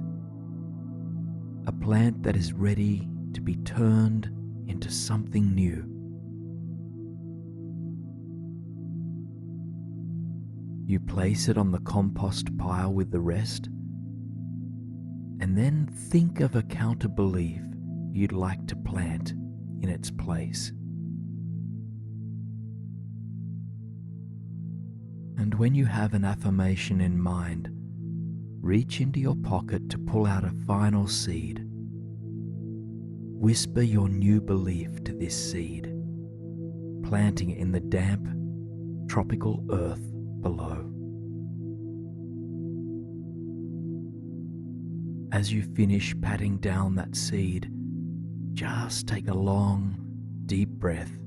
a plant that is ready to be turned into something new. You place it on the compost pile with the rest, and then think of a counter belief you'd like to plant in its place. And when you have an affirmation in mind, reach into your pocket to pull out a final seed. Whisper your new belief to this seed, planting it in the damp, tropical earth below. As you finish patting down that seed, just take a long, deep breath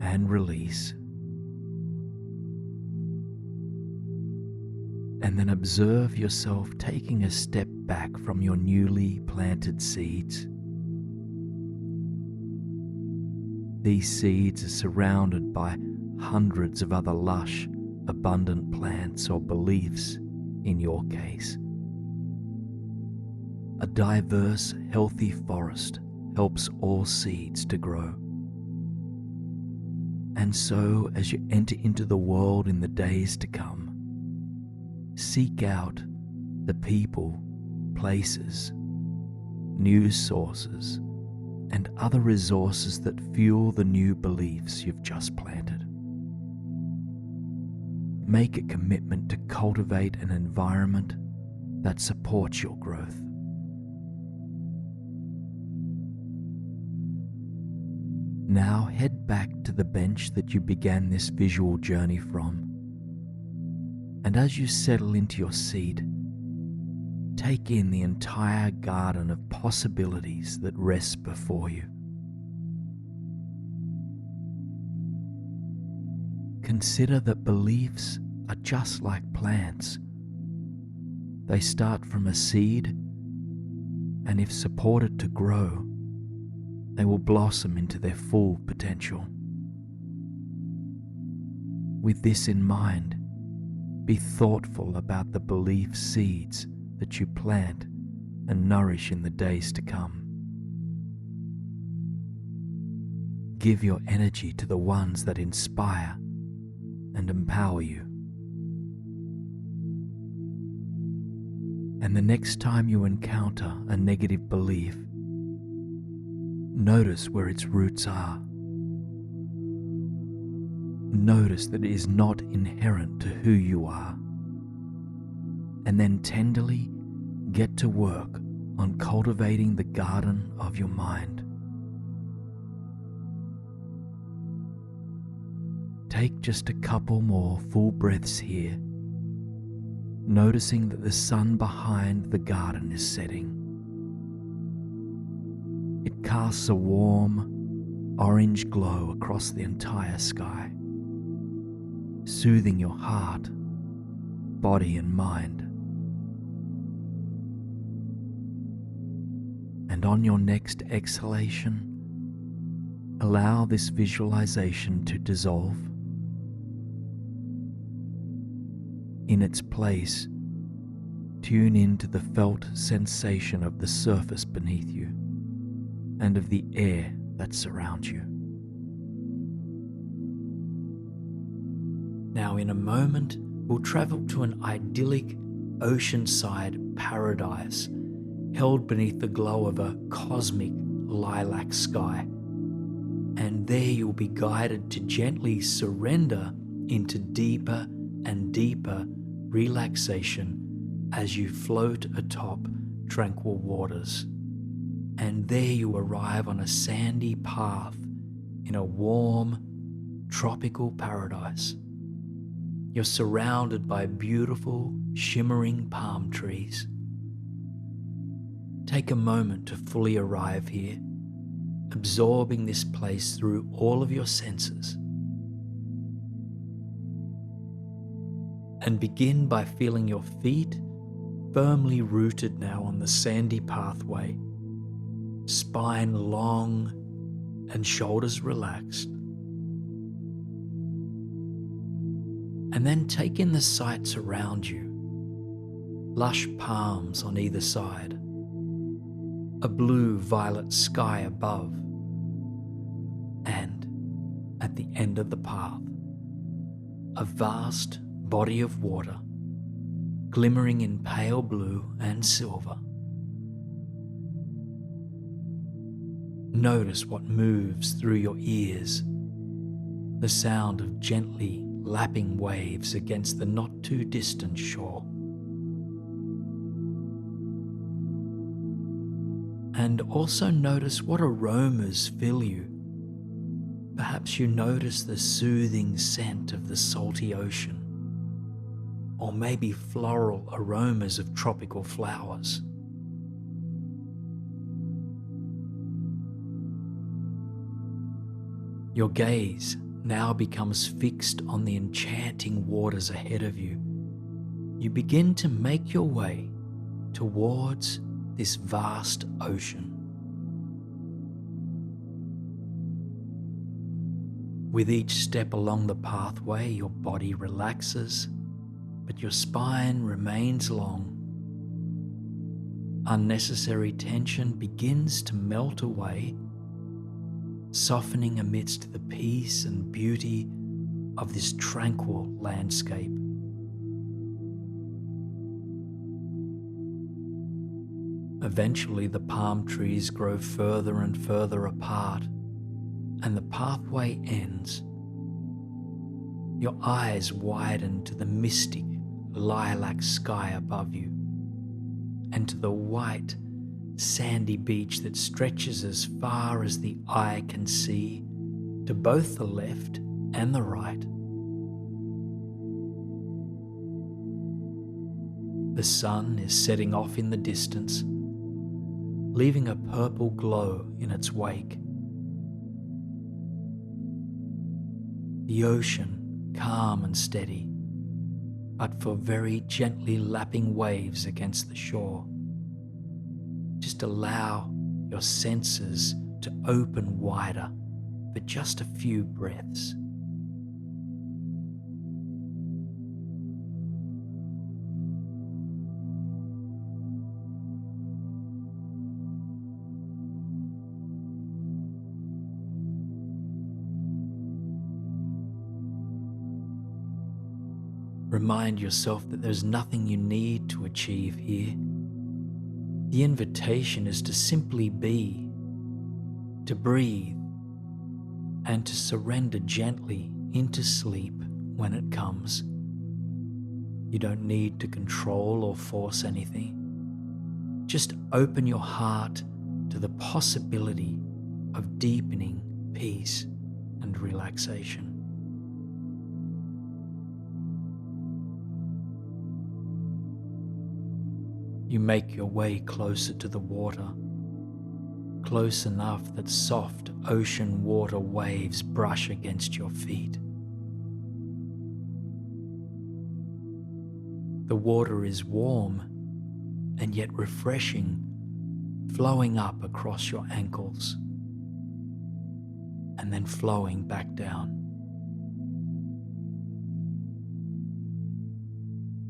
and release. And then observe yourself taking a step back from your newly planted seeds. These seeds are surrounded by hundreds of other lush, abundant plants or beliefs in your case. A diverse, healthy forest helps all seeds to grow. And so, as you enter into the world in the days to come, seek out the people, places, news sources, and other resources that fuel the new beliefs you've just planted. Make a commitment to cultivate an environment that supports your growth. Now head back to the bench that you began this visual journey from. And as you settle into your seat, take in the entire garden of possibilities that rests before you. Consider that beliefs are just like plants. They start from a seed, and if supported to grow, they will blossom into their full potential. With this in mind, be thoughtful about the belief seeds that you plant and nourish in the days to come. Give your energy to the ones that inspire and empower you. And the next time you encounter a negative belief, notice where its roots are. Notice that it is not inherent to who you are. And then tenderly get to work on cultivating the garden of your mind. Take just a couple more full breaths here, noticing that the sun behind the garden is setting. It casts a warm, orange glow across the entire sky, soothing your heart, body and mind. And on your next exhalation, allow this visualization to dissolve. In its place, tune into the felt sensation of the surface beneath you and of the air that surrounds you. Now, in a moment, we'll travel to an idyllic oceanside paradise held beneath the glow of a cosmic lilac sky. And there you'll be guided to gently surrender into deeper and deeper relaxation as you float atop tranquil waters. And there you arrive on a sandy path in a warm, tropical paradise. You're surrounded by beautiful, shimmering palm trees. Take a moment to fully arrive here, absorbing this place through all of your senses. And begin by feeling your feet firmly rooted now on the sandy pathway, spine long and shoulders relaxed. And then take in the sights around you. Lush palms on either side, a blue-violet sky above, and at the end of the path, a vast body of water glimmering in pale blue and silver. Notice what moves through your ears, the sound of gently lapping waves against the not too distant shore. And also notice what aromas fill you. Perhaps you notice the soothing scent of the salty ocean, or maybe floral aromas of tropical flowers. Your gaze now becomes fixed on the enchanting waters ahead of you. You begin to make your way towards this vast ocean. With each step along the pathway, your body relaxes, but your spine remains long. Unnecessary tension begins to melt away, softening amidst the peace and beauty of this tranquil landscape. Eventually, the palm trees grow further and further apart, and the pathway ends. Your eyes widen to the mystic lilac sky above you, and to the white, sandy beach that stretches as far as the eye can see, to both the left and the right. The sun is setting off in the distance, leaving a purple glow in its wake. The ocean, calm and steady, but for very gently lapping waves against the shore. Just allow your senses to open wider for just a few breaths. Remind yourself that there's nothing you need to achieve here. The invitation is to simply be, to breathe, and to surrender gently into sleep when it comes. You don't need to control or force anything. Just open your heart to the possibility of deepening peace and relaxation. You make your way closer to the water, close enough that soft ocean water waves brush against your feet. The water is warm and yet refreshing, flowing up across your ankles and then flowing back down.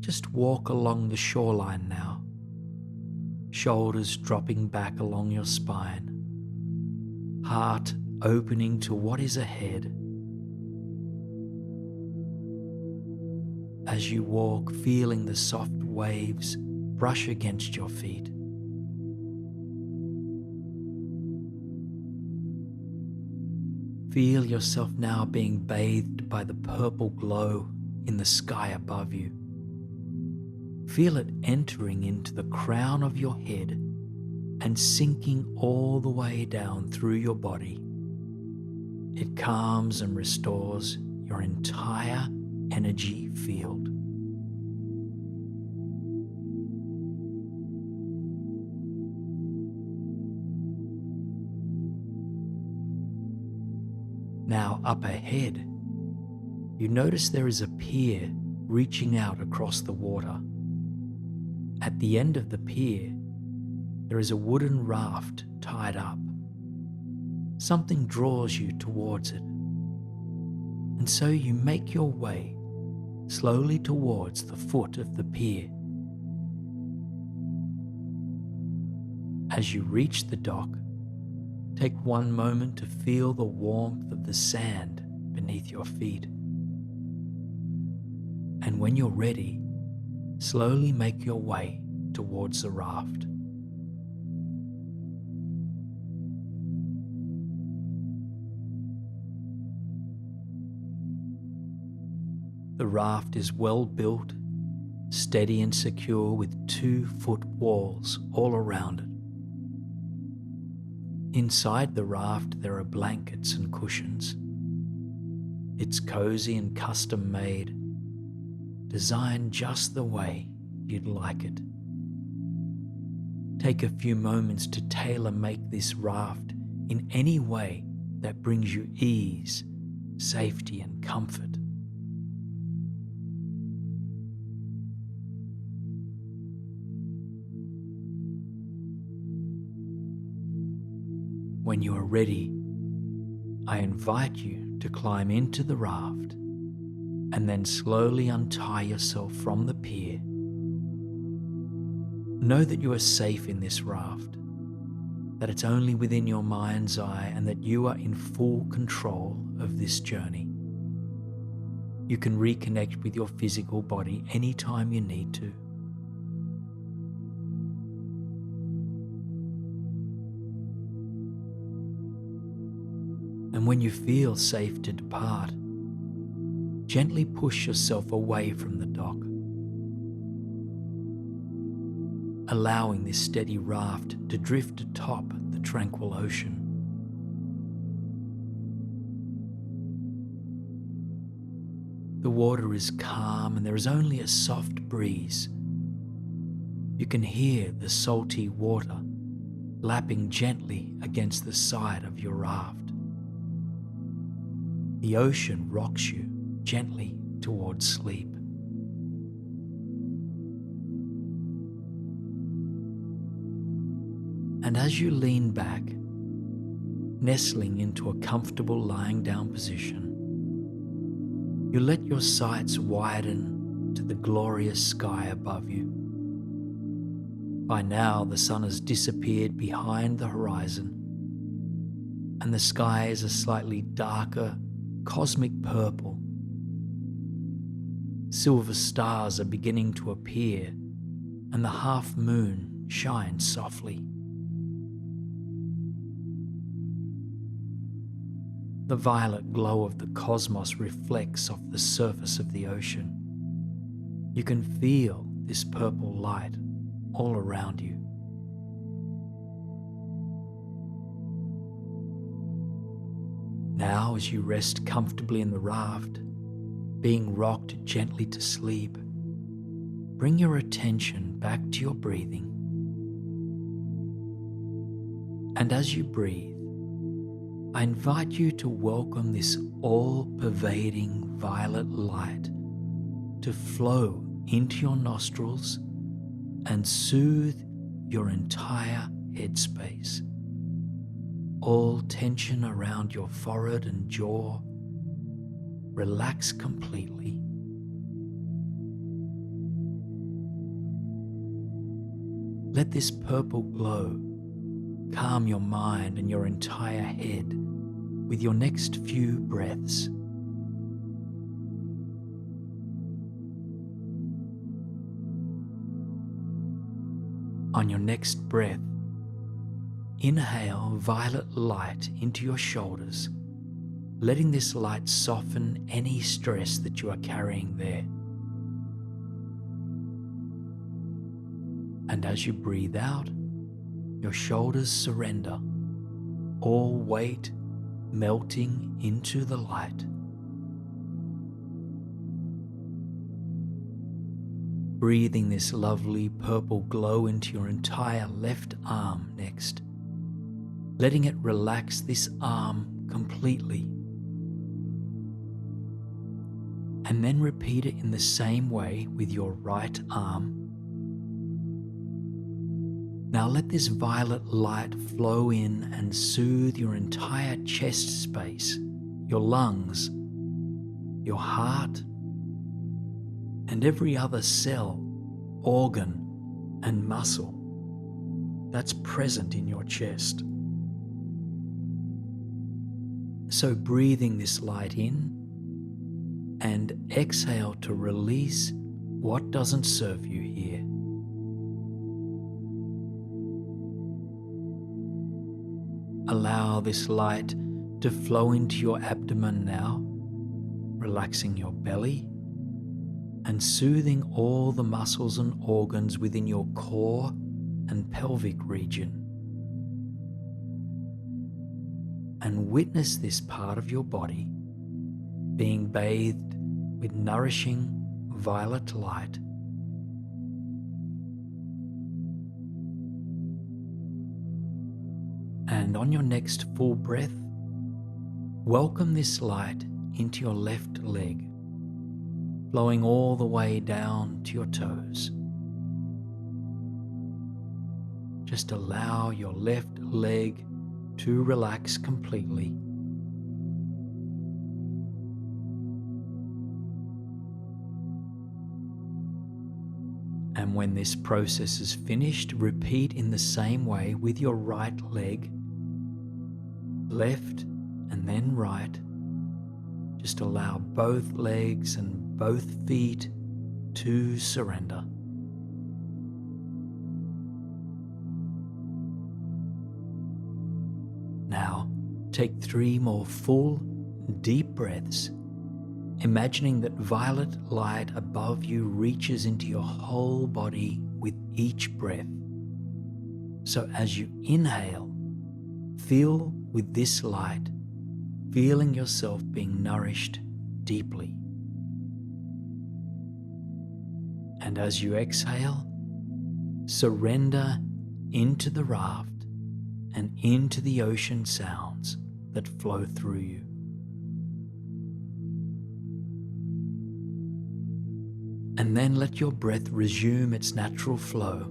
Just walk along the shoreline now, shoulders dropping back along your spine, heart opening to what is ahead. As you walk, feeling the soft waves brush against your feet. Feel yourself now being bathed by the purple glow in the sky above you. Feel it entering into the crown of your head and sinking all the way down through your body. It calms and restores your entire energy field. field. Now up ahead, you notice there is a pier reaching out across the water. At the end of the pier, there is a wooden raft tied up. Something draws you towards it, and so you make your way slowly towards the foot of the pier. As you reach the dock, take one moment to feel the warmth of the sand beneath your feet. And when you're ready, slowly make your way towards the raft. The raft is well built, steady and secure, with 2-foot walls all around it. Inside the raft there are blankets and cushions. It's cozy and custom made, designed just the way you'd like it. Take a few moments to tailor-make this raft in any way that brings you ease, safety, and comfort. When you are ready, I invite you to climb into the raft and then slowly untie yourself from the pier. Know that you are safe in this raft, that it's only within your mind's eye, and that you are in full control of this journey. You can reconnect with your physical body anytime you need to. And when you feel safe to depart, gently push yourself away from the dock, allowing this steady raft to drift atop the tranquil ocean. The water is calm and there is only a soft breeze. You can hear the salty water lapping gently against the side of your raft. The ocean rocks you gently towards sleep. And as you lean back, nestling into a comfortable lying down position, you let your sights widen to the glorious sky above you. By now, the sun has disappeared behind the horizon, and the sky is a slightly darker, cosmic purple. Silver stars are beginning to appear, and the half moon shines softly. The violet glow of the cosmos reflects off the surface of the ocean. You can feel this purple light all around you. Now, as you rest comfortably in the raft, being rocked gently to sleep, bring your attention back to your breathing. And as you breathe, I invite you to welcome this all-pervading violet light to flow into your nostrils and soothe your entire headspace. All tension around your forehead and jaw relax completely. Let this purple glow calm your mind and your entire head with your next few breaths. On your next breath, inhale violet light into your shoulders, letting this light soften any stress that you are carrying there. And as you breathe out, your shoulders surrender, all weight melting into the light. breathing this lovely purple glow into your entire left arm next, letting it relax this arm completely. And then repeat it in the same way with your right arm. Now let this violet light flow in and soothe your entire chest space, your lungs, your heart, and every other cell, organ, and muscle that's present in your chest. So breathing this light in and exhale to release what doesn't serve you here. Allow this light to flow into your abdomen now, relaxing your belly and soothing all the muscles and organs within your core and pelvic region. And witness this part of your body being bathed with nourishing violet light. And on your next full breath, welcome this light into your left leg, flowing all the way down to your toes. Just allow your left leg to relax completely. And when this process is finished, repeat in the same way with your right leg, left and then right. Just allow both legs and both feet to surrender. Now, take 3 more full, deep breaths, imagining that violet light above you reaches into your whole body with each breath. So as you inhale, feel with this light, feeling yourself being nourished deeply. And as you exhale, surrender into the raft and into the ocean sounds that flow through you. And then let your breath resume its natural flow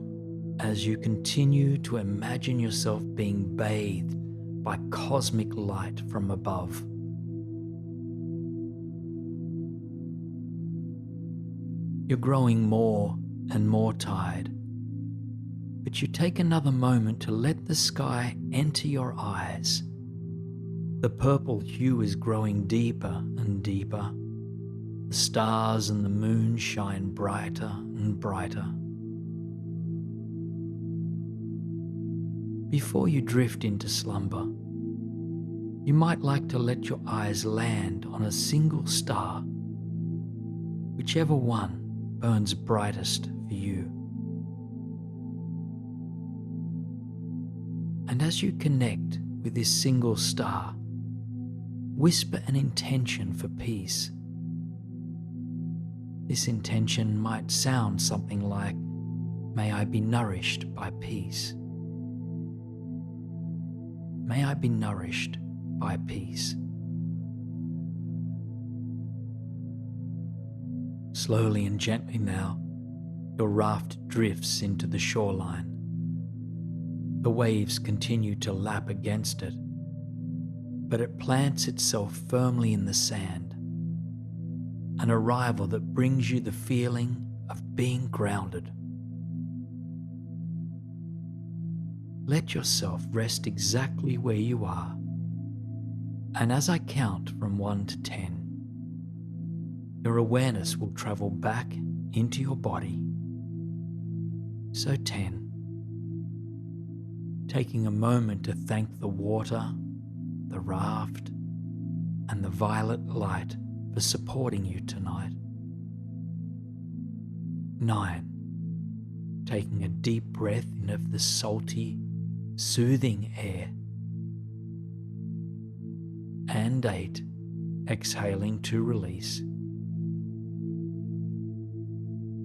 as you continue to imagine yourself being bathed by cosmic light from above. You're growing more and more tired, but you take another moment to let the sky enter your eyes. The purple hue is growing deeper and deeper. The stars and the moon shine brighter and brighter. Before you drift into slumber, you might like to let your eyes land on a single star, whichever one burns brightest for you. And as you connect with this single star, whisper an intention for peace. This intention might sound something like, "May I be nourished by peace. May I be nourished by peace." Slowly and gently now, your raft drifts into the shoreline. The waves continue to lap against it, but it plants itself firmly in the sand, an arrival that brings you the feeling of being grounded. Let yourself rest exactly where you are, and as I count from 1 to 10, your awareness will travel back into your body. So 10, taking a moment to thank the water, the raft, and the violet light for supporting you tonight. 9, taking a deep breath in of the salty, soothing air. And 8, exhaling to release.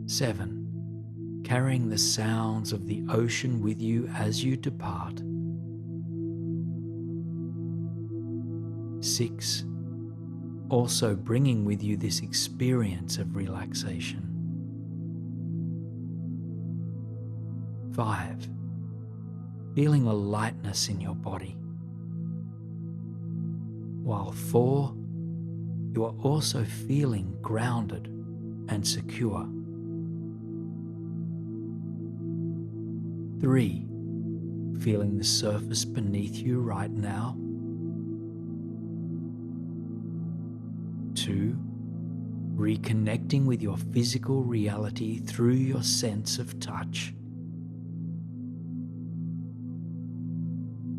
7, carrying the sounds of the ocean with you as you depart. 6. Also bringing with you this experience of relaxation. 5. Feeling a lightness in your body. While 4, you are also feeling grounded and secure. 3. Feeling the surface beneath you right now. 2. Reconnecting with your physical reality through your sense of touch.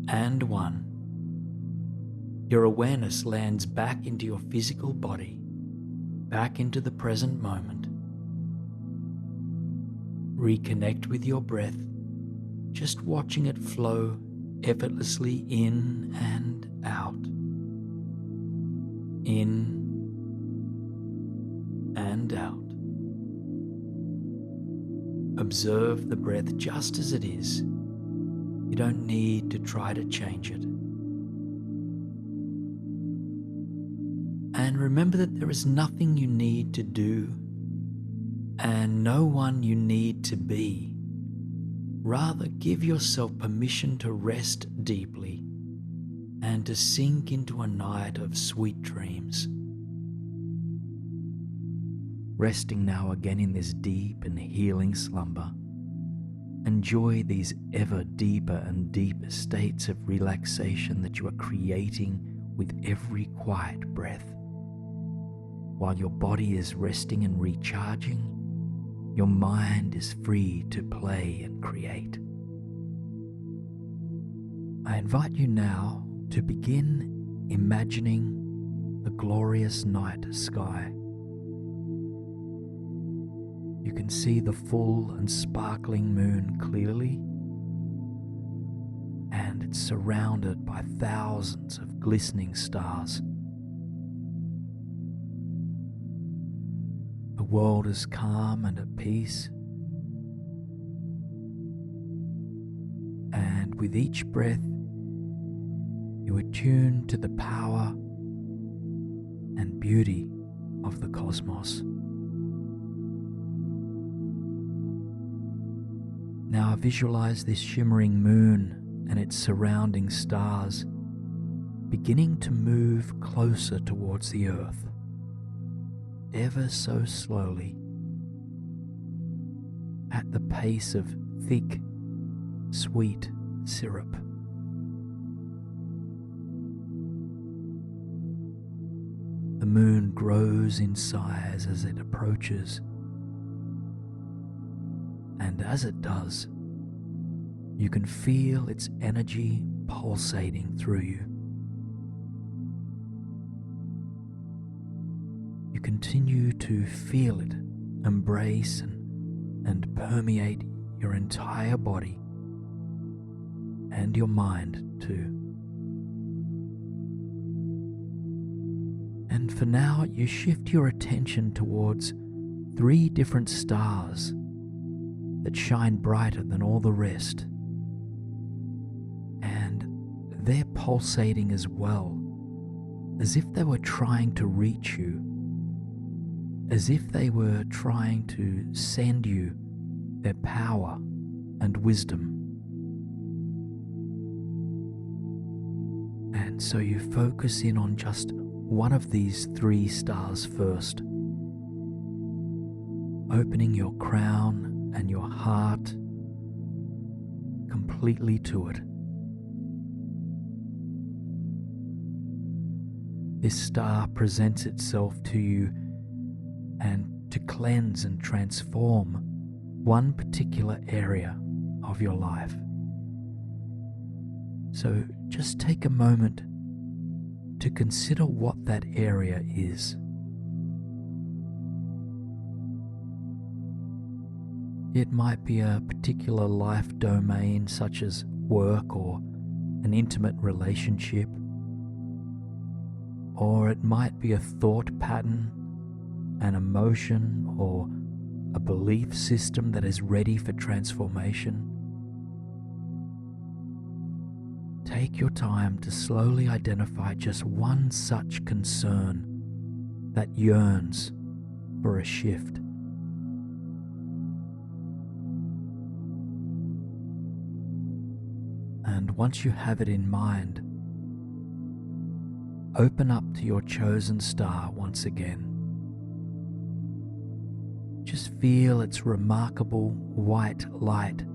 And 1. Your awareness lands back into your physical body, back into the present moment. Reconnect with your breath, just watching it flow effortlessly in and out. In and out. Observe the breath just as it is. You don't need to try to change it. And remember that there is nothing you need to do and no one you need to be. Rather, give yourself permission to rest deeply and to sink into a night of sweet dreams. Resting now again in this deep and healing slumber, enjoy these ever deeper and deeper states of relaxation that you are creating with every quiet breath. While your body is resting and recharging, your mind is free to play and create. I invite you now to begin imagining the glorious night sky. You can see the full and sparkling moon clearly, and it's surrounded by thousands of glistening stars. The world is calm and at peace, and with each breath you attune to the power and beauty of the cosmos. Now visualize this shimmering moon and its surrounding stars beginning to move closer towards the earth, ever so slowly, at the pace of thick, sweet syrup. The moon grows in size as it approaches, and as it does, you can feel its energy pulsating through you. You continue to feel it embrace and permeate your entire body and your mind too. And for now, you shift your attention towards 3 different stars that shine brighter than all the rest. And they're pulsating as well, as if they were trying to reach you, as if they were trying to send you their power and wisdom. And so you focus in on just one of these 3 stars first, opening your crown and your heart completely to it. This star presents itself to you and to cleanse and transform one particular area of your life. So just take a moment to consider what that area is. It might be a particular life domain such as work or an intimate relationship, or it might be a thought pattern, an emotion, or a belief system that is ready for transformation, take your time to slowly identify just one such concern that yearns for a shift. And once you have it in mind, open up to your chosen star once again. Just feel its remarkable white light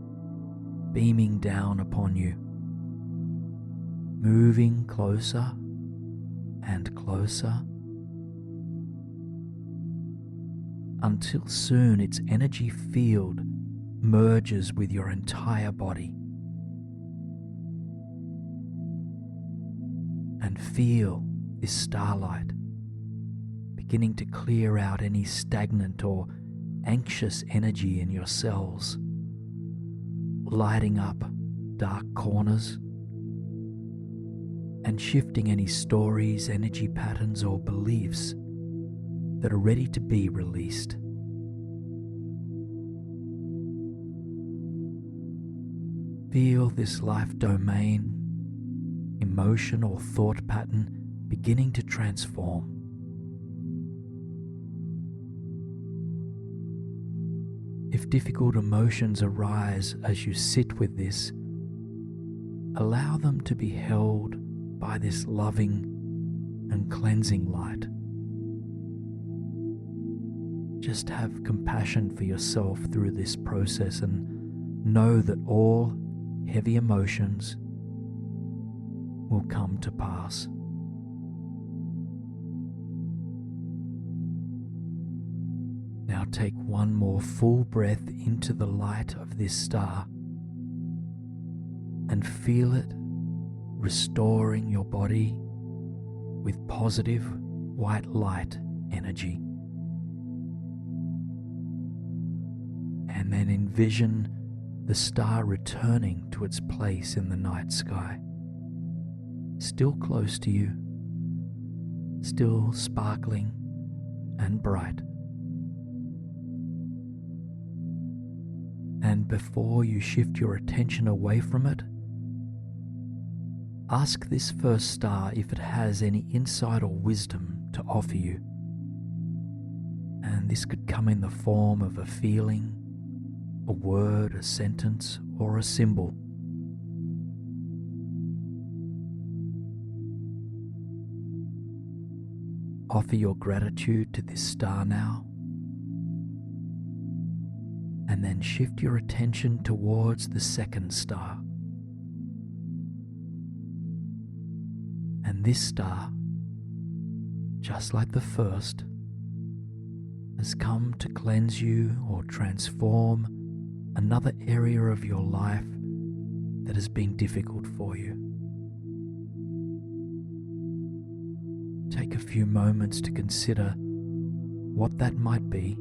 beaming down upon you, moving closer and closer, until soon its energy field merges with your entire body. And feel this starlight beginning to clear out any stagnant or anxious energy in your cells, lighting up dark corners and shifting any stories, energy patterns, or beliefs that are ready to be released. Feel this life domain, emotion, or thought pattern beginning to transform. If difficult emotions arise as you sit with this, allow them to be held by this loving and cleansing light. Just have compassion for yourself through this process and know that all heavy emotions will come to pass. Now take one more full breath into the light of this star and feel it restoring your body with positive white light energy. And then envision the star returning to its place in the night sky, still close to you, still sparkling and bright. And before you shift your attention away from it, ask this first star if it has any insight or wisdom to offer you. And this could come in the form of a feeling, a word, a sentence, or a symbol. Offer your gratitude to this star now, and then shift your attention towards the second star. And this star, just like the first, has come to cleanse you or transform another area of your life that has been difficult for you. Take a few moments to consider what that might be.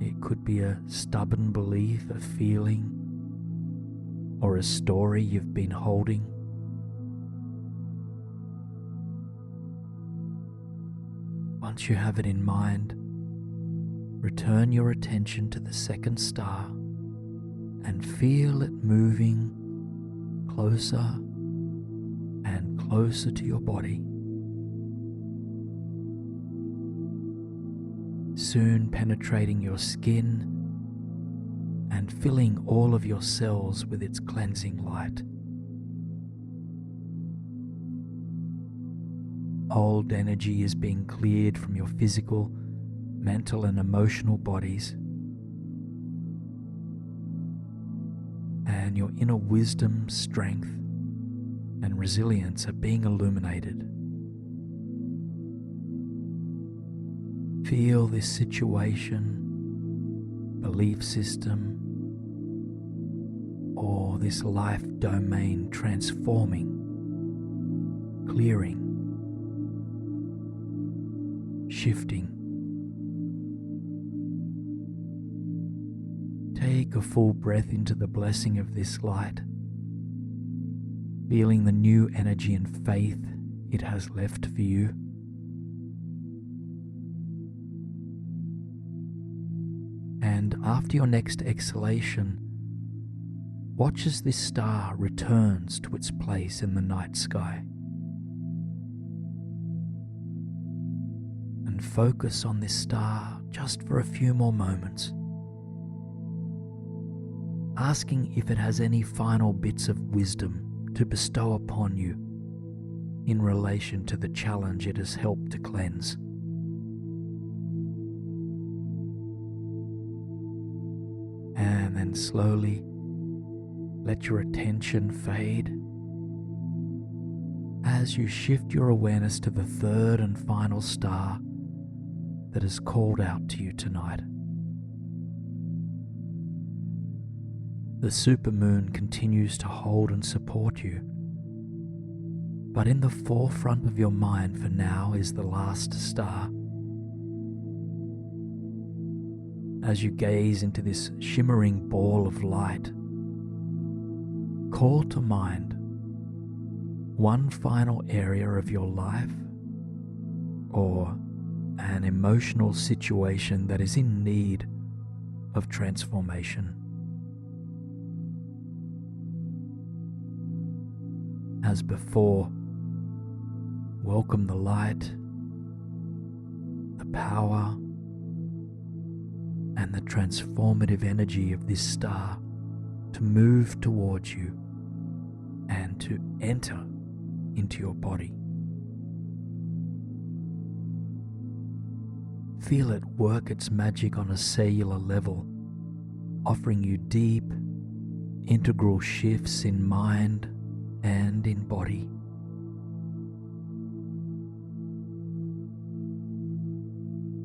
It could be a stubborn belief, a feeling, or a story you've been holding. Once you have it in mind, return your attention to the second star and feel it moving closer and closer to your body, soon penetrating your skin and filling all of your cells with its cleansing light. Old energy is being cleared from your physical, mental, and emotional bodies, and your inner wisdom, strength, and resilience are being illuminated. Feel this situation, belief system, or this life domain transforming, clearing, shifting. Take a full breath into the blessing of this light, feeling the new energy and faith it has left for you. And after your next exhalation, watch as this star returns to its place in the night sky. And focus on this star just for a few more moments, asking if it has any final bits of wisdom to bestow upon you in relation to the challenge it has helped to cleanse. And then slowly let your attention fade as you shift your awareness to the third and final star that has called out to you tonight. The supermoon continues to hold and support you, but in the forefront of your mind for now is the last star. As you gaze into this shimmering ball of light, call to mind one final area of your life or an emotional situation that is in need of transformation. As before, welcome the light, the power, and the transformative energy of this star to move towards you and to enter into your body. Feel it work its magic on a cellular level, offering you deep, integral shifts in mind and in body.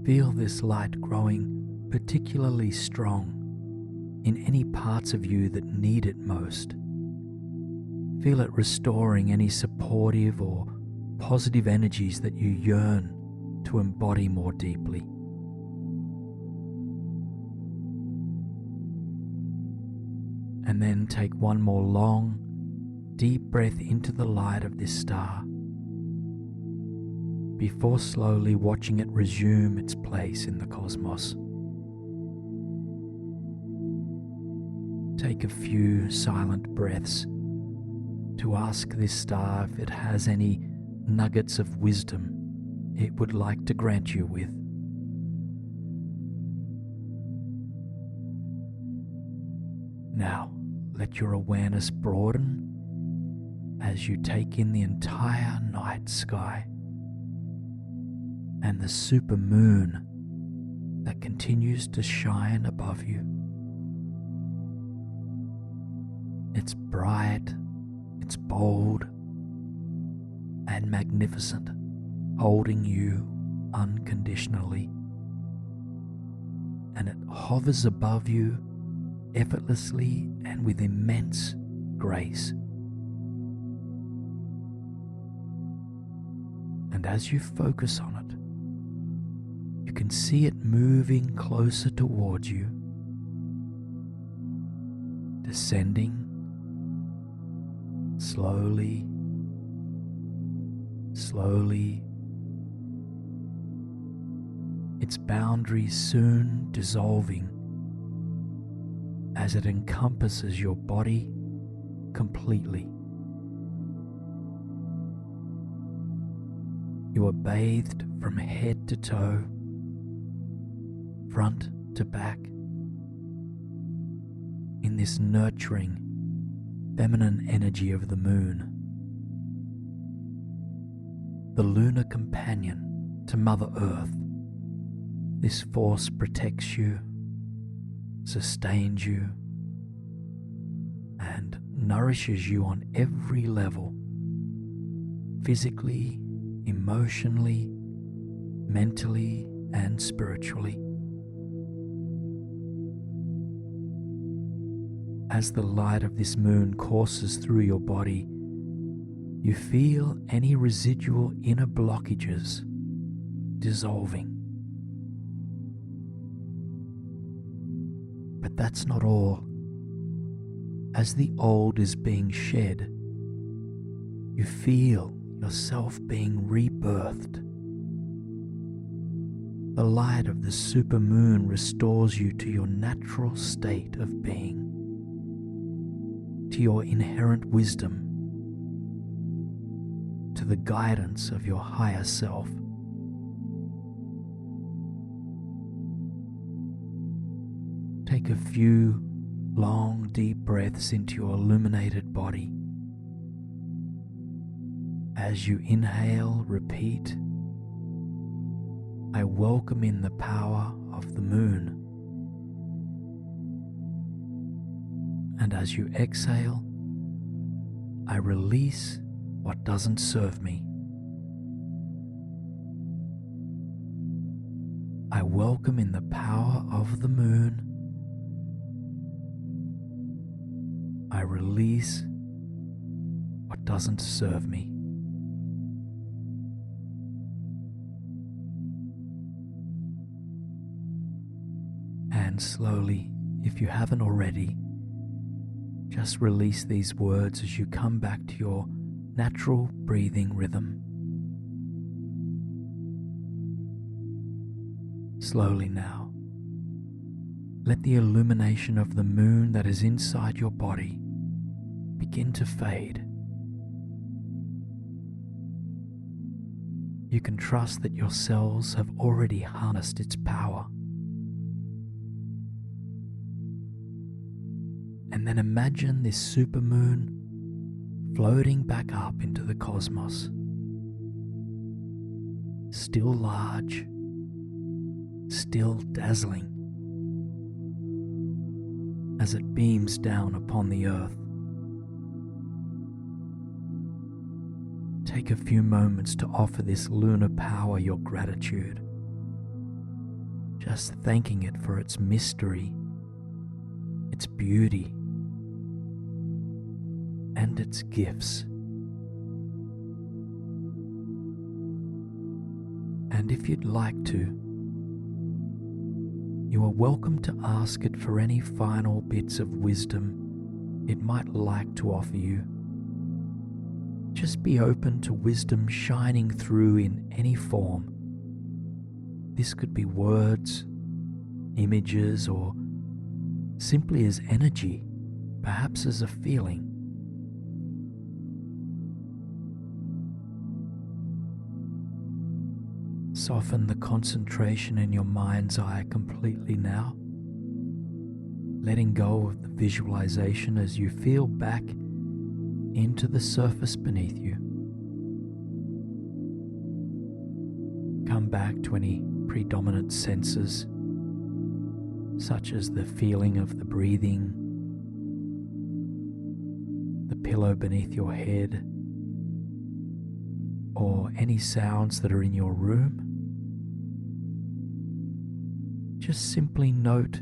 Feel this light growing particularly strong in any parts of you that need it most. Feel it restoring any supportive or positive energies that you yearn to embody more deeply. And then take one more long, deep breath into the light of this star before slowly watching it resume its place in the cosmos. Take a few silent breaths to ask this star if it has any nuggets of wisdom it would like to grant you with. Now, let your awareness broaden as you take in the entire night sky and the super moon that continues to shine above you. It's bright, it's bold, and magnificent, holding you unconditionally. And it hovers above you effortlessly and with immense grace. And as you focus on it, you can see it moving closer towards you, descending slowly, slowly, its boundaries soon dissolving as it encompasses your body completely. You are bathed from head to toe, front to back, in this nurturing, feminine energy of the moon, the lunar companion to Mother Earth. This force protects you, sustains you, and nourishes you on every level, physically, emotionally, mentally, and spiritually. As the light of this moon courses through your body, you feel any residual inner blockages dissolving. But that's not all. As the old is being shed, you feel yourself being rebirthed. The light of the supermoon restores you to your natural state of being, to your inherent wisdom, to the guidance of your higher self. Take a few long, deep breaths into your illuminated body. As you inhale, repeat, I welcome in the power of the moon. And as you exhale, I release what doesn't serve me. I welcome in the power of the moon. I release what doesn't serve me. And slowly, if you haven't already, just release these words as you come back to your natural breathing rhythm. Slowly now, let the illumination of the moon that is inside your body begin to fade. You can trust that your cells have already harnessed its power. And then imagine this supermoon floating back up into the cosmos, still large, still dazzling, as it beams down upon the earth. Take a few moments to offer this lunar power your gratitude, just thanking it for its mystery, its beauty, and its gifts. And if you'd like to, you are welcome to ask it for any final bits of wisdom it might like to offer you. Just be open to wisdom shining through in any form. This could be words, images, or simply as energy, perhaps as a feeling. Soften the concentration in your mind's eye completely now, letting go of the visualization as you feel back into the surface beneath you. Come back to any predominant senses, such as the feeling of the breathing, the pillow beneath your head, or any sounds that are in your room. Just simply note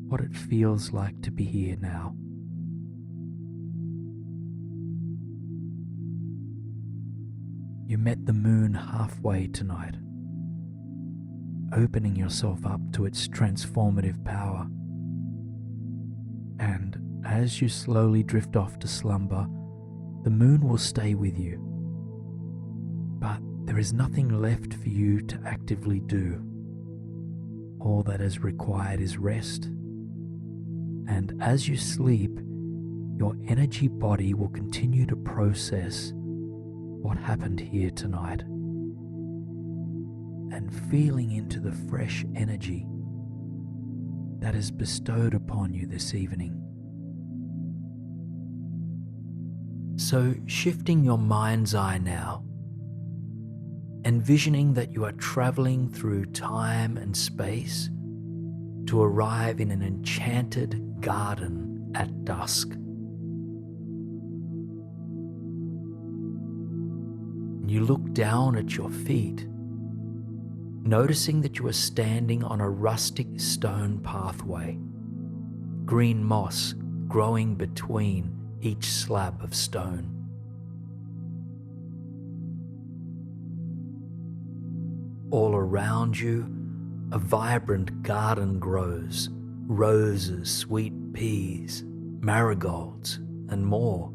what it feels like to be here now. You met the moon halfway tonight, opening yourself up to its transformative power. And as you slowly drift off to slumber, the moon will stay with you. But there is nothing left for you to actively do. All that is required is rest. And as you sleep, your energy body will continue to process what happened here tonight, and feeling into the fresh energy that is bestowed upon you this evening. So, shifting your mind's eye now, envisioning that you are traveling through time and space to arrive in an enchanted garden at dusk. You look down at your feet, noticing that you are standing on a rustic stone pathway, green moss growing between each slab of stone. All around you, a vibrant garden grows, roses, sweet peas, marigolds, and more.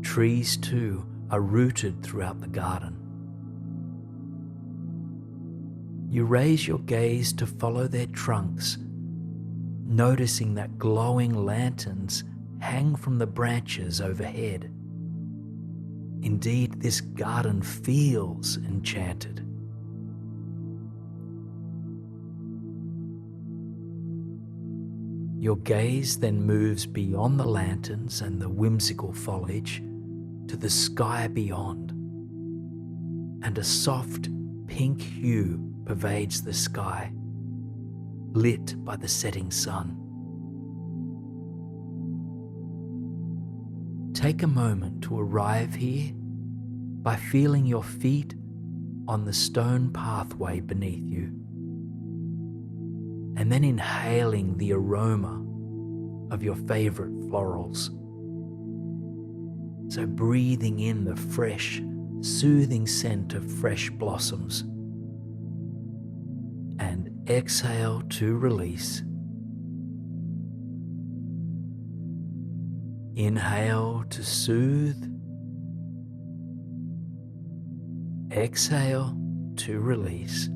Trees, too, are rooted throughout the garden. You raise your gaze to follow their trunks, noticing that glowing lanterns hang from the branches overhead. Indeed, this garden feels enchanted. Your gaze then moves beyond the lanterns and the whimsical foliage to the sky beyond, and a soft pink hue pervades the sky, lit by the setting sun. Take a moment to arrive here by feeling your feet on the stone pathway beneath you, and then inhaling the aroma of your favorite florals. So breathing in the fresh, soothing scent of fresh blossoms, and exhale to release. Inhale to soothe. Exhale to release.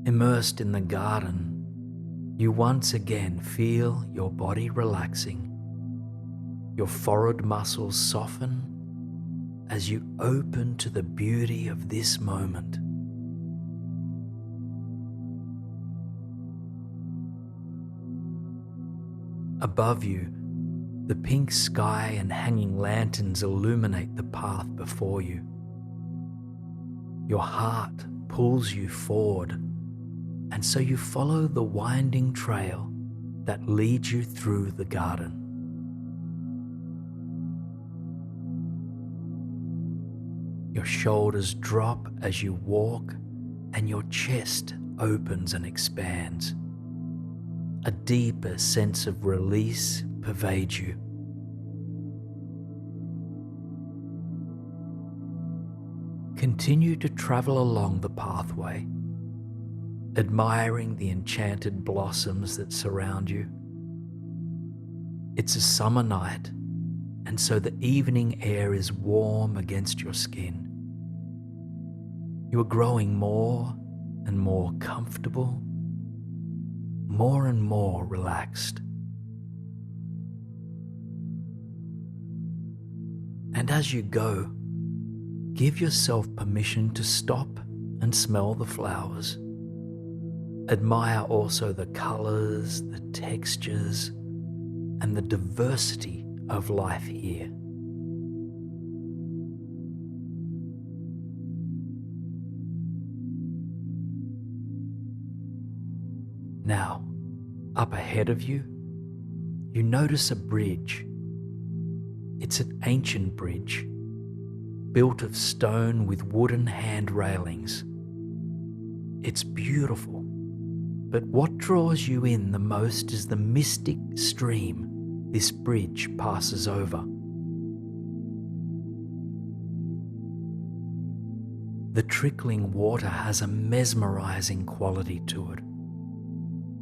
Immersed in the garden, you once again feel your body relaxing. Your forehead muscles soften as you open to the beauty of this moment. Above you, the pink sky and hanging lanterns illuminate the path before you. Your heart pulls you forward, and so you follow the winding trail that leads you through the garden. Your shoulders drop as you walk, and your chest opens and expands. A deeper sense of release pervades you. Continue to travel along the pathway, admiring the enchanted blossoms that surround you. It's a summer night, and so the evening air is warm against your skin. You are growing more and more comfortable, more and more relaxed. And as you go, give yourself permission to stop and smell the flowers. Admire also the colors, the textures, and the diversity of life here. Now, up ahead of you, you notice a bridge. It's an ancient bridge, built of stone with wooden hand railings. It's beautiful, but what draws you in the most is the mystic stream this bridge passes over. The trickling water has a mesmerizing quality to it,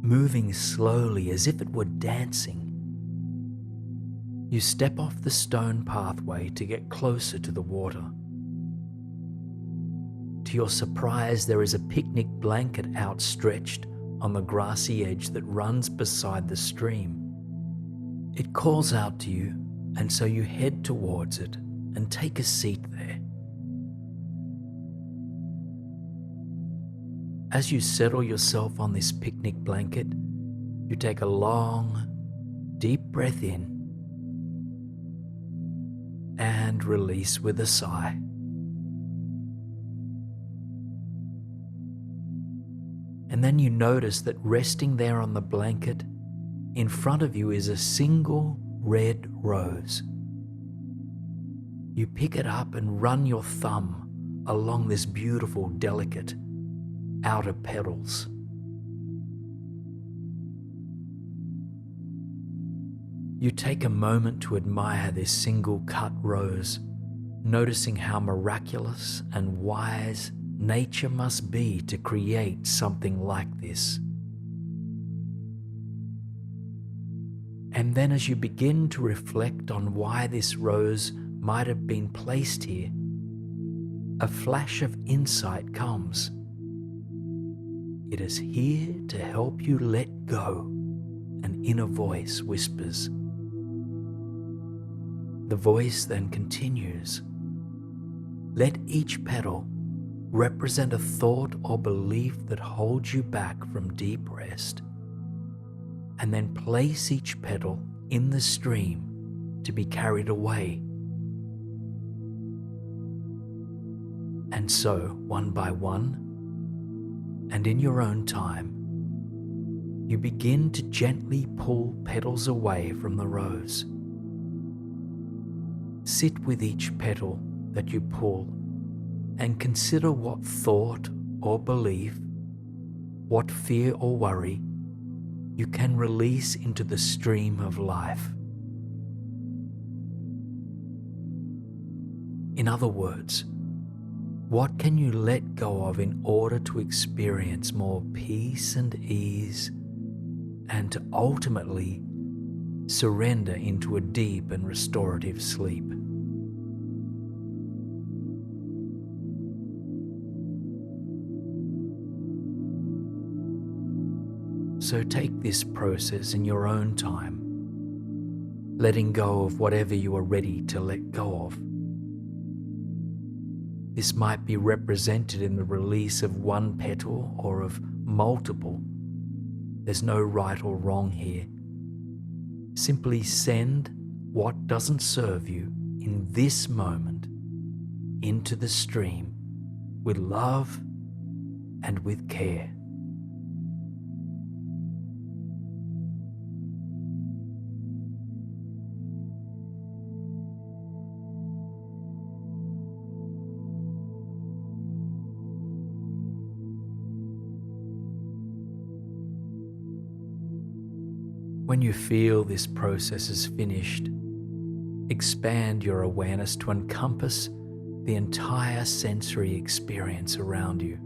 moving slowly as if it were dancing. You step off the stone pathway to get closer to the water. To your surprise, there is a picnic blanket outstretched on the grassy edge that runs beside the stream. It calls out to you, and so you head towards it and take a seat there. As you settle yourself on this picnic blanket, you take a long, deep breath in and release with a sigh. And then you notice that resting there on the blanket, in front of you is a single red rose. You pick it up and run your thumb along this beautiful, delicate outer petals. You take a moment to admire this single cut rose, noticing how miraculous and wise nature must be to create something like this. And then as you begin to reflect on why this rose might have been placed here, a flash of insight comes. It is here to help you let go, an inner voice whispers. The voice then continues. Let each petal represent a thought or belief that holds you back from deep rest, and then place each petal in the stream to be carried away. And so, one by one, and in your own time, you begin to gently pull petals away from the rose. Sit with each petal that you pull and consider what thought or belief, what fear or worry you can release into the stream of life. In other words, what can you let go of in order to experience more peace and ease, and to ultimately surrender into a deep and restorative sleep? So take this process in your own time, letting go of whatever you are ready to let go of. This might be represented in the release of one petal or of multiple. There's no right or wrong here. Simply send what doesn't serve you in this moment into the stream with love and with care. When you feel this process is finished, expand your awareness to encompass the entire sensory experience around you.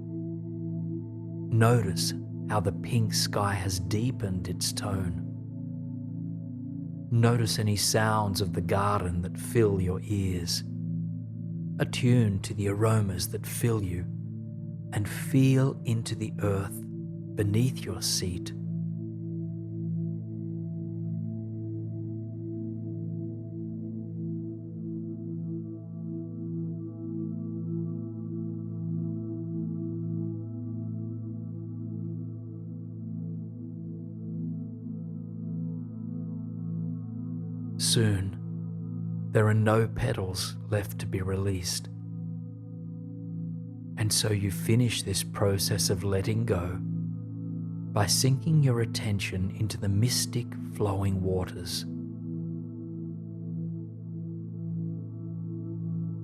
Notice how the pink sky has deepened its tone. Notice any sounds of the garden that fill your ears. Attune to the aromas that fill you, and feel into the earth beneath your seat. Soon, there are no petals left to be released. And so you finish this process of letting go by sinking your attention into the mystic flowing waters.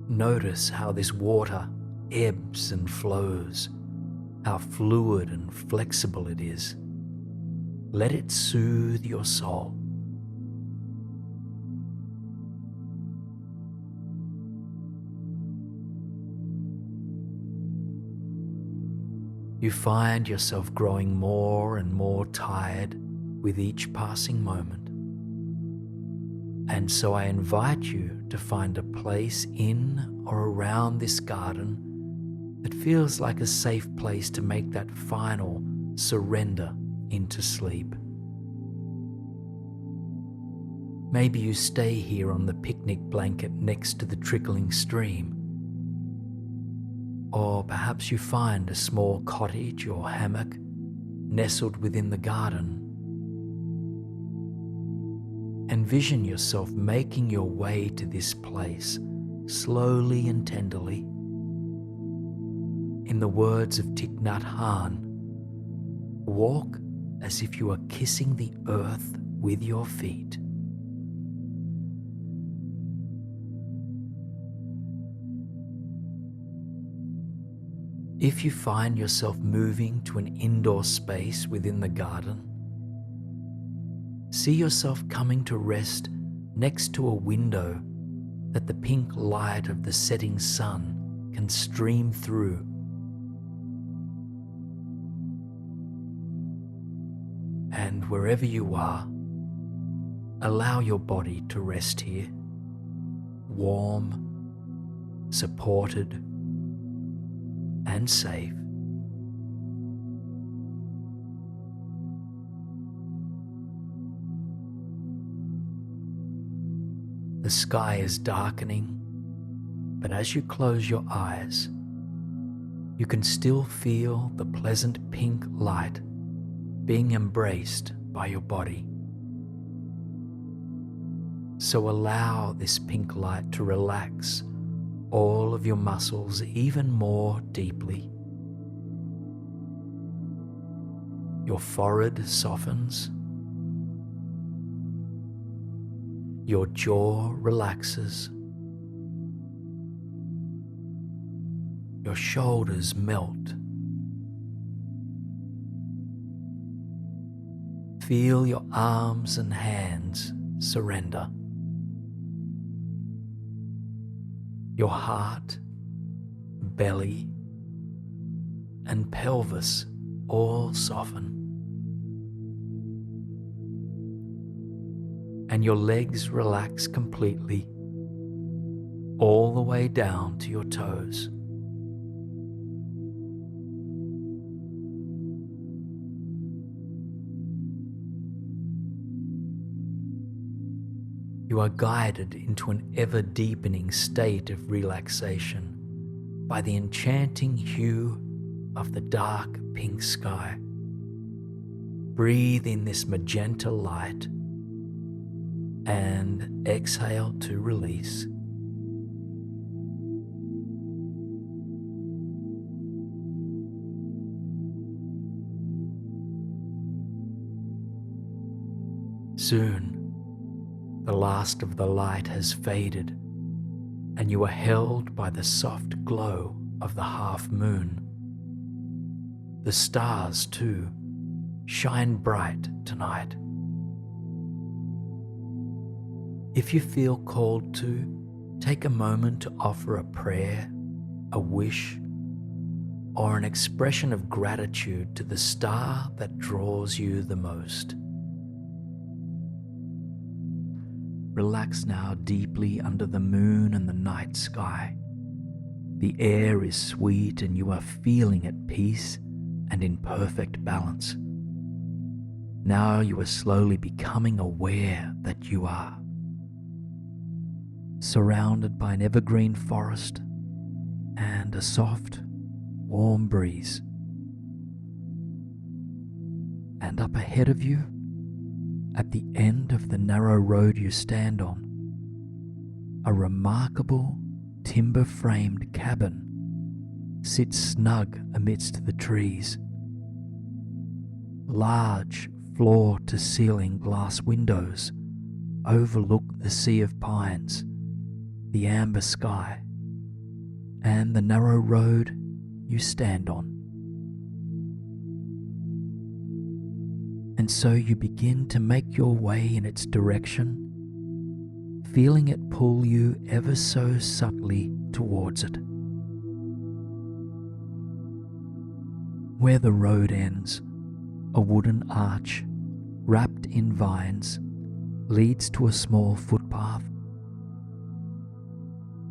Notice how this water ebbs and flows, how fluid and flexible it is. Let it soothe your soul. You find yourself growing more and more tired with each passing moment. And so I invite you to find a place in or around this garden that feels like a safe place to make that final surrender into sleep. Maybe you stay here on the picnic blanket next to the trickling stream. Or perhaps you find a small cottage or hammock nestled within the garden. Envision yourself making your way to this place slowly and tenderly. In the words of Thich Nhat Hanh, walk as if you are kissing the earth with your feet. If you find yourself moving to an indoor space within the garden, see yourself coming to rest next to a window that the pink light of the setting sun can stream through. And wherever you are, allow your body to rest here, warm, supported, and safe. The sky is darkening, but as you close your eyes, you can still feel the pleasant pink light being embraced by your body. So allow this pink light to relax all of your muscles even more deeply. Your forehead softens. Your jaw relaxes. Your shoulders melt. Feel your arms and hands surrender. Your heart, belly, and pelvis all soften. And your legs relax completely, all the way down to your toes. You are guided into an ever-deepening state of relaxation by the enchanting hue of the dark pink sky. Breathe in this magenta light and exhale to release. Soon, the last of the light has faded, and you are held by the soft glow of the half moon. The stars, too, shine bright tonight. If you feel called to, take a moment to offer a prayer, a wish, or an expression of gratitude to the star that draws you the most. Relax now deeply under the moon and the night sky. The air is sweet and you are feeling at peace and in perfect balance. Now you are slowly becoming aware that you are surrounded by an evergreen forest and a soft, warm breeze. And up ahead of you, at the end of the narrow road you stand on, a remarkable timber-framed cabin sits snug amidst the trees. Large floor-to-ceiling glass windows overlook the sea of pines, the amber sky, and the narrow road you stand on. And so you begin to make your way in its direction, feeling it pull you ever so subtly towards it. Where the road ends, a wooden arch, wrapped in vines, leads to a small footpath.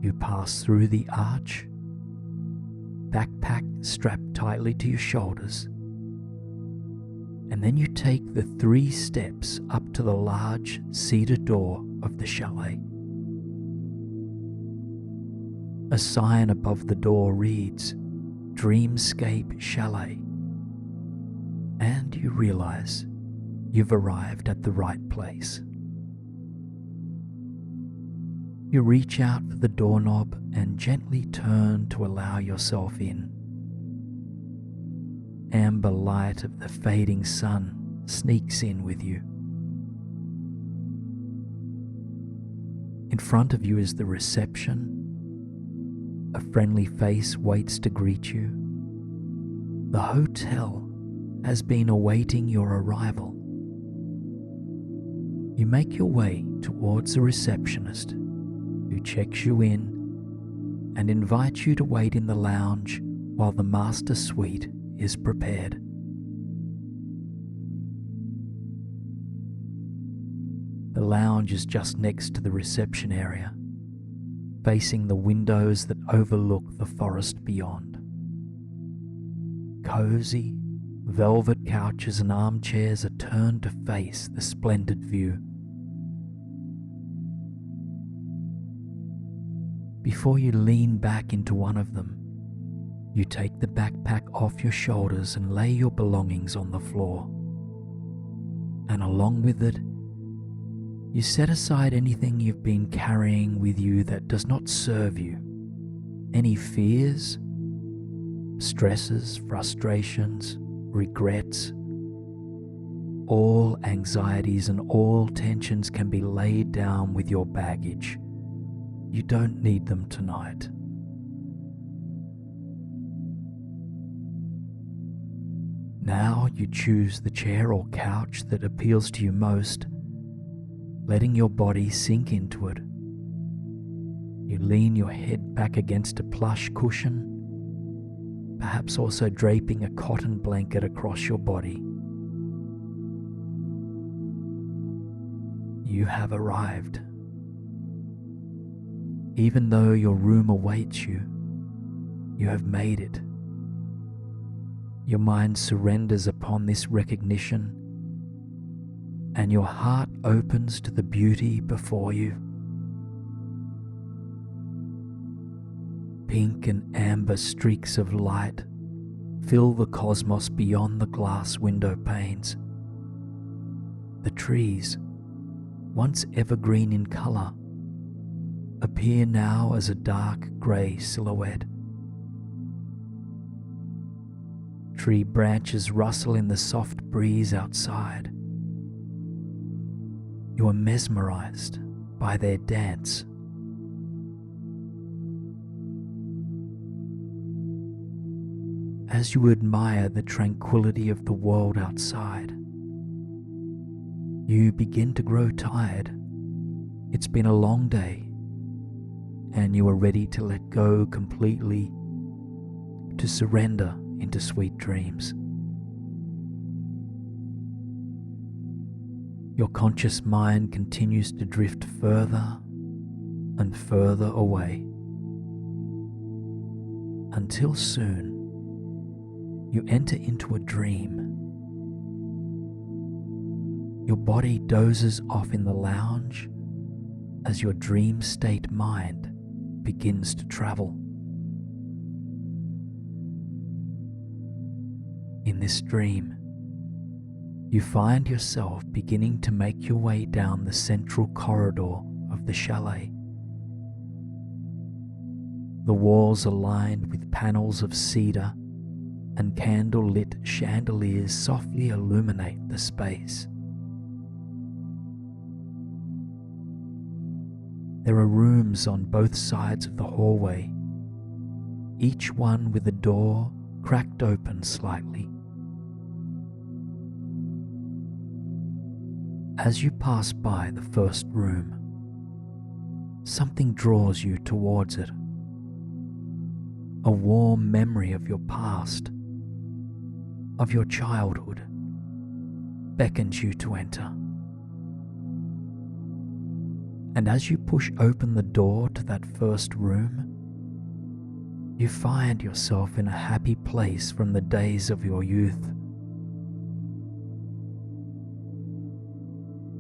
You pass through the arch, backpack strapped tightly to your shoulders, and then you take the 3 steps up to the large cedar door of the chalet. A sign above the door reads, Dreamscape Chalet, and you realize you've arrived at the right place. You reach out for the doorknob and gently turn to allow yourself in. Amber light of the fading sun sneaks in with you. In front of you is the reception. A friendly face waits to greet you. The hotel has been awaiting your arrival. You make your way towards the receptionist, who checks you in and invites you to wait in the lounge while the master suite is prepared. The lounge is just next to the reception area, facing the windows that overlook the forest beyond. cozy, velvet couches and armchairs are turned to face the splendid view. Before you lean back into one of them, you take the backpack off your shoulders and lay your belongings on the floor. And along with it, you set aside anything you've been carrying with you that does not serve you. Any fears, stresses, frustrations, regrets. All anxieties and all tensions can be laid down with your baggage. You don't need them tonight. Now you choose the chair or couch that appeals to you most, letting your body sink into it. You lean your head back against a plush cushion, perhaps also draping a cotton blanket across your body. You have arrived. Even though your room awaits you, you have made it. Your mind surrenders upon this recognition, and your heart opens to the beauty before you. Pink and amber streaks of light fill the cosmos beyond the glass window panes. The trees, once evergreen in colour, appear now as a dark grey silhouette. Tree branches rustle in the soft breeze outside. You are mesmerized by their dance. As you admire the tranquility of the world outside, you begin to grow tired. It's been a long day, and you are ready to let go completely, to surrender into sweet dreams. Your conscious mind continues to drift further and further away, until soon you enter into a dream. Your body dozes off in the lounge as your dream state mind begins to travel. In this dream, you find yourself beginning to make your way down the central corridor of the chalet. The walls are lined with panels of cedar, and candle-lit chandeliers softly illuminate the space. There are rooms on both sides of the hallway, each one with a door cracked open slightly. As you pass by the first room, something draws you towards it. A warm memory of your past, of your childhood, beckons you to enter. And as you push open the door to that first room, you find yourself in a happy place from the days of your youth.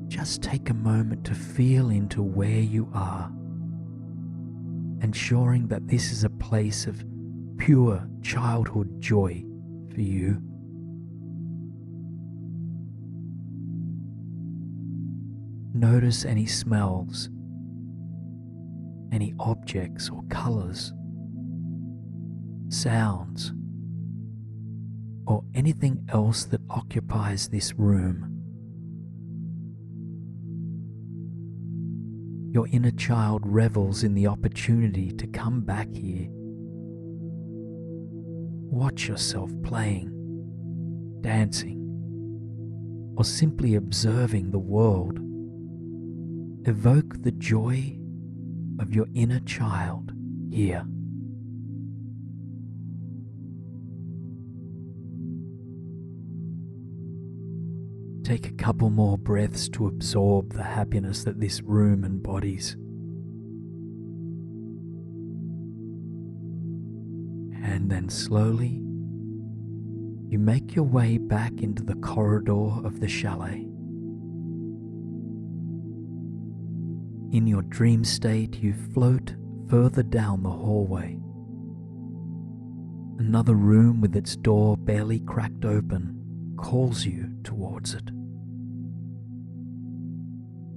Just take a moment to feel into where you are, ensuring that this is a place of pure childhood joy for you. Notice any smells, any objects or colors, sounds, or anything else that occupies this room. Your inner child revels in the opportunity to come back here. Watch yourself playing, dancing, or simply observing the world. Evoke the joy of your inner child here. Take a couple more breaths to absorb the happiness that this room embodies. And then slowly You make your way back into the corridor of the chalet. In your dream state, you float further down the hallway. Another room with its door barely cracked open calls you towards it.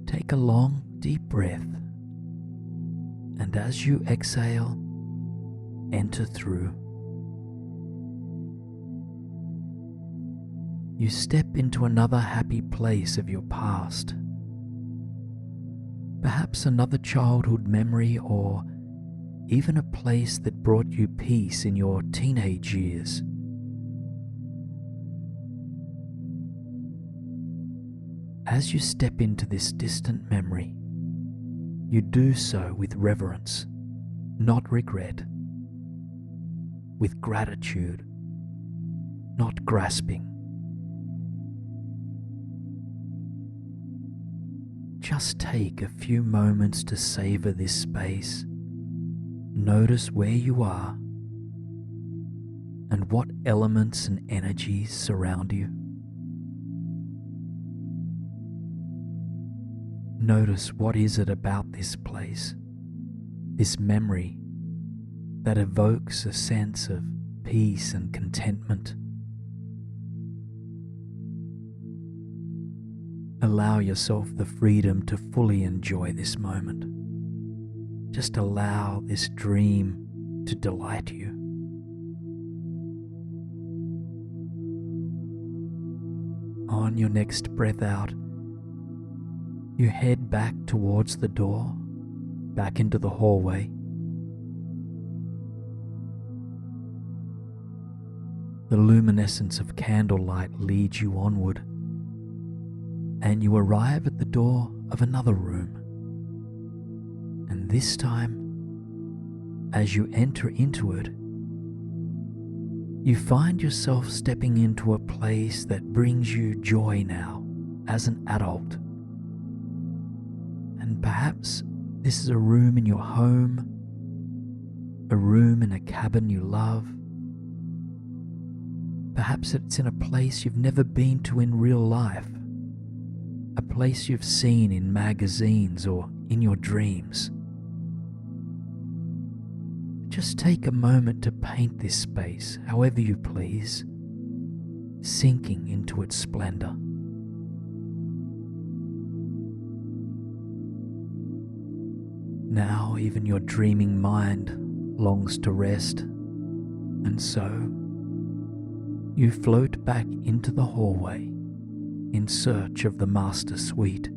Take a long, deep breath, and as you exhale, enter through. You step into another happy place of your past. Perhaps another childhood memory, or even a place that brought you peace in your teenage years. As you step into this distant memory, you do so with reverence, not regret, with gratitude, not grasping. Just take a few moments to savor this space. Notice where you are and what elements and energies surround you. Notice what is it about this place, this memory, that evokes a sense of peace and contentment. Allow yourself the freedom to fully enjoy this moment. Just allow this dream to delight you. On your next breath out, you head back towards the door, back into the hallway. The luminescence of candlelight leads you onward, and you arrive at the door of another room. And this time, as you enter into it, you find yourself stepping into a place that brings you joy now as an adult. And perhaps this is a room in your home, a room in a cabin you love. Perhaps it's in a place you've never been to in real life, a place you've seen in magazines or in your dreams. Just take a moment to paint this space however you please, sinking into its splendor. Now even your dreaming mind longs to rest, and so you float back into the hallway in search of the master suite.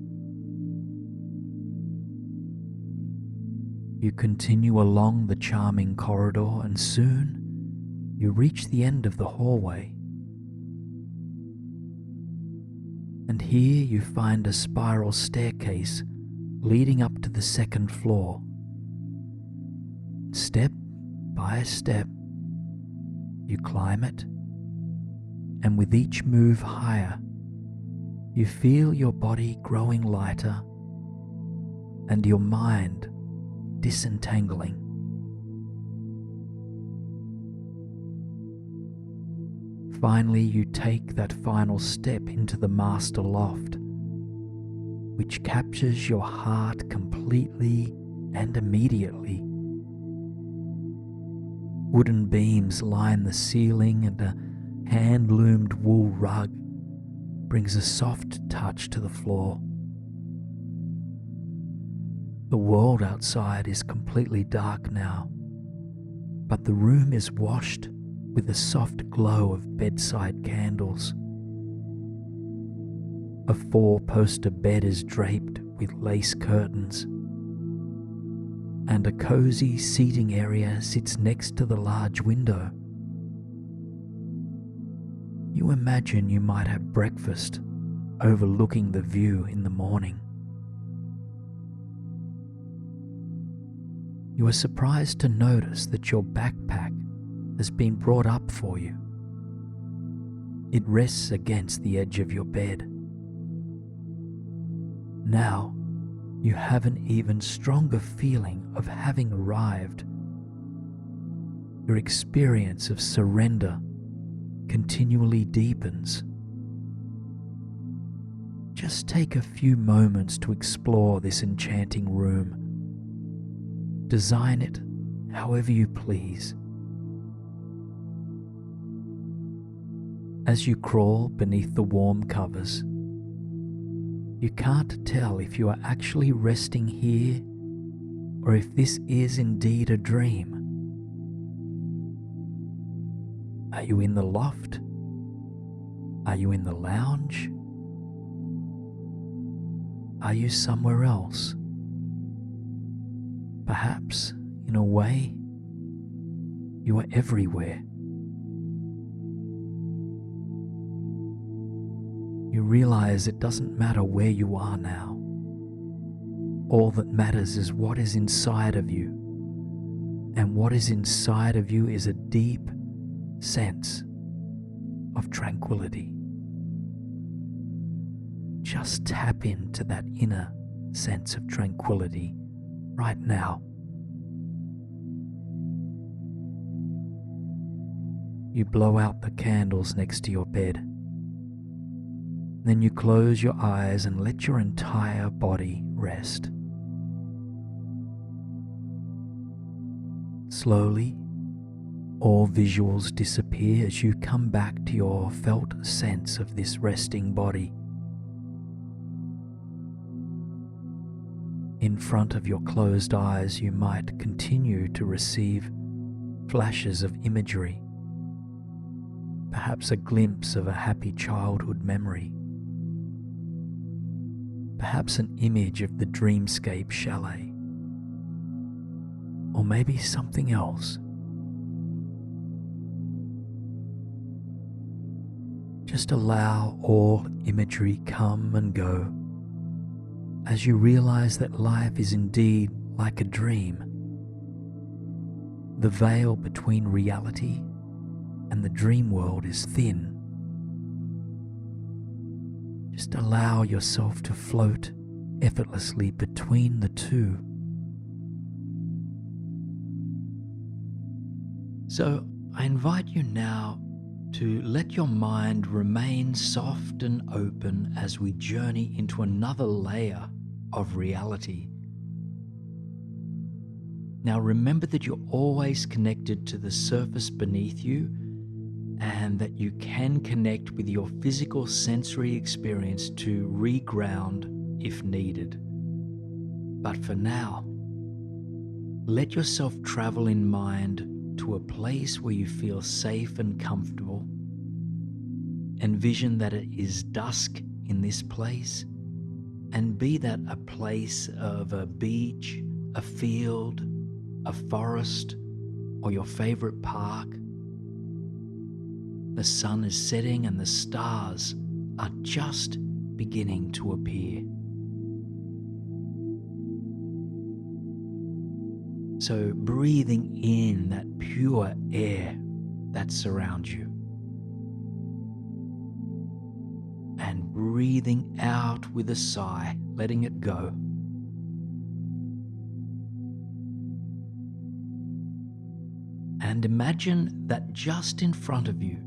You continue along the charming corridor, and soon you reach the end of the hallway. And here you find a spiral staircase leading up to the second floor. Step by step, you climb it, and with each move higher, you feel your body growing lighter and your mind disentangling. Finally, you take that final step into the master loft, which captures your heart completely and immediately. Wooden beams line the ceiling, and a hand-loomed wool rug brings a soft touch to the floor. The world outside is completely dark now, but the room is washed with the soft glow of bedside candles. A 4-poster bed is draped with lace curtains, and a cozy seating area sits next to the large window. You imagine you might have breakfast overlooking the view in the morning. You are surprised to notice that your backpack has been brought up for you. It rests against the edge of your bed. Now, you have an even stronger feeling of having arrived. Your experience of surrender continually deepens. Just take a few moments to explore this enchanting room. Design it however you please. As you crawl beneath the warm covers, you can't tell if you are actually resting here or if this is indeed a dream. Are you in the loft? Are you in the lounge? Are you somewhere else? Perhaps, in a way, you are everywhere. You realize it doesn't matter where you are now. All that matters is what is inside of you. And what is inside of you is a deep sense of tranquility. Just tap into that inner sense of tranquility right now. You blow out the candles next to your bed. Then you close your eyes and let your entire body rest. Slowly, all visuals disappear as you come back to your felt sense of this resting body. In front of your closed eyes, you might continue to receive flashes of imagery, perhaps a glimpse of a happy childhood memory, perhaps an image of the dreamscape chalet, or maybe something else. Just allow all imagery come and go as you realize that life is indeed like a dream. The veil between reality and the dream world is thin. Just allow yourself to float effortlessly between the two. So I invite you now to let your mind remain soft and open as we journey into another layer of reality. Now remember that you're always connected to the surface beneath you and that you can connect with your physical sensory experience to reground if needed. But for now, let yourself travel in mind to a place where you feel safe and comfortable. Envision that it is dusk in this place, and be that a place of a beach, a field, a forest, or your favorite park. The sun is setting and the stars are just beginning to appear. So breathing in that pure air that surrounds you, and breathing out with a sigh, letting it go. And imagine that just in front of you,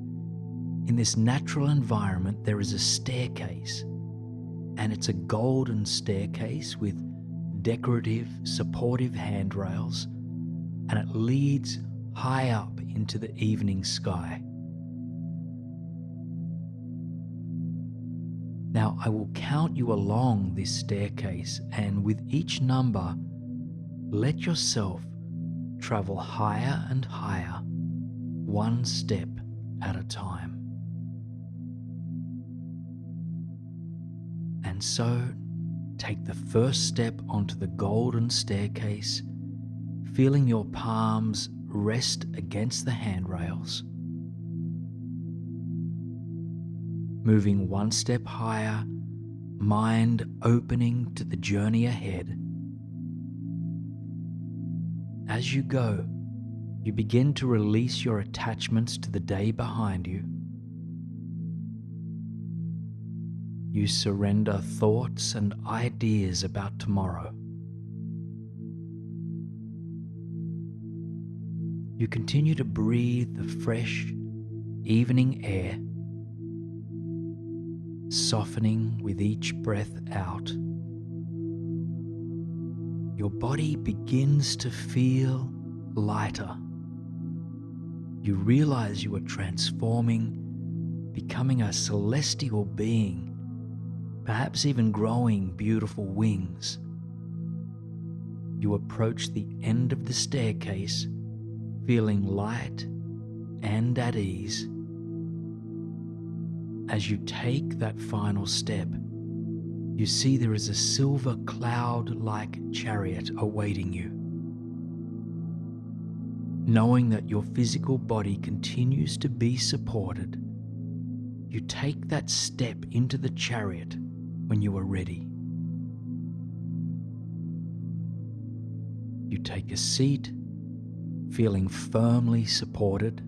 in this natural environment, there is a staircase, and it's a golden staircase with decorative, supportive handrails, and it leads high up into the evening sky. Now, I will count you along this staircase, and with each number, let yourself travel higher and higher, one step at a time. And so, take the first step onto the golden staircase, feeling your palms rest against the handrails. Moving one step higher, mind opening to the journey ahead. As you go, you begin to release your attachments to the day behind you. You surrender thoughts and ideas about tomorrow. You continue to breathe the fresh, evening air, softening with each breath out. Your body begins to feel lighter. You realize you are transforming, becoming a celestial being, perhaps even growing beautiful wings. You approach the end of the staircase, feeling light and at ease. As you take that final step, you see there is a silver cloud-like chariot awaiting you. Knowing that your physical body continues to be supported, you take that step into the chariot when you are ready. You take a seat, feeling firmly supported,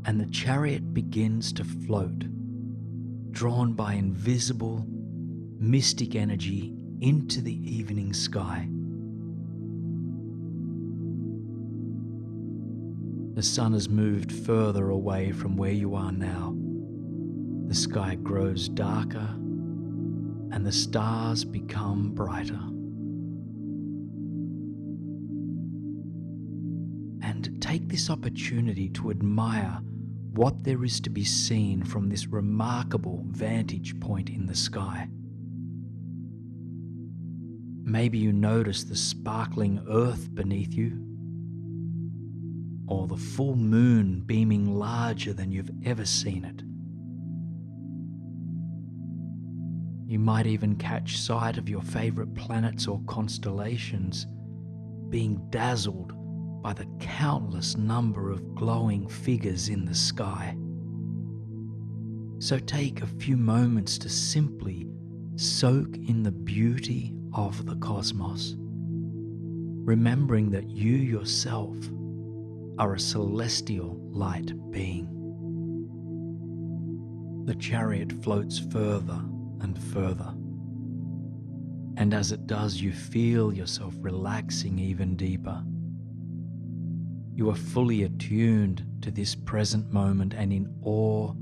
and the chariot begins to float, drawn by invisible, mystic energy into the evening sky. The sun has moved further away from where you are now. The sky grows darker and the stars become brighter. And take this opportunity to admire what there is to be seen from this remarkable vantage point in the sky. Maybe you notice the sparkling earth beneath you, or the full moon beaming larger than you've ever seen it. You might even catch sight of your favorite planets or constellations being dazzled by the countless number of glowing figures in the sky. So take a few moments to simply soak in the beauty of the cosmos, remembering that you yourself are a celestial light being. The chariot floats further and further, and as it does, you feel yourself relaxing even deeper. You are fully attuned to this present moment and in awe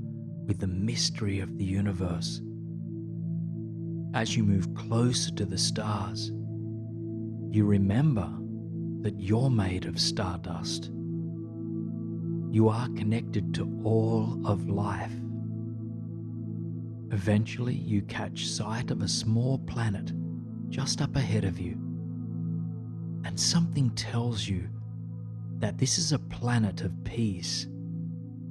with the mystery of the universe. As you move closer to the stars, you remember that you're made of stardust. You are connected to all of life. Eventually, you catch sight of a small planet just up ahead of you, and something tells you that this is a planet of peace,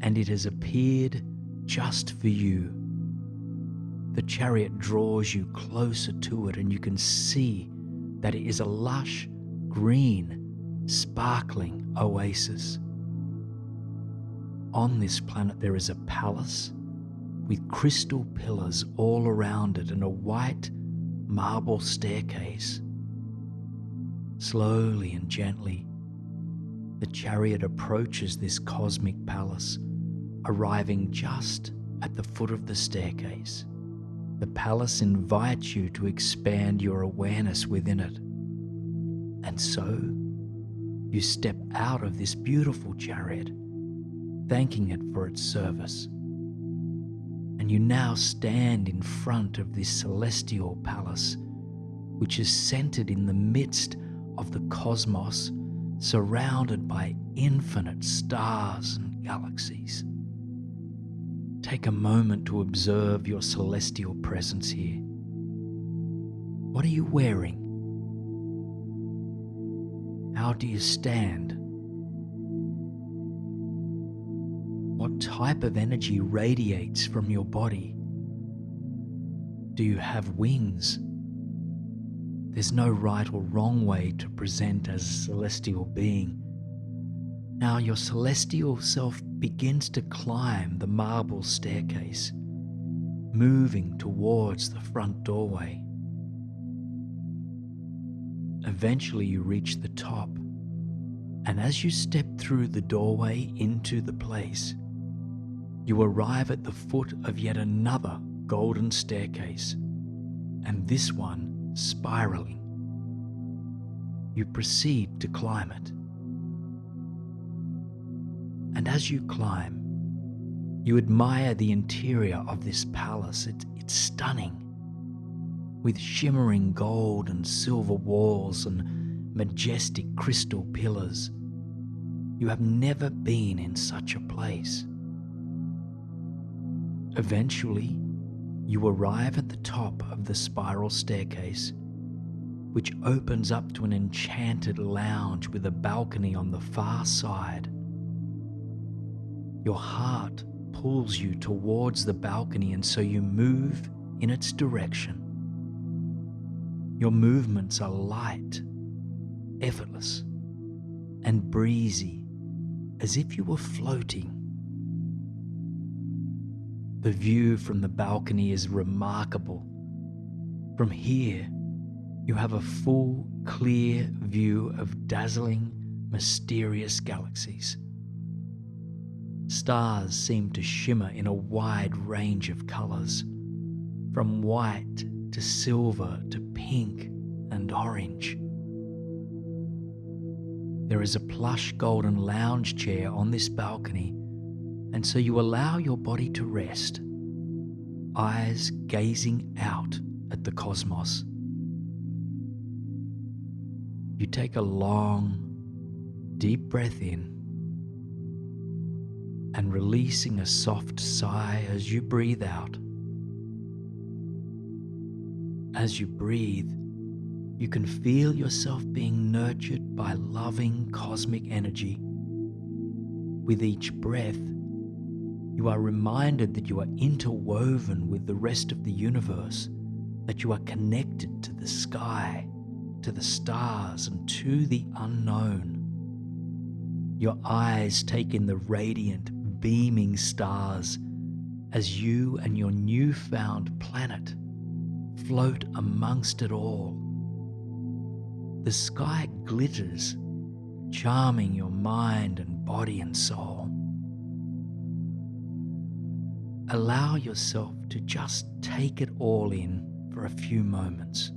and it has appeared just for you. The chariot draws you closer to it, and you can see that it is a lush, green, sparkling oasis. On this planet there is a palace with crystal pillars all around it and a white marble staircase. Slowly and gently, the chariot approaches this cosmic palace, arriving just at the foot of the staircase. The palace invites you to expand your awareness within it. And so, you step out of this beautiful chariot, thanking it for its service. And you now stand in front of this celestial palace, which is centered in the midst of the cosmos, surrounded by infinite stars and galaxies. Take a moment to observe your celestial presence here. What are you wearing? How do you stand? What type of energy radiates from your body? Do you have wings? There's no right or wrong way to present as a celestial being. Now your celestial self begins to climb the marble staircase, moving towards the front doorway. Eventually you reach the top, and as you step through the doorway into the place, you arrive at the foot of yet another golden staircase, and this one spiraling. You proceed to climb it. And as you climb, You admire the interior of this palace. It's stunning, with shimmering gold and silver walls and majestic crystal pillars. You have never been in such a place. Eventually, you arrive at the top of the spiral staircase, which opens up to an enchanted lounge with a balcony on the far side. Your heart pulls you towards the balcony, and so you move in its direction. Your movements are light, effortless, and breezy, as if you were floating. The view from the balcony is remarkable. From here, you have a full, clear view of dazzling, mysterious galaxies. Stars seem to shimmer in a wide range of colors, from white to silver to pink and orange. There is a plush golden lounge chair on this balcony, and so you allow your body to rest, eyes gazing out at the cosmos. You take a long, deep breath in and releasing a soft sigh as you breathe out. As you breathe, you can feel yourself being nurtured by loving cosmic energy. With each breath, you are reminded that you are interwoven with the rest of the universe, that you are connected to the sky, to the stars, and to the unknown. Your eyes take in the radiant, beaming stars as you and your newfound planet float amongst it all. The sky glitters, charming your mind and body and soul. Allow yourself to just take it all in for a few moments.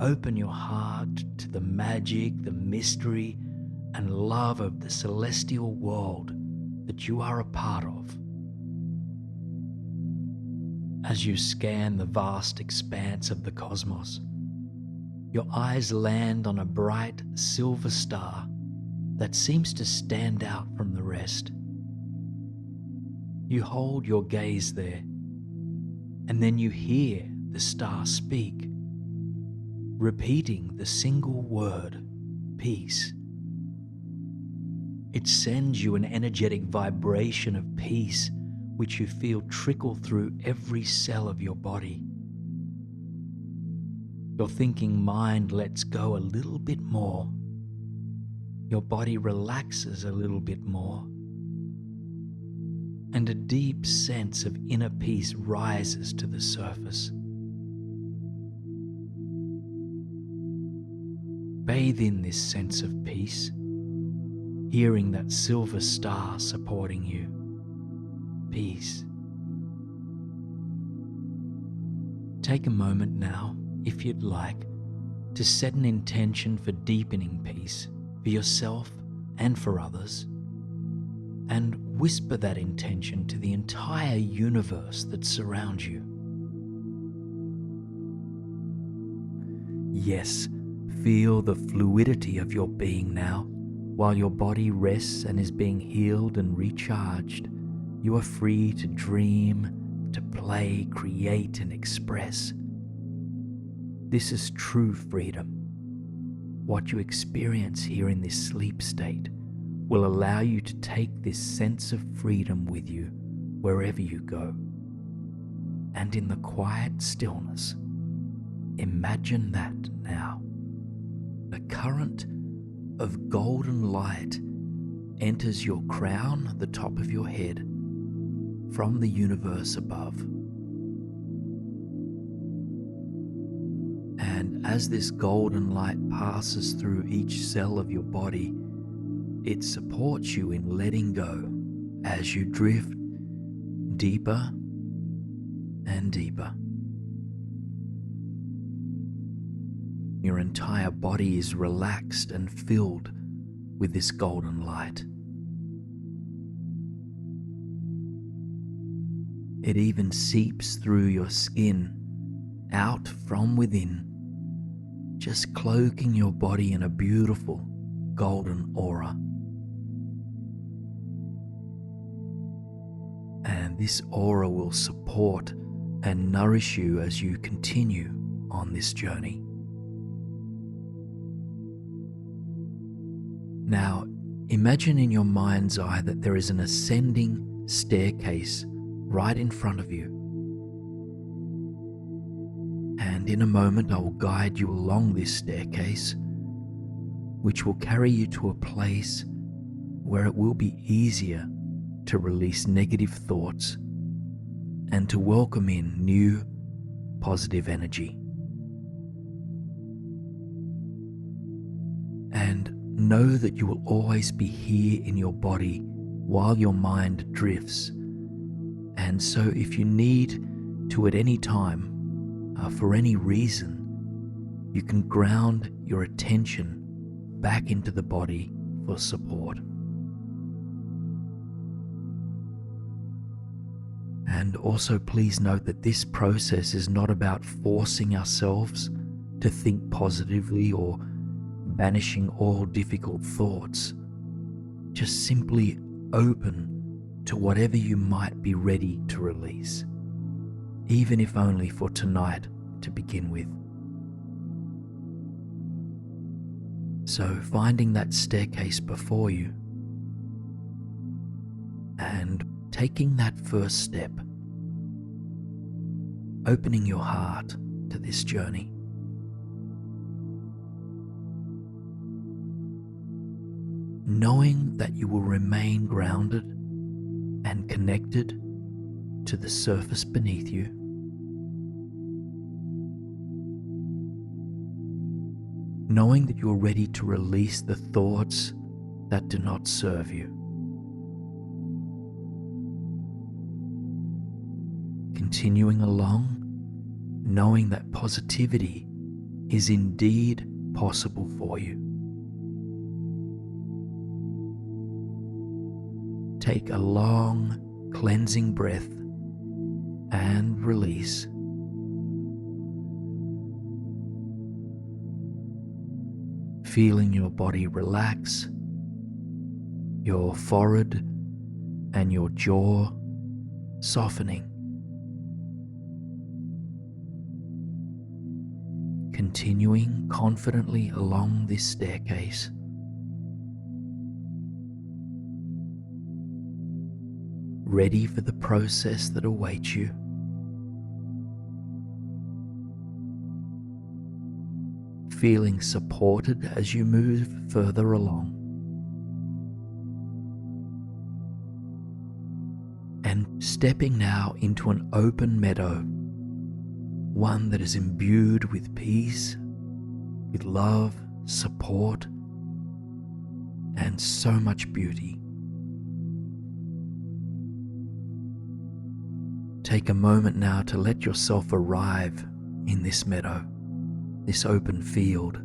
Open your heart to the magic, the mystery, and love of the celestial world that you are a part of. As you scan the vast expanse of the cosmos, your eyes land on a bright silver star that seems to stand out from the rest. You hold your gaze there, and then you hear the star speak, repeating the single word, peace. It sends you an energetic vibration of peace, which you feel trickle through every cell of your body. Your thinking mind lets go a little bit more. Your body relaxes a little bit more. And a deep sense of inner peace rises to the surface. Bathe in this sense of peace, hearing that silver star supporting you. Peace. Take a moment now, if you'd like, to set an intention for deepening peace for yourself and for others, and whisper that intention to the entire universe that surrounds you. Yes, feel the fluidity of your being now. While your body rests and is being healed and recharged, you are free to dream, to play, create, and express. This is true freedom. What you experience here in this sleep state will allow you to take this sense of freedom with you wherever you go. And in the quiet stillness, imagine that now. A current of golden light enters your crown, the top of your head, from the universe above. And as this golden light passes through each cell of your body, it supports you in letting go as you drift deeper and deeper. Your entire body is relaxed and filled with this golden light. It even seeps through your skin, out from within, just cloaking your body in a beautiful golden aura. And this aura will support and nourish you as you continue on this journey. Now, imagine in your mind's eye that there is an ascending staircase right in front of you. And in a moment, I will guide you along this staircase, which will carry you to a place where it will be easier to release negative thoughts and to welcome in new positive energy. And know that you will always be here in your body while your mind drifts. And so if you need to at any time, for any reason, you can ground your attention back into the body for support. And also please note that this process is not about forcing ourselves to think positively or banishing all difficult thoughts. Just simply open to whatever you might be ready to release, even if only for tonight to begin with. So finding that staircase before you and taking that first step, opening your heart to this journey. Knowing that you will remain grounded and connected to the surface beneath you. Knowing that you're ready to release the thoughts that do not serve you. Continuing along, knowing that positivity is indeed possible for you. Take a long, cleansing breath and release. Feeling your body relax, your forehead and your jaw softening. Continuing confidently along this staircase. Ready for the process that awaits you. Feeling supported as you move further along. And stepping now into an open meadow, one that is imbued with peace, with love, support, and so much beauty. Take a moment now to let yourself arrive in this meadow, this open field.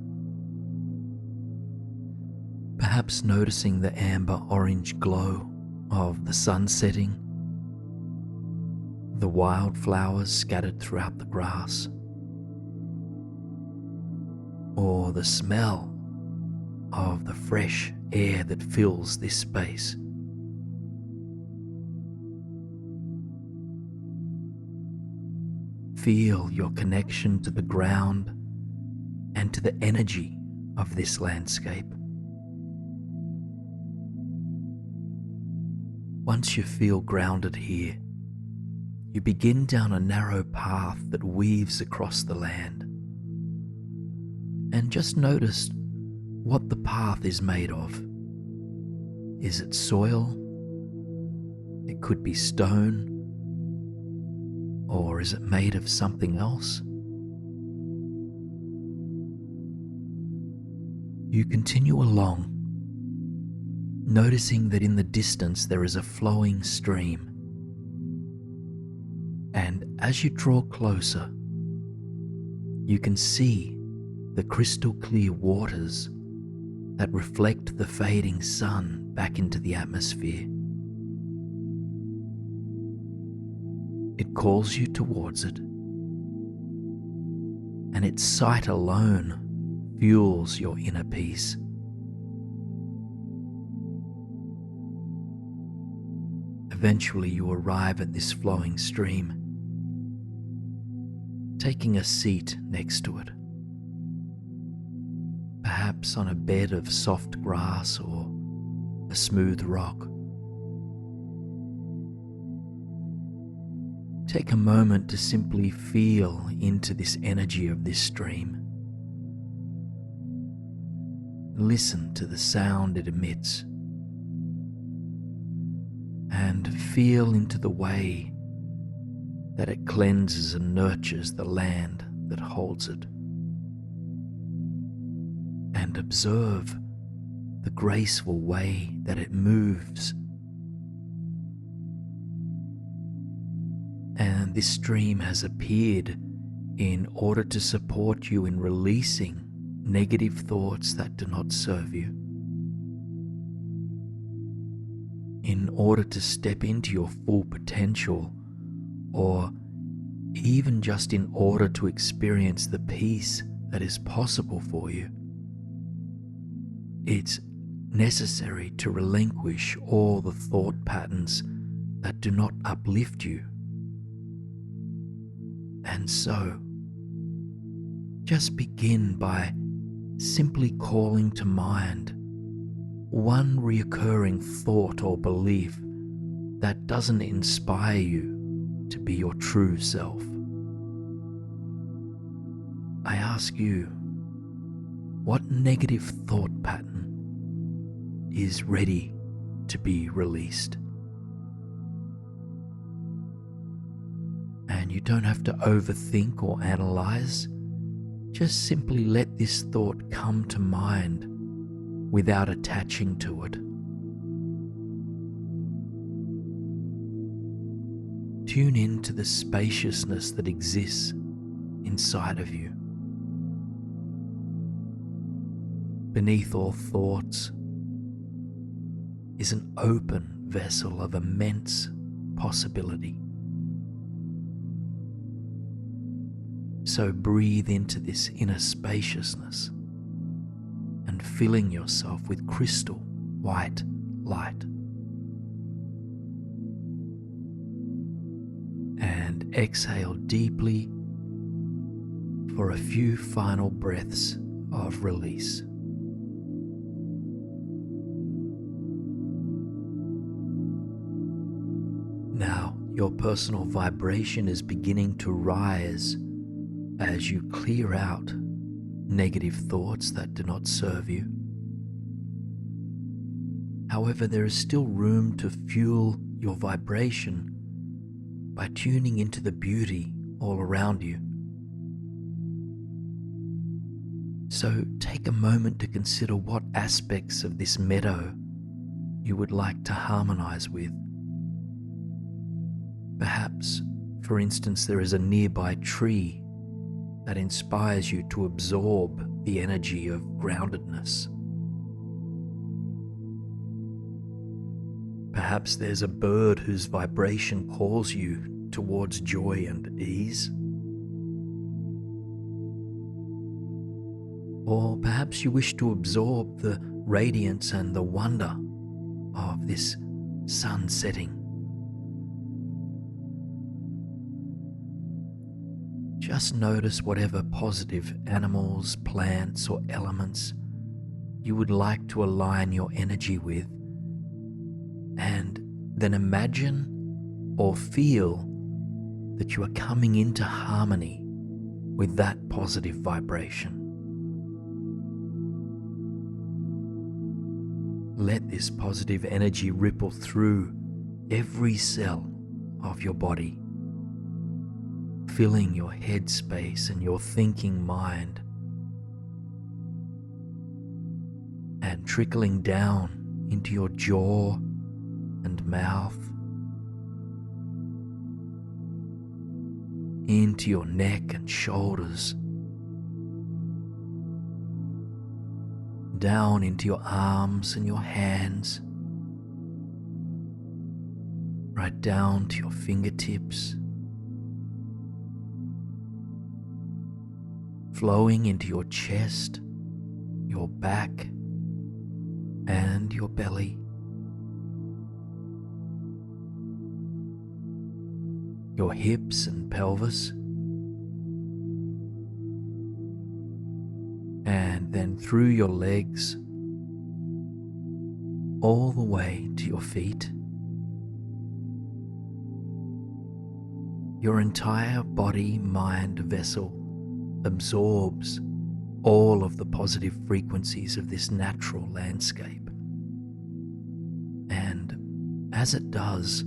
Perhaps noticing the amber-orange glow of the sun setting, the wildflowers scattered throughout the grass, or the smell of the fresh air that fills this space. Feel your connection to the ground and to the energy of this landscape. Once you feel grounded here, you begin down a narrow path that weaves across the land. And just notice what the path is made of. Is it soil? It could be stone. Or is it made of something else? You continue along, noticing that in the distance there is a flowing stream. And as you draw closer, you can see the crystal clear waters that reflect the fading sun back into the atmosphere. calls you towards it, and its sight alone fuels your inner peace. Eventually you arrive at this flowing stream, taking a seat next to it, perhaps on a bed of soft grass or a smooth rock. Take a moment to simply feel into this energy of this stream. Listen to the sound it emits, and feel into the way that it cleanses and nurtures the land that holds it. And observe the graceful way that it moves. And this stream has appeared in order to support you in releasing negative thoughts that do not serve you, in order to step into your full potential, or even just in order to experience the peace that is possible for you. It's necessary to relinquish all the thought patterns that do not uplift you. And so, just begin by simply calling to mind one reoccurring thought or belief that doesn't inspire you to be your true self. I ask you, what negative thought pattern is ready to be released? And you don't have to overthink or analyze. Just simply let this thought come to mind without attaching to it. Tune in to the spaciousness that exists inside of you. Beneath all thoughts is an open vessel of immense possibility. So breathe into this inner spaciousness and filling yourself with crystal white light. And exhale deeply for a few final breaths of release. Now, your personal vibration is beginning to rise as you clear out negative thoughts that do not serve you. However, there is still room to fuel your vibration by tuning into the beauty all around you. So take a moment to consider what aspects of this meadow you would like to harmonize with. Perhaps, for instance, there is a nearby tree that inspires you to absorb the energy of groundedness. Perhaps there's a bird whose vibration calls you towards joy and ease. Or perhaps you wish to absorb the radiance and the wonder of this sun setting. Just notice whatever positive animals, plants, or elements you would like to align your energy with, and then imagine or feel that you are coming into harmony with that positive vibration. Let this positive energy ripple through every cell of your body, filling your headspace and your thinking mind, and trickling down into your jaw and mouth, into your neck and shoulders, down into your arms and your hands, right down to your fingertips flowing into your chest, your back, and your belly. Your hips and pelvis, and then through your legs, all the way to your feet. Your entire body-mind vessel absorbs all of the positive frequencies of this natural landscape. And as it does,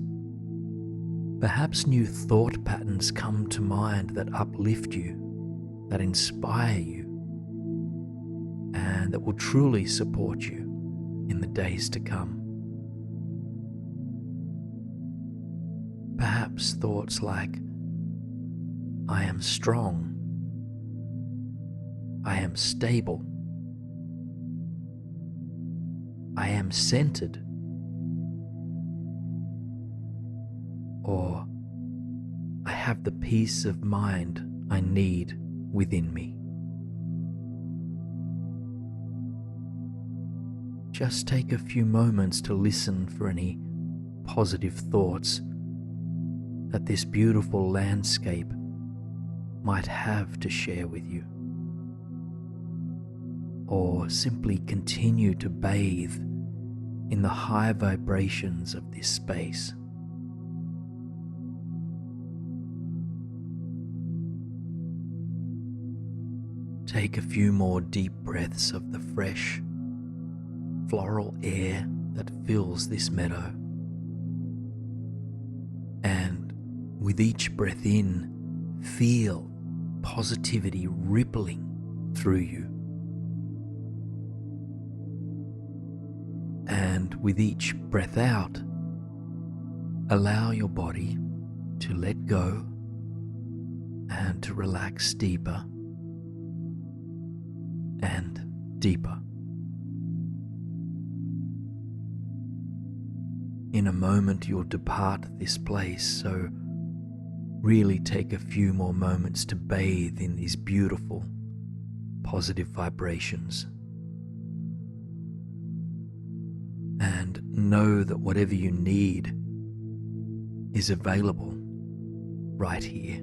perhaps new thought patterns come to mind that uplift you, that inspire you, and that will truly support you in the days to come. Perhaps thoughts like, I am strong, I am stable, I am centered, or I have the peace of mind I need within me. Just take a few moments to listen for any positive thoughts that this beautiful landscape might have to share with you, or simply continue to bathe in the high vibrations of this space. Take a few more deep breaths of the fresh, floral air that fills this meadow. And with each breath in, feel positivity rippling through you. And with each breath out, allow your body to let go and to relax deeper and deeper. In a moment you'll depart this place, so really take a few more moments to bathe in these beautiful, positive vibrations. And know that whatever you need is available right here.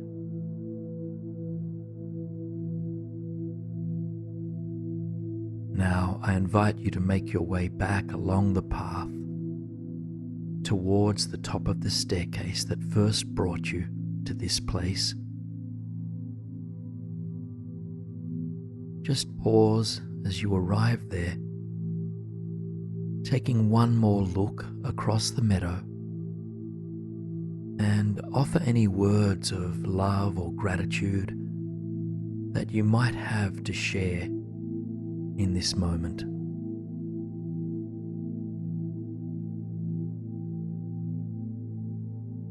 Now I invite you to make your way back along the path towards the top of the staircase that first brought you to this place. Just pause as you arrive there, taking one more look across the meadow, and offer any words of love or gratitude that you might have to share in this moment.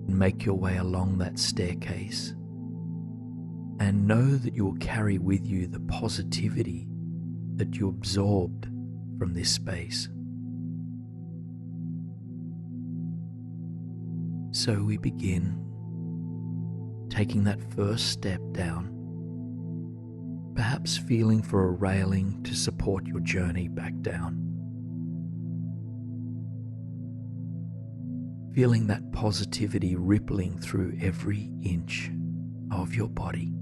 Make your way along that staircase and know that you will carry with you the positivity that you absorbed from this space. So we begin taking that first step down, perhaps feeling for a railing to support your journey back down. Feeling that positivity rippling through every inch of your body.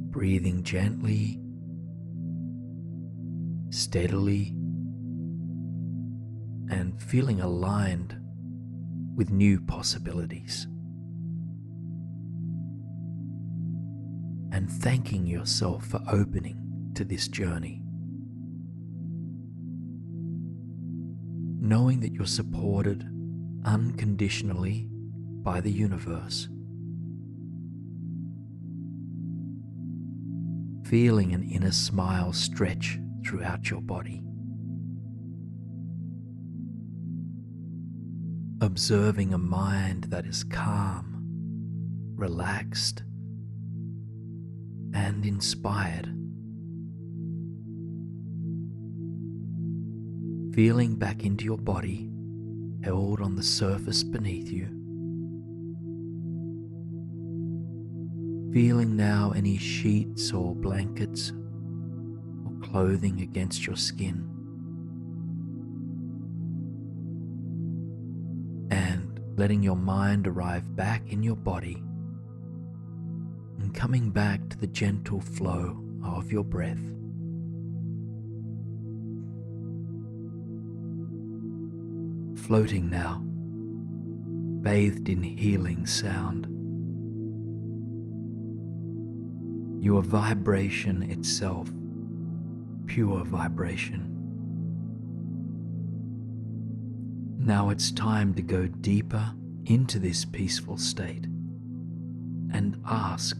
Breathing gently, steadily, and feeling aligned with new possibilities. And thanking yourself for opening to this journey. Knowing that you're supported unconditionally by the universe. Feeling an inner smile stretch throughout your body. Observing a mind that is calm, relaxed, and inspired. Feeling back into your body, held on the surface beneath you. Feeling now any sheets or blankets or clothing against your skin. And letting your mind arrive back in your body and coming back to the gentle flow of your breath. Floating now, bathed in healing sound. Your vibration itself, pure vibration. Now it's time to go deeper into this peaceful state and ask,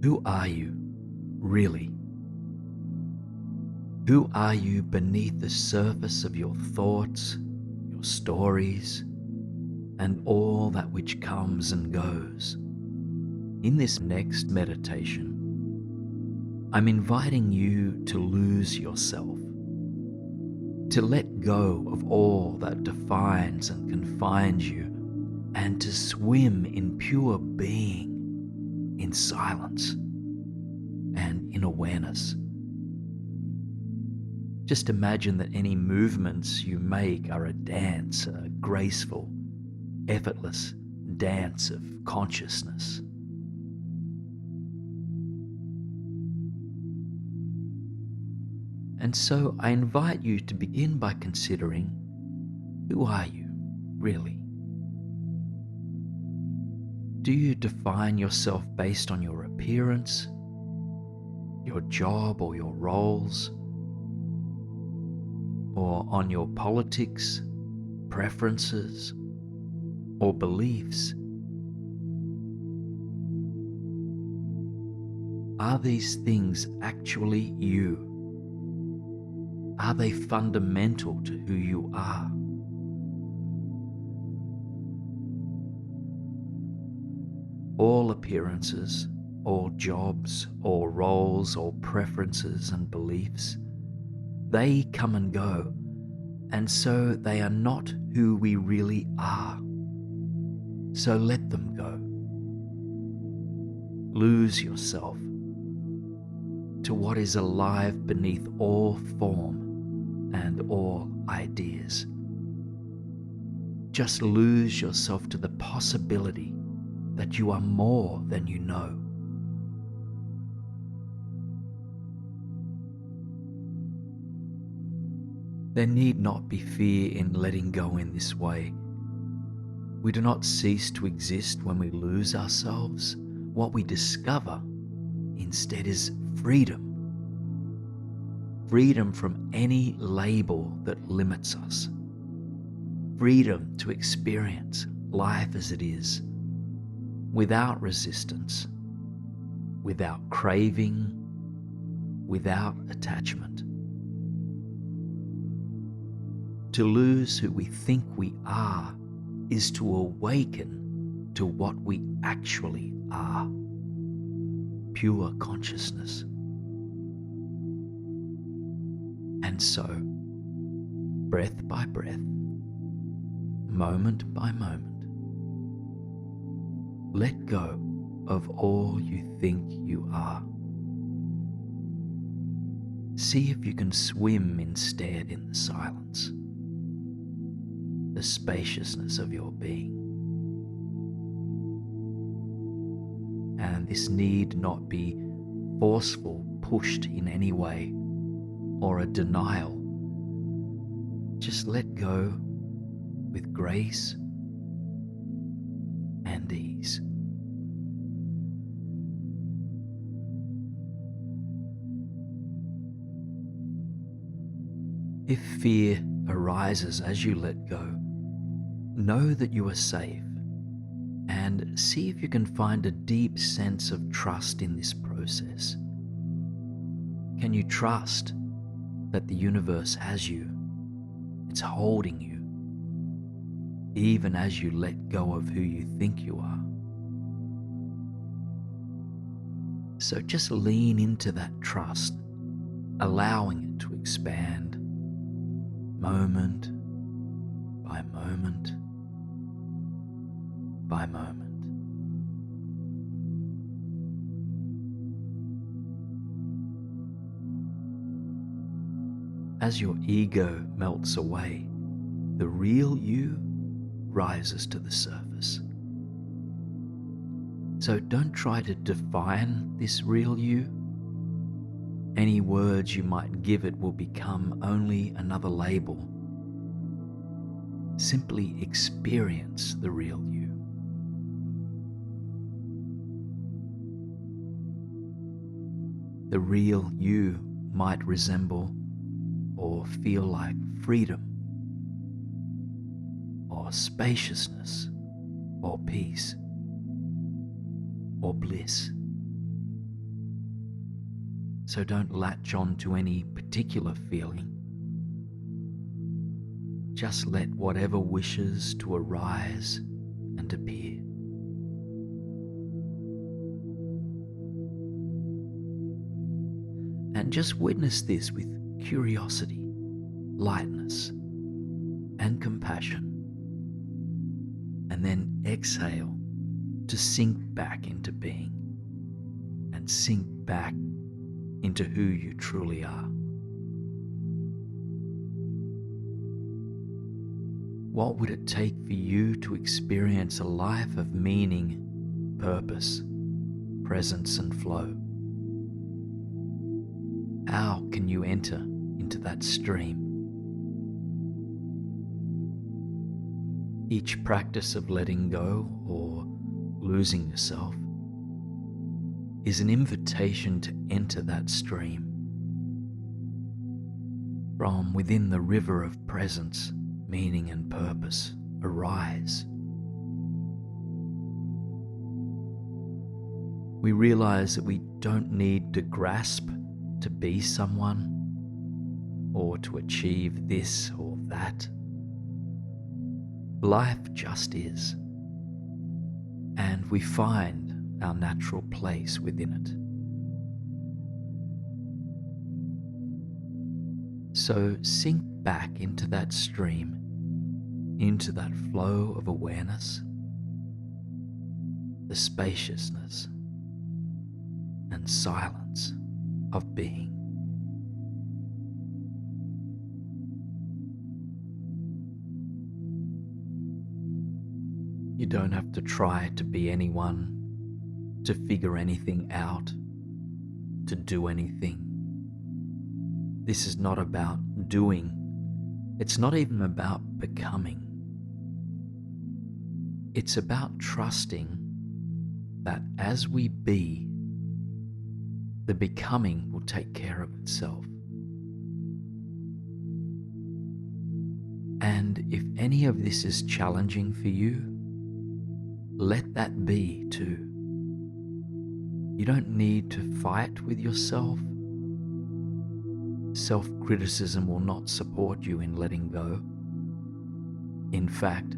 who are you, really? Who are you beneath the surface of your thoughts, your stories, and all that which comes and goes? In this next meditation, I'm inviting you to lose yourself, to let go of all that defines and confines you, and to swim in pure being, in silence and in awareness. Just imagine that any movements you make are a dance, a graceful, effortless dance of consciousness. And so I invite you to begin by considering, who are you, really? Do you define yourself based on your appearance, your job or your roles, or on your politics, preferences, or beliefs? Are these things actually you? Are they fundamental to who you are? All appearances, all jobs, all roles, all preferences and beliefs, they come and go, and so they are not who we really are. So let them go. Lose yourself to what is alive beneath all form and all ideas. Just lose yourself to the possibility that you are more than you know. There need not be fear in letting go in this way. We do not cease to exist when we lose ourselves. What we discover instead is freedom. Freedom from any label that limits us. Freedom to experience life as it is, without resistance, without craving, without attachment. To lose who we think we are is to awaken to what we actually are, pure consciousness. And so, breath by breath, moment by moment, let go of all you think you are. See if you can swim instead in the silence, the spaciousness of your being. And this need not be forceful, pushed in any way, or a denial. Just let go with grace and ease. If fear arises as you let go, know that you are safe, and see if you can find a deep sense of trust in this process. Can you trust that the universe has you? It's holding you, even as you let go of who you think you are. So just lean into that trust, allowing it to expand moment by moment, by moment. As your ego melts away, the real you rises to the surface. So don't try to define this real you. Any words you might give it will become only another label. Simply experience the real you. The real you might resemble or feel like freedom, or spaciousness, or peace, or bliss. So don't latch on to any particular feeling. Just let whatever wishes to arise and appear. And just witness this with curiosity, lightness, and compassion. And then exhale to sink back into being and sink back into who you truly are. What would it take for you to experience a life of meaning, purpose, presence, and flow? How can you enter into that stream? Each practice of letting go or losing yourself is an invitation to enter that stream. From within the river of presence, meaning and purpose, arise. We realize that we don't need to grasp to be someone or to achieve this or that. Life just is, and we find our natural place within it. So sink back into that stream, into that flow of awareness, the spaciousness and silence of being. You don't have to try to be anyone, to figure anything out, to do anything. This is not about doing. It's not even about becoming. It's about trusting that as we be, the becoming will take care of itself. And if any of this is challenging for you, let that be too. You don't need to fight with yourself. Self-criticism will not support you in letting go. In fact,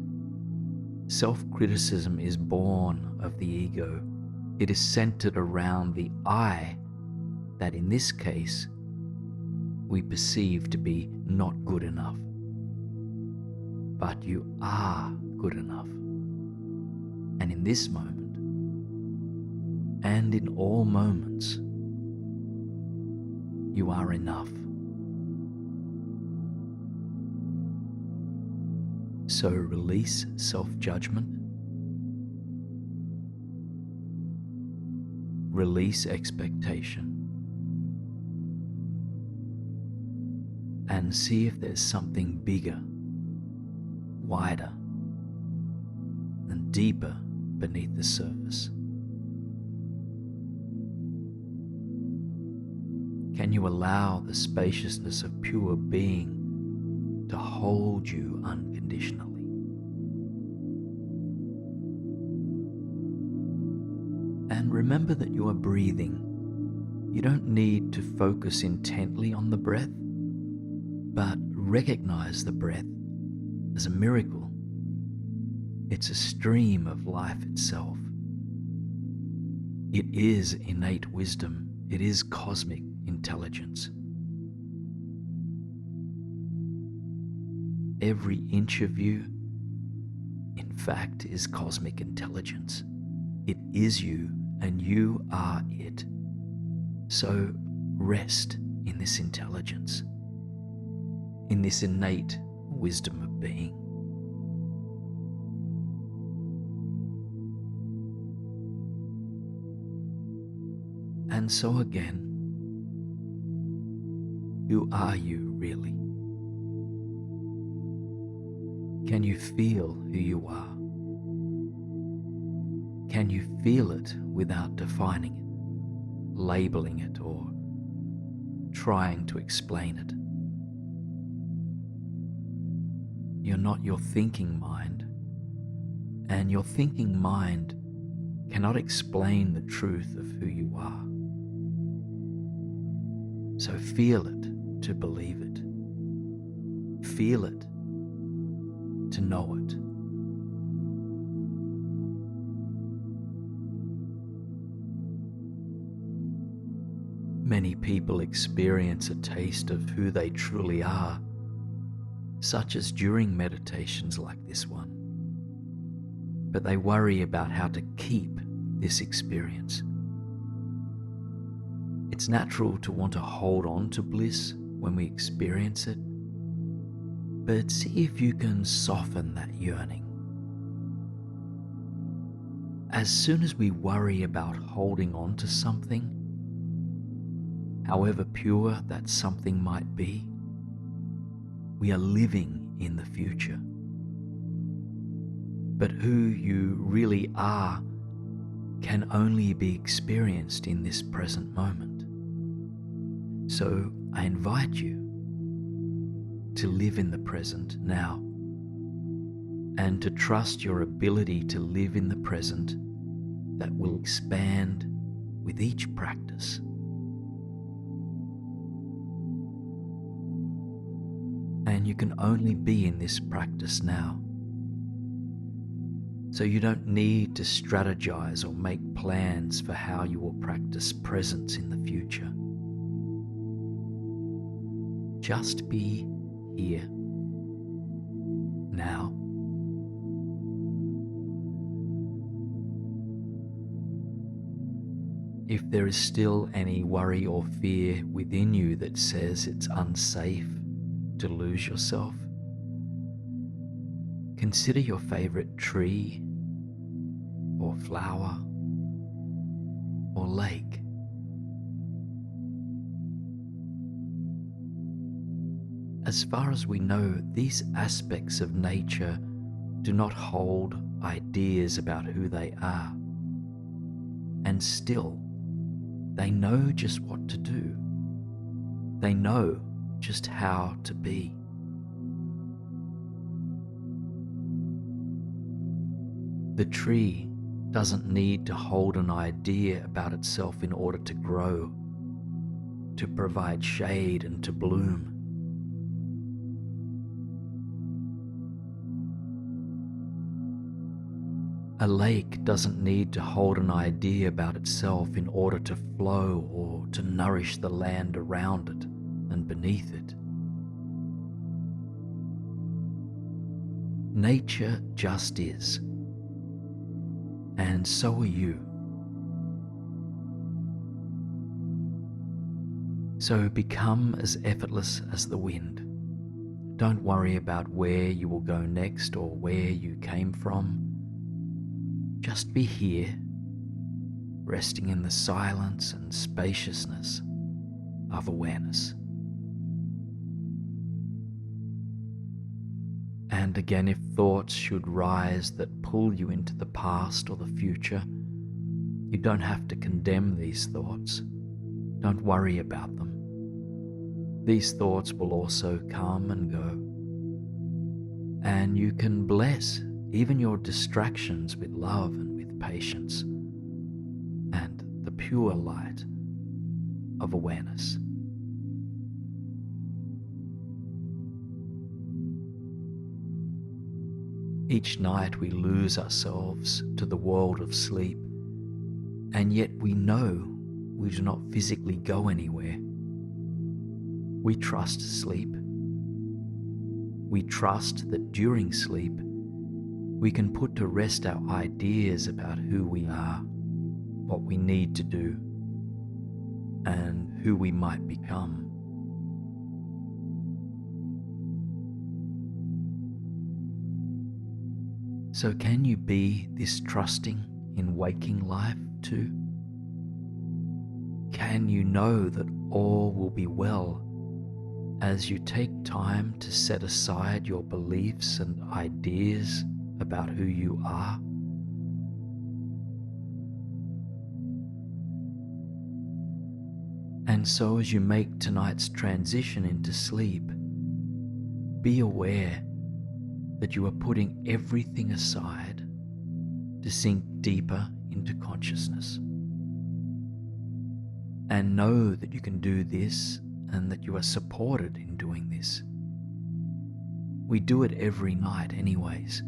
self-criticism is born of the ego. It is centered around the I that in this case we perceive to be not good enough. But you are good enough. And in this moment, and in all moments, you are enough. So release self-judgment, release expectation, and see if there's something bigger, wider, and deeper beneath the surface. Can you allow the spaciousness of pure being to hold you unconditionally? And remember that you are breathing. You don't need to focus intently on the breath, but recognize the breath as a miracle. It's a stream of life itself. It is innate wisdom. It is cosmic intelligence. Every inch of you, in fact is cosmic intelligence. It is you, and you are it. So rest in this intelligence, in this innate wisdom of being. And so again, who are you really? Can you feel who you are? Can you feel it without defining it, labeling it, or trying to explain it? You're not your thinking mind, and your thinking mind cannot explain the truth of who you are. So feel it to believe it. Feel it to know it. Many people experience a taste of who they truly are, such as during meditations like this one. But they worry about how to keep this experience. It's natural to want to hold on to bliss when we experience it, but see if you can soften that yearning. As soon as we worry about holding on to something, however pure that something might be, we are living in the future. But who you really are can only be experienced in this present moment. So I invite you to live in the present now, and to trust your ability to live in the present that will expand with each practice. And you can only be in this practice now. So you don't need to strategize or make plans for how you will practice presence in the future. Just be here, now. If there is still any worry or fear within you that says it's unsafe to lose yourself, consider your favorite tree or flower or lake. As far as we know, these aspects of nature do not hold ideas about who they are, and still, they know just what to do. They know just how to be. The tree doesn't need to hold an idea about itself in order to grow, to provide shade and to bloom. A lake doesn't need to hold an idea about itself in order to flow or to nourish the land around it and beneath it. Nature just is, and so are you. So become as effortless as the wind. Don't worry about where you will go next or where you came from. Just be here, resting in the silence and spaciousness of awareness. And again, if thoughts should rise that pull you into the past or the future, you don't have to condemn these thoughts. Don't worry about them. These thoughts will also come and go. And you can bless even your distractions with love and with patience and the pure light of awareness. Each night we lose ourselves to the world of sleep, and yet we know we do not physically go anywhere. We trust sleep. We trust that during sleep, we can put to rest our ideas about who we are, what we need to do, and who we might become. So can you be this trusting in waking life too? Can you know that all will be well as you take time to set aside your beliefs and ideas about who you are? And so as you make tonight's transition into sleep, be aware that you are putting everything aside to sink deeper into consciousness. And know that you can do this and that you are supported in doing this. We do it every night anyways.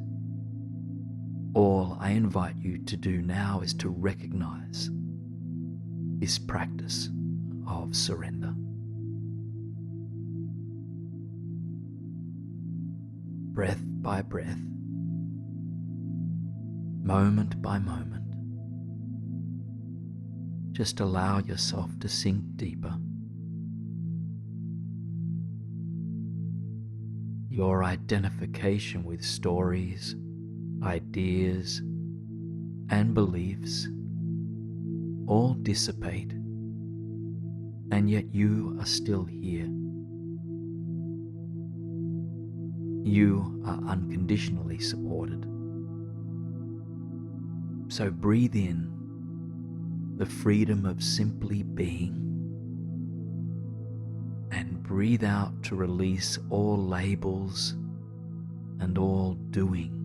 All I invite you to do now is to recognize this practice of surrender. Breath by breath, moment by moment, just allow yourself to sink deeper. Your identification with stories, ideas, and beliefs all dissipate, and yet you are still here. You are unconditionally supported. So breathe in the freedom of simply being, and breathe out to release all labels and all doing.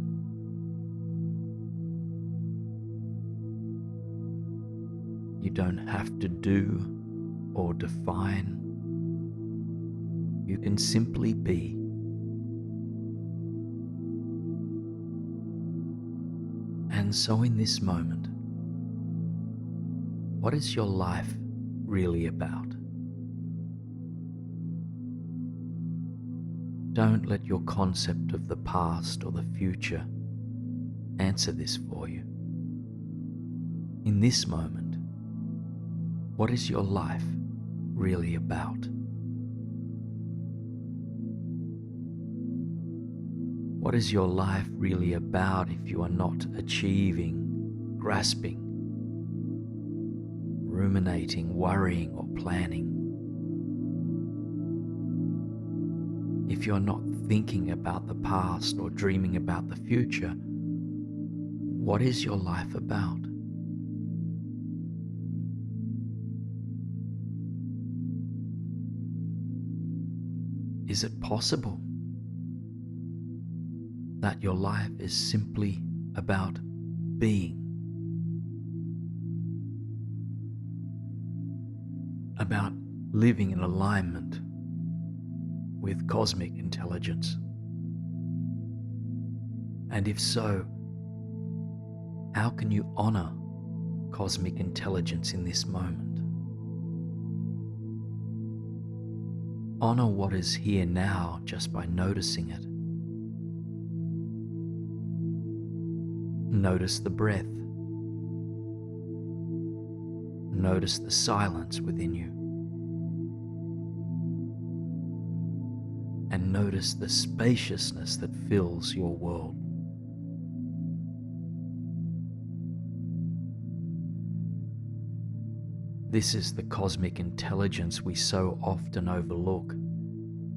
You don't have to do or define. You can simply be. And so in this moment, what is your life really about? Don't let your concept of the past or the future answer this for you. In this moment, what is your life really about? What is your life really about if you are not achieving, grasping, ruminating, worrying, or planning? If you're not thinking about the past or dreaming about the future, what is your life about? Is it possible that your life is simply about being? About living in alignment with cosmic intelligence? And if so, how can you honor cosmic intelligence in this moment? Honor what is here now just by noticing it. Notice the breath. Notice the silence within you. And notice the spaciousness that fills your world. This is the cosmic intelligence we so often overlook.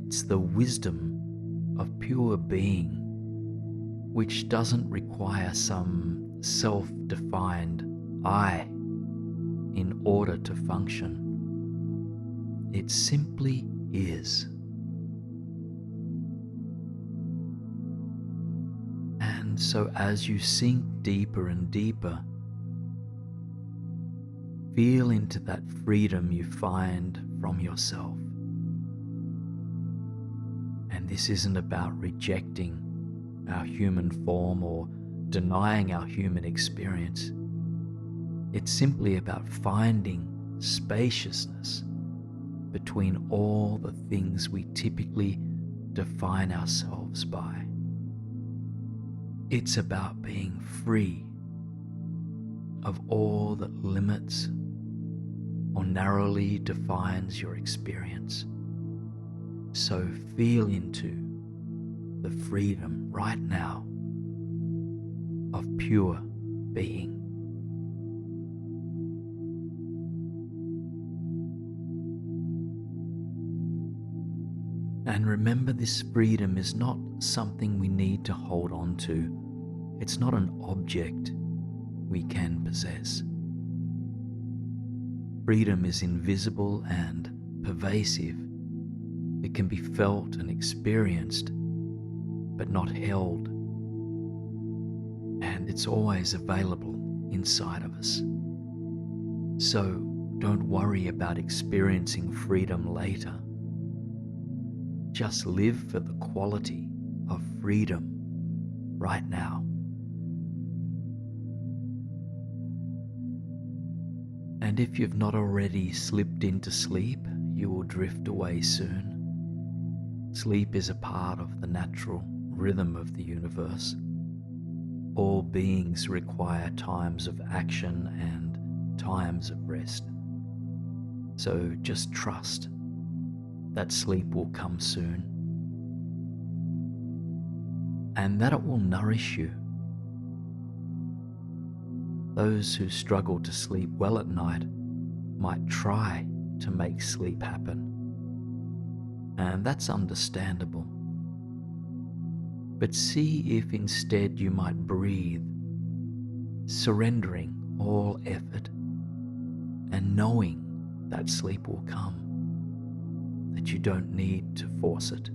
It's the wisdom of pure being, which doesn't require some self-defined I in order to function. It simply is. And so as you sink deeper and deeper, feel into that freedom you find from yourself. And this isn't about rejecting our human form or denying our human experience. It's simply about finding spaciousness between all the things we typically define ourselves by. It's about being free of all that limits or narrowly defines your experience. So feel into the freedom right now of pure being. And remember, this freedom is not something we need to hold on to. It's not an object we can possess. Freedom is invisible and pervasive. It can be felt and experienced, but not held. And it's always available inside of us. So don't worry about experiencing freedom later. Just live for the quality of freedom right now. And if you've not already slipped into sleep, you will drift away soon. Sleep is a part of the natural rhythm of the universe. All beings require times of action and times of rest. So just trust that sleep will come soon, and that it will nourish you. Those who struggle to sleep well at night might try to make sleep happen, and that's understandable. But see if instead you might breathe, surrendering all effort and knowing that sleep will come, that you don't need to force it.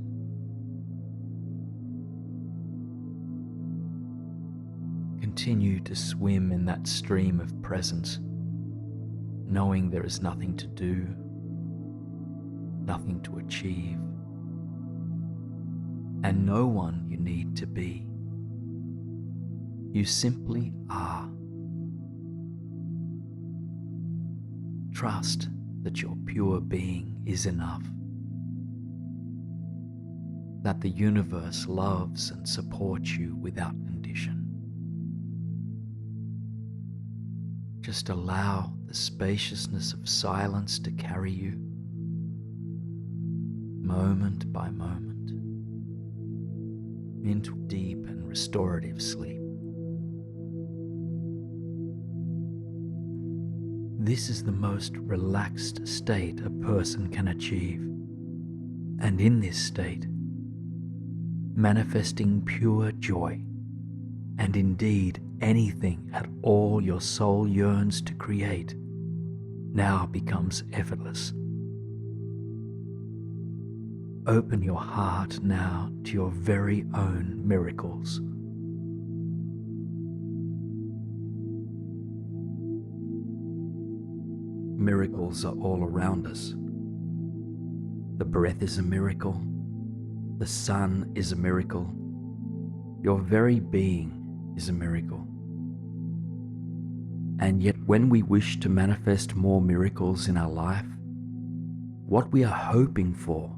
Continue to swim in that stream of presence, knowing there is nothing to do, nothing to achieve, and no one you need to be. You simply are. Trust that your pure being is enough, that the universe loves and supports you without condition. Just allow the spaciousness of silence to carry you, moment by moment, into deep and restorative sleep. This is the most relaxed state a person can achieve, and in this state, manifesting pure joy, and indeed anything at all your soul yearns to create, now becomes effortless. Open your heart now to your very own miracles. Miracles are all around us. The breath is a miracle. The sun is a miracle. Your very being is a miracle. And yet when we wish to manifest more miracles in our life, what we are hoping for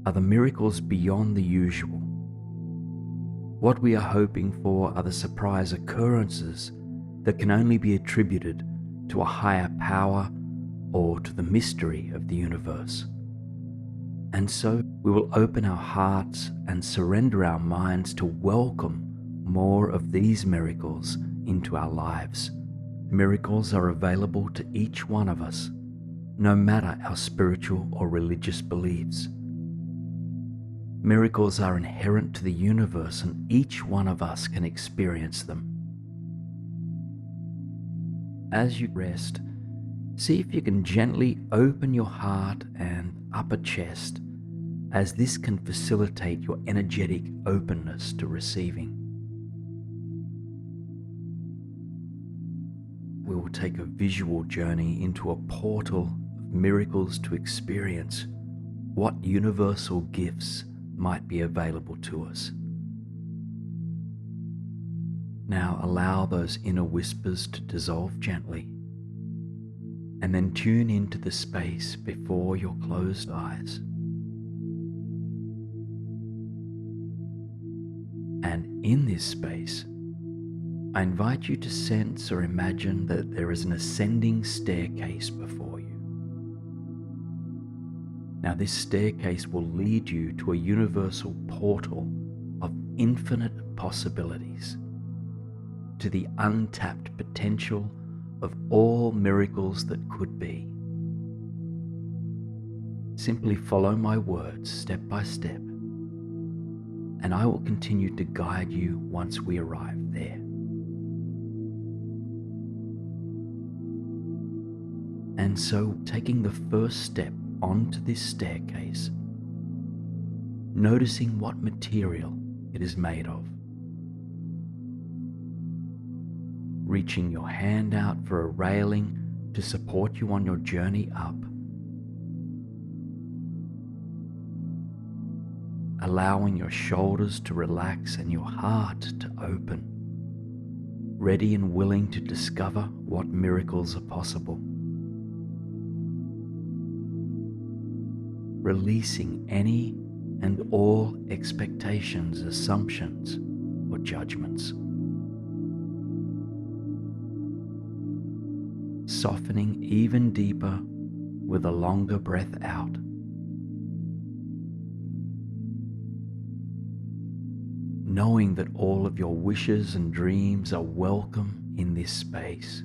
are the miracles beyond the usual. What we are hoping for are the surprise occurrences that can only be attributed to a higher power or to the mystery of the universe. And so we will open our hearts and surrender our minds to welcome more of these miracles into our lives. Miracles are available to each one of us, no matter our spiritual or religious beliefs. Miracles are inherent to the universe, and each one of us can experience them. As you rest, see if you can gently open your heart and upper chest, as this can facilitate your energetic openness to receiving. We will take a visual journey into a portal of miracles to experience what universal gifts might be available to us. Now allow those inner whispers to dissolve gently, and then tune into the space before your closed eyes. And in this space, I invite you to sense or imagine that there is an ascending staircase before you. Now, this staircase will lead you to a universal portal of infinite possibilities, to the untapped potential of all miracles that could be. Simply follow my words step by step, and I will continue to guide you once we arrive there. And so, taking the first step onto this staircase, noticing what material it is made of, reaching your hand out for a railing to support you on your journey up, allowing your shoulders to relax and your heart to open, ready and willing to discover what miracles are possible. Releasing any and all expectations, assumptions, or judgments. Softening even deeper with a longer breath out. Knowing that all of your wishes and dreams are welcome in this space.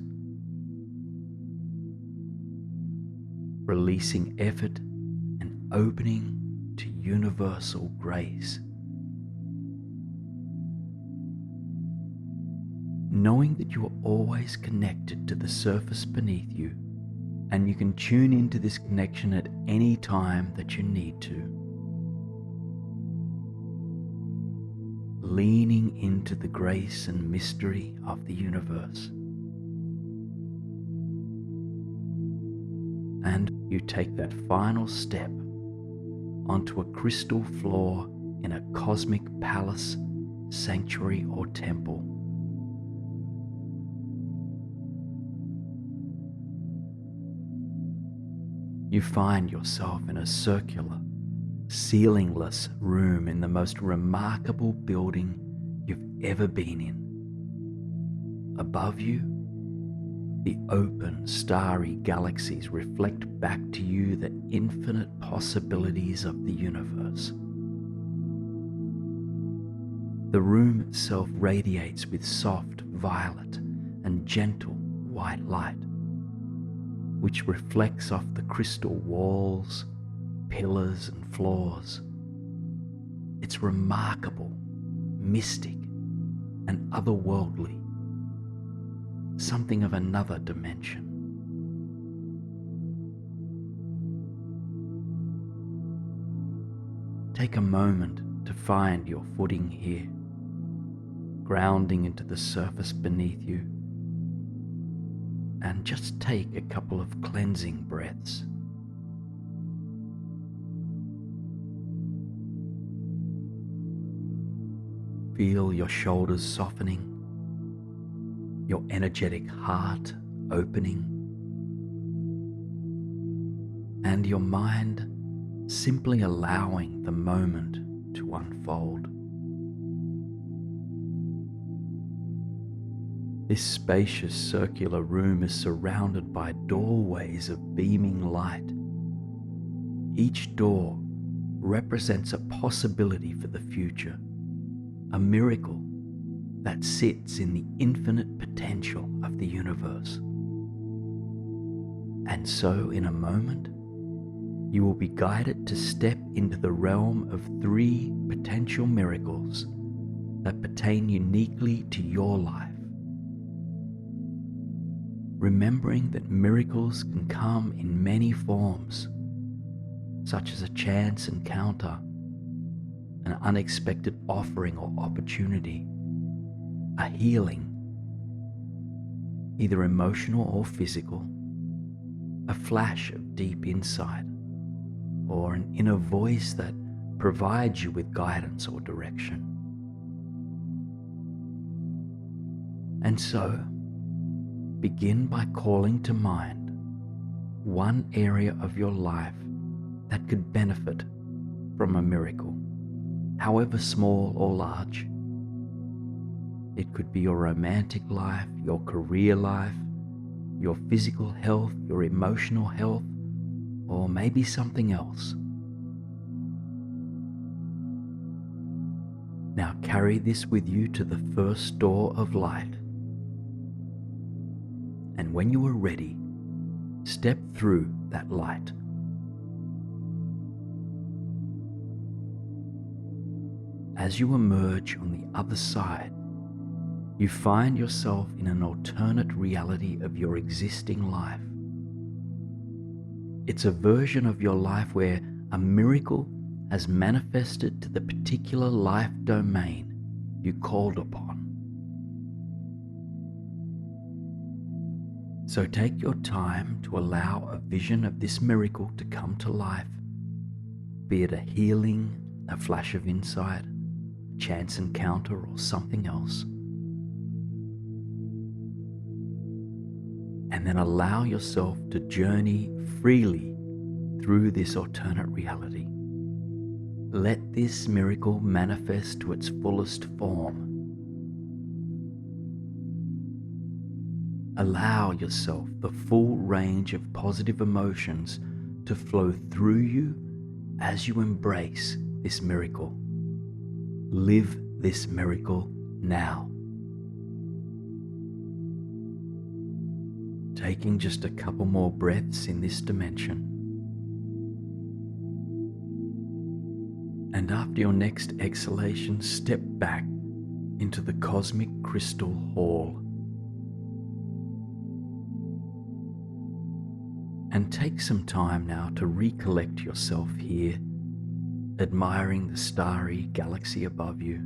Releasing effort and opening to universal grace. Knowing that you are always connected to the surface beneath you, and you can tune into this connection at any time that you need to. Leaning into the grace and mystery of the universe. And you take that final step onto a crystal floor in a cosmic palace, sanctuary, or temple. You find yourself in a circular, ceilingless room in the most remarkable building you've ever been in. Above you, the open, starry galaxies reflect back to you the infinite possibilities of the universe. The room itself radiates with soft violet and gentle white light, which reflects off the crystal walls, pillars, and floors. It's remarkable, mystic, and otherworldly, something of another dimension. Take a moment to find your footing here, grounding into the surface beneath you, and just take a couple of cleansing breaths. Feel your shoulders softening, your energetic heart opening, and your mind simply allowing the moment to unfold. This spacious circular room is surrounded by doorways of beaming light. Each door represents a possibility for the future, a miracle that sits in the infinite potential of the universe. And so, in a moment, you will be guided to step into the realm of 3 potential miracles that pertain uniquely to your life. Remembering that miracles can come in many forms, such as a chance encounter, an unexpected offering or opportunity, a healing, either emotional or physical, a flash of deep insight, or an inner voice that provides you with guidance or direction. And so, begin by calling to mind one area of your life that could benefit from a miracle, however small or large. It could be your romantic life, your career life, your physical health, your emotional health, or maybe something else. Now carry this with you to the first door of light. And when you are ready, step through that light. As you emerge on the other side, you find yourself in an alternate reality of your existing life. It's a version of your life where a miracle has manifested to the particular life domain you called upon. So take your time to allow a vision of this miracle to come to life, be it a healing, a flash of insight, a chance encounter, or something else. And then allow yourself to journey freely through this alternate reality. Let this miracle manifest to its fullest form. Allow yourself the full range of positive emotions to flow through you as you embrace this miracle. Live this miracle now. Taking just a couple more breaths in this dimension. And after your next exhalation, step back into the cosmic crystal hall. And take some time now to recollect yourself here, admiring the starry galaxy above you,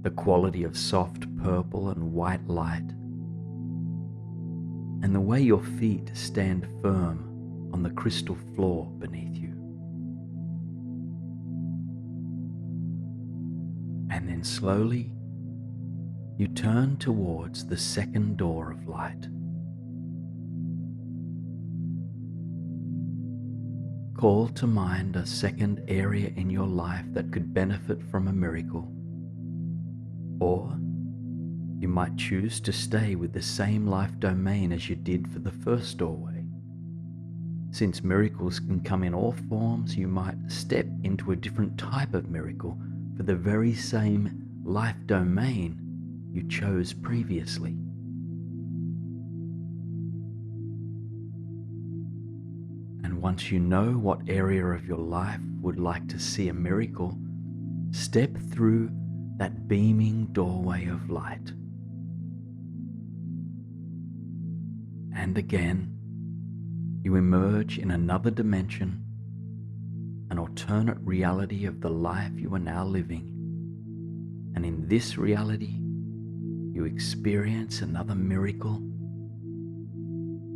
the quality of soft purple and white light, and the way your feet stand firm on the crystal floor beneath you. And then slowly, you turn towards the second door of light. Call to mind a second area in your life that could benefit from a miracle. Or you might choose to stay with the same life domain as you did for the first doorway. Since miracles can come in all forms, you might step into a different type of miracle for the very same life domain you chose previously. And once you know what area of your life would like to see a miracle, step through that beaming doorway of light. And again, you emerge in another dimension, an alternate reality of the life you are now living. And in this reality, you experience another miracle,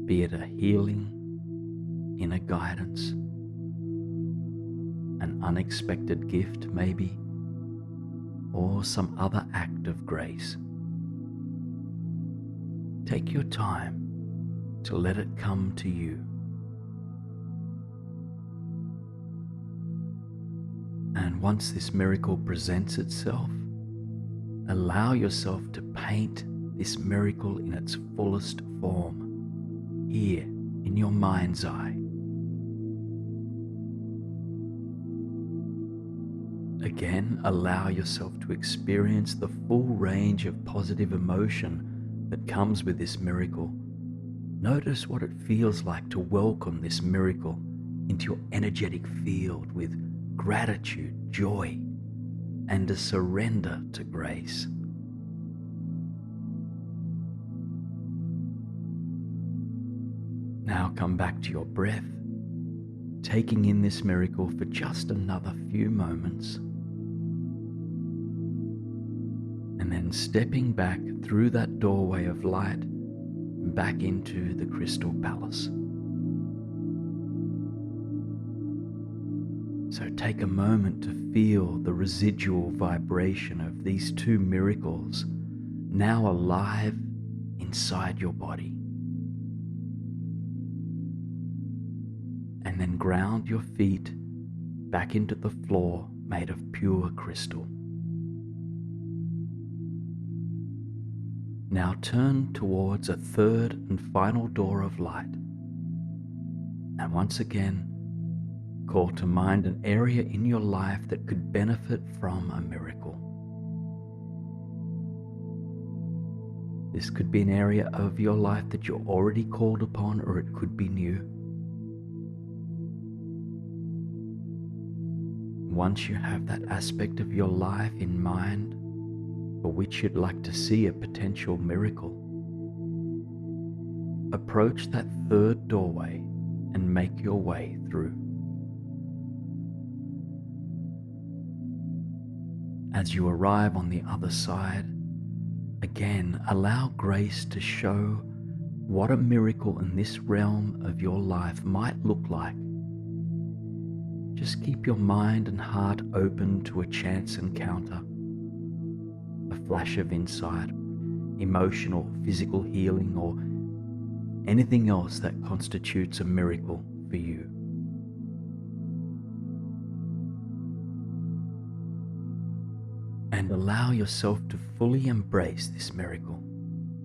be it a healing, inner guidance, an unexpected gift maybe, or some other act of grace. Take your time to let it come to you. And once this miracle presents itself, allow yourself to paint this miracle in its fullest form, here in your mind's eye. Again, allow yourself to experience the full range of positive emotion that comes with this miracle. Notice what it feels like to welcome this miracle into your energetic field with gratitude, joy, and a surrender to grace. Now come back to your breath, taking in this miracle for just another few moments, and then stepping back through that doorway of light back into the Crystal Palace. So take a moment to feel the residual vibration of these two miracles now alive inside your body. And then ground your feet back into the floor made of pure crystal. Now turn towards a third and final door of light. And once again, call to mind an area in your life that could benefit from a miracle. This could be an area of your life that you're already called upon, or it could be new. Once you have that aspect of your life in mind for which you'd like to see a potential miracle, approach that third doorway and make your way through. As you arrive on the other side, again, allow grace to show what a miracle in this realm of your life might look like. Just keep your mind and heart open to a chance encounter, a flash of insight, emotional, physical healing, or anything else that constitutes a miracle for you. And allow yourself to fully embrace this miracle.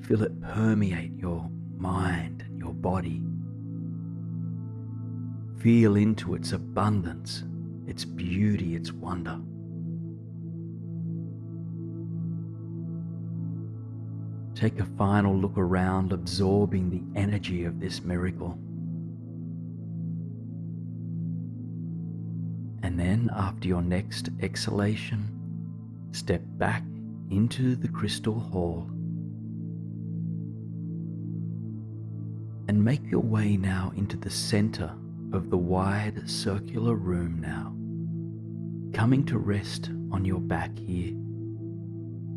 Feel it permeate your mind and your body. Feel into its abundance, its beauty, its wonder. Take a final look around, absorbing the energy of this miracle. And then, after your next exhalation, step back into the crystal hall and make your way now into the center of the wide circular room now, coming to rest on your back here.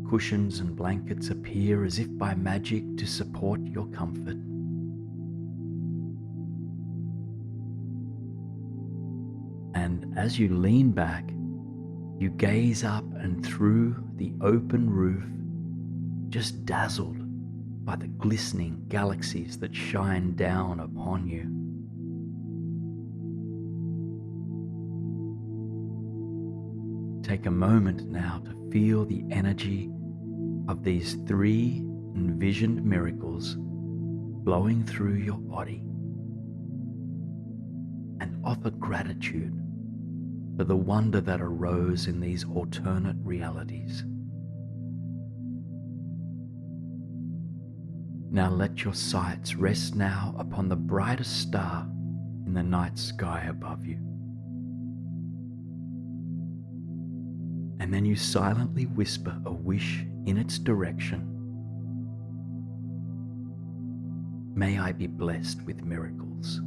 Cushions and blankets appear as if by magic to support your comfort. And as you lean back, you gaze up and through the open roof, just dazzled by the glistening galaxies that shine down upon you. Take a moment now to feel the energy of these 3 envisioned miracles flowing through your body, and offer gratitude for the wonder that arose in these alternate realities. Now let your sights rest now upon the brightest star in the night sky above you. And then you silently whisper a wish in its direction. May I be blessed with miracles.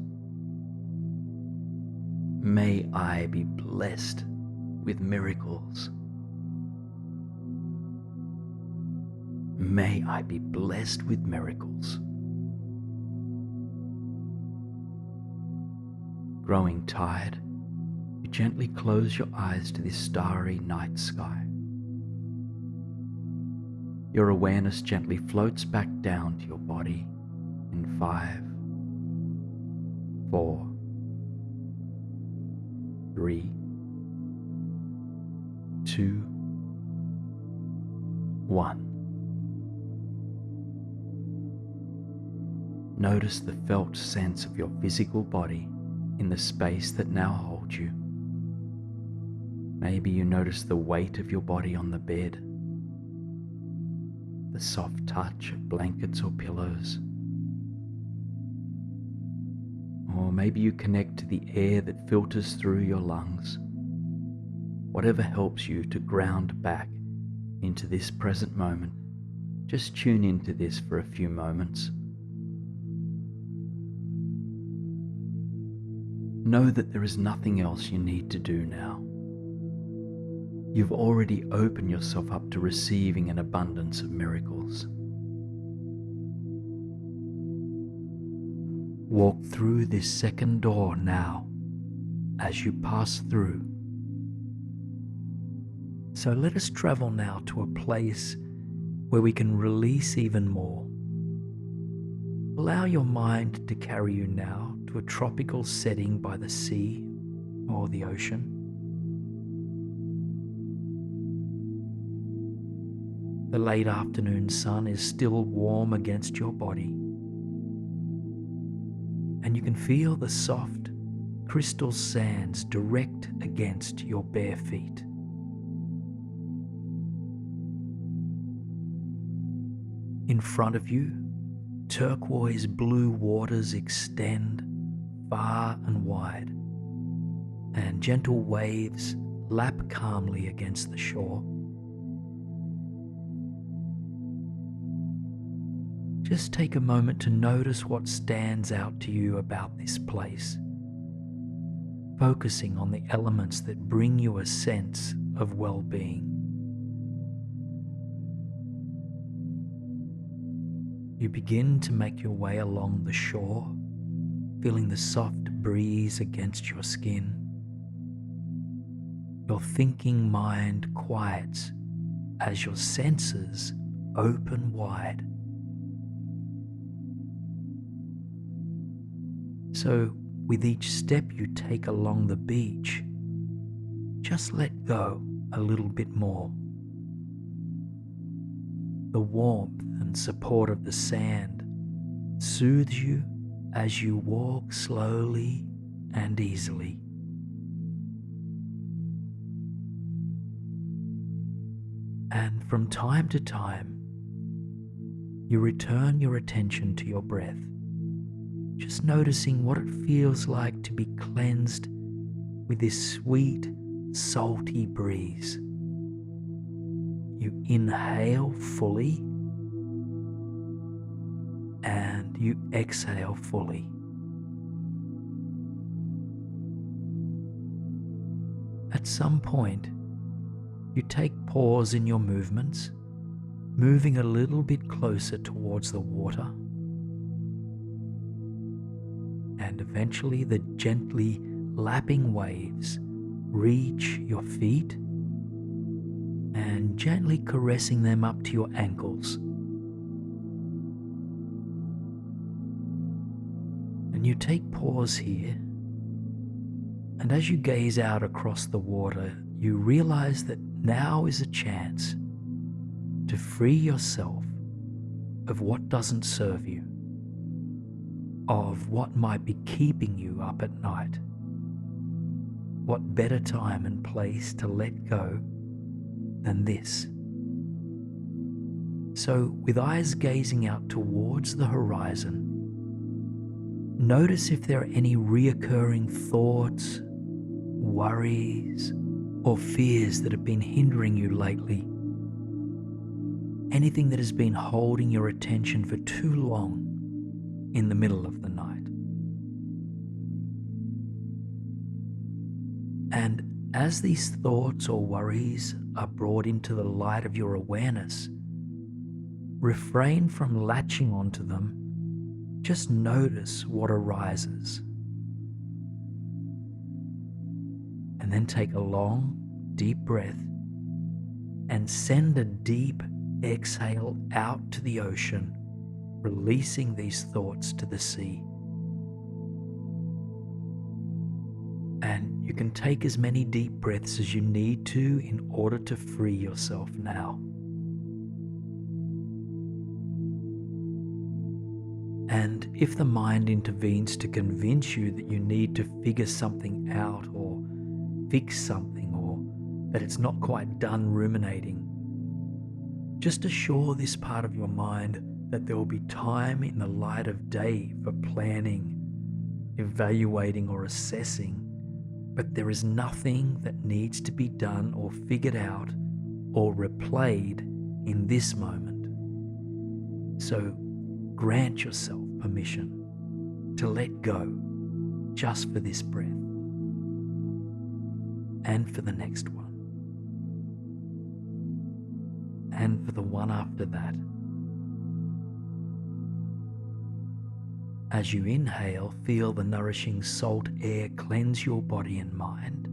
May I be blessed with miracles. May I be blessed with miracles. Growing tired, you gently close your eyes to this starry night sky. Your awareness gently floats back down to your body in 5, 4, 3, 2, 1. Notice the felt sense of your physical body in the space that now holds you. Maybe you notice the weight of your body on the bed, the soft touch of blankets or pillows. Or maybe you connect to the air that filters through your lungs. Whatever helps you to ground back into this present moment, just tune into this for a few moments. Know that there is nothing else you need to do now. You've already opened yourself up to receiving an abundance of miracles. Walk through this second door now as you pass through. So let us travel now to a place where we can release even more. Allow your mind to carry you now to a tropical setting by the sea or the ocean. The late afternoon sun is still warm against your body, and you can feel the soft crystal sands direct against your bare feet. In front of you, turquoise blue waters extend far and wide, and gentle waves lap calmly against the shore. Just take a moment to notice what stands out to you about this place, focusing on the elements that bring you a sense of well-being. You begin to make your way along the shore, feeling the soft breeze against your skin. Your thinking mind quiets as your senses open wide. So, with each step you take along the beach, just let go a little bit more. The warmth and support of the sand soothes you as you walk slowly and easily. And from time to time, you return your attention to your breath, just noticing what it feels like to be cleansed with this sweet, salty breeze. You inhale fully and you exhale fully. At some point, you take pause in your movements, moving a little bit closer towards the water. And eventually the gently lapping waves reach your feet and gently caressing them up to your ankles. And you take pause here, and as you gaze out across the water, you realize that now is a chance to free yourself of what doesn't serve you, of what might be keeping you up at night. What better time and place to let go than this? So, with eyes gazing out towards the horizon, notice if there are any reoccurring thoughts, worries, or fears that have been hindering you lately. Anything that has been holding your attention for too long in the middle of the night. And as these thoughts or worries are brought into the light of your awareness, refrain from latching onto them. Just notice what arises. And then take a long, deep breath and send a deep exhale out to the ocean, releasing these thoughts to the sea. And you can take as many deep breaths as you need to in order to free yourself now. And if the mind intervenes to convince you that you need to figure something out or fix something, or that it's not quite done ruminating, just assure this part of your mind that there will be time in the light of day for planning, evaluating, or assessing, but there is nothing that needs to be done or figured out or replayed in this moment. So grant yourself permission to let go just for this breath and for the next one and for the one after that. As you inhale, feel the nourishing salt air cleanse your body and mind.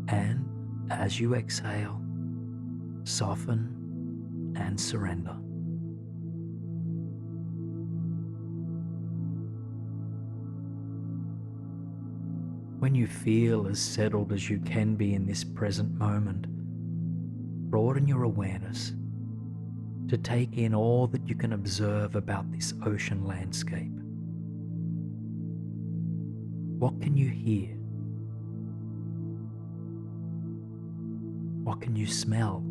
And as you exhale, soften and surrender. When you feel as settled as you can be in this present moment, broaden your awareness to take in all that you can observe about this ocean landscape. What can you hear? What can you smell?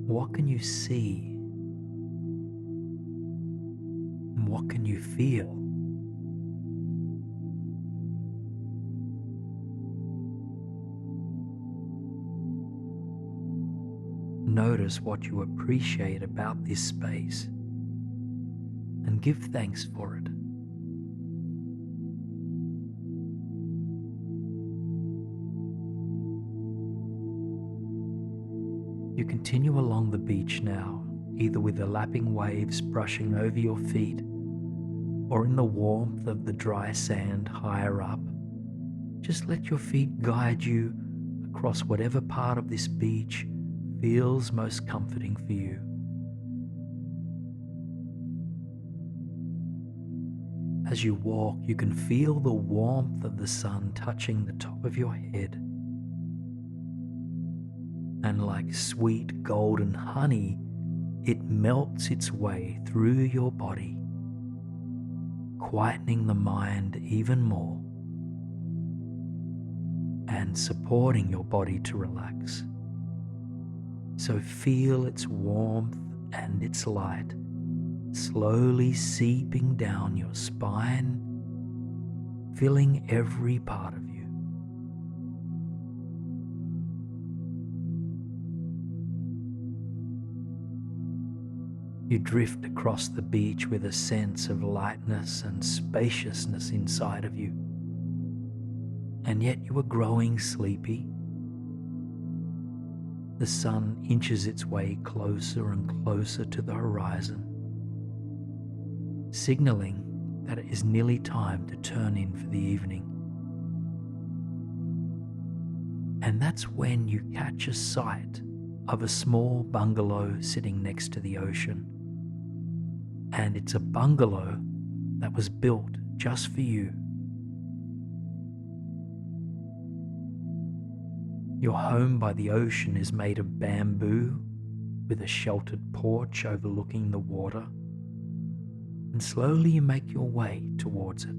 What can you see? And what can you feel? Notice what you appreciate about this space and give thanks for it. You continue along the beach now, either with the lapping waves brushing over your feet or in the warmth of the dry sand higher up. Just let your feet guide you across whatever part of this beach feels most comforting for you. As you walk, you can feel the warmth of the sun touching the top of your head. And like sweet golden honey, it melts its way through your body, quietening the mind even more and supporting your body to relax. So feel its warmth and its light slowly seeping down your spine, filling every part of you. You drift across the beach with a sense of lightness and spaciousness inside of you, and yet you are growing sleepy. The sun inches its way closer and closer to the horizon, signaling that it is nearly time to turn in for the evening. And that's when you catch a sight of a small bungalow sitting next to the ocean. And it's a bungalow that was built just for you. Your home by the ocean is made of bamboo with a sheltered porch overlooking the water, and slowly you make your way towards it.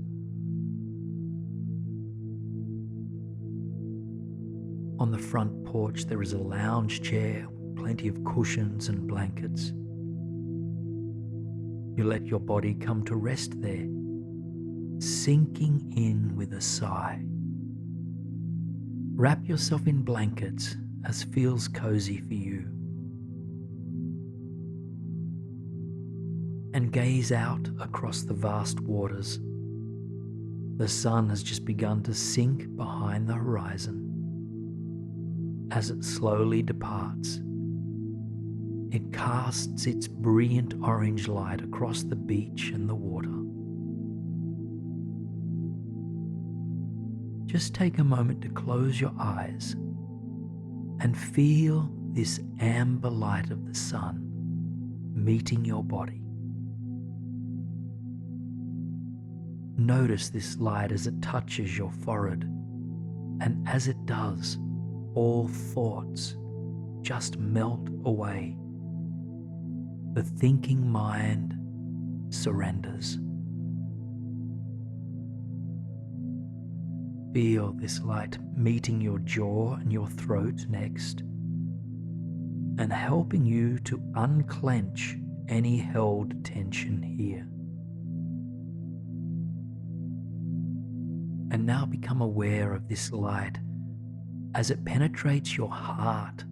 On the front porch there is a lounge chair, plenty of cushions and blankets. You let your body come to rest there, sinking in with a sigh. Wrap yourself in blankets as feels cozy for you, and gaze out across the vast waters. The sun has just begun to sink behind the horizon. As it slowly departs, it casts its brilliant orange light across the beach and the water. Just take a moment to close your eyes and feel this amber light of the sun meeting your body. Notice this light as it touches your forehead, and as it does, all thoughts just melt away. The thinking mind surrenders. Feel this light meeting your jaw and your throat next, and helping you to unclench any held tension here. And now become aware of this light as it penetrates your heart,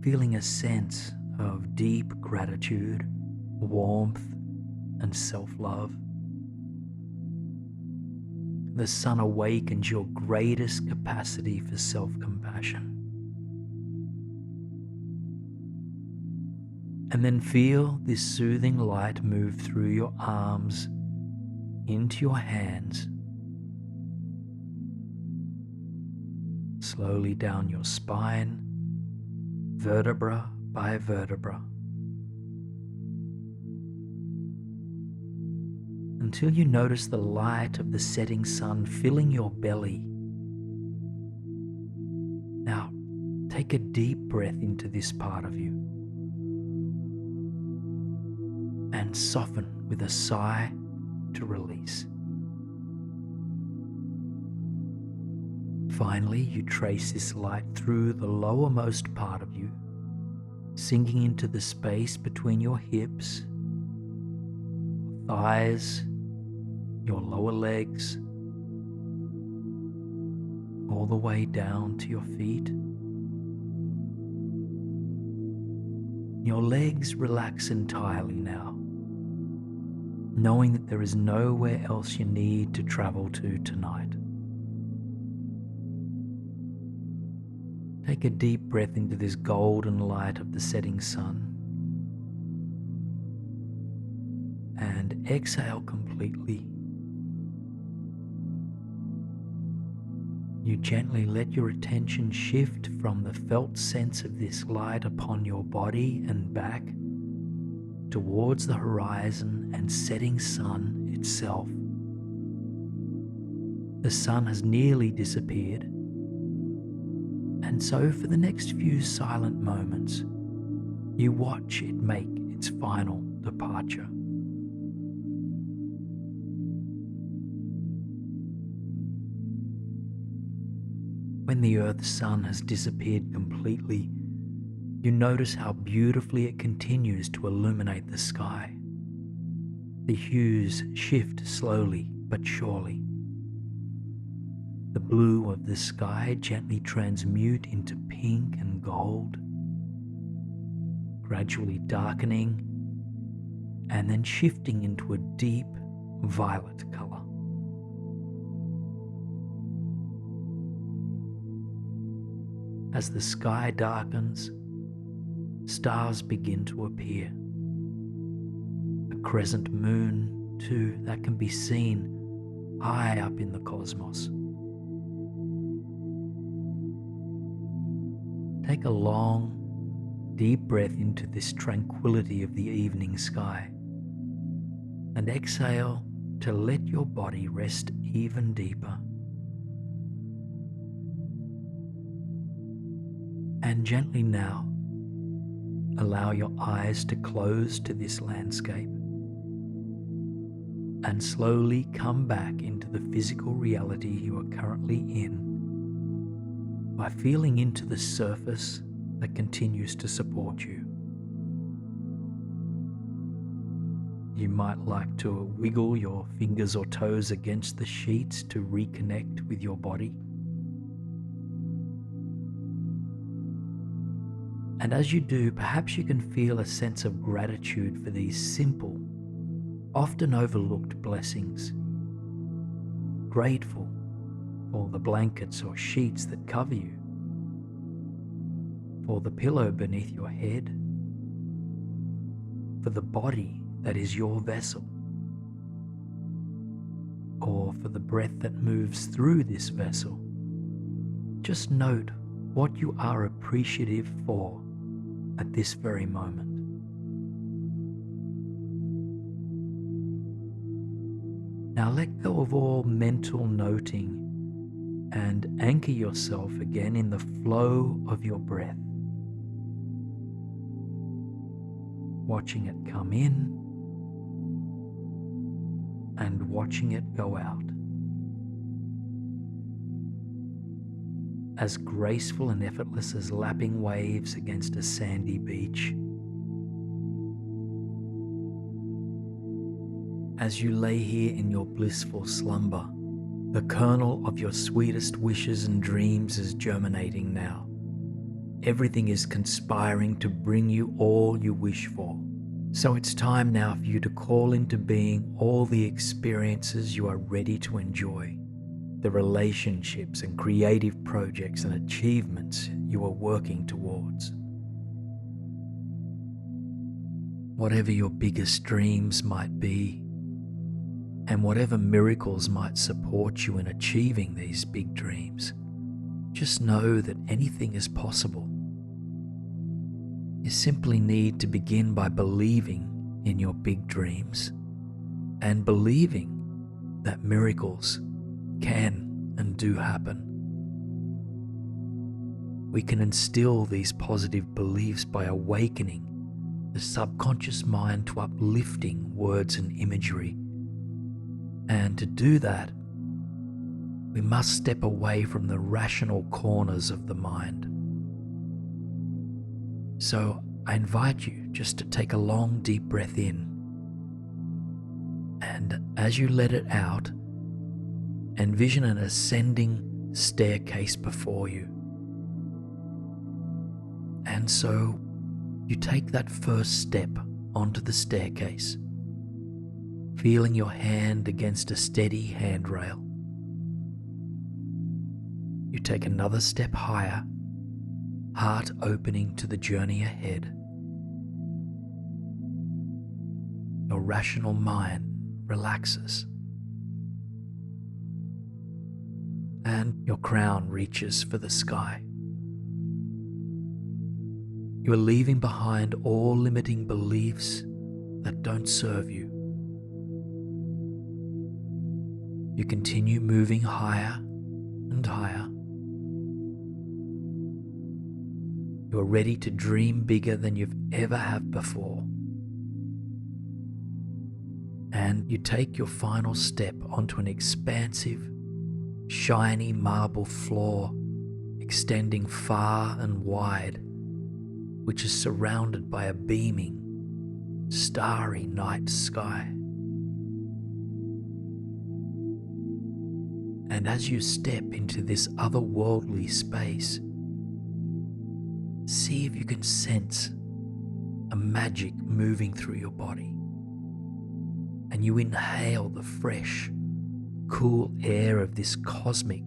feeling a sense of deep gratitude, warmth, and self-love. The sun awakens your greatest capacity for self-compassion. And then feel this soothing light move through your arms, into your hands, slowly down your spine, vertebra by vertebra, until you notice the light of the setting sun filling your belly, take a deep breath into this part of you and soften with a sigh to release. Finally, you trace this light through the lowermost part of you, sinking into the space between your hips, thighs, your lower legs, all the way down to your feet. Your legs relax entirely now, knowing that there is nowhere else you need to travel to tonight. Take a deep breath into this golden light of the setting sun and exhale completely. You gently let your attention shift from the felt sense of this light upon your body and back towards the horizon and setting sun itself. The sun has nearly disappeared, and so for the next few silent moments, you watch it make its final departure. When the Earth's sun has disappeared completely, you notice how beautifully it continues to illuminate the sky. The hues shift slowly but surely. The blue of the sky gently transmute into pink and gold, gradually darkening and then shifting into a deep violet color. As the sky darkens, stars begin to appear. A crescent moon, too, that can be seen high up in the cosmos. Take a long, deep breath into this tranquility of the evening sky and exhale to let your body rest even deeper. And gently now, allow your eyes to close to this landscape and slowly come back into the physical reality you are currently in by feeling into the surface that continues to support you. You might like to wiggle your fingers or toes against the sheets to reconnect with your body. And as you do, perhaps you can feel a sense of gratitude for these simple, often overlooked blessings. Grateful for the blankets or sheets that cover you, for the pillow beneath your head, for the body that is your vessel, or for the breath that moves through this vessel. Just note what you are appreciative for at this very moment. Now let go of all mental noting and anchor yourself again in the flow of your breath, watching it come in and watching it go out. As graceful and effortless as lapping waves against a sandy beach. As you lay here in your blissful slumber, the kernel of your sweetest wishes and dreams is germinating now. Everything is conspiring to bring you all you wish for. So it's time now for you to call into being all the experiences you are ready to enjoy, the relationships and creative projects and achievements you are working towards. Whatever your biggest dreams might be, and whatever miracles might support you in achieving these big dreams, just know that anything is possible. You simply need to begin by believing in your big dreams and believing that miracles can and do happen. we can instill these positive beliefs by awakening the subconscious mind to uplifting words and imagery. And to do that, we must step away from the rational corners of the mind. So I invite you just to take a long, deep breath in. And as you let it out, envision an ascending staircase before you. And so you take that first step onto the staircase, feeling your hand against a steady handrail. You take another step higher, heart opening to the journey ahead. Your rational mind relaxes, and your crown reaches for the sky. You are leaving behind all limiting beliefs that don't serve you. You continue moving higher and higher. You are ready to dream bigger than you've ever have before. And you take your final step onto an expansive, shiny marble floor extending far and wide, which is surrounded by a beaming, starry night sky. And as you step into this otherworldly space, see if you can sense a magic moving through your body. And you inhale the fresh, cool air of this cosmic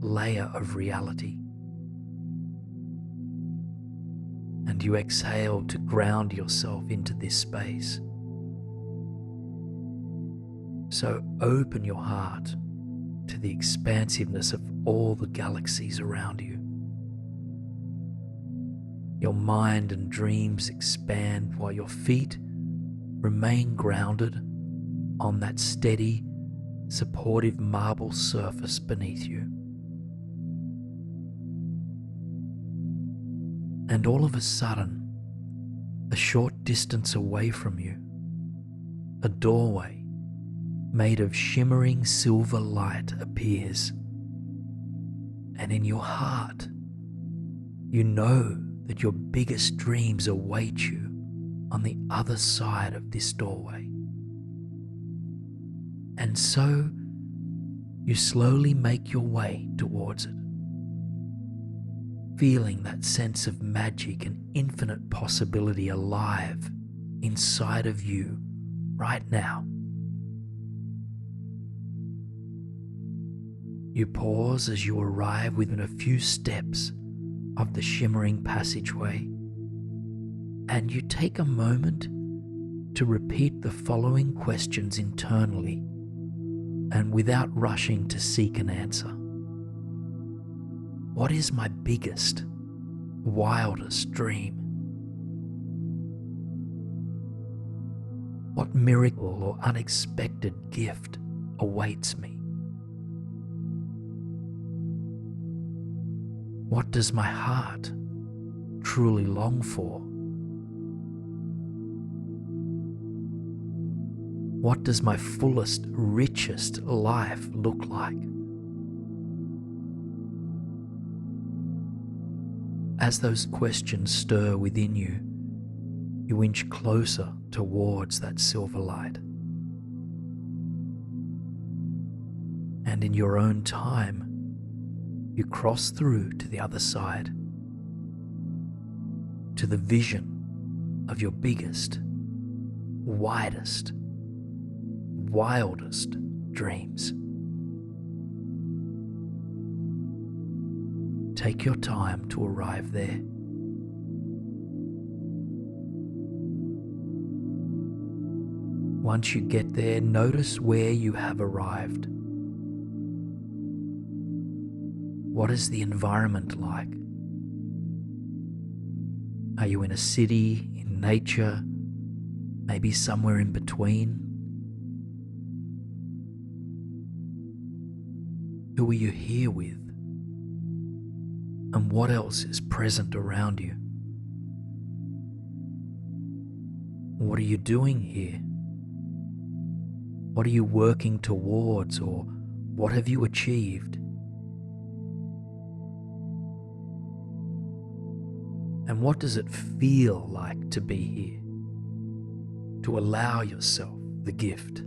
layer of reality. And you exhale to ground yourself into this space. So open your heart to the expansiveness of all the galaxies around you. Your mind and dreams expand while your feet remain grounded on that steady, supportive marble surface beneath you. And all of a sudden, a short distance away from you, a doorway made of shimmering silver light appears. And in your heart, you know that your biggest dreams await you on the other side of this doorway. And so you slowly make your way towards it, feeling that sense of magic and infinite possibility alive inside of you right now. You pause as you arrive within a few steps of the shimmering passageway, and you take a moment to repeat the following questions internally and without rushing to seek an answer. What is my biggest, wildest dream? What miracle or unexpected gift awaits me? What does my heart truly long for? What does my fullest, richest life look like? As those questions stir within you, you inch closer towards that silver light. And in your own time, you cross through to the other side, to the vision of your biggest, widest, wildest dreams. Take your time to arrive there. Once you get there, notice where you have arrived. What is the environment like? Are you in a city, in nature, maybe somewhere in between? Who are you here with? And what else is present around you? What are you doing here? What are you working towards, or what have you achieved? And what does it feel like to be here? To allow yourself the gift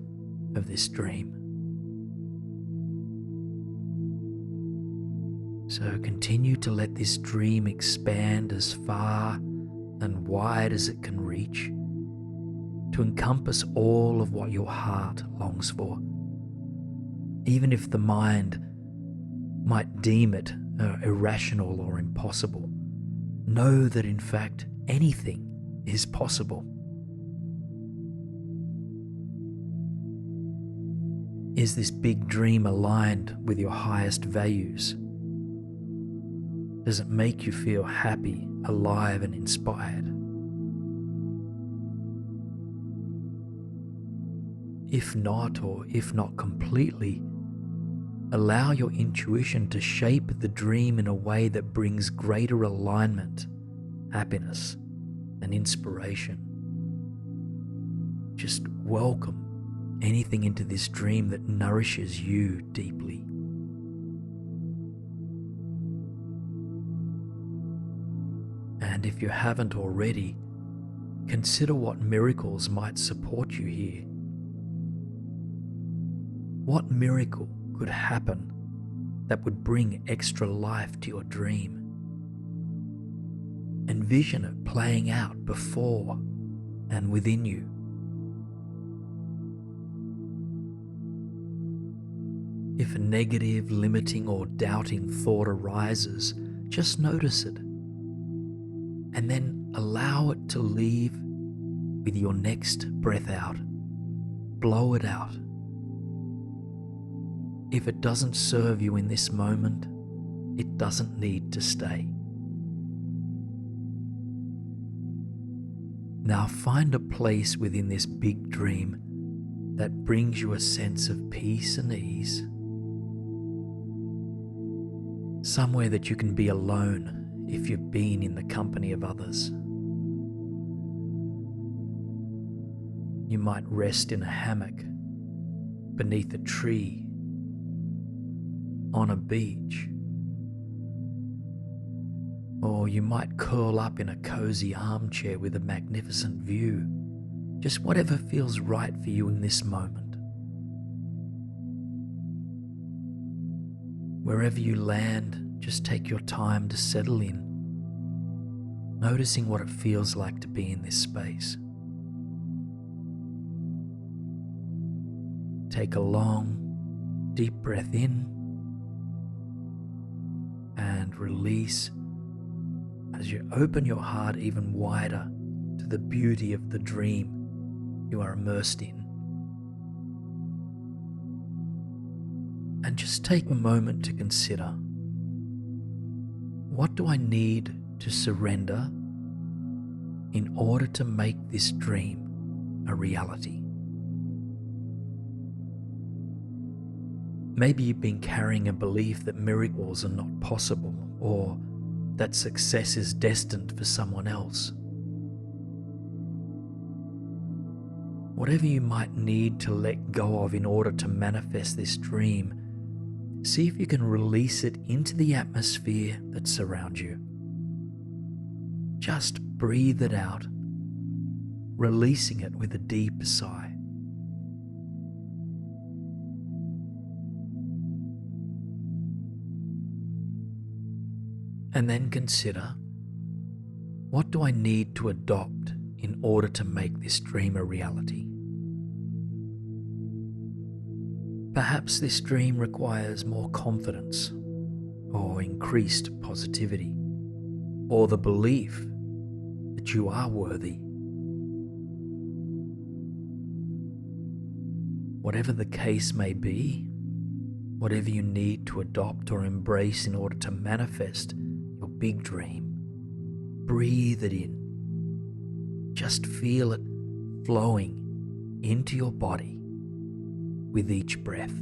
of this dream. So continue to let this dream expand as far and wide as it can reach, to encompass all of what your heart longs for. Even if the mind might deem it irrational or impossible, know that in fact anything is possible. Is this big dream aligned with your highest values? Does it make you feel happy, alive, and inspired? If not, or if not completely, allow your intuition to shape the dream in a way that brings greater alignment, happiness, and inspiration. Just welcome anything into this dream that nourishes you deeply. And if you haven't already, consider what miracles might support you here. What miracle could happen that would bring extra life to your dream? Envision it playing out before and within you. If a negative, limiting, or doubting thought arises, just notice it, and then allow it to leave with your next breath out. Blow it out. If it doesn't serve you in this moment, it doesn't need to stay. Now find a place within this big dream that brings you a sense of peace and ease. Somewhere that you can be alone if you've been in the company of others. You might rest in a hammock, beneath a tree, on a beach, or you might curl up in a cozy armchair with a magnificent view. Just whatever feels right for you in this moment. Wherever you land, just take your time to settle in, noticing what it feels like to be in this space. Take a long, deep breath in and release as you open your heart even wider to the beauty of the dream you are immersed in. And just take a moment to consider, what do I need to surrender in order to make this dream a reality? Maybe you've been carrying a belief that miracles are not possible, or that success is destined for someone else. Whatever you might need to let go of in order to manifest this dream, see if you can release it into the atmosphere that surrounds you. Just breathe it out, releasing it with a deep sigh. And then consider, what do I need to adopt in order to make this dream a reality? Perhaps this dream requires more confidence, or increased positivity, or the belief that you are worthy. Whatever the case may be, whatever you need to adopt or embrace in order to manifest your big dream, breathe it in. Just feel it flowing into your body with each breath.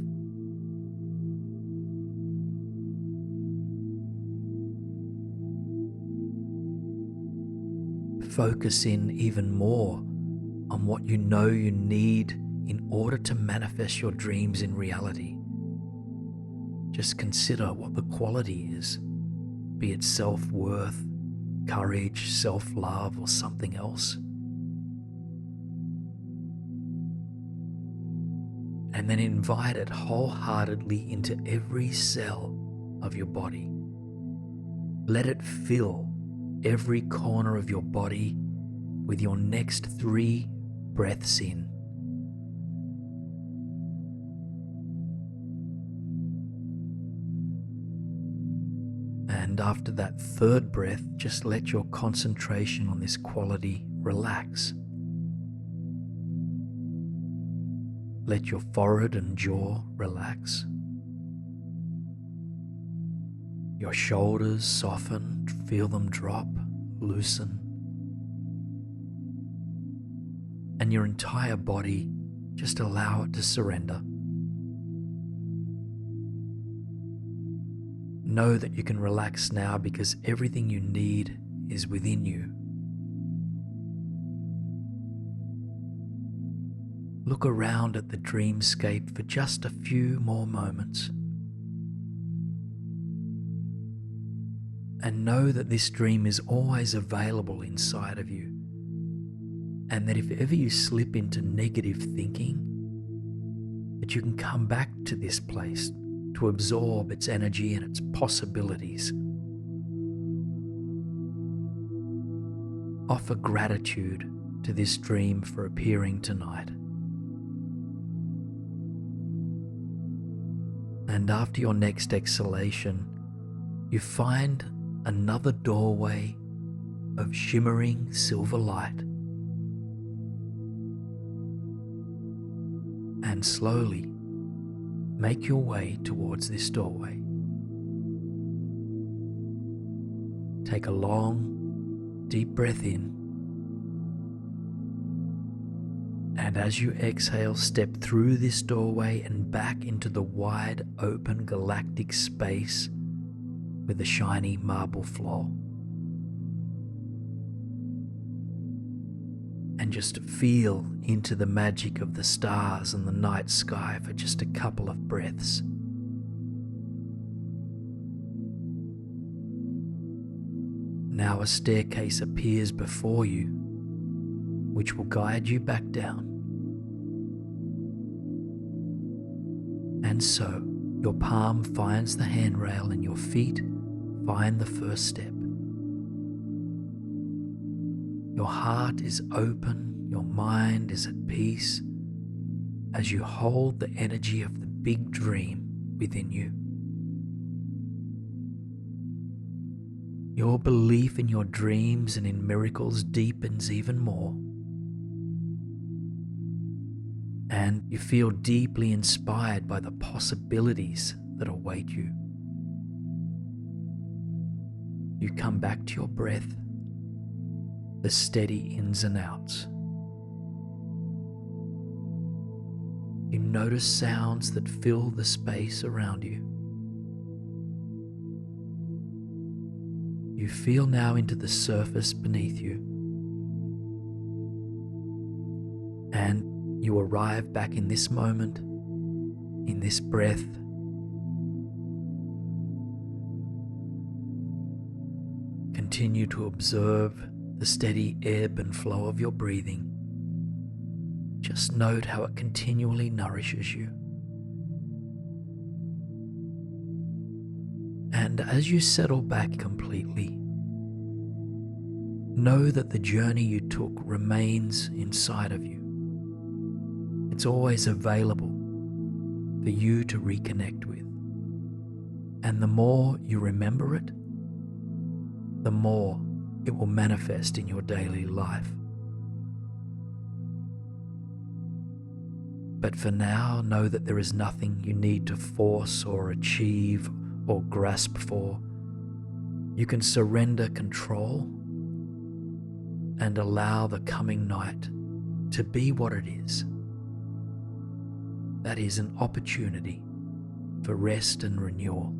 focus in even more on what you know you need in order to manifest your dreams in reality. Just consider what the quality is, be it self-worth, courage, self-love, or something else. And then invite it wholeheartedly into every cell of your body. Let it fill every corner of your body with your next 3 breaths in. And after that 3rd breath, just let your concentration on this quality relax. Let your forehead and jaw relax. Your shoulders soften, feel them drop, loosen. And your entire body, just allow it to surrender. Know that you can relax now because everything you need is within you. Look around at the dreamscape for just a few more moments. And know that this dream is always available inside of you. And that if ever you slip into negative thinking, that you can come back to this place to absorb its energy and its possibilities. Offer gratitude to this dream for appearing tonight. And after your next exhalation, you find another doorway of shimmering silver light. And slowly make your way towards this doorway. Take a long, deep breath in. And as you exhale, step through this doorway and back into the wide open galactic space with the shiny marble floor. And just feel into the magic of the stars and the night sky for just a couple of breaths. Now a staircase appears before you, which will guide you back down. And so, your palm finds the handrail and your feet find the first step. Your heart is open, your mind is at peace as you hold the energy of the big dream within you. Your belief in your dreams and in miracles deepens even more. And you feel deeply inspired by the possibilities that await you. You come back to your breath, the steady ins and outs. You notice sounds that fill the space around you. You feel now into the surface beneath you. And you arrive back in this moment, in this breath. Continue to observe the steady ebb and flow of your breathing. Just note how it continually nourishes you. And as you settle back completely, know that the journey you took remains inside of you. It's always available for you to reconnect with. And the more you remember it, the more it will manifest in your daily life. But for now, know that there is nothing you need to force or achieve or grasp for. You can surrender control and allow the coming night to be what it is. That is an opportunity for rest and renewal.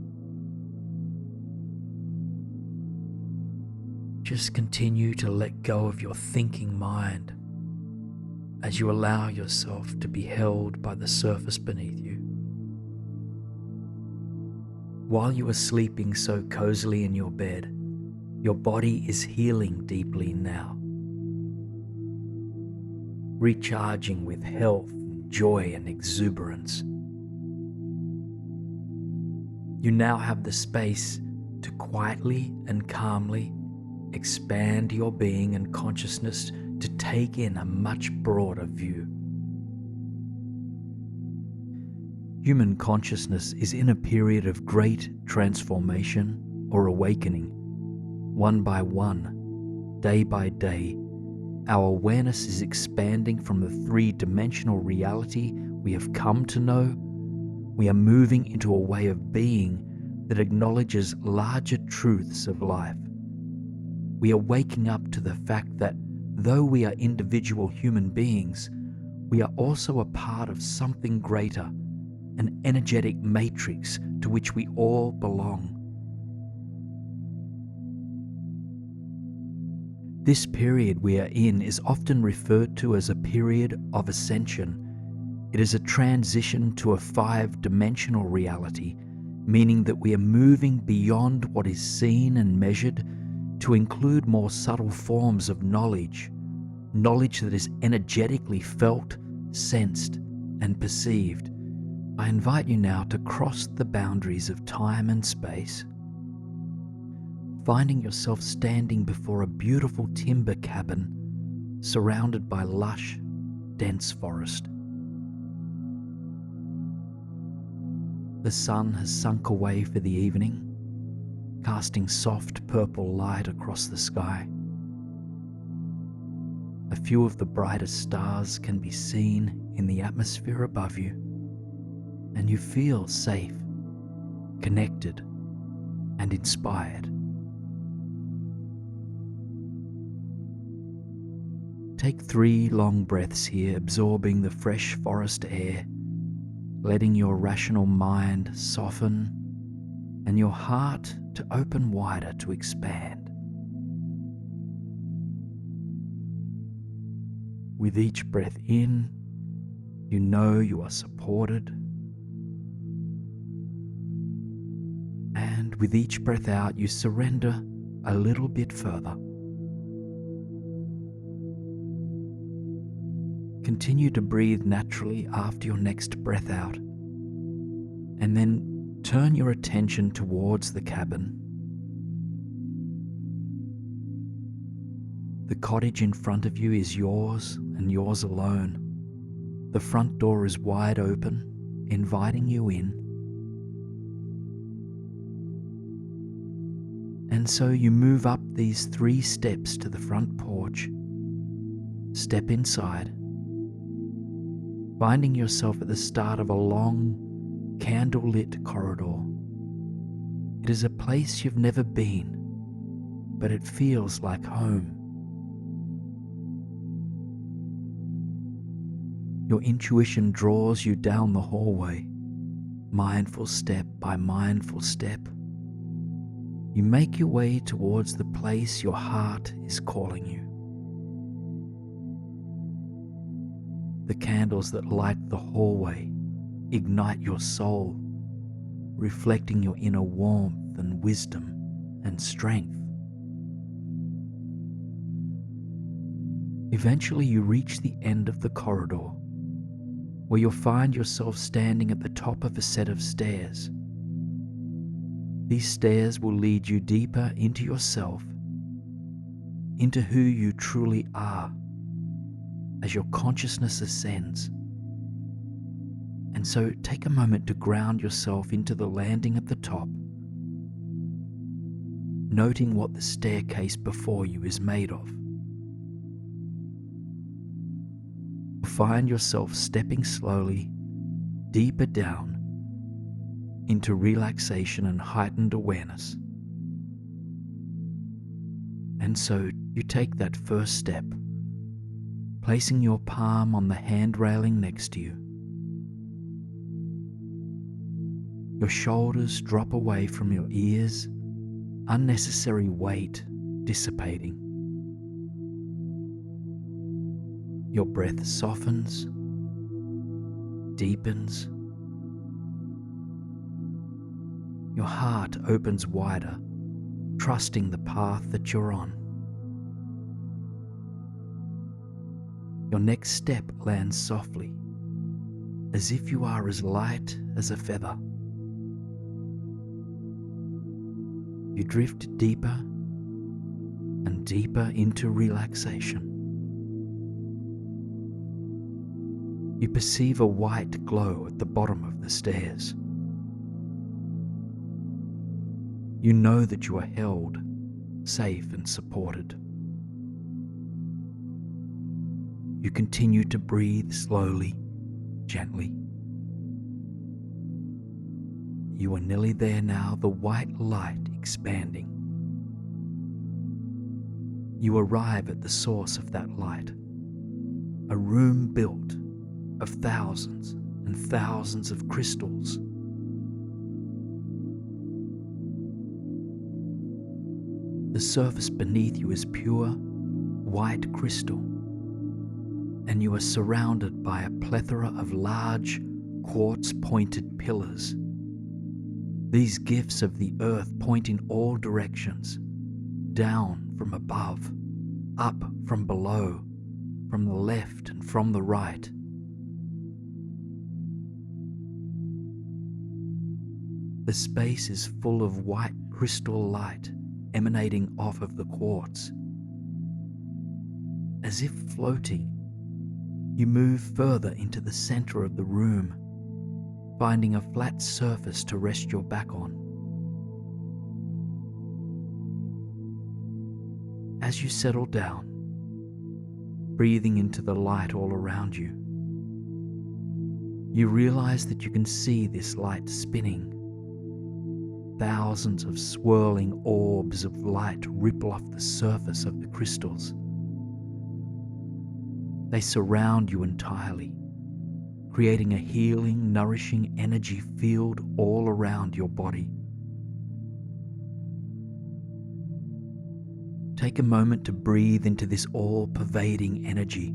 Just continue to let go of your thinking mind as you allow yourself to be held by the surface beneath you. While you are sleeping so cozily in your bed, your body is healing deeply now, recharging with health, joy, and exuberance. You now have the space to quietly and calmly expand your being and consciousness to take in a much broader view. Human consciousness is in a period of great transformation or awakening. One by one, day by day, our awareness is expanding from the three-dimensional reality we have come to know. We are moving into a way of being that acknowledges larger truths of life. We are waking up to the fact that though we are individual human beings, we are also a part of something greater, an energetic matrix to which we all belong. This period we are in is often referred to as a period of ascension. It is a transition to a five-dimensional reality, meaning that we are moving beyond what is seen and measured to include more subtle forms of knowledge that is energetically felt, sensed, and perceived. I invite you now to cross the boundaries of time and space, finding yourself standing before a beautiful timber cabin surrounded by lush, dense forest. The sun has sunk away for the evening, casting soft purple light across the sky. A few of the brightest stars can be seen in the atmosphere above you, and you feel safe, connected, and inspired. Take 3 long breaths here, absorbing the fresh forest air, letting your rational mind soften and your heart to open wider to expand. With each breath in, you know you are supported, and with each breath out, you surrender a little bit further. Continue to breathe naturally after your next breath out, and then turn your attention towards the cabin. The cottage in front of you is yours and yours alone. The front door is wide open, inviting you in. And so you move up these 3 steps to the front porch, step inside, finding yourself at the start of a long, candle-lit corridor. It is a place you've never been, but it feels like home. Your intuition draws you down the hallway, mindful step by mindful step. You make your way towards the place your heart is calling you. The candles that light the hallway ignite your soul, reflecting your inner warmth and wisdom and strength. Eventually you reach the end of the corridor, where you'll find yourself standing at the top of a set of stairs. These stairs will lead you deeper into yourself, into who you truly are, as your consciousness ascends. And so take a moment to ground yourself into the landing at the top, noting what the staircase before you is made of. Find yourself stepping slowly deeper down into relaxation and heightened awareness. And so you take that first step, placing your palm on the hand railing next to you. Your shoulders drop away from your ears, unnecessary weight dissipating. Your breath softens, deepens. Your heart opens wider, trusting the path that you're on. Your next step lands softly, as if you are as light as a feather. You drift deeper and deeper into relaxation. You perceive a white glow at the bottom of the stairs. You know that you are held, safe and supported. You continue to breathe slowly, gently. You are nearly there now, the white light expanding. You arrive at the source of that light, a room built of thousands and thousands of crystals. The surface beneath you is pure, white crystal, and you are surrounded by a plethora of large, quartz-pointed pillars. These gifts of the earth point in all directions, down from above, up from below, from the left and from the right. The space is full of white crystal light emanating off of the quartz. As if floating, you move further into the center of the room, finding a flat surface to rest your back on. As you settle down, breathing into the light all around you, you realize that you can see this light spinning. Thousands of swirling orbs of light ripple off the surface of the crystals. They surround you entirely, creating a healing, nourishing energy field all around your body. Take a moment to breathe into this all-pervading energy,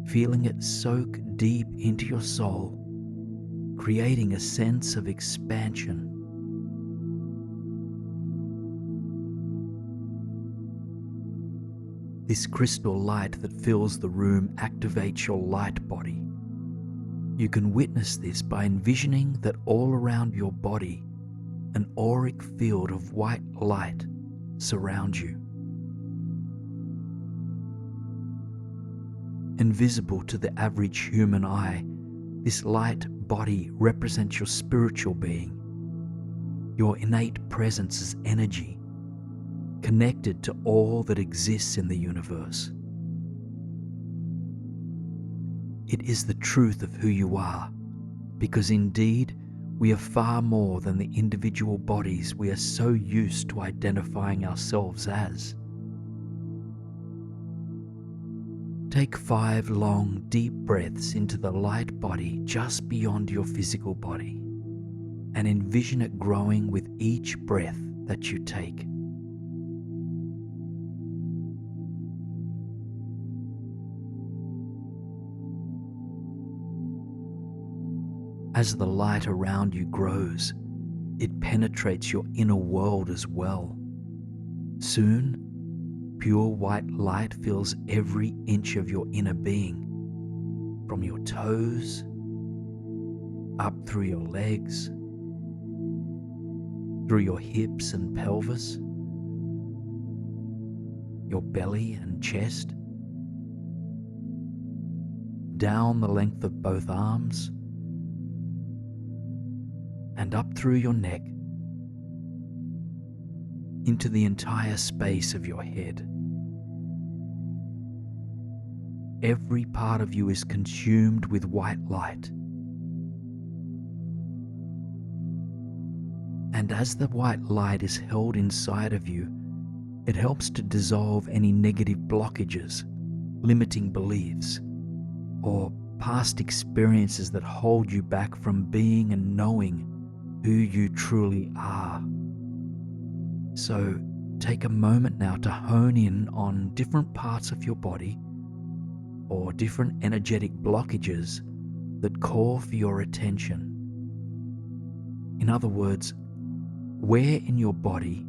feeling it soak deep into your soul, creating a sense of expansion. This crystal light that fills the room activates your light body. You can witness this by envisioning that all around your body, an auric field of white light surrounds you. Invisible to the average human eye, this light body represents your spiritual being, your innate presence as energy, connected to all that exists in the universe. It is the truth of who you are, because indeed we are far more than the individual bodies we are so used to identifying ourselves as. Take 5 long, deep breaths into the light body just beyond your physical body, and envision it growing with each breath that you take. As the light around you grows, it penetrates your inner world as well. Soon, pure white light fills every inch of your inner being, from your toes, up through your legs, through your hips and pelvis, your belly and chest, down the length of both arms, and up through your neck, into the entire space of your head. Every part of you is consumed with white light. And as the white light is held inside of you, it helps to dissolve any negative blockages, limiting beliefs, or past experiences that hold you back from being and knowing who you truly are. So take a moment now to hone in on different parts of your body or different energetic blockages that call for your attention. In other words, where in your body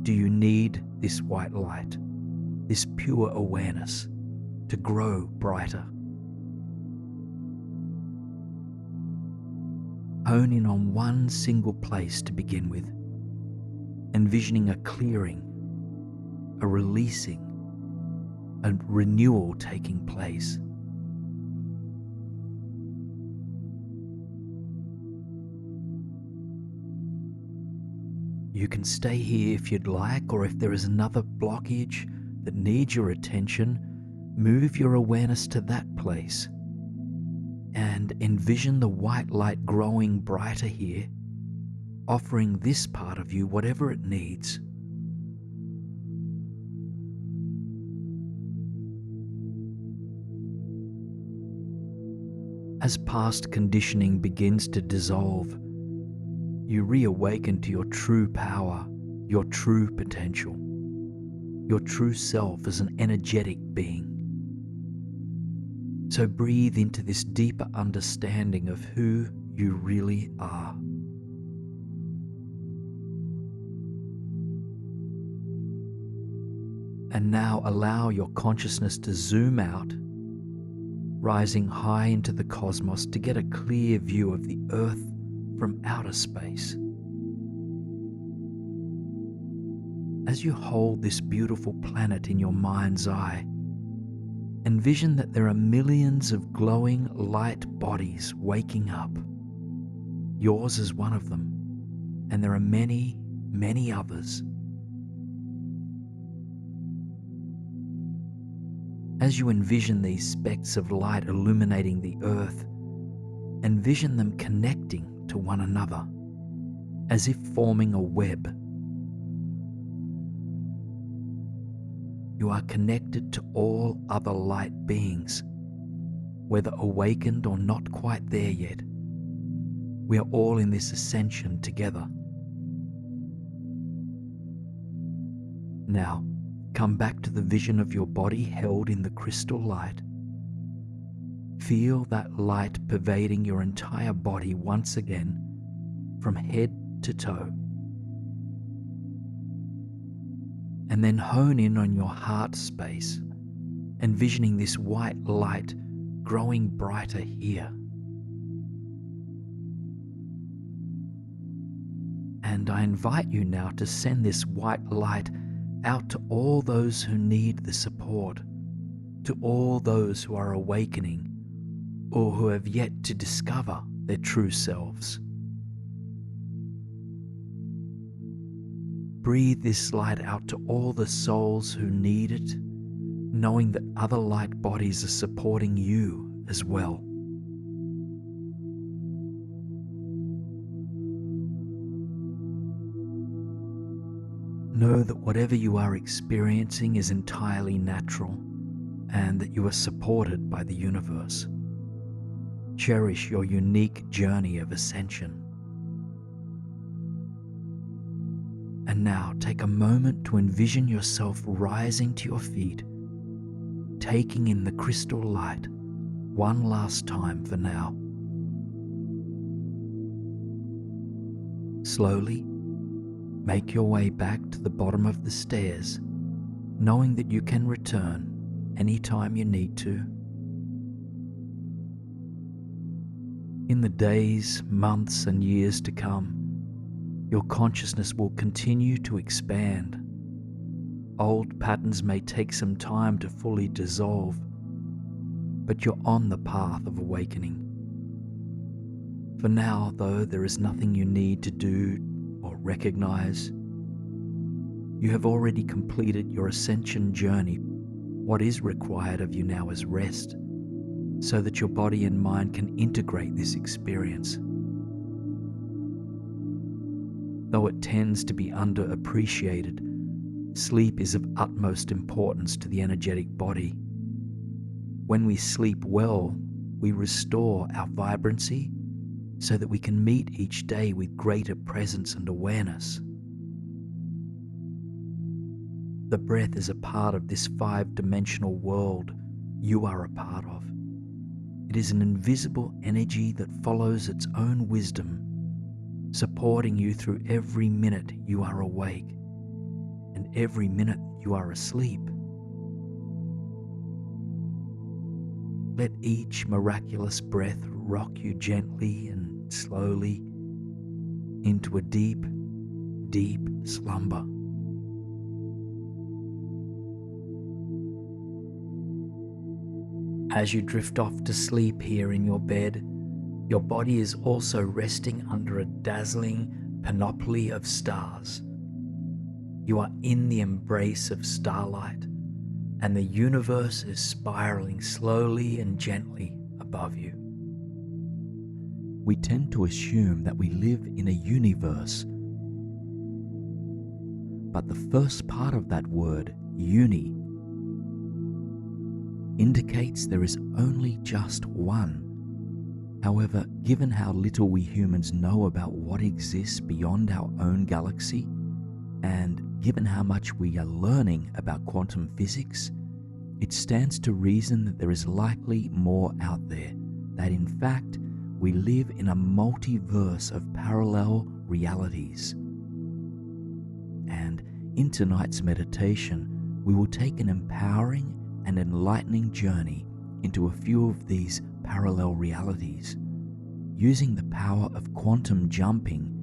do you need this white light, this pure awareness, to grow brighter? Hone in on one single place to begin with, envisioning a clearing, a releasing, a renewal taking place. You can stay here if you'd like, or if there is another blockage that needs your attention, move your awareness to that place and envision the white light growing brighter here, offering this part of you whatever it needs. As past conditioning begins to dissolve, you reawaken to your true power, your true potential, your true self as an energetic being. So breathe into this deeper understanding of who you really are. And now allow your consciousness to zoom out, rising high into the cosmos to get a clear view of the Earth from outer space. As you hold this beautiful planet in your mind's eye, envision that there are millions of glowing light bodies waking up. Yours is one of them, and there are many, many others. As you envision these specks of light illuminating the Earth, envision them connecting to one another, as if forming a web. You are connected to all other light beings, whether awakened or not quite there yet. We are all in this ascension together. Now, come back to the vision of your body held in the crystal light. Feel that light pervading your entire body once again, from head to toe. And then hone in on your heart space, envisioning this white light growing brighter here. And I invite you now to send this white light out to all those who need the support, to all those who are awakening or who have yet to discover their true selves. Breathe this light out to all the souls who need it, knowing that other light bodies are supporting you as well. Know that whatever you are experiencing is entirely natural and that you are supported by the universe. Cherish your unique journey of ascension. And now take a moment to envision yourself rising to your feet, taking in the crystal light one last time for now. Slowly, make your way back to the bottom of the stairs, knowing that you can return anytime you need to. In the days, months, and years to come, your consciousness will continue to expand. Old patterns may take some time to fully dissolve, but you're on the path of awakening. For now, though, there is nothing you need to do or recognize. You have already completed your ascension journey. What is required of you now is rest, so that your body and mind can integrate this experience. Though it tends to be underappreciated, sleep is of utmost importance to the energetic body. When we sleep well, we restore our vibrancy so that we can meet each day with greater presence and awareness. The breath is a part of this five-dimensional world you are a part of. It is an invisible energy that follows its own wisdom, supporting you through every minute you are awake and every minute you are asleep. Let each miraculous breath rock you gently and slowly into a deep, deep slumber. As you drift off to sleep here in your bed, your body is also resting under a dazzling panoply of stars. You are in the embrace of starlight, and the universe is spiraling slowly and gently above you. We tend to assume that we live in a universe, but the first part of that word, uni, indicates there is only just one. However, given how little we humans know about what exists beyond our own galaxy, and given how much we are learning about quantum physics, it stands to reason that there is likely more out there, that in fact we live in a multiverse of parallel realities. And in tonight's meditation, we will take an empowering and enlightening journey into a few of these parallel realities. Using the power of quantum jumping,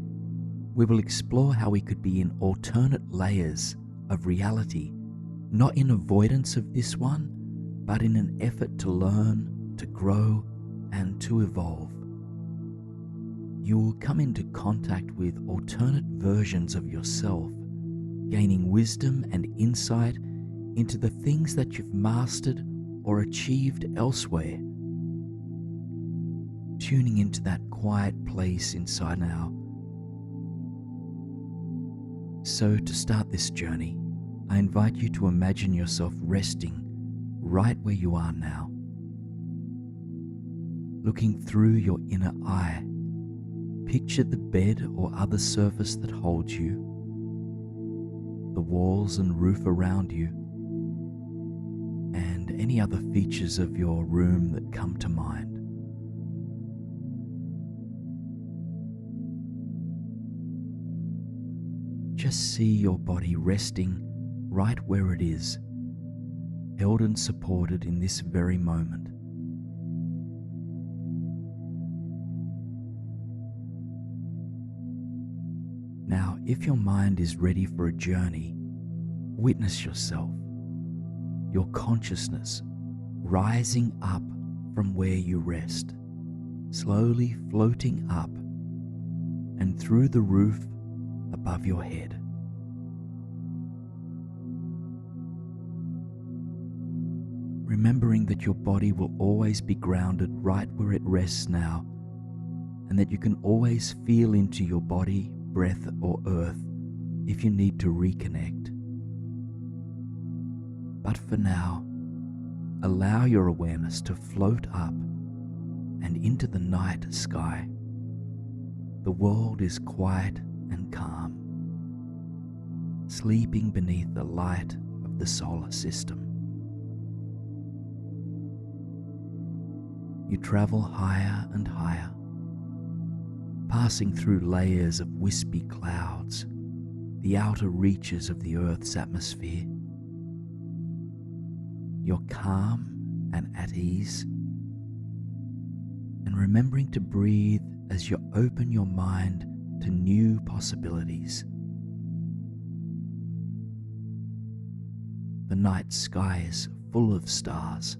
we will explore how we could be in alternate layers of reality, not in avoidance of this one, but in an effort to learn, to grow, and to evolve. You will come into contact with alternate versions of yourself, gaining wisdom and insight into the things that you've mastered or achieved elsewhere. Tuning into that quiet place inside now. So to start this journey, I invite you to imagine yourself resting right where you are now. Looking through your inner eye, picture the bed or other surface that holds you, the walls and roof around you, and any other features of your room that come to mind. Just see your body resting right where it is, held and supported in this very moment. Now, if your mind is ready for a journey, witness yourself, your consciousness rising up from where you rest, slowly floating up and through the roof above your head. Remembering that your body will always be grounded right where it rests now, and that you can always feel into your body, breath, or earth if you need to reconnect. But for now, allow your awareness to float up and into the night sky. The world is quiet and calm, sleeping beneath the light of the solar system. You travel higher and higher, passing through layers of wispy clouds, the outer reaches of the Earth's atmosphere. You're calm and at ease, and remembering to breathe as you open your mind to new possibilities. The night sky is full of stars.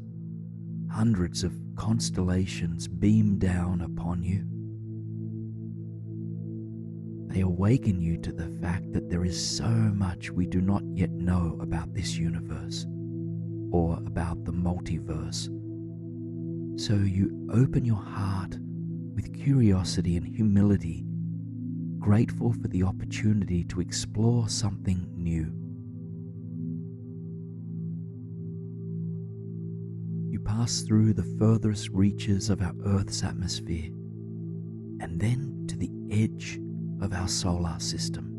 Hundreds of constellations beam down upon you. They awaken you to the fact that there is so much we do not yet know about this universe, or about the multiverse. So you open your heart with curiosity and humility, grateful for the opportunity to explore something new. You pass through the furthest reaches of our Earth's atmosphere, and then to the edge of our solar system.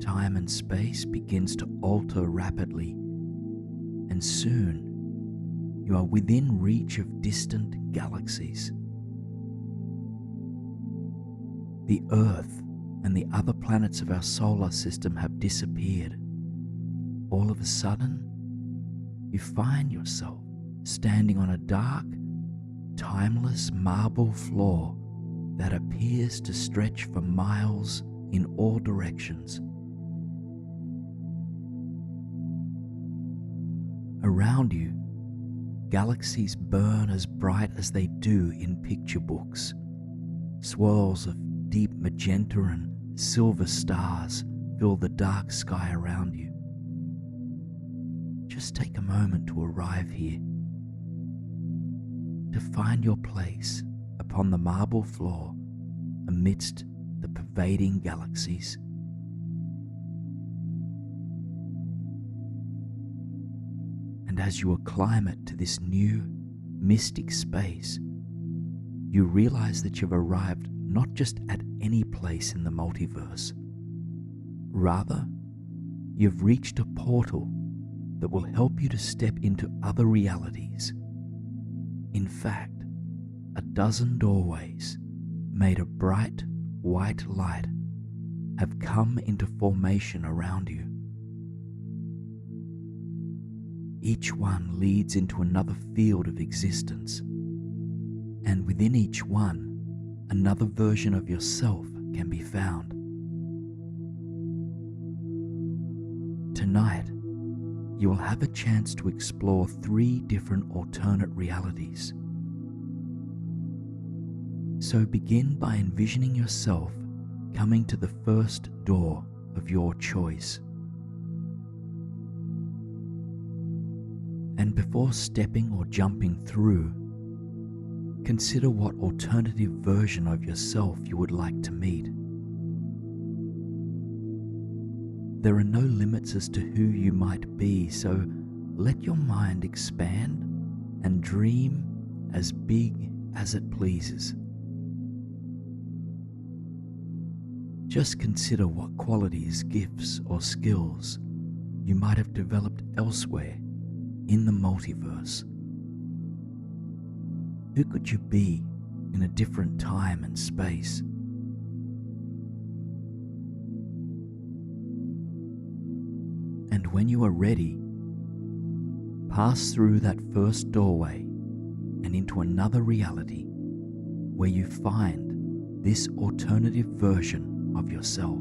time and space begins to alter rapidly, and soon you are within reach of distant galaxies. The Earth and the other planets of our solar system have disappeared. All of a sudden, you find yourself standing on a dark, timeless marble floor that appears to stretch for miles in all directions. Around you, galaxies burn as bright as they do in picture books. Swirls of deep magenta and silver stars fill the dark sky around you. Just take a moment to arrive here, to find your place upon the marble floor amidst the pervading galaxies. And as you acclimate to this new, mystic space, you realize that you've arrived not just at any place in the multiverse. Rather, you've reached a portal that will help you to step into other realities. In fact, a dozen doorways made of bright white light have come into formation around you. Each one leads into another field of existence, and within each one, another version of yourself can be found. Tonight, you will have a chance to explore 3 different alternate realities. So begin by envisioning yourself coming to the first door of your choice. And before stepping or jumping through, consider what alternative version of yourself you would like to meet. There are no limits as to who you might be, so let your mind expand and dream as big as it pleases. Just consider what qualities, gifts, or skills you might have developed elsewhere in the multiverse. Who could you be in a different time and space? And when you are ready, pass through that first doorway and into another reality where you find this alternative version of yourself.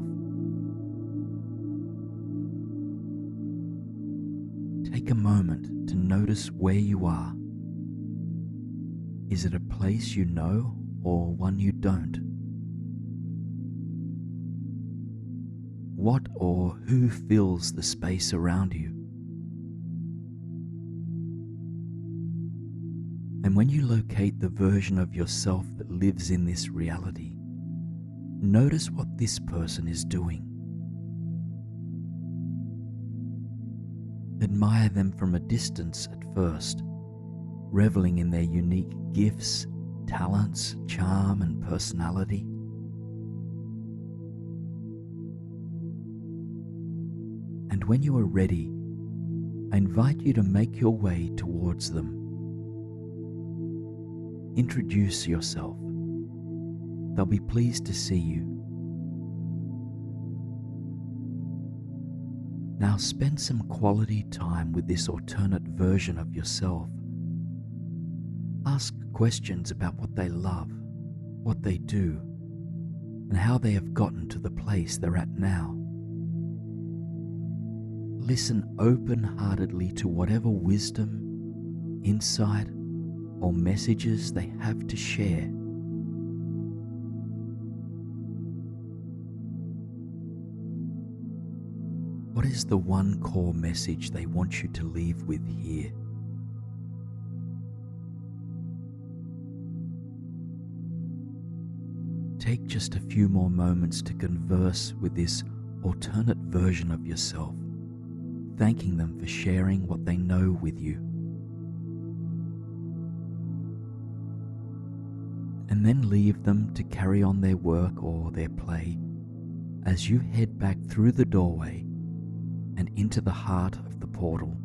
Take a moment to notice where you are. Is it a place you know or one you don't? What or who fills the space around you? And when you locate the version of yourself that lives in this reality, notice what this person is doing. Admire them from a distance at first, reveling in their unique gifts, talents, charm, and personality. And when you are ready, I invite you to make your way towards them. Introduce yourself. They'll be pleased to see you. Now spend some quality time with this alternate version of yourself. Ask questions about what they love, what they do, and how they have gotten to the place they're at now. Listen open-heartedly to whatever wisdom, insight, or messages they have to share. What is the one core message they want you to leave with here? Take just a few more moments to converse with this alternate version of yourself, thanking them for sharing what they know with you. And then leave them to carry on their work or their play as you head back through the doorway and into the heart of the portal.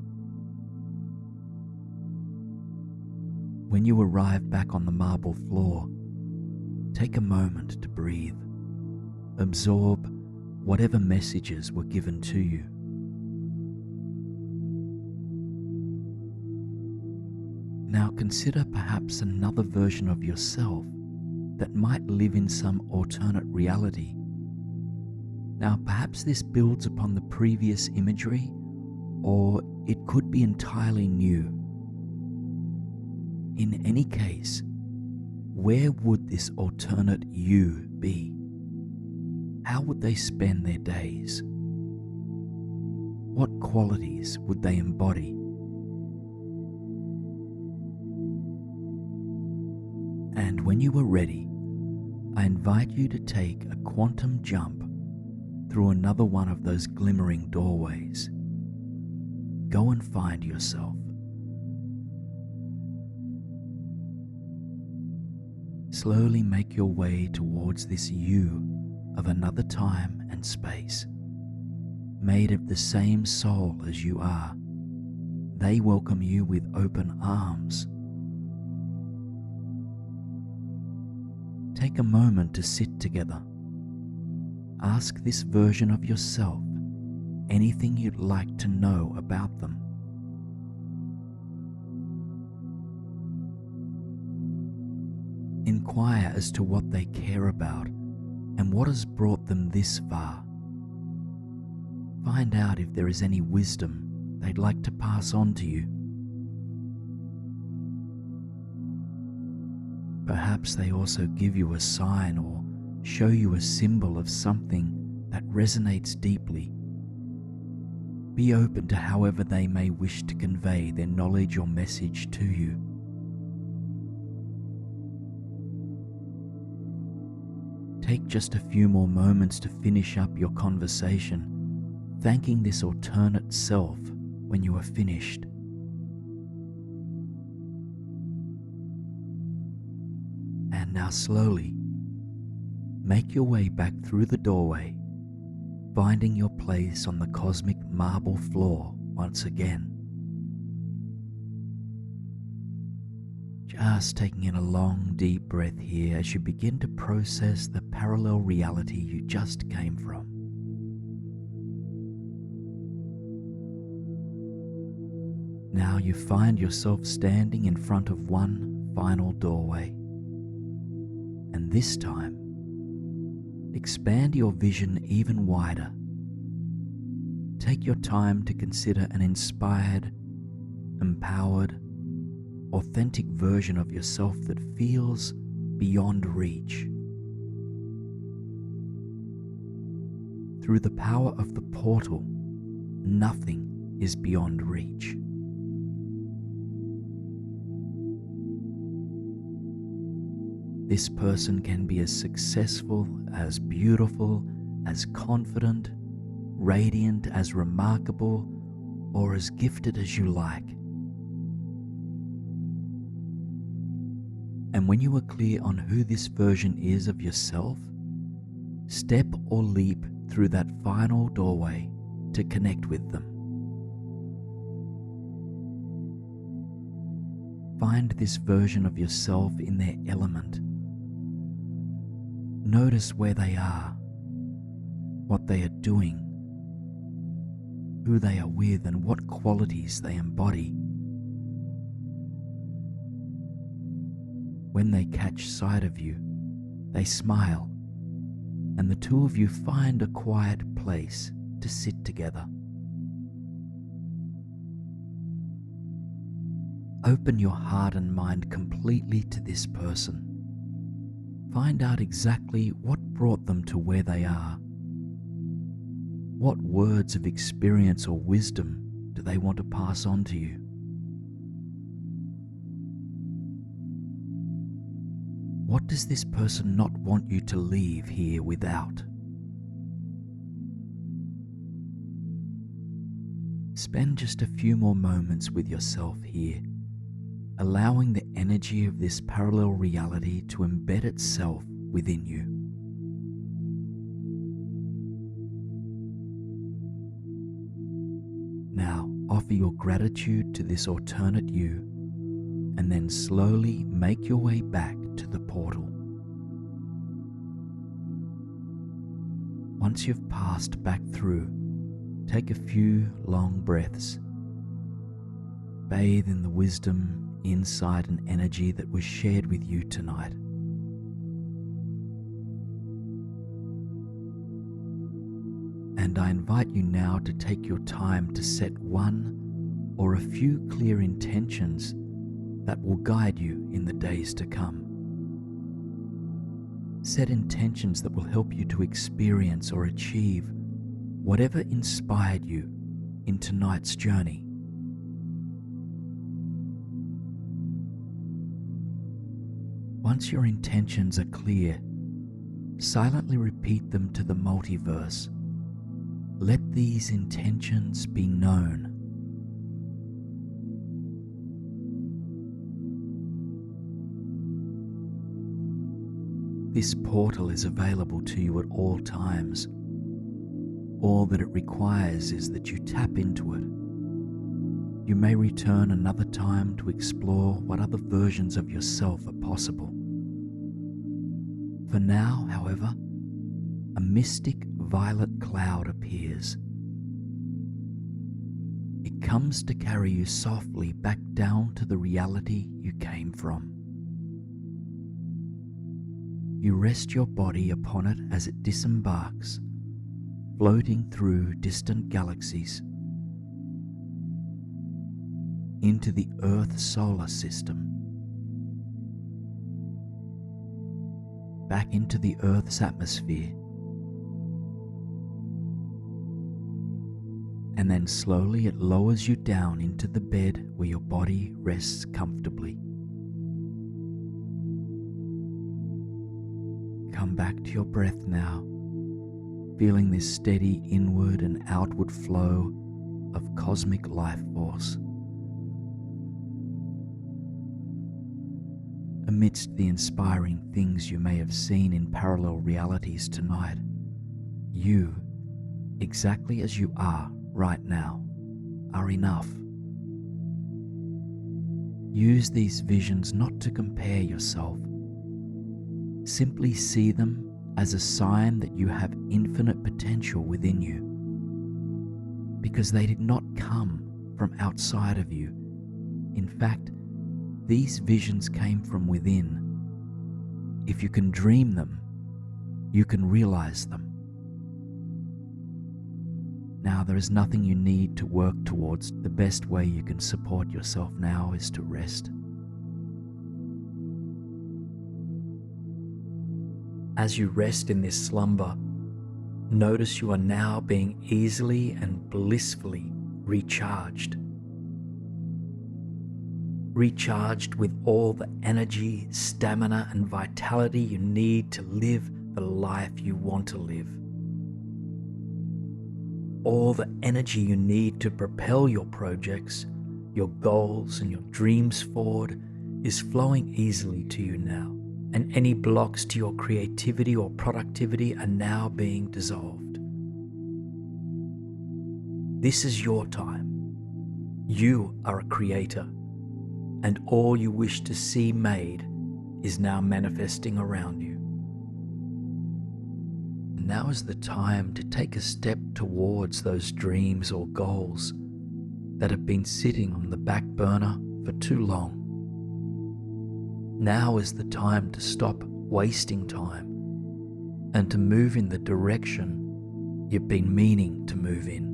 When you arrive back on the marble floor, take a moment to breathe. Absorb whatever messages were given to you. Now consider perhaps another version of yourself that might live in some alternate reality. Now perhaps this builds upon the previous imagery, or it could be entirely new. In any case, where would this alternate you be? How would they spend their days? What qualities would they embody? And when you are ready, I invite you to take a quantum jump through another one of those glimmering doorways. Go and find yourself. Slowly make your way towards this you of another time and space, made of the same soul as you are. They welcome you with open arms. Take a moment to sit together. Ask this version of yourself anything you'd like to know about them. Inquire as to what they care about and what has brought them this far. Find out if there is any wisdom they'd like to pass on to you. Perhaps they also give you a sign or show you a symbol of something that resonates deeply. Be open to however they may wish to convey their knowledge or message to you. Take just a few more moments to finish up your conversation, thanking this alternate self when you are finished. And now slowly, make your way back through the doorway, finding your place on the cosmic marble floor once again. Just taking in a long, deep breath here as you begin to process the parallel reality you just came from. Now you find yourself standing in front of one final doorway. And this time, expand your vision even wider. Take your time to consider an inspired, empowered, authentic version of yourself that feels beyond reach. Through the power of the portal, nothing is beyond reach. This person can be as successful, as beautiful, as confident, radiant, as remarkable, or as gifted as you like. And when you are clear on who this version is of yourself, step or leap through that final doorway to connect with them. Find this version of yourself in their element. Notice where they are, what they are doing, who they are with, and what qualities they embody. When they catch sight of you, they smile, and the two of you find a quiet place to sit together. Open your heart and mind completely to this person. Find out exactly what brought them to where they are. What words of experience or wisdom do they want to pass on to you? What does this person not want you to leave here without? Spend just a few more moments with yourself here, allowing the energy of this parallel reality to embed itself within you. offer your gratitude to this alternate you, and then slowly make your way back to the portal. Once you've passed back through, take a few long breaths. Bathe in the wisdom, insight, and energy that was shared with you tonight. And I invite you now to take your time to set one or a few clear intentions that will guide you in the days to come. Set intentions that will help you to experience or achieve whatever inspired you in tonight's journey. Once your intentions are clear, silently repeat them to the multiverse. Let these intentions be known. This portal is available to you at all times. All that it requires is that you tap into it. You may return another time to explore what other versions of yourself are possible. For now, however, a mystic violet cloud appears. It comes to carry you softly back down to the reality you came from. You rest your body upon it as it disembarks, floating through distant galaxies into the Earth solar system, back into the Earth's atmosphere, and then slowly it lowers you down into the bed where your body rests comfortably. Come back to your breath now, feeling this steady inward and outward flow of cosmic life force. Amidst the inspiring things you may have seen in parallel realities tonight, you, exactly as you are right now, are enough. Use these visions not to compare yourself. Simply see them as a sign that you have infinite potential within you, because they did not come from outside of you. In fact, these visions came from within. If you can dream them, you can realize them. Now, there is nothing you need to work towards. The best way you can support yourself now is to rest. As you rest in this slumber, notice you are now being easily and blissfully recharged. Recharged with all the energy, stamina, and vitality you need to live the life you want to live. All the energy you need to propel your projects, your goals, and your dreams forward is flowing easily to you now, and any blocks to your creativity or productivity are now being dissolved. This is your time. You are a creator, and all you wish to see made is now manifesting around you. Now is the time to take a step towards those dreams or goals that have been sitting on the back burner for too long. Now is the time to stop wasting time and to move in the direction you've been meaning to move in.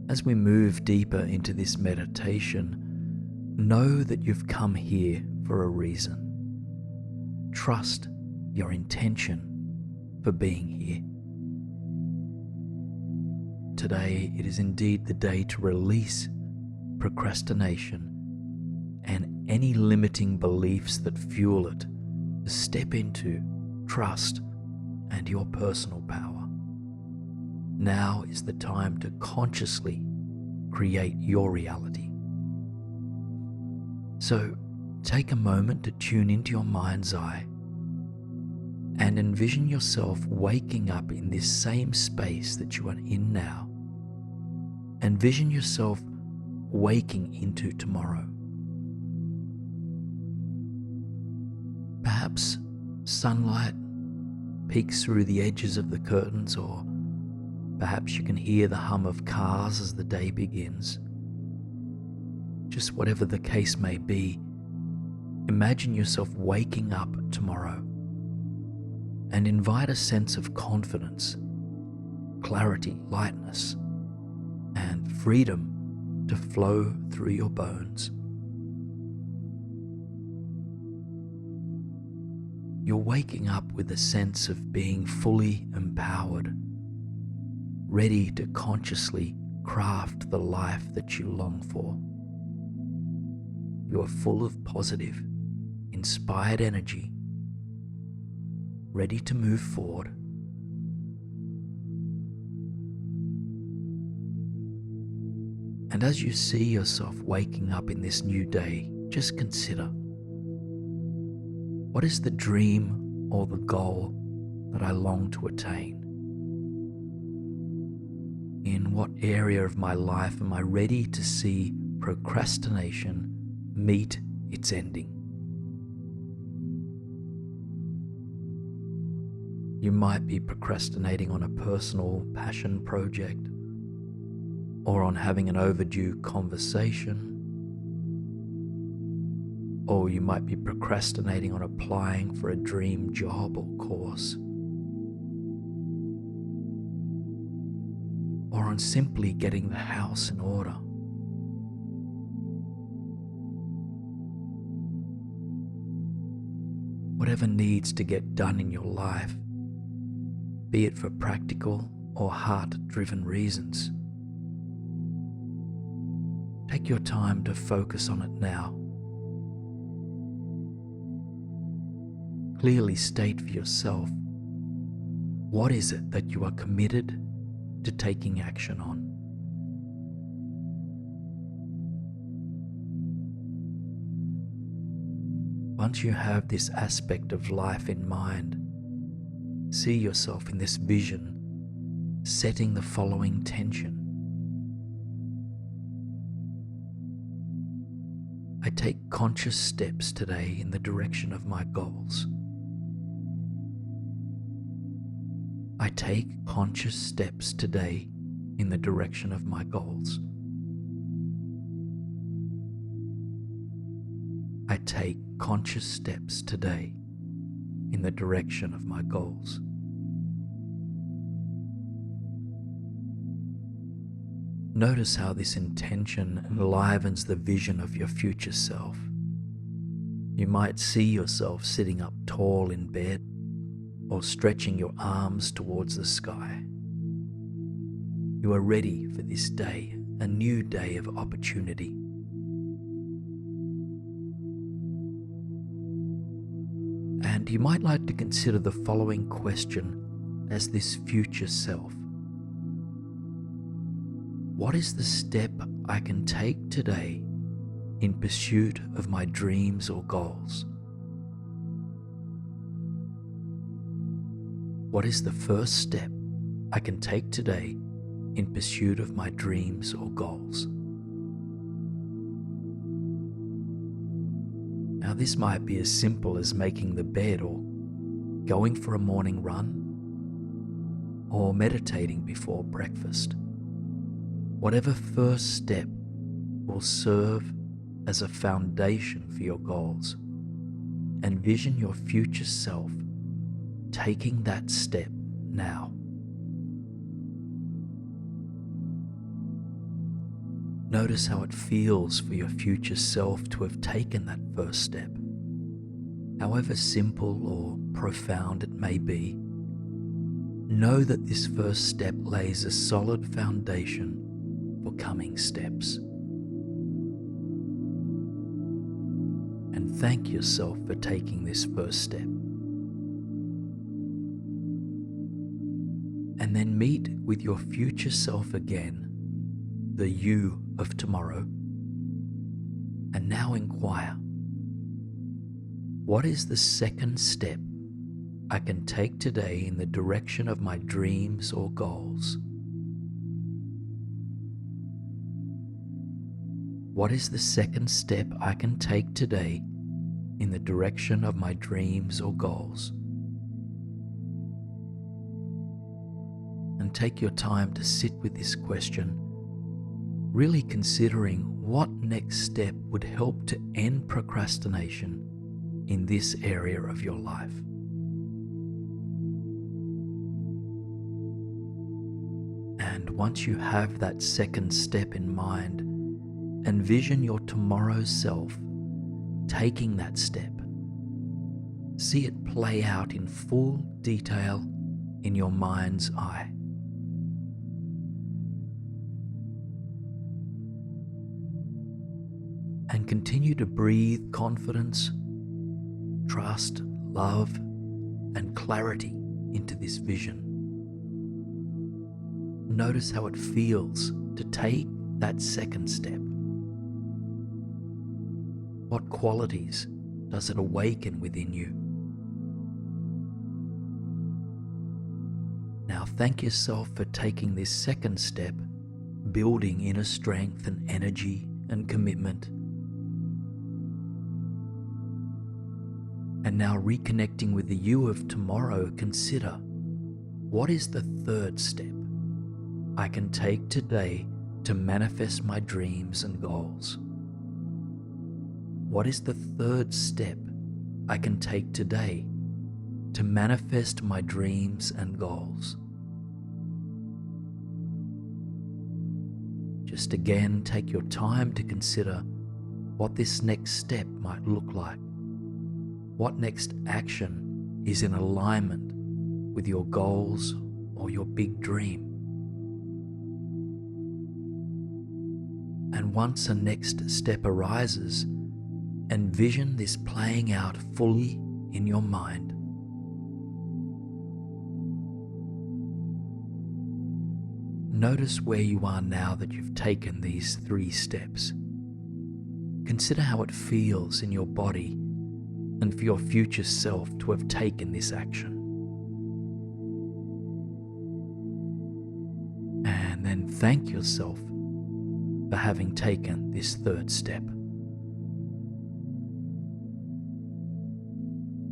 As we move deeper into this meditation, know that you've come here for a reason. Trust your intention for being here. Today, it is indeed the day to release procrastination and any limiting beliefs that fuel it, to step into trust and your personal power. Now is the time to consciously create your reality. So take a moment to tune into your mind's eye and envision yourself waking up in this same space that you are in now, Envision yourself waking into tomorrow. Perhaps sunlight peeks through the edges of the curtains, or perhaps you can hear the hum of cars as the day begins. Just whatever the case may be, imagine yourself waking up tomorrow and invite a sense of confidence, clarity, lightness, and freedom to flow through your bones. You're waking up with a sense of being fully empowered, ready to consciously craft the life that you long for. You are full of positive, inspired energy, ready to move forward. And as you see yourself waking up in this new day, just consider, what is the dream or the goal that I long to attain? In what area of my life am I ready to see procrastination meet its ending? You might be procrastinating on a personal passion project, or on having an overdue conversation, or you might be procrastinating on applying for a dream job or course, or on simply getting the house in order. Whatever needs to get done in your life, be it for practical or heart-driven reasons, take your time to focus on it now. Clearly state for yourself, what is it that you are committed to taking action on? Once you have this aspect of life in mind, see yourself in this vision setting the following tension. I take conscious steps today in the direction of my goals. I take conscious steps today in the direction of my goals. I take conscious steps today in the direction of my goals. Notice how this intention enlivens the vision of your future self. You might see yourself sitting up tall in bed or stretching your arms towards the sky. You are ready for this day, a new day of opportunity. And you might like to consider the following question as this future self. What is the step I can take today in pursuit of my dreams or goals? What is the first step I can take today in pursuit of my dreams or goals? Now, this might be as simple as making the bed, or going for a morning run, or meditating before breakfast. Whatever first step will serve as a foundation for your goals. Envision your future self taking that step now. Notice how it feels for your future self to have taken that first step. However simple or profound it may be, know that this first step lays a solid foundation for coming steps. And thank yourself for taking this first step. And then meet with your future self again, the you of tomorrow, and now inquire, what is the second step I can take today in the direction of my dreams or goals? what is the second step I can take today in the direction of my dreams or goals? And take your time to sit with this question, really considering what next step would help to end procrastination in this area of your life. And once you have that second step in mind, envision your tomorrow's self taking that step. See it play out in full detail in your mind's eye. And continue to breathe confidence, trust, love, and clarity into this vision. Notice how it feels to take that second step. What qualities does it awaken within you? Now thank yourself for taking this second step, building inner strength and energy and commitment. And now reconnecting with the you of tomorrow, consider, what is the third step I can take today to manifest my dreams and goals? What is the third step I can take today to manifest my dreams and goals? Just again, take your time to consider what this next step might look like. What next action is in alignment with your goals or your big dream? And once a next step arises, envision this playing out fully in your mind. Notice where you are now that you've taken these 3 steps. Consider how it feels in your body and for your future self to have taken this action. And then thank yourself for having taken this third step.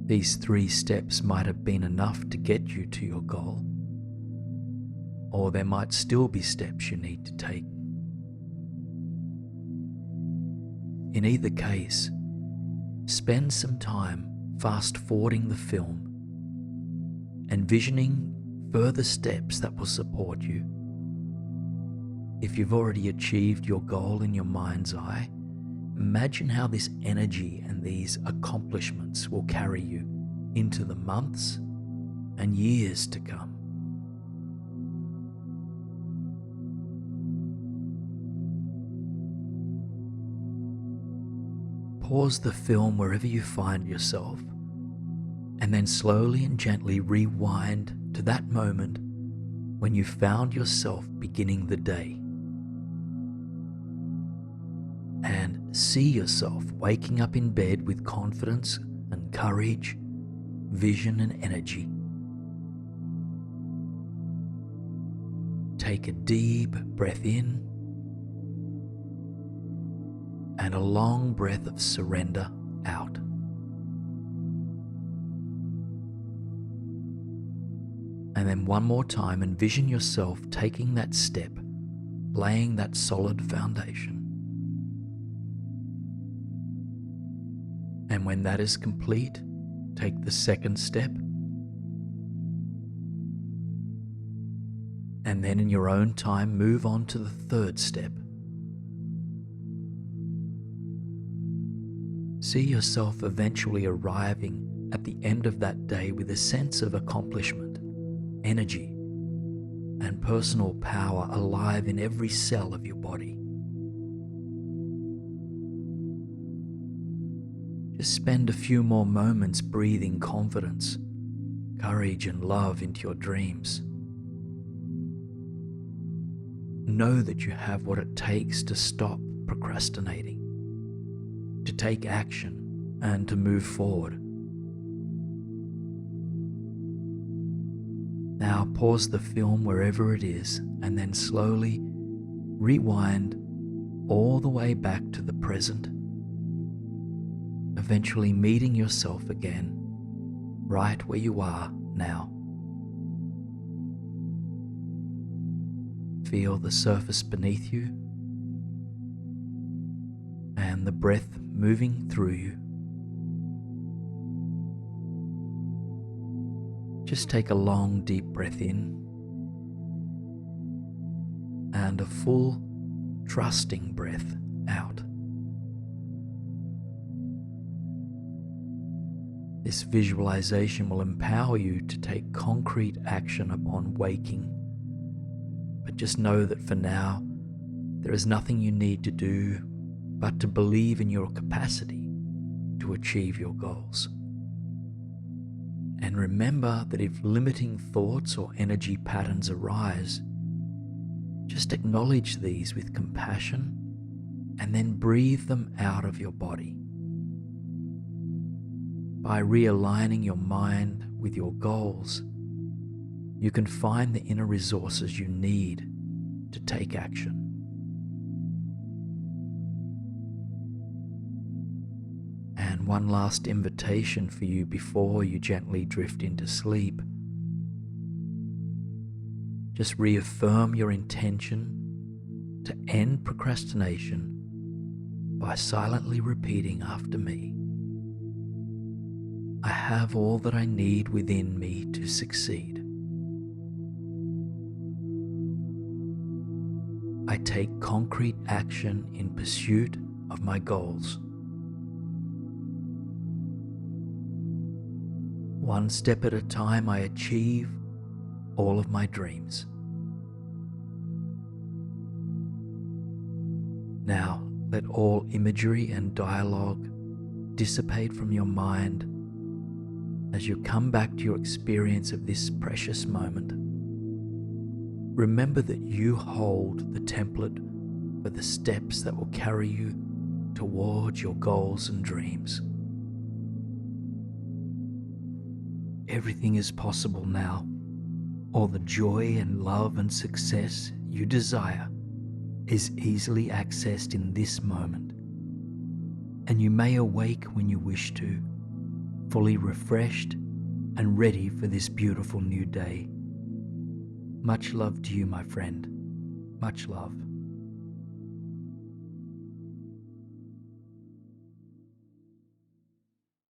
These 3 steps might have been enough to get you to your goal, or there might still be steps you need to take. In either case, spend some time fast-forwarding the film, envisioning further steps that will support you. If you've already achieved your goal in your mind's eye, imagine how this energy and these accomplishments will carry you into the months and years to come. Pause the film wherever you find yourself, and then slowly and gently rewind to that moment when you found yourself beginning the day. And see yourself waking up in bed with confidence and courage, vision and energy. Take a deep breath in and a long breath of surrender out. And then one more time, envision yourself taking that step, laying that solid foundation. And when that is complete, take the second step. And then in your own time, move on to the third step. See yourself eventually arriving at the end of that day with a sense of accomplishment, energy, and personal power alive in every cell of your body. Just spend a few more moments breathing confidence, courage, and love into your dreams. Know that you have what it takes to stop procrastinating, to take action, and to move forward. Now pause the film wherever it is, and then slowly rewind all the way back to the present, eventually meeting yourself again right where you are now. Feel the surface beneath you and the breath moving through you. Just take a long, deep breath in and a full, trusting breath out. This visualization will empower you to take concrete action upon waking. But just know that for now, there is nothing you need to do but to believe in your capacity to achieve your goals. And remember that if limiting thoughts or energy patterns arise, just acknowledge these with compassion and then breathe them out of your body. By realigning your mind with your goals, you can find the inner resources you need to take action. And one last invitation for you before you gently drift into sleep. Just reaffirm your intention to end procrastination by silently repeating after me. I have all that I need within me to succeed. I take concrete action in pursuit of my goals. One step at a time, I achieve all of my dreams. Now, let all imagery and dialogue dissipate from your mind as you come back to your experience of this precious moment. Remember that you hold the template for the steps that will carry you towards your goals and dreams. Everything is possible now. All the joy and love and success you desire is easily accessed in this moment. And you may awake when you wish to, fully refreshed and ready for this beautiful new day. Much love to you, my friend. Much love.